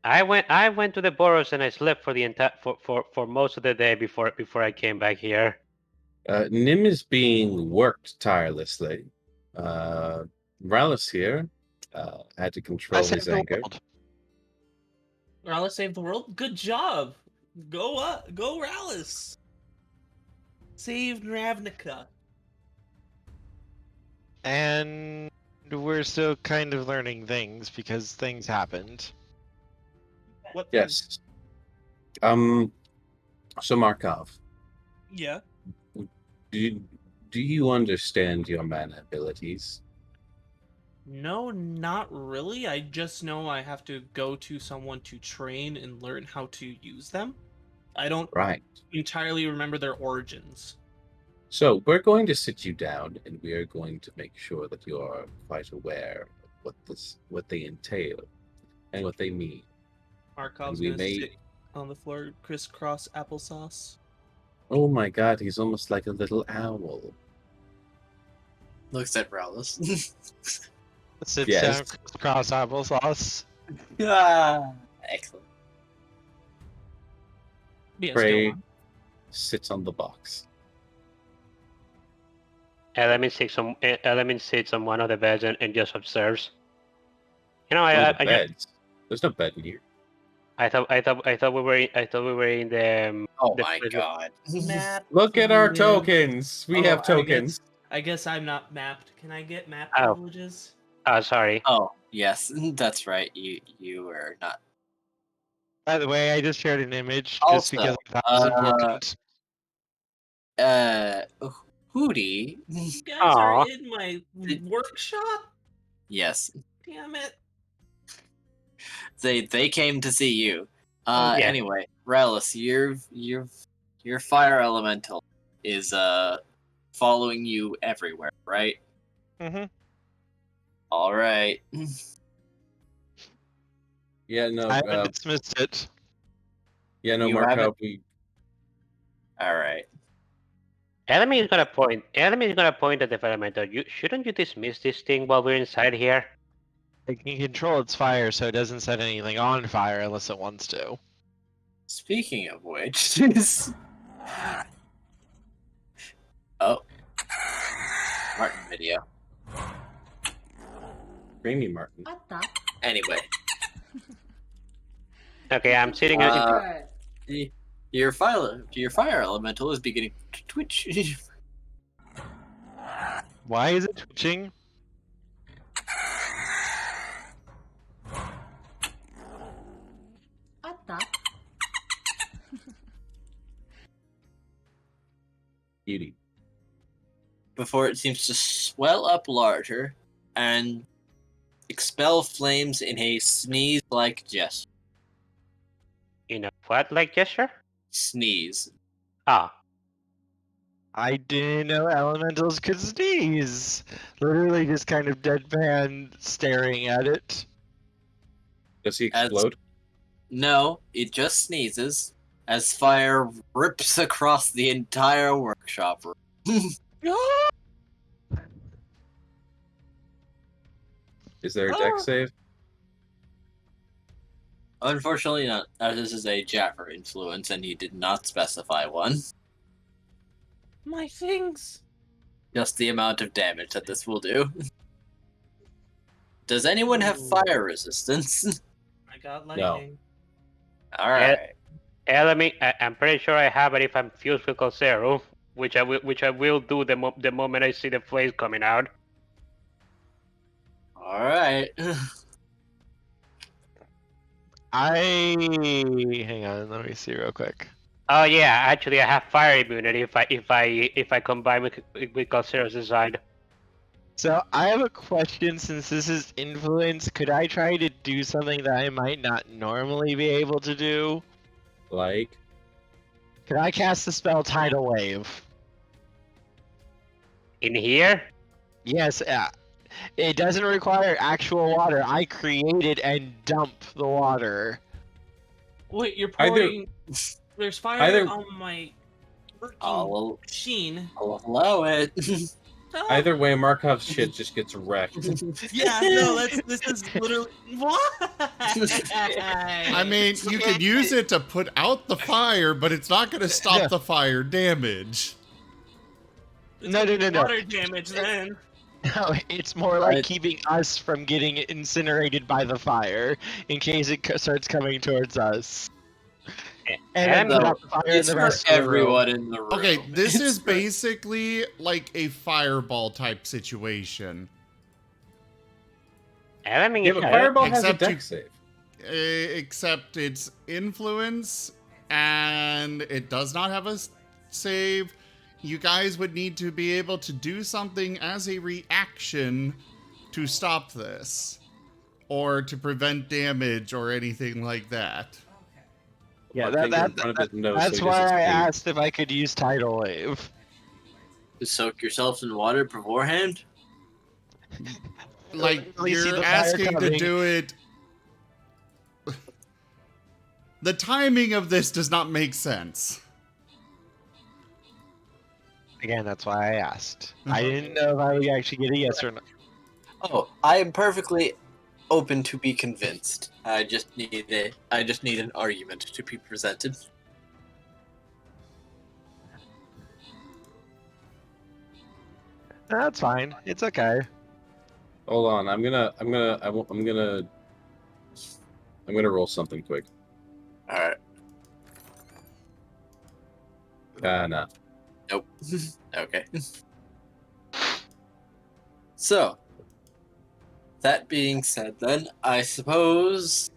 I went to the burrows and I slept for the entire for most of the day before I came back here. Nim is being worked tirelessly. Rallis here had to control Let's his save the anger. world. Rallis saved the world. Good job. Go up. Go Rallis. Saved Ravnica. And we're still kind of learning things because things happened. What? Yes. So Markov, Yeah. do you understand your mana abilities? No, not really. I just know I have to go to someone to train and learn how to use them. I don't Right. entirely remember their origins. So we're going to sit you down, and we are going to make sure that you are quite aware of what they entail, and what they mean. Markov's And we gonna may- sit on the floor, crisscross applesauce. Oh my God, he's almost like a little owl. Looks at Rowless. Sits Yes. down, cross applesauce. Ah, excellent. Yes, Prey go on. sits on the box. Elemin sits on one of the beds and just observes. You know, One of the I beds. There's no bed in here. thought we were in the Oh the my place- god. Map. Look at our live. tokens. We Oh, have tokens. I guess I'm not mapped. Can I get map Oh. privileges? Oh, sorry. Oh, yes, that's right. You were not. By the way, I just shared an image just Also, because I thought it was important. Hooty. You guys Aw. are in my Did- workshop? Yes, Damn it. they came to see you. Yeah. Anyway, Relius, your fire elemental is following you everywhere, right? Mm-hmm. All right. Yeah, no. I haven't dismissed it. Yeah, no, You Mark. haven't- We All right. Enemy is gonna point at the elemental. Shouldn't you dismiss this thing while we're inside here? I can control its fire so it doesn't set anything on fire unless it wants to. Speaking of which, oh, Marten video. Creamy Martin. Anyway, Okay, I'm sitting. your fire elemental is beginning to twitch. Why is it twitching? Beauty. Before it seems to swell up larger and expel flames in a sneeze-like gesture. You know what? Like gesture? Sneeze. Ah. I didn't know elementals could sneeze. Literally just kind of deadpan staring at it. Does he As- explode? No, it just sneezes as fire rips across the entire workshop room. Is there a deck Ah. save? Unfortunately not, as this is a Jaffer influence and he did not specify one. My things. Just the amount of damage that this will do. Does anyone have Ooh. fire resistance? I got lightning. Alright. Enemy, I'm pretty sure I have it if I'm fused with Colcero, which I will do the moment I see the flames coming out. Alright. Hang on, let me see real quick. Oh yeah, actually I have fire immunity if I combine with Colcero's design. So I have a question. Since this is influence, could I try to do something that I might not normally be able to do? Like, Could I cast the spell Tidal Wave? In here? Yes, it doesn't require actual water. I create it and dump the water. Wait, you're Either- pouring. There's fire either- on my working I'll machine. allow it. Either way, Markov's shit just gets wrecked. Yeah, no, this is literally what? I mean, you can use it to put out the fire, but it's not going to stop the fire damage. No. Water damage then. No, it's more like keeping us from getting incinerated by the fire in case it starts coming towards us. And then put out the fire in It's the for rest of the room. everyone in the room. Okay, this It's is for- basically like a fireball type situation. Elemin Yeah, is but good. Fireball has a Except deck save. Except it's influence, and it does not have a save. You guys would need to be able to do something as a reaction to stop this, or to prevent damage or anything like that. Yeah, One finger in front of his nose so that's he why doesn't I sneeze. asked if I could use Tidal Wave. To soak yourself in water beforehand? Like, At least see you're the fire asking to coming. do it. The timing of this does not make sense. Again, that's why I asked. I didn't know if I would actually get a yes or no. Oh, I am perfectly open to be convinced. I just need an argument to be presented. That's fine. It's okay. Hold on, I'm gonna roll something quick. Alright. Nah. Nope. Okay. So, that being said, then I suppose,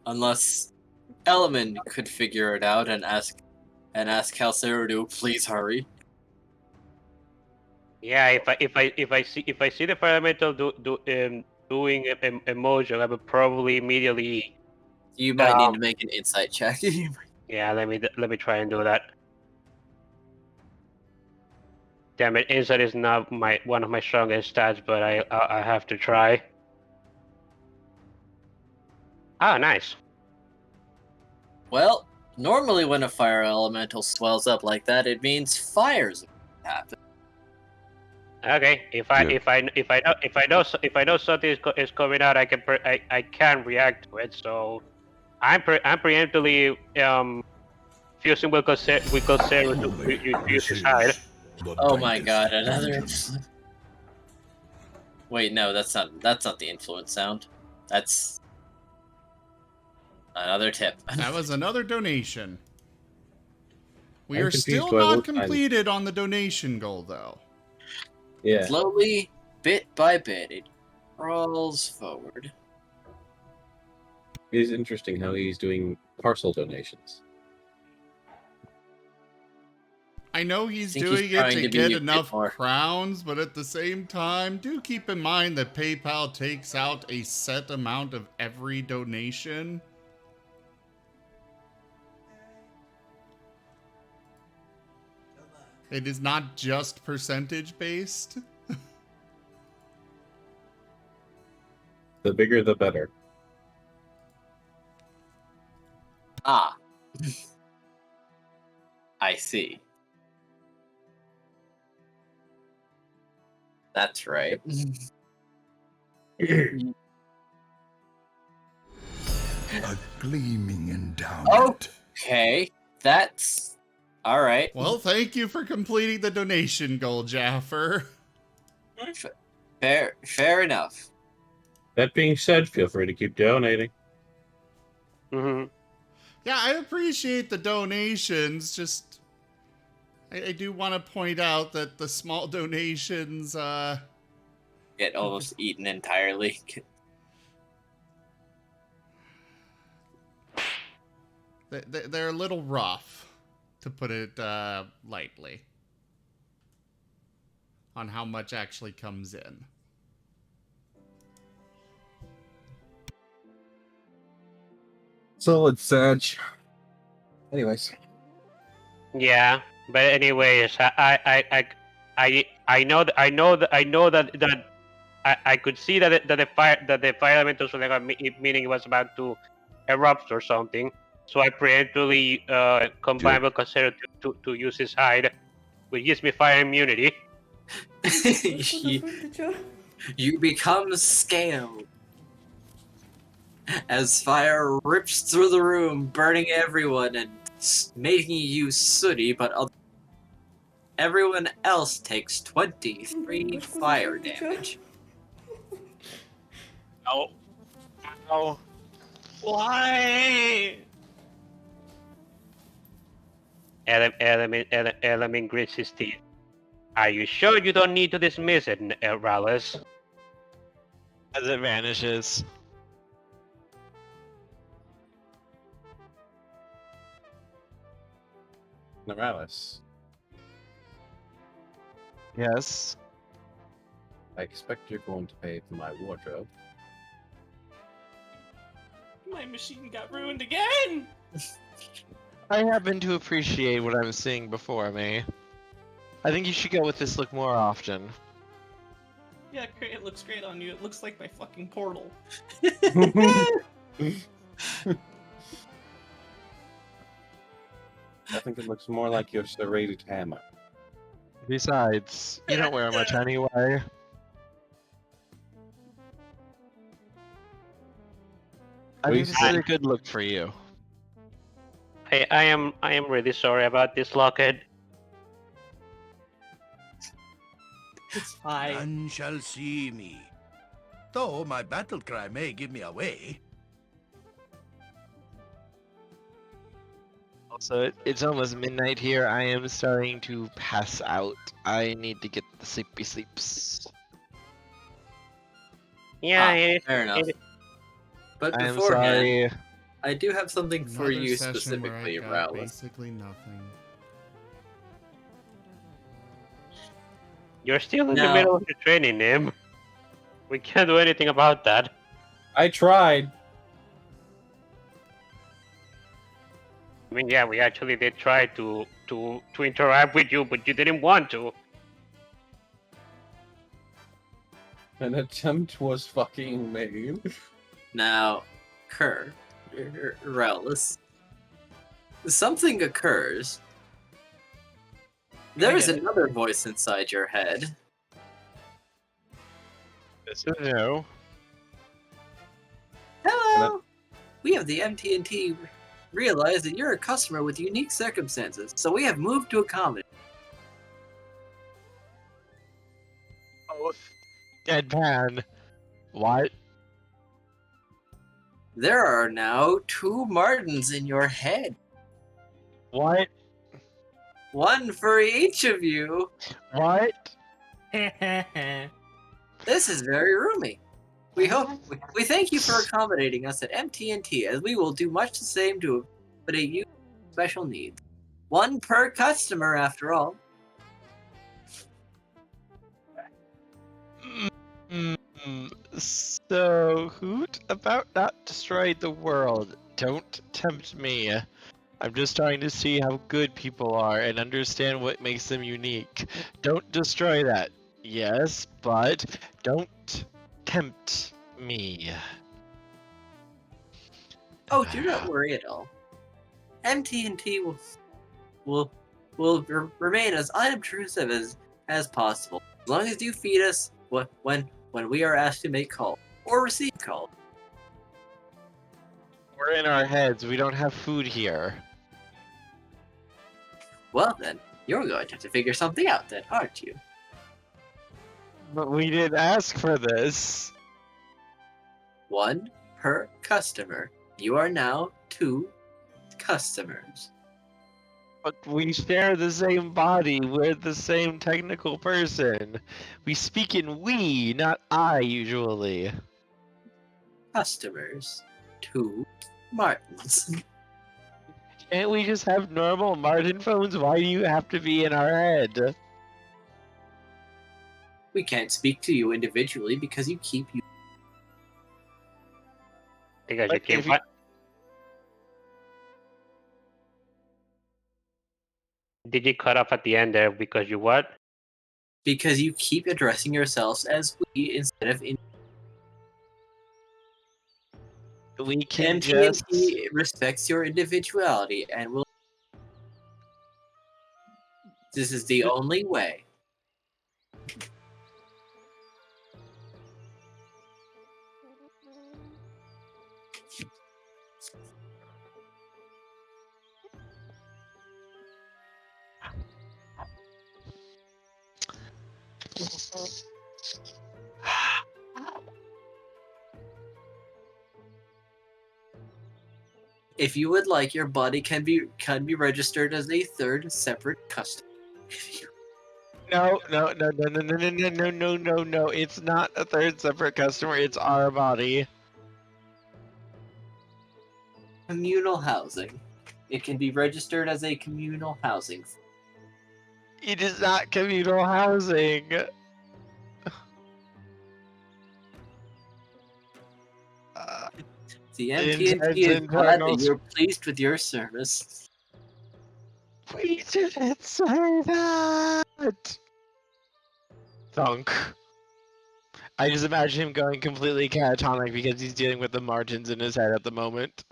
unless Elemin could figure it out and ask Calcero to please hurry. Yeah, if I see the fire elemental doing a motion, I would probably immediately. You might need to make an insight check. Yeah, let me try and do that. Damn it, insight is not one of my strongest stats, but I have to try. Ah, nice. Well, normally when a fire elemental swells up like that, it means fires happen. Okay, if I know something is coming out, I can react to it. So I'm preemptively fusing with Calcero to use his hide. Oh my god, another. Wait, no, that's not the influence sound. That's another tip. That was another donation. We I'm are still confused by not what kind. completed on the donation goal, though. Yeah. Slowly, bit by bit, it crawls forward. It is interesting how he's doing parcel donations. I know he's think he's doing it trying to to be get a bit enough more- crowns, but at the same time, do keep in mind that PayPal takes out a set amount of every donation. It is not just percentage based. The bigger, the better. Ah. I see. That's right. A gleaming endowment. Okay, that's alright. Well, thank you for completing the donation goal, Jaffer. Fair enough. That being said, feel free to keep donating. Mm-hmm. Yeah, I appreciate the donations, just I do want to point out that the small donations, Get almost eaten entirely. they're a little rough, to put it lightly, on how much actually comes in. Solid Sag. Anyways. Yeah, but anyways, I know that I could see that the fire elementals were like, meaning it was about to erupt or something. So I preemptively combined with Calcero to use his hide, which gives me fire immunity. you become scale as fire rips through the room, burning everyone and making you sooty, but everyone else takes 23 fire damage. Oh. Oh. Why? Elemin grits his teeth. Are you sure you don't need to dismiss it, Rallis? As it vanishes. Morales, Yes. I expect you're going to pay for my wardrobe. My machine got ruined again! I happen to appreciate what I'm seeing before me. I think you should go with this look more often. Yeah, great. It looks great on you. It looks like my fucking portal. I think it looks more like your serrated hammer. Besides, you don't wear much anyway. I think this is a good look for you. I am really sorry about this, Lockhead. It's fine. None shall see me. Though my battle cry may give me away. Also, it's almost midnight here. I am starting to pass out. I need to get the sleepy sleeps. Yeah, Fair enough. But I am beforehand, sorry. I do have something for Another you session where I specifically, got Rowless. basically nothing. you're still in the Now- middle of the training, Nim. We can't do anything about that. I tried. I mean, yeah, we actually did try to interact with you, but you didn't want to. An attempt was fucking made. Now, Rowless, something occurs. There is another voice inside your head. This is new. Hello! We have the MT&T realized that you're a customer with unique circumstances, so we have moved to accommodate. Oh, deadpan. What? There are now 2 Martens in your head. What? One for each of you. What? This is very roomy. We thank you for accommodating us at MT&T, as we will do much the same to accommodate you with special needs. 1 per customer, after all. So, Hoot, about not destroy the world. Don't tempt me. I'm just trying to see how good people are and understand what makes them unique. Don't destroy that. Yes, but don't tempt me. Oh, do not worry at all. MT&T will remain as unobtrusive as possible, as long as you feed us when we are asked to make calls or receive calls. We're in our heads. We don't have food here. Well then, you're going to have to figure something out then, aren't you? But we didn't ask for this. 1 per customer. You are now 2 customers. But we share the same body. We're the same technical person. We speak in we, not I, usually. Customers. 2 Martens. Can't we just have normal Marten phones? Why do you have to be in our head? We can't speak to you individually because you keep you. Because But you keep if you- what? Did you cut off at the end there because you what? Because you keep addressing yourselves as we instead of in. We can just... MT&T respects your individuality and will. This is the only way. If you would like, your body can be registered as a third separate customer. No, no, no, no, no, no, no, no, no, no, no, no. It's not a third separate customer. It's our body. Communal housing. It can be registered as a communal housing. It is not communal housing. The MT&T is glad that you're pleased with your service. We didn't say that. Thunk. I just imagine him going completely catatonic because he's dealing with the Martens in his head at the moment.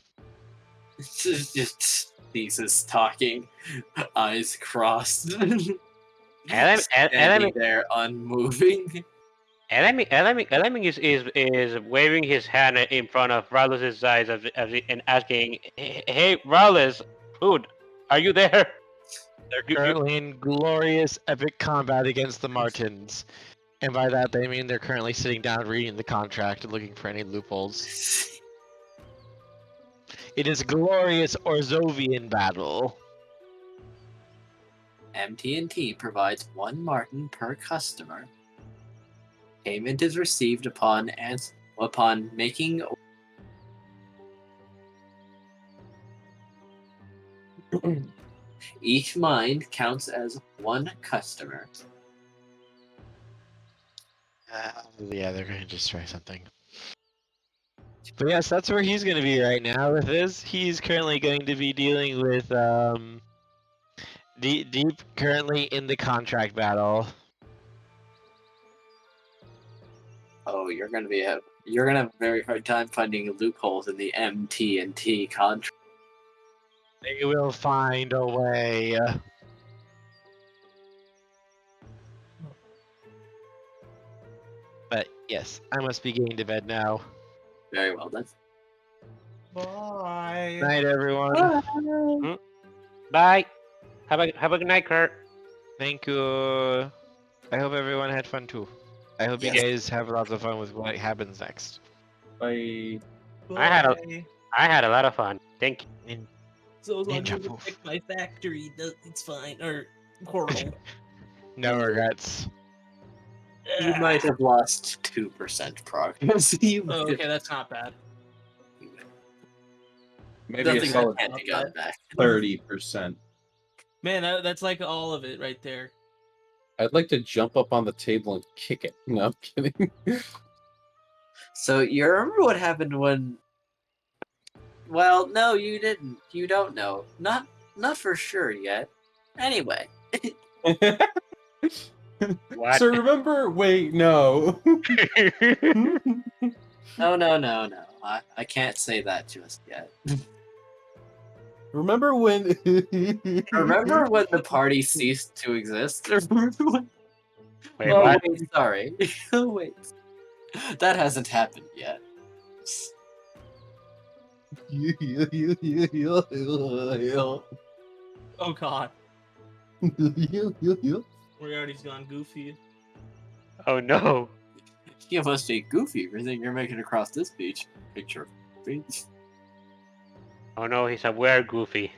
Just Thesis talking, eyes crossed. Elemin there, unmoving. Elemin is waving his hand in front of Rallus's eyes and asking, "Hey, Rallus, dude, are you there?" They're currently in glorious epic combat against the Martens. And by that they mean they're currently sitting down reading the contract and looking for any loopholes. It is glorious Orzovian battle. MT&T provides 1 Marten per customer. Payment is received upon making. Each mind counts as 1 customer. Yeah, they're going to just try something. But yes, that's where he's going to be right now with this. He's currently going to be dealing with Deep currently in the contract battle. Oh, you're gonna have a very hard time finding loopholes in the MT&T contract. They will find a way. But yes, I must be getting to bed now. Very well then. Bye. Night, everyone. Bye. Have a good night, Kurt. Thank you. I hope everyone had fun too. I hope Yes. you guys have lots of fun with what happens next. Bye. I had a- Bye. I had a lot of fun. Thank you. So as long as Ninja you don't poof. pick my factory, it's fine. Or portal. No regrets. You might have lost 2% progress. You might Oh, have- okay, that's not bad. Maybe Nothing a solid that can't be gotten back. 30%. Man, that's like all of it right there. I'd like to jump up on the table and kick it. No, I'm kidding. So you remember what happened when? Well, no, you didn't. You don't know. Not for sure yet. Anyway. What? So remember? Wait, no. No. I can't say that just yet. Remember when? Remember when the party ceased to exist? Remember when? Wait, Oh, what? wait, sorry. Oh, wait. That hasn't happened yet. Oh god. Moriarty's gone goofy. Oh no. You must be goofy if you think you're making it across this beach. Picture. Beach. Oh no, he's a were goofy.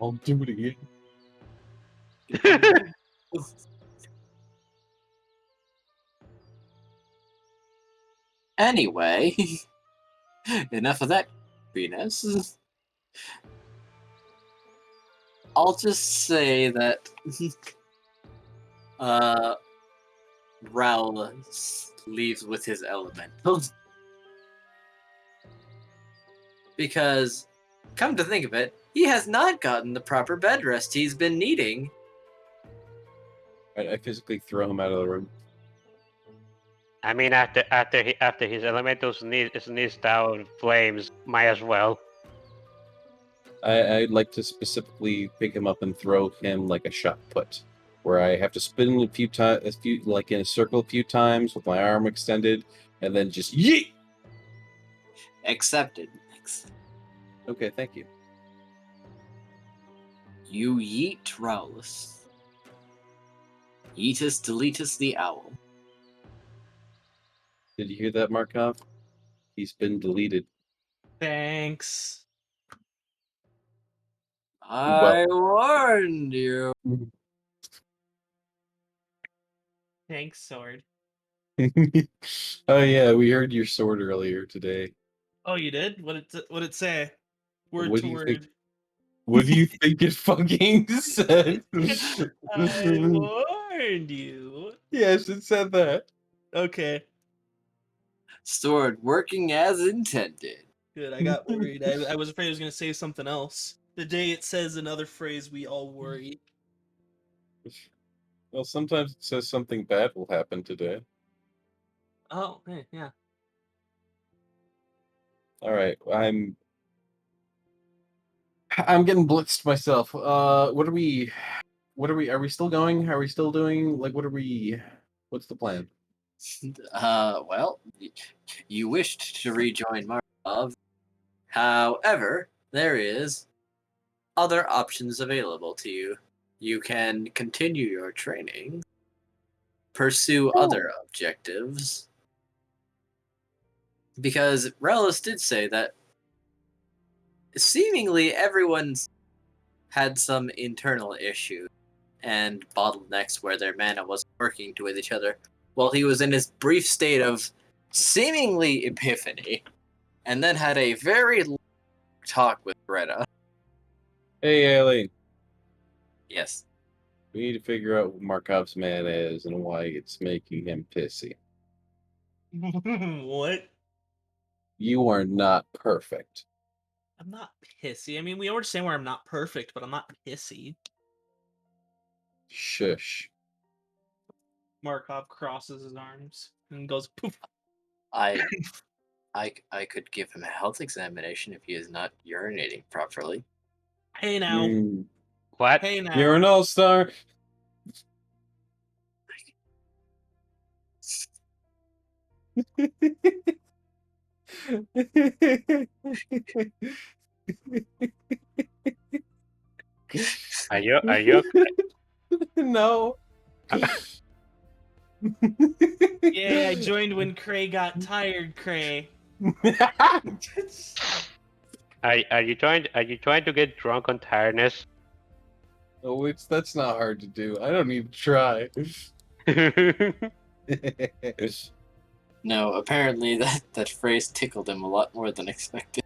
I'll do it again. Anyway, enough of that goofiness. I'll just say that Raul leaves with his elementals. Because, come to think of it, he has not gotten the proper bed rest he's been needing. I physically throw him out of the room. I mean, after his elementals sneezed out flames, might as well. I'd like to specifically pick him up and throw him like a shot put, where I have to spin a few times, like in a circle a few times with my arm extended, and then just yeet Accepted. Okay, thank you. You yeet Rowlus. Yeetus deletus the owl. Did you hear that, Markov? He's been deleted. Thanks. I warned you. Thanks, sword. Oh yeah, we heard your sword earlier today. Oh, you did? What it say? Word What to do you word. think? What do you think it fucking said? I warned you. Yes, it said that. Okay, Sword working as intended. good. I got worried. I was afraid I was gonna say something else. The day it says another phrase, we all worry. Well, sometimes it says something bad will happen today. Oh, hey, yeah. All right, I'm getting blitzed myself. What are we? Are we still going? Are we still doing like? What's the plan? Well, you wished to rejoin Markov. However, there is other options available to you. You can continue your training, pursue other objectives, because Relish did say that seemingly everyone's had some internal issues and bottlenecks where their mana wasn't working with each other while he was in his brief state of seemingly epiphany, and then had a very long talk with Greta. Hey, Aileen. Yes. We need to figure out what Markov's man is and why it's making him pissy. What? You are not perfect. I'm not pissy. I mean, we already say where I'm not perfect, but I'm not pissy. Shush. Markov crosses his arms and goes poof. I could give him a health examination if he is not urinating properly. Hey now. What? Hey now. You're an all-star. Are you? No. Yeah, I joined when Cray got tired, Cray. Are you trying to get drunk on tiredness? Oh, that's not hard to do. I don't need to try. No, apparently that phrase tickled him a lot more than expected.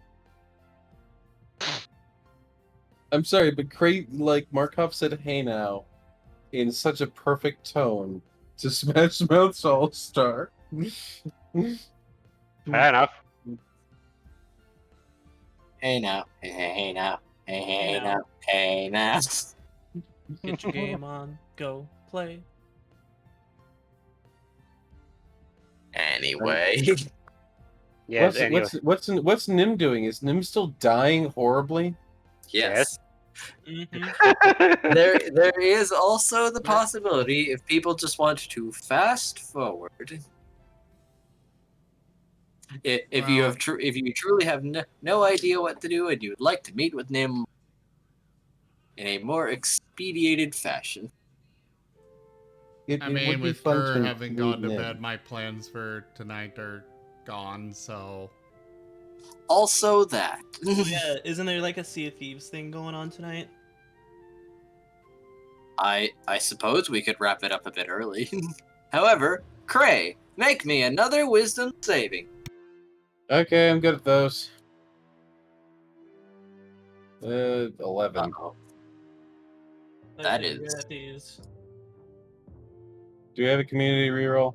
I'm sorry, but like Markov said, "Hey now," in such a perfect tone to Smash Mouth's all-star. Fair enough. Hey now, hey now, hey now, hey now. Get your game on. Go play. Anyway. Yes. Anyway. What's Nim doing? Is Nim still dying horribly? Yes. Mm-hmm. There is also the possibility if people just want to fast forward. If you truly have no idea what to do and you would like to meet with Nim in a more expedited fashion. I mean, with her having gone to bed, my plans for tonight are gone, so... Also that. Yeah, isn't there like a Sea of Thieves thing going on tonight? I suppose we could wrap it up a bit early. However, Cray, make me another wisdom saving. Okay, I'm good at those. 11. Uh-oh. That is... Do you have a community reroll?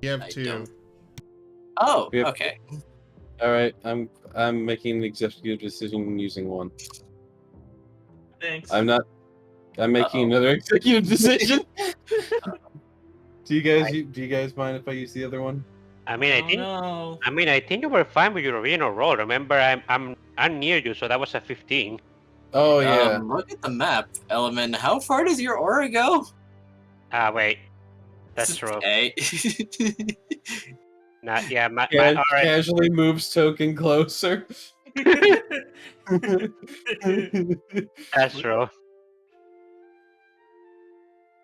You have two. Don't. Oh, Yep. okay. All right, I'm making an executive decision using one. Thanks. I'm making another executive decision. Do you guys mind if I use the other one? I mean, I think you were fine with your original roll. Remember, I'm near you, so that was a 15. Oh yeah. Look at the map, Elemin. How far does your aura go? Wait. That's true. Okay. Not yeah. All right. Casually moves token closer. That's true.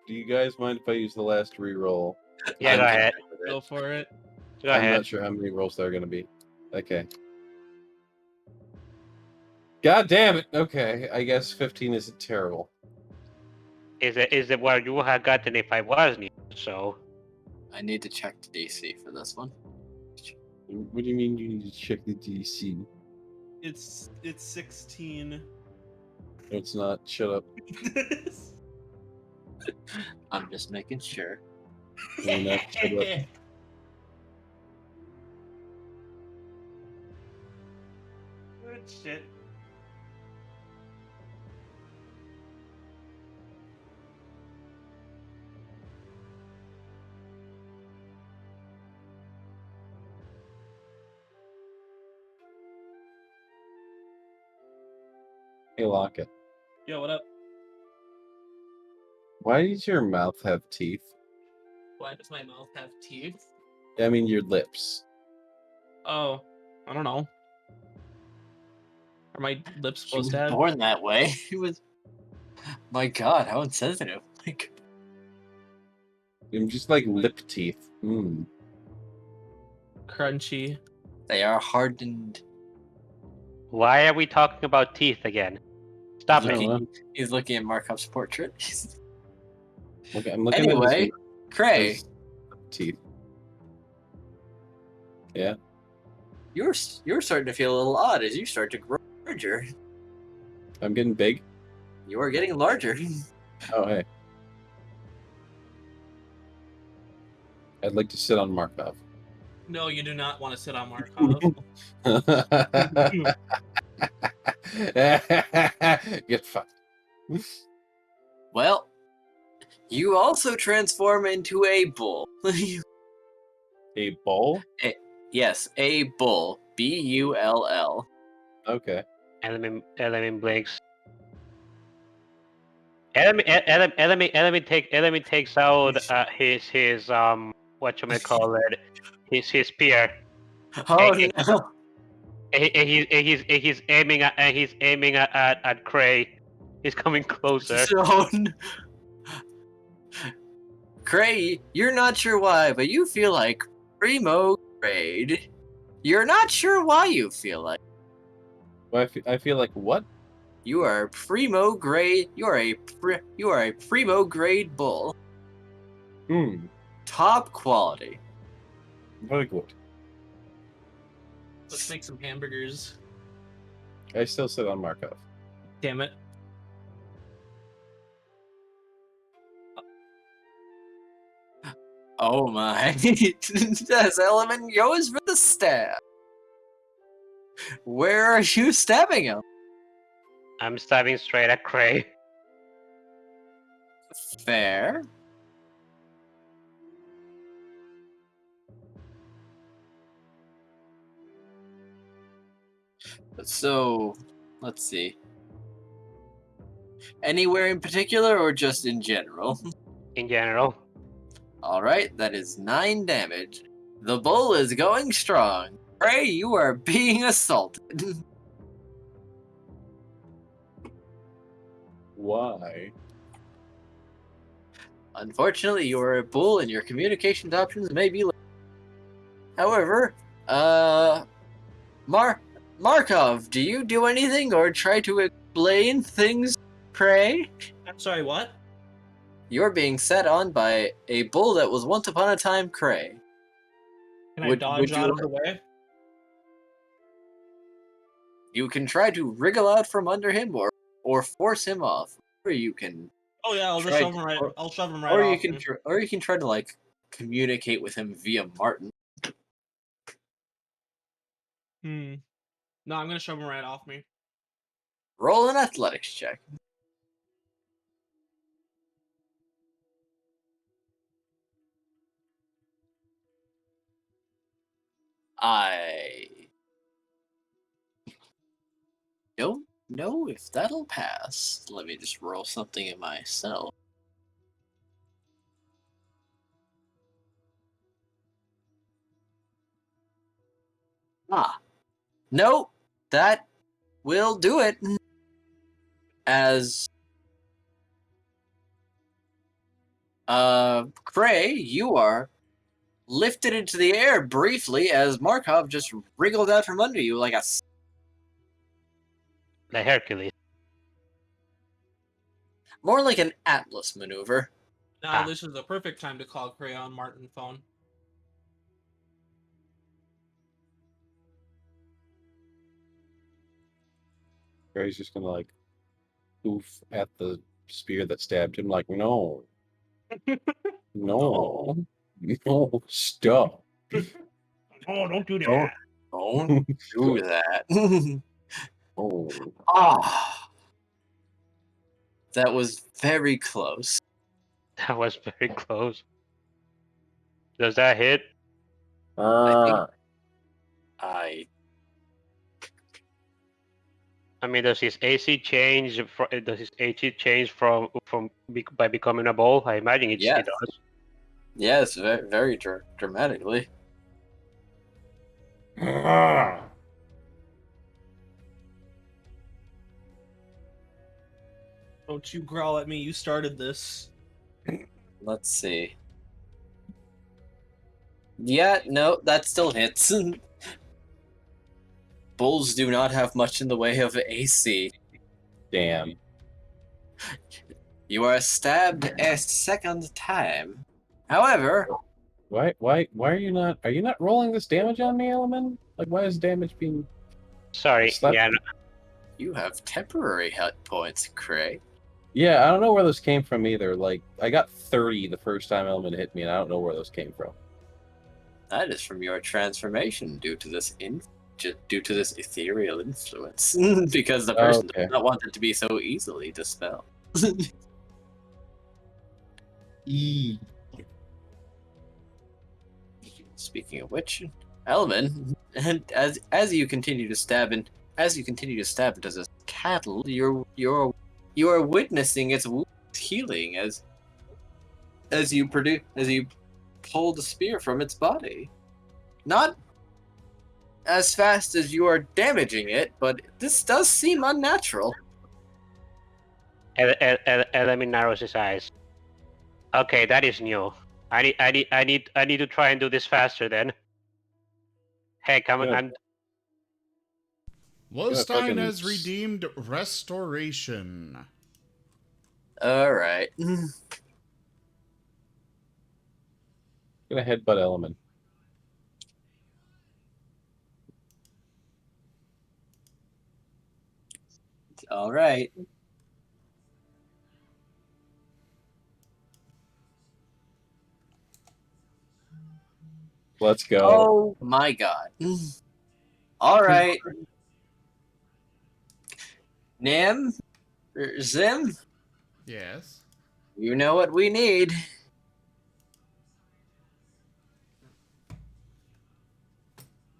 Do you guys mind if I use the last reroll? Yeah, I'm go content ahead. with it. Go for it. Go I'm ahead. not sure how many rolls there are going to be. Okay. God damn it. Okay, I guess 15 isn't terrible. Is it what you had gotten if I was new? So I need to check the DC for this one. What do you mean you need to check the DC? It's 16. No, it's not. Shut up. I'm just making sure. No, not. Shut up. Good shit. Hey, Locket. Yo, what up? Why does your mouth have teeth? Why does my mouth have teeth? I mean, your lips. Oh, I don't know. Are my lips He supposed was to have? born that way. He was. My God, how insensitive! Like, I'm just like lip teeth. Mm. Crunchy. they are hardened. why are we talking about teeth again? Stop I don't it. know. He's looking at Markov's portrait. Look, I'm looking Anyway, at Cray, his teeth. Yeah. you're starting to feel a little odd as you start to grow larger. I'm getting big. You are getting larger. Oh, hey. I'd like to sit on Markov. No, you do not want to sit on Markov. Get fucked. Well, you also transform into a bull. A bowl? Yes, a bull. Bull. Okay. Elemin blinks. Elemin takes out his whatchamacallit, his spear. Oh Hey, no! He's aiming at Cray. He's coming closer. So, Cray, you're not sure why, but you feel like primo grade. You're not sure why you feel like. Well, I feel like what? You are primo grade. You are a primo grade bull. Hmm. Top quality. Very good. Let's make some hamburgers. I still sit on Markov. Damn it. Oh my! As Elemin goes for the stab. Where are you stabbing him? I'm stabbing straight at Cray. Fair. So, let's see. Anywhere in particular or just in general? In general. Alright, that is 9 damage. The bull is going strong. Prey, you are being assaulted. Why? Unfortunately, you are a bull and your communications options may be limited. However, Markov, do you do anything or try to explain things, Prey? I'm sorry, what? You're being set on by a bull that was once upon a time Cray. Can I dodge out of the way? You can try to wriggle out from under him or force him off. Or you can Oh yeah, I'll just try- shove him right. or- I'll shove him right or off. you can or you can try to like communicate with him via Marten. No, I'm gonna shove him right off me. Roll an athletics check. I don't know if that'll pass. Let me just roll something in myself. No, that will do it. As Cray, you are lifted into the air briefly as Markov just wriggled out from under you like a Like Hercules. more like an Atlas maneuver. Now this is the perfect time to call Cray on Marten phone. Gray's just gonna like oof at the spear that stabbed him, like, no. No. No, stop. Oh, don't do that. Don't do that. Oh. Ah, that was very close. That was very close. Does that hit? I I mean, does his AC change? Does his AC change by becoming a ball? I imagine it Yes. does. yes, very, very dramatically. Don't you growl at me, you started this. Let's see. Yeah, no, that still hits. Bulls do not have much in the way of AC. Damn. You are stabbed a second time. However, Why are you not rolling this damage on me, Elemin? Like, why is damage being Sorry. slapped? Yeah. No, you have temporary hit points, Cray. Yeah, I don't know where those came from either. Like, I got 30 the first time Elemin hit me, and I don't know where those came from. That is from your transformation due to this ethereal influence. Because the person Okay. does not want it to be so easily dispelled. Speaking of which, Elemin, and as you continue to stab into this cattle, you are witnessing its wounds healing as you pull the spear from its body. Not as fast as you are damaging it, but this does seem unnatural. Elemin narrows his eyes. Okay, that is new. I need to try and do this faster then. Hey, come on. Yeah. Lostein fucking has redeemed Restoration. Alright. Gonna headbutt Elemin. Alright. Let's go. Oh my god. Alright. Nim? Zim? Yes. You know what we need.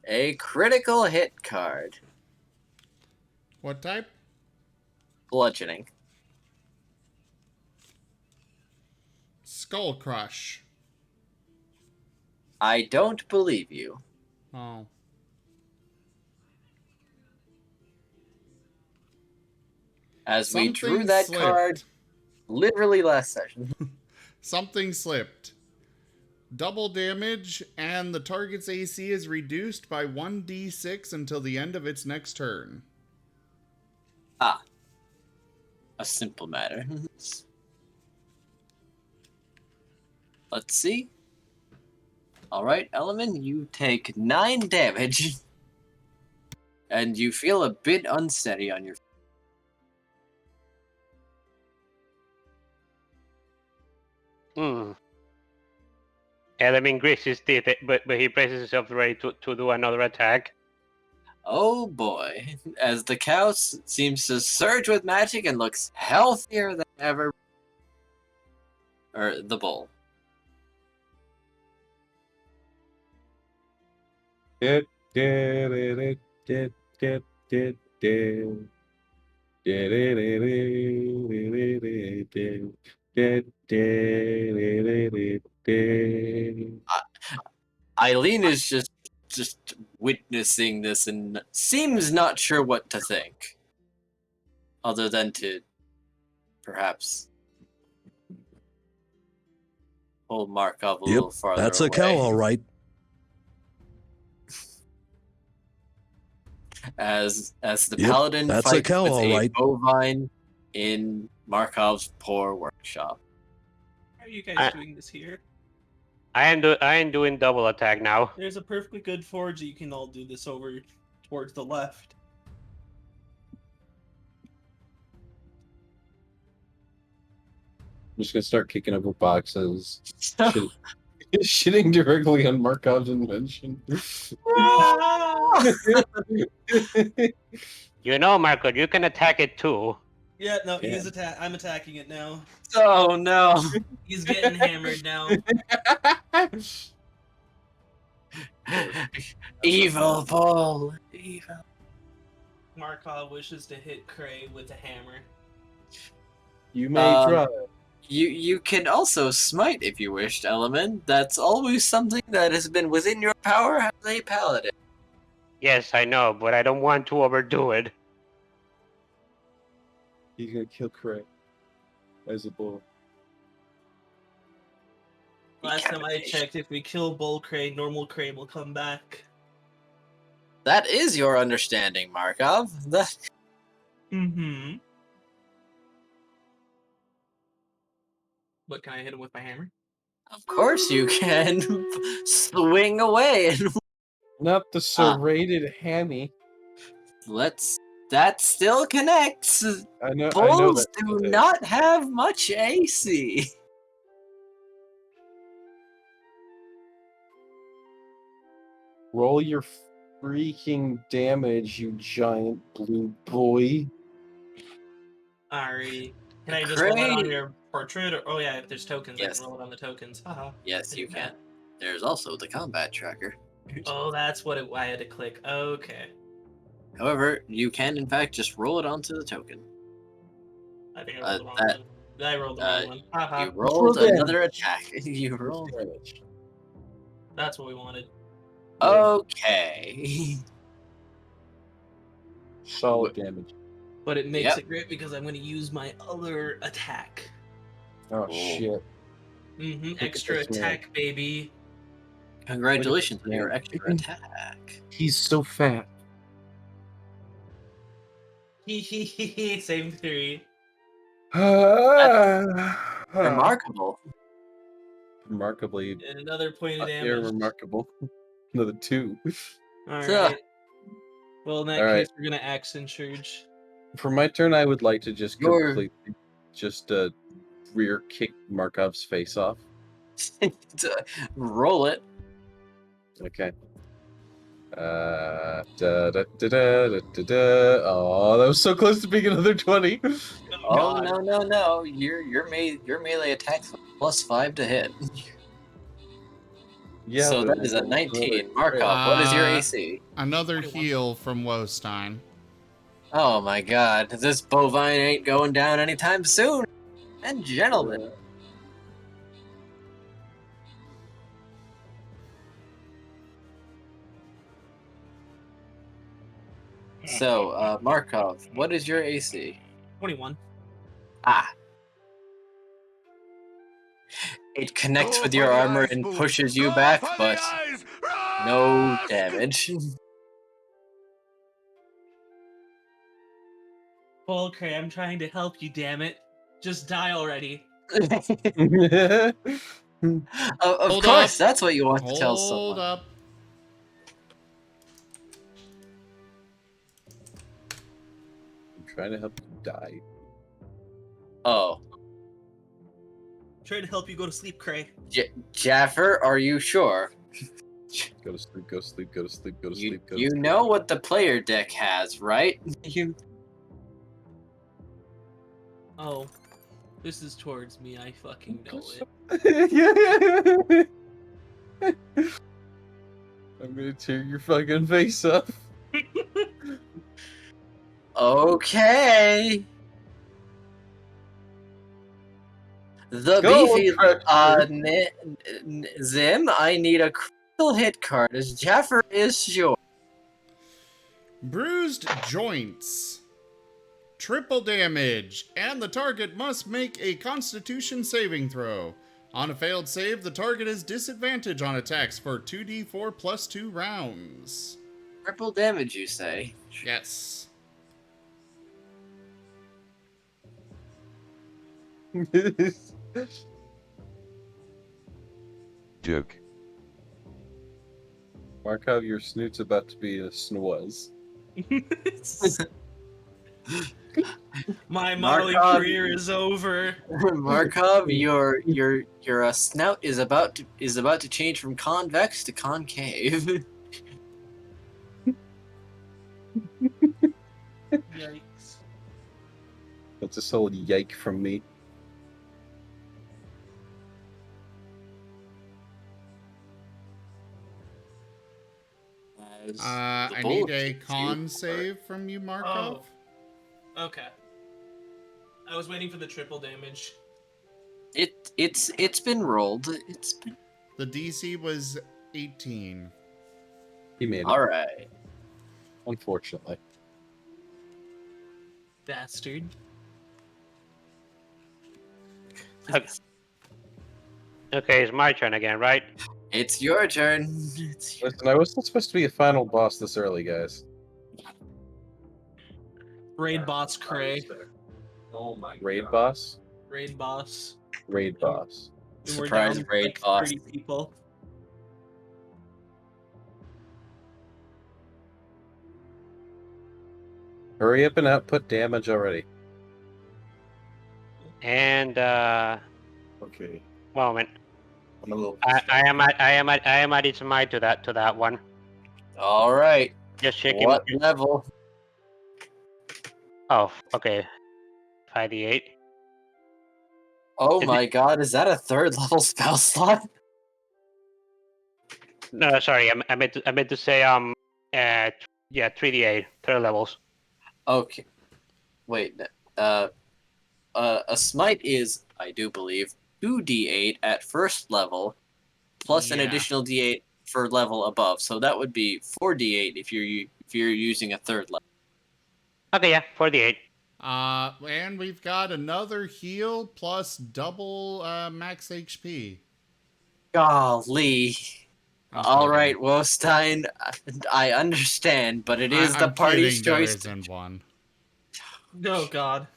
A critical hit card. What type? Bludgeoning. Skull Crush. I don't believe you. Oh. As we drew Something that slipped. card literally last session. Something slipped. Double damage, and the target's AC is reduced by 1d6 until the end of its next turn. Ah. A simple matter. Let's see. Alright, Elemin, you take 9 damage. And you feel a bit unsteady on your... Elemin grits his teeth, but he braces himself ready to do another attack. Oh boy. As the cow seems to surge with magic and looks healthier than ever. Or the bull. Eileen is just just witnessing this and seems not sure what to think. Other than to perhaps pull Markov a little farther That's away. a cow, all right. As the paladin that's a fights cow, with all a right. bovine in Markov's poor workshop. How are you guys doing this here? I am doing double attack now. There's a perfectly good forge that you can all do this over towards the left. I'm just gonna start kicking over boxes. Shitting directly on Markov's invention. You know, Marco, you can attack it too. Yeah, no, I'm attacking it now. Oh no! He's getting hammered now. Evil bull! Evil. Markov wishes to hit Cray with a hammer. You may try. You can also smite if you wish, Elemin. That's always something that has been within your power as a paladin. Yes, I know, but I don't want to overdo it. He's gonna kill Cray as a bull. Last time I checked, if we kill Bull Cray, normal Cray will come back. That is your understanding, Markov. Mm-hmm. But can I hit him with my hammer? Of course you can. Swing away and Not the serrated hammy. that still connects. I know. Bulls that do not have much AC. Roll your freaking damage, you giant blue boy. Alrighty. Can I just roll it on your portrait? Or, oh yeah, if there's tokens, Yes. I can roll it on the tokens. Haha. Yes, you can. There's also the combat tracker. Oh, that's what I had to click. Okay. However, you can in fact just roll it onto the token. I think I rolled the wrong one. I rolled the wrong one. Haha. You rolled another attack. You rolled. That's what we wanted. Okay. Solid damage. But it makes it great because I'm going to use my other attack. Oh shit. Mm-hmm. Extra attack, baby. Congratulations on your extra attack. He's so fat. Same theory. Remarkable. Remarkably. And another point of damage. Remarkable. Another 2. Alright. Well, in that case, we're going to accent surge. For my turn, I would like to just completely rear kick Markov's face off. Roll it. Okay. Oh, that was so close to being another 20. Oh no! Your melee attacks +5 to hit. Yeah. So that is a 19. Markov, what is your AC? Another heal from Wostein. Oh my god, this bovine ain't going down anytime soon. And gentlemen. So, Markov, what is your AC? 21. Ah. It connects with your armor and pushes you back, but no damage. Okay, I'm trying to help you, damn it. Just die already. Of course, that's what you want to tell someone. Hold up. I'm trying to help you die. Oh. Trying to help you go to sleep, Cray. Jaffer, are you sure? Go to sleep, go to sleep, go to sleep, go to sleep, go to You sleep. know what the player deck has, right? Oh. This is towards me, I fucking know it. I'm gonna tear your fucking face up. Okay. The Go, beefy Zim, I need a Critical hit card as Jaffer is sure. Bruised joints. Triple damage, and the target must make a Constitution saving throw. On a failed save, the target has disadvantage on attacks for 2d4 plus 2 rounds. Triple damage, you say? Yes. Joke. Markov, your snoot's about to be a snwaz. My modeling Markov- career is over. Markov, your snout is about to change from convex to concave. Yikes. That's a solid yike from me. As the I bullet need a hits you. con save from you, Markov. Okay. I was waiting for the triple damage. It's been rolled. The DC was 18. He made it. All right. Unfortunately. Bastard. Okay, it's my turn again, right? It's your turn. Listen, I wasn't supposed to be a final boss this early, guys. Raid boss Cray. Oh my Raid boss? Raid boss. Raid boss. And we're Surprise down raid like boss. 30 people. Hurry up and output damage already. And Okay. moment. I'm a little. I am adding smite to that one. All right. Just checking. What level? Oh, okay. 5d8. Oh Is my god, is that a third level spell slot? No, sorry. I meant to say yeah, 3d8, third levels. Okay. Wait. A smite is, I do believe, 2d8 at first level, plus an Yeah. additional d8 for level above. So that would be 4d8 if you're using a third level. Okay, yeah, 48. And we've got another heal plus double max HP. Golly. I'm All kidding. right, Wostein, I understand, but it is the I'm party's kidding, choice. There isn't one. Oh god.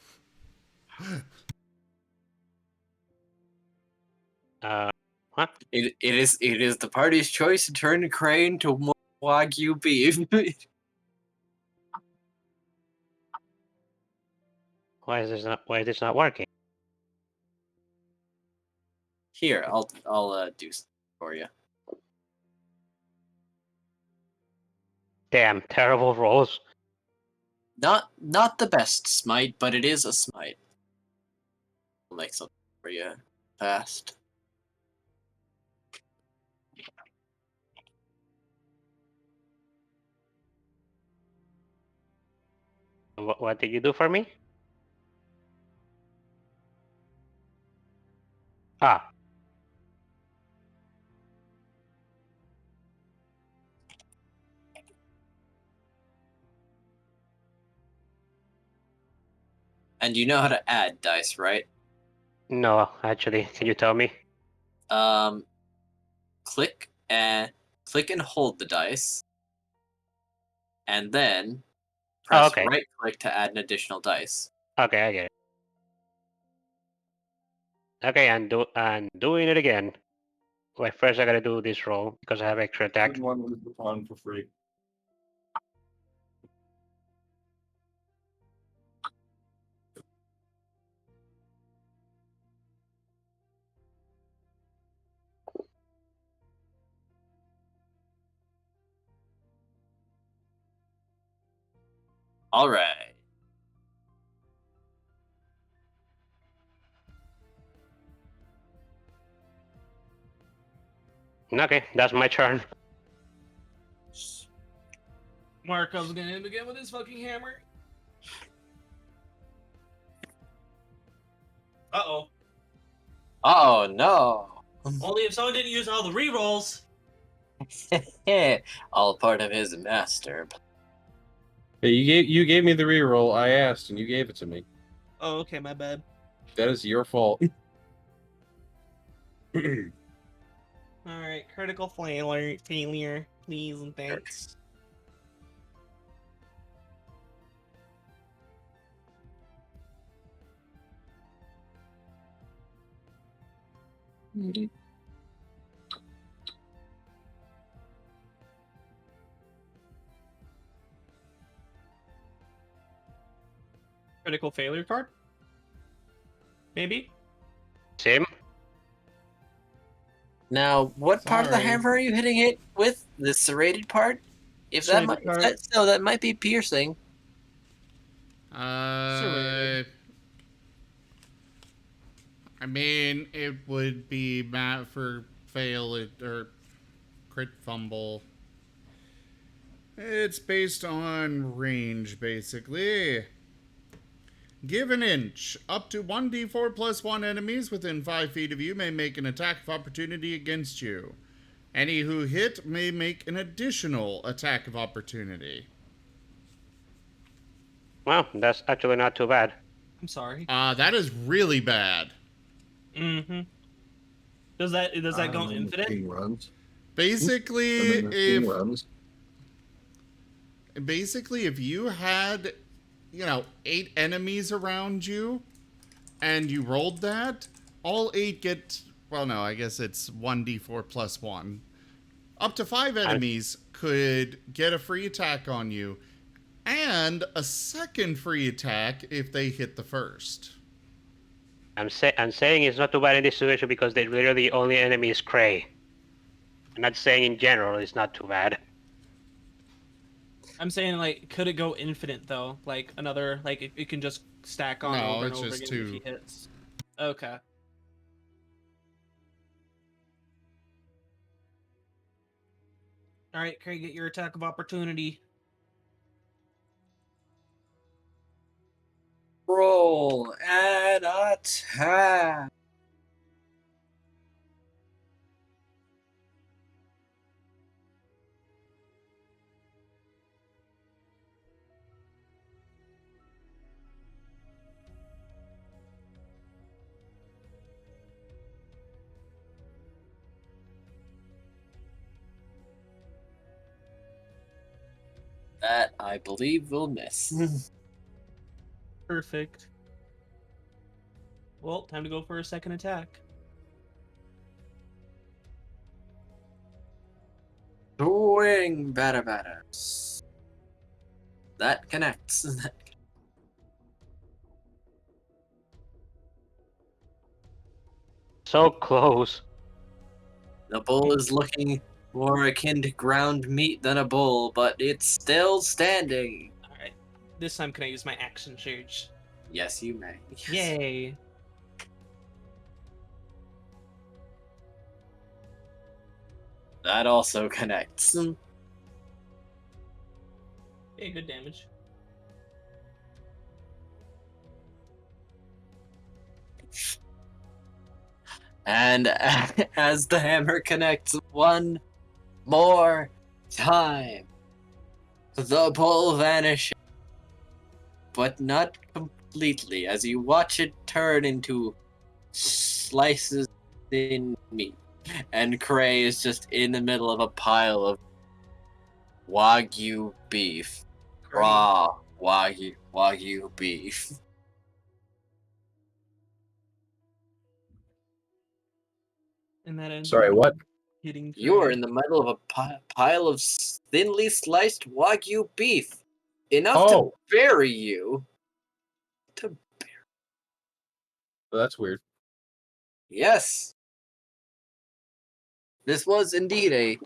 What? It is the party's choice to turn Crane to Wagyu beef. Why is this not working? Here, I'll do something for you. Damn, terrible rolls. Not the best smite, but it is a smite. I'll make something for you fast. What did you do for me? Ah, And you know how to add dice, right? no, actually, can you tell me? Click and hold the dice, and then press okay. right click to add an additional dice. Okay, I get it. Okay, and doing it again. Wait, first I gotta do this roll because I have extra attack. One was the pawn for free. All right. Okay, that's my turn. Markov's gonna hit again with his fucking hammer. Uh-oh. Oh no. Only if someone didn't use all the rerolls. All part of his master. Hey, you gave me the reroll. I asked, and you gave it to me. Oh, okay, my bad. That is your fault. Alright, critical failure, please and thanks. Critical failure card? Maybe? Sim? Now, what part of the Sorry. hammer are you hitting it with? The serrated part? If that Serrated might, part. if that, so that might be piercing. I mean, it would be for fail or crit fumble. It's based on range, basically. Give an inch. Up to 1d4 plus 1 enemies within 5 feet of you may make an attack of opportunity against you. Any who hit may make an additional attack of opportunity. Well, that's actually not too bad. I'm sorry. That is really bad. Mm-hmm. Does that go infinite? Runs. Basically, Runs. if you had, 8 enemies around you, and you rolled that, all 8 get, well, no, I guess it's 1d4 plus 1. Up to 5 enemies could get a free attack on you, and a second free attack if they hit the first. I'm saying it's not too bad in this situation because they literally only enemy is Cray. I'm not saying in general it's not too bad. I'm saying, like, could it go infinite, though? Like, another, like, it can just stack on No, over and it's over just again 2. if he hits. Okay. Alright, Craig, get your attack of opportunity. Roll and attack. That, I believe, will miss. Perfect. Well, time to go for a second attack. Swing, batter. That connects. So close. The bull is looking more akin to ground meat than a bull, but it's still standing. Alright. This time, can I use my action surge? Yes, you may. Yay! That also connects. Hey, good damage. And as the hammer connects one more time, the bull vanishes. But not completely, as you watch it turn into slices in meat. And Cray is just in the middle of a pile of Wagyu beef. Raw Wagyu beef. And that ends Sorry, up what? hitting You are Cray. in the middle of a pile of thinly sliced Wagyu beef. Enough to bury you. Well, that's weird. Yes. This was indeed a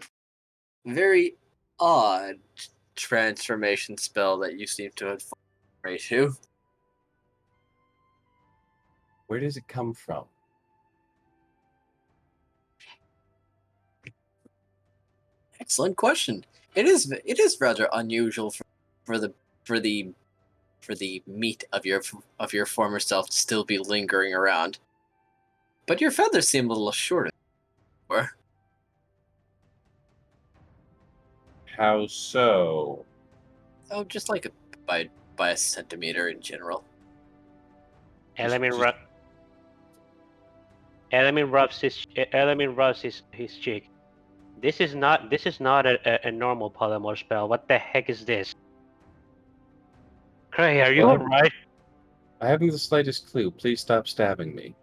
very odd transformation spell that you seem to have fallen to. Where does it come from? Excellent question. It is rather unusual for the meat of your former self to still be lingering around. But your feathers seem a little shorter. How so? Oh, just like by a centimeter in general. Elemin rubs his cheek. This is not a normal polymorph spell. What the heck is this? Cray, are you Well, alright? I haven't the slightest clue. Please stop stabbing me.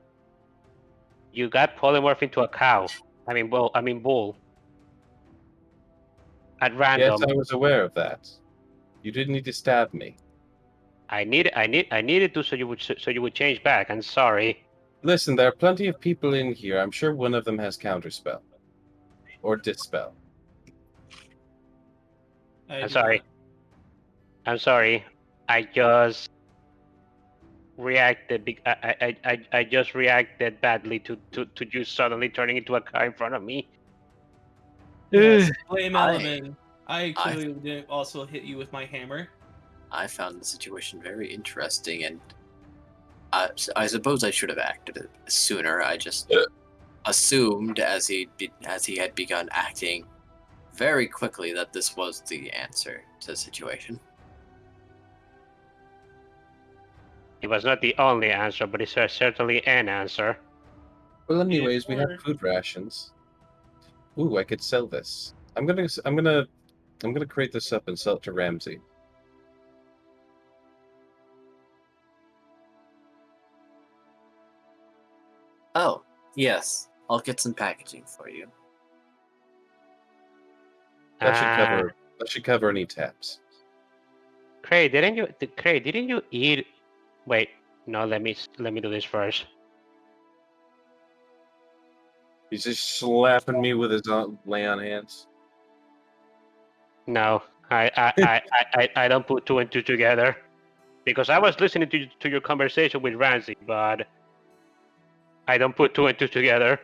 You got polymorphed into a cow. Bull. At Yes, random. I was aware of that. You didn't need to stab me. I needed to so you would change back. I'm sorry. Listen, there are plenty of people in here. I'm sure one of them has counterspell. Or dispel. I I'm do sorry. not. I'm sorry. I just reacted. I just reacted badly to you suddenly turning into a car in front of me. Yes, blame I- Elemin. I clearly didn't also hit you with my hammer. I found the situation very interesting, and I suppose I should have acted sooner. I just assumed, as he had begun acting very quickly, that this was the answer to the situation. It was not the only answer, but it's certainly an answer. Well, anyways, we have Or- food rations. Ooh, I could sell this. I'm gonna create this up and sell it to Ramsey. Oh, yes. I'll get some packaging for you. That should cover any taps. Cray, didn't you eat? Wait, no. Let me do this first. He's just slapping me with his lay on hands. No, I don't put two and two together because I was listening to your conversation with Ramsey, but I don't put two and two together.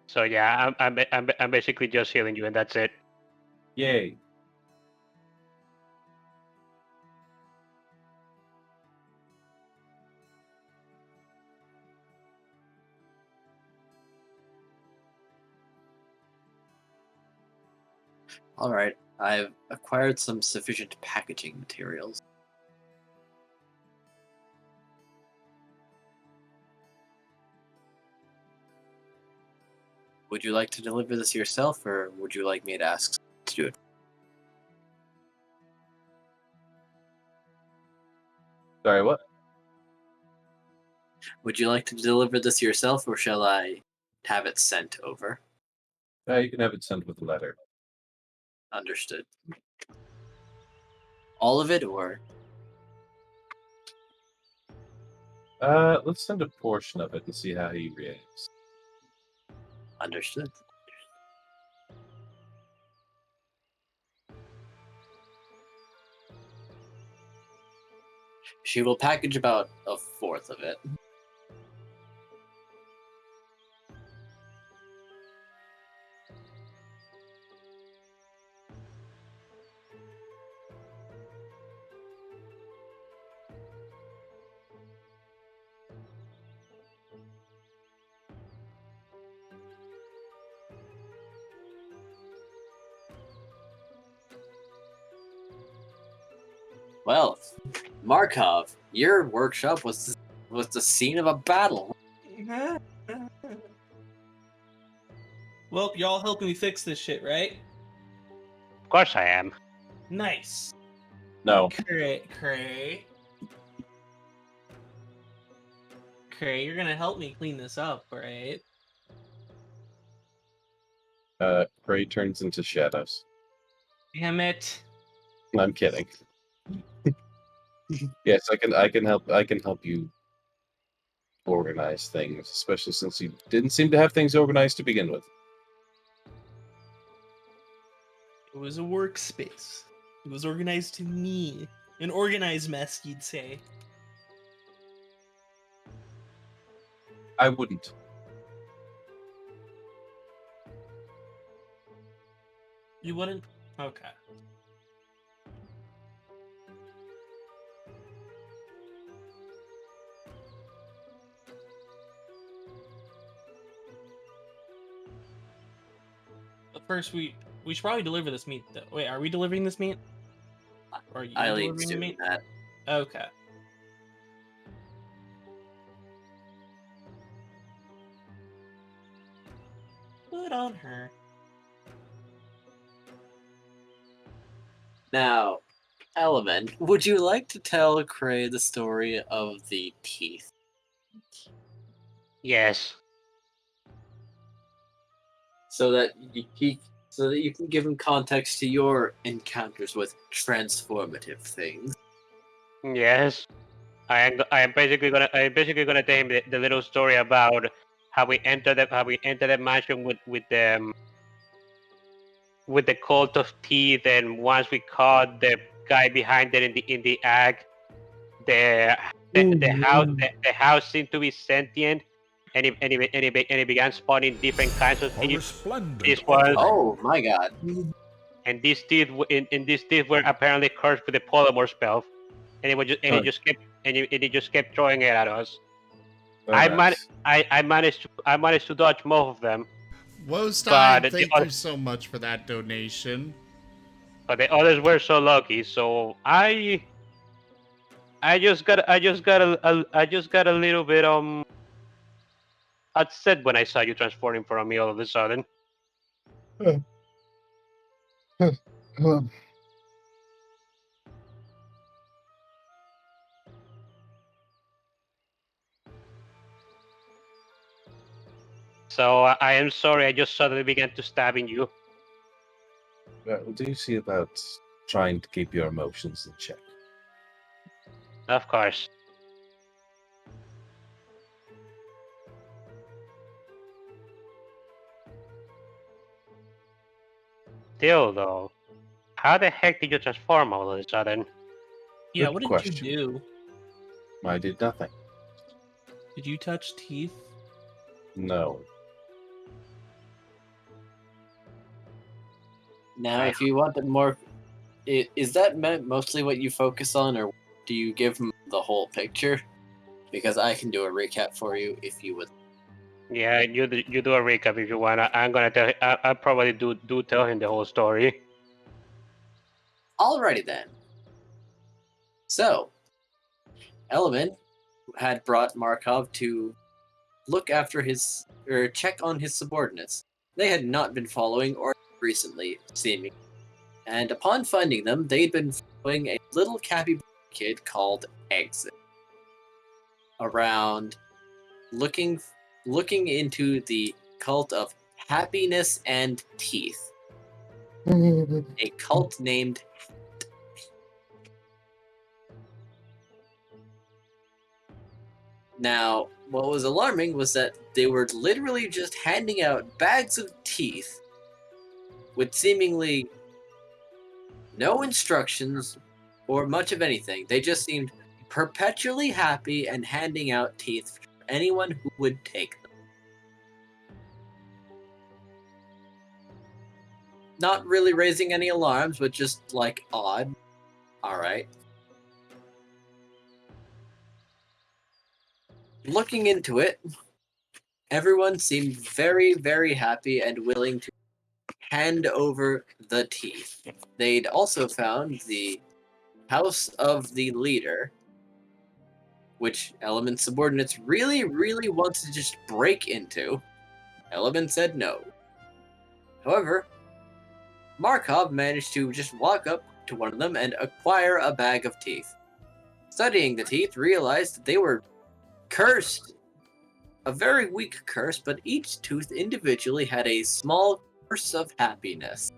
So yeah, I'm basically just healing you, and that's it. Yay. Alright, I've acquired some sufficient packaging materials. Would you like to deliver this yourself, or would you like me to ask to do it? Sorry, what? Would you like to deliver this yourself, or shall I have it sent over? You can have it sent with a letter. Understood. All of it, or? Let's send a portion of it and see how he reacts. Understood. She will package about a fourth of it. Well, Markov, your workshop was the scene of a battle. Well, y'all helping me fix this shit, right? Of course I am. Nice. No. Cray, you're gonna help me clean this up, right? Prey turns into shadows. Damn it. I'm kidding. Yes, I can help you organize things, especially since you didn't seem to have things organized to begin with. It was a workspace. It was organized to me. An organized mess, you'd say. I wouldn't. You wouldn't? Okay. First, we should probably deliver this meat. Though. Wait, are we delivering this meat? Or are you Eileen's delivering the doing meat? that. Okay. Good on her. Now, Elemin, would you like to tell Cray the story of the teeth? Yes. So that you can give him context to your encounters with transformative things. Yes. I am basically gonna tell him the little story about how we entered the mansion with the cult of teeth, and once we caught the guy behind it in the act, the house seemed to be sentient, and it began spawning different kinds of A teeth. resplendent This was Oh my god. and these teeth these teeth were apparently cursed with the polymorph spell, and it just kept throwing it at us. I managed to dodge most of them, Wostein, but thank you so much for that donation. the others were so lucky. So I just got a little bit upset when I saw you transforming from me all of a sudden. So I am sorry. I just suddenly began to stabbing you. What do you see about trying to keep your emotions in check? Of course. Still, though, how the heck did you transform all of a sudden? Yeah, Good what did question. you do? I did nothing. Did you touch teeth? No. Now, if you want more, is that mostly what you focus on, or do you give him the whole picture? Because I can do a recap for you if you would. Yeah, you do a recap if you wanna. I'm gonna tell. I probably do tell him the whole story. Alrighty then. So, Elemin had brought Markov to look after check on his subordinates. They had not been following or recently, seeming. And upon finding them, they'd been following a little capybara kid called Exit around, looking into the cult of happiness and teeth. A cult named. Now, what was alarming was that they were literally just handing out bags of teeth with seemingly no instructions or much of anything. They just seemed perpetually happy and handing out teeth for anyone who would take them. Not really raising any alarms, but just like odd. Alright. Looking into it, everyone seemed very, very happy and willing to hand over the teeth. They'd also found the house of the leader, which Elemin's subordinates really, really wanted to just break into. Elemin said no. However, Markov managed to just walk up to one of them and acquire a bag of teeth. Studying the teeth, realized that they were cursed. A very weak curse, but each tooth individually had a small curse of happiness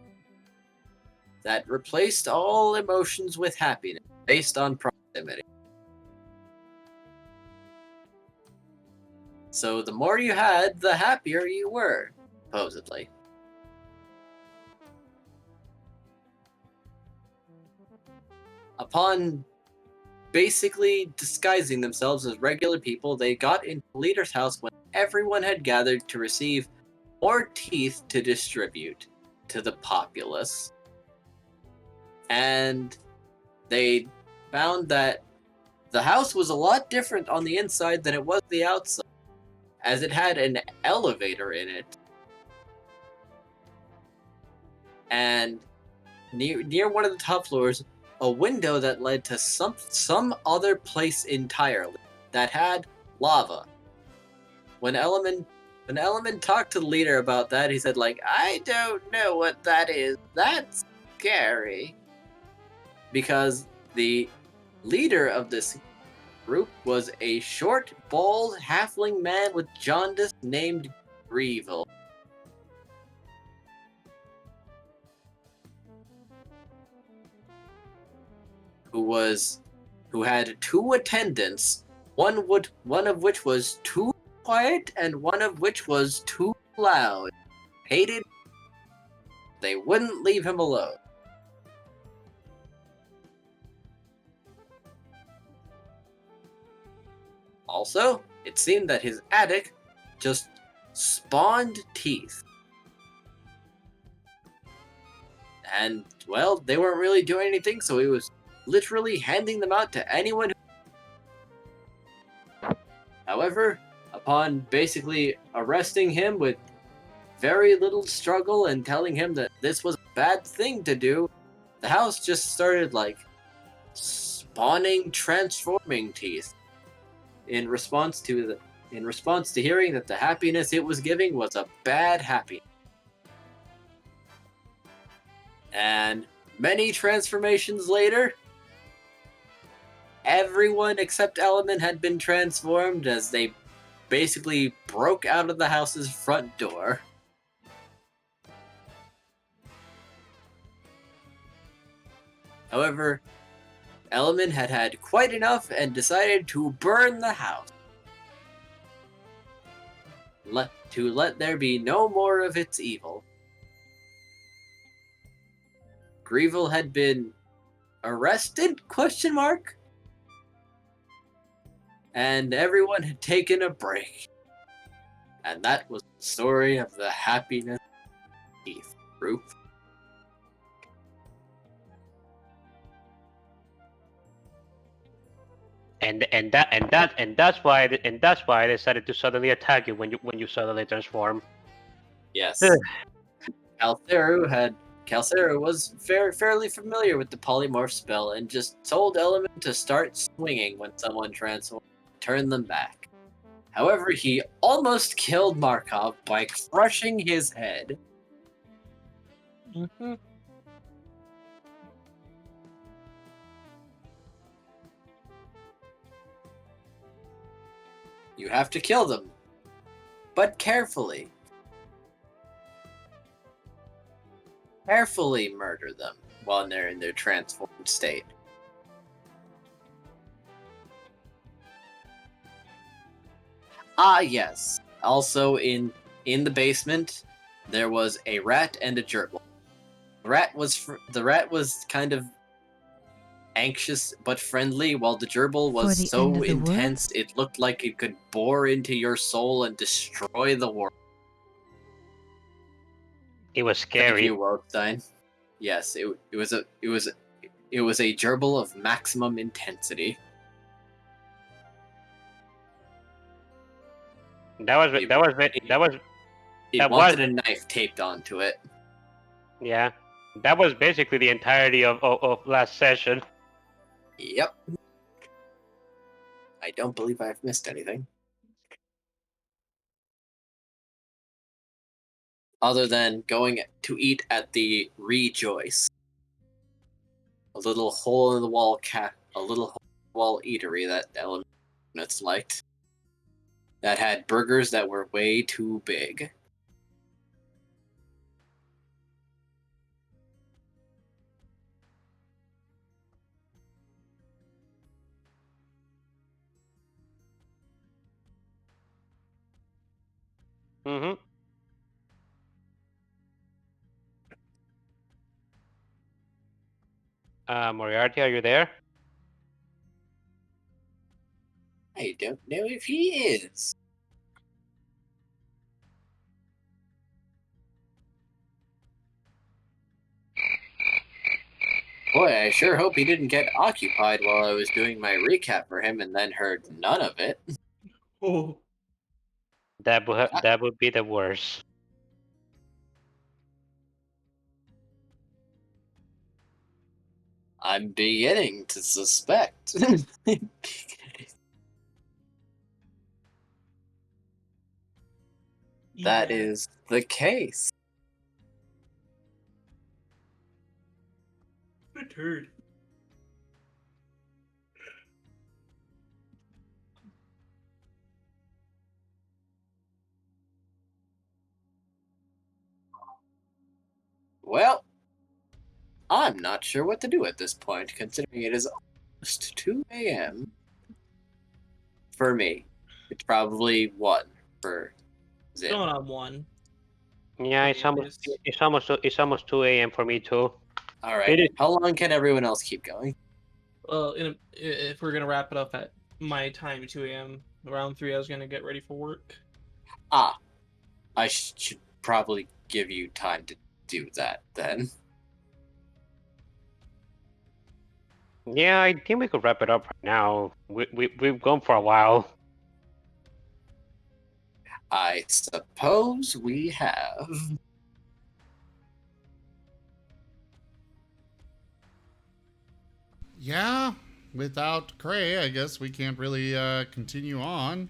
that replaced all emotions with happiness based on proximity. So the more you had, the happier you were, supposedly. Upon basically disguising themselves as regular people, they got into the leader's house when everyone had gathered to receive more teeth to distribute to the populace. And they found that the house was a lot different on the inside than it was the outside, as it had an elevator in it. and near one of the top floors, a window that led to some other place entirely that had lava. When Elemin talked to the leader about that, he said, like, I don't know what that is. That's scary. Because the leader of this group was a short, bald, halfling man with jaundice named Greevil. Who had two attendants, one of which was too quiet and one of which was too loud. Hated. They wouldn't leave him alone. Also, it seemed that his attic just spawned teeth. And, well, they weren't really doing anything, so he was literally handing them out to anyone. However, upon basically arresting him with very little struggle and telling him that this was a bad thing to do, the house just started, like, spawning transforming teeth. In response to hearing that the happiness it was giving was a bad happiness. And many transformations later, everyone except Elemin had been transformed as they basically broke out of the house's front door. However, Elemin had had quite enough and decided to burn the house. To let there be no more of its evil. Greevil had been arrested? ? And everyone had taken a break. And that was the story of the happiness teeth group. And that's why I decided to suddenly attack you when you suddenly transform. Yes. Calcero was fairly familiar with the polymorph spell and just told Elemin to start swinging when someone transformed, turn them back. However, he almost killed Markov by crushing his head. Mm-hmm. You have to kill them, but carefully. Carefully murder them while they're in their transformed state. Ah, yes. Also in the basement, there was a rat and a gerbil. The rat was kind of anxious but friendly, while the gerbil was so intense it looked like it could bore into your soul and destroy the world. It was scary. Thank you, Wildstein. Yes, it was a gerbil of maximum intensity. It wanted a knife taped onto it. Yeah, that was basically the entirety of last session. Yep. I don't believe I've missed anything. Other than going to eat at the Rejoice. A little hole-in-the-wall eatery that Elemin's liked. That had burgers that were way too big. Mm-hmm. Moriarty, are you there? I don't know if he is. Boy, I sure hope he didn't get occupied while I was doing my recap for him and then heard none of it. Oh. That would be the worst. I'm beginning to suspect. That Yeah. is the case. What a turd. Well, I'm not sure what to do at this point, considering it is almost 2 a.m. for me. It's probably 1 for Zim. Going on 1. Yeah, it's almost 2 a.m. for me too. All right. How long can everyone else keep going? Well, if we're gonna wrap it up at my time, 2 a.m. around 3, I was gonna get ready for work. Ah, I should probably give you time to do that then. Yeah, I think we could wrap it up right now. We've gone for a while. I suppose we have. Yeah, without Cray, I guess we can't really continue on.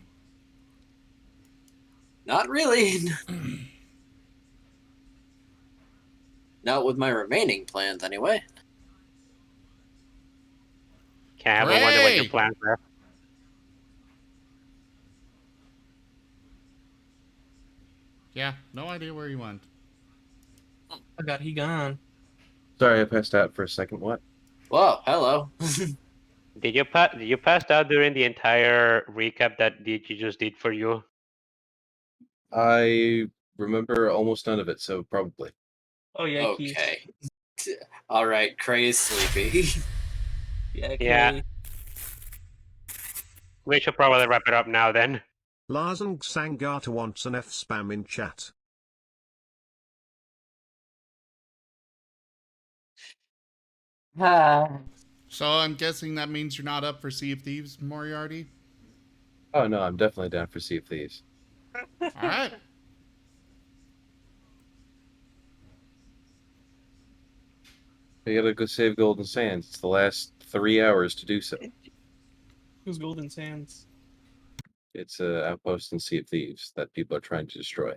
Not really. Not with my remaining plans, anyway. Can I have a wonder what your Cray! plans are? Yeah, no idea where he went. I got he gone. Sorry, I passed out for a second. What? Whoa, hello. Did you pass out during the entire recap that you just did for you? I remember almost none of it, so probably. Oh yeah, Keith. Okay. All right, Cray is sleepy. Yeah, Yeah. Clay. We should probably wrap it up now then. Larsang Sangata wants an F spam in chat. So I'm guessing that means you're not up for Sea of Thieves, Moriarty? Oh no, I'm definitely down for Sea of Thieves. All right. You gotta go save Golden Sands. It's the last 3 hours to do so. Who's Golden Sands? It's an outpost in Sea of Thieves that people are trying to destroy.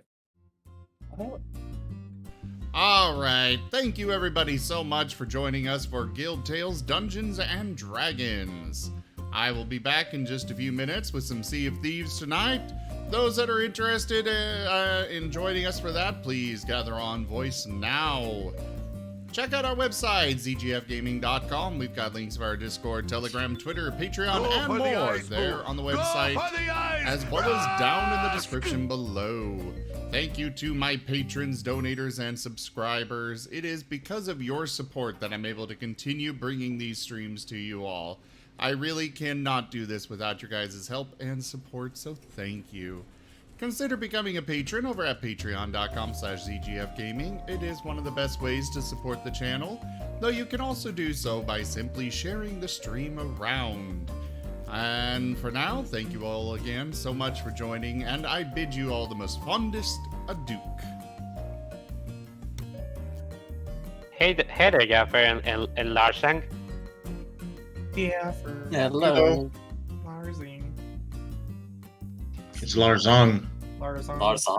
All right. Thank you, everybody, so much for joining us for Guild Tales Dungeons and Dragons. I will be back in just a few minutes with some Sea of Thieves tonight. Those that are interested in joining us for that, please gather on voice now. Check out our website, zgfgaming.com. We've got links of our Discord, Telegram, Twitter, Patreon, and more there on the website, as well as down in the description below. Thank you to my patrons, donators, and subscribers. It is because of your support that I'm able to continue bringing these streams to you all. I really cannot do this without your guys' help and support, so thank you. Consider becoming a patron over at patreon.com/zgfgaming. It is one of the best ways to support the channel, though you can also do so by simply sharing the stream around. And for now, thank you all again so much for joining, and I bid you all the most fondest adieu. Hey there, Jaffer and Larsang. Yeah, Hello. Larsing. It's Larzong. Larsang. Larsang.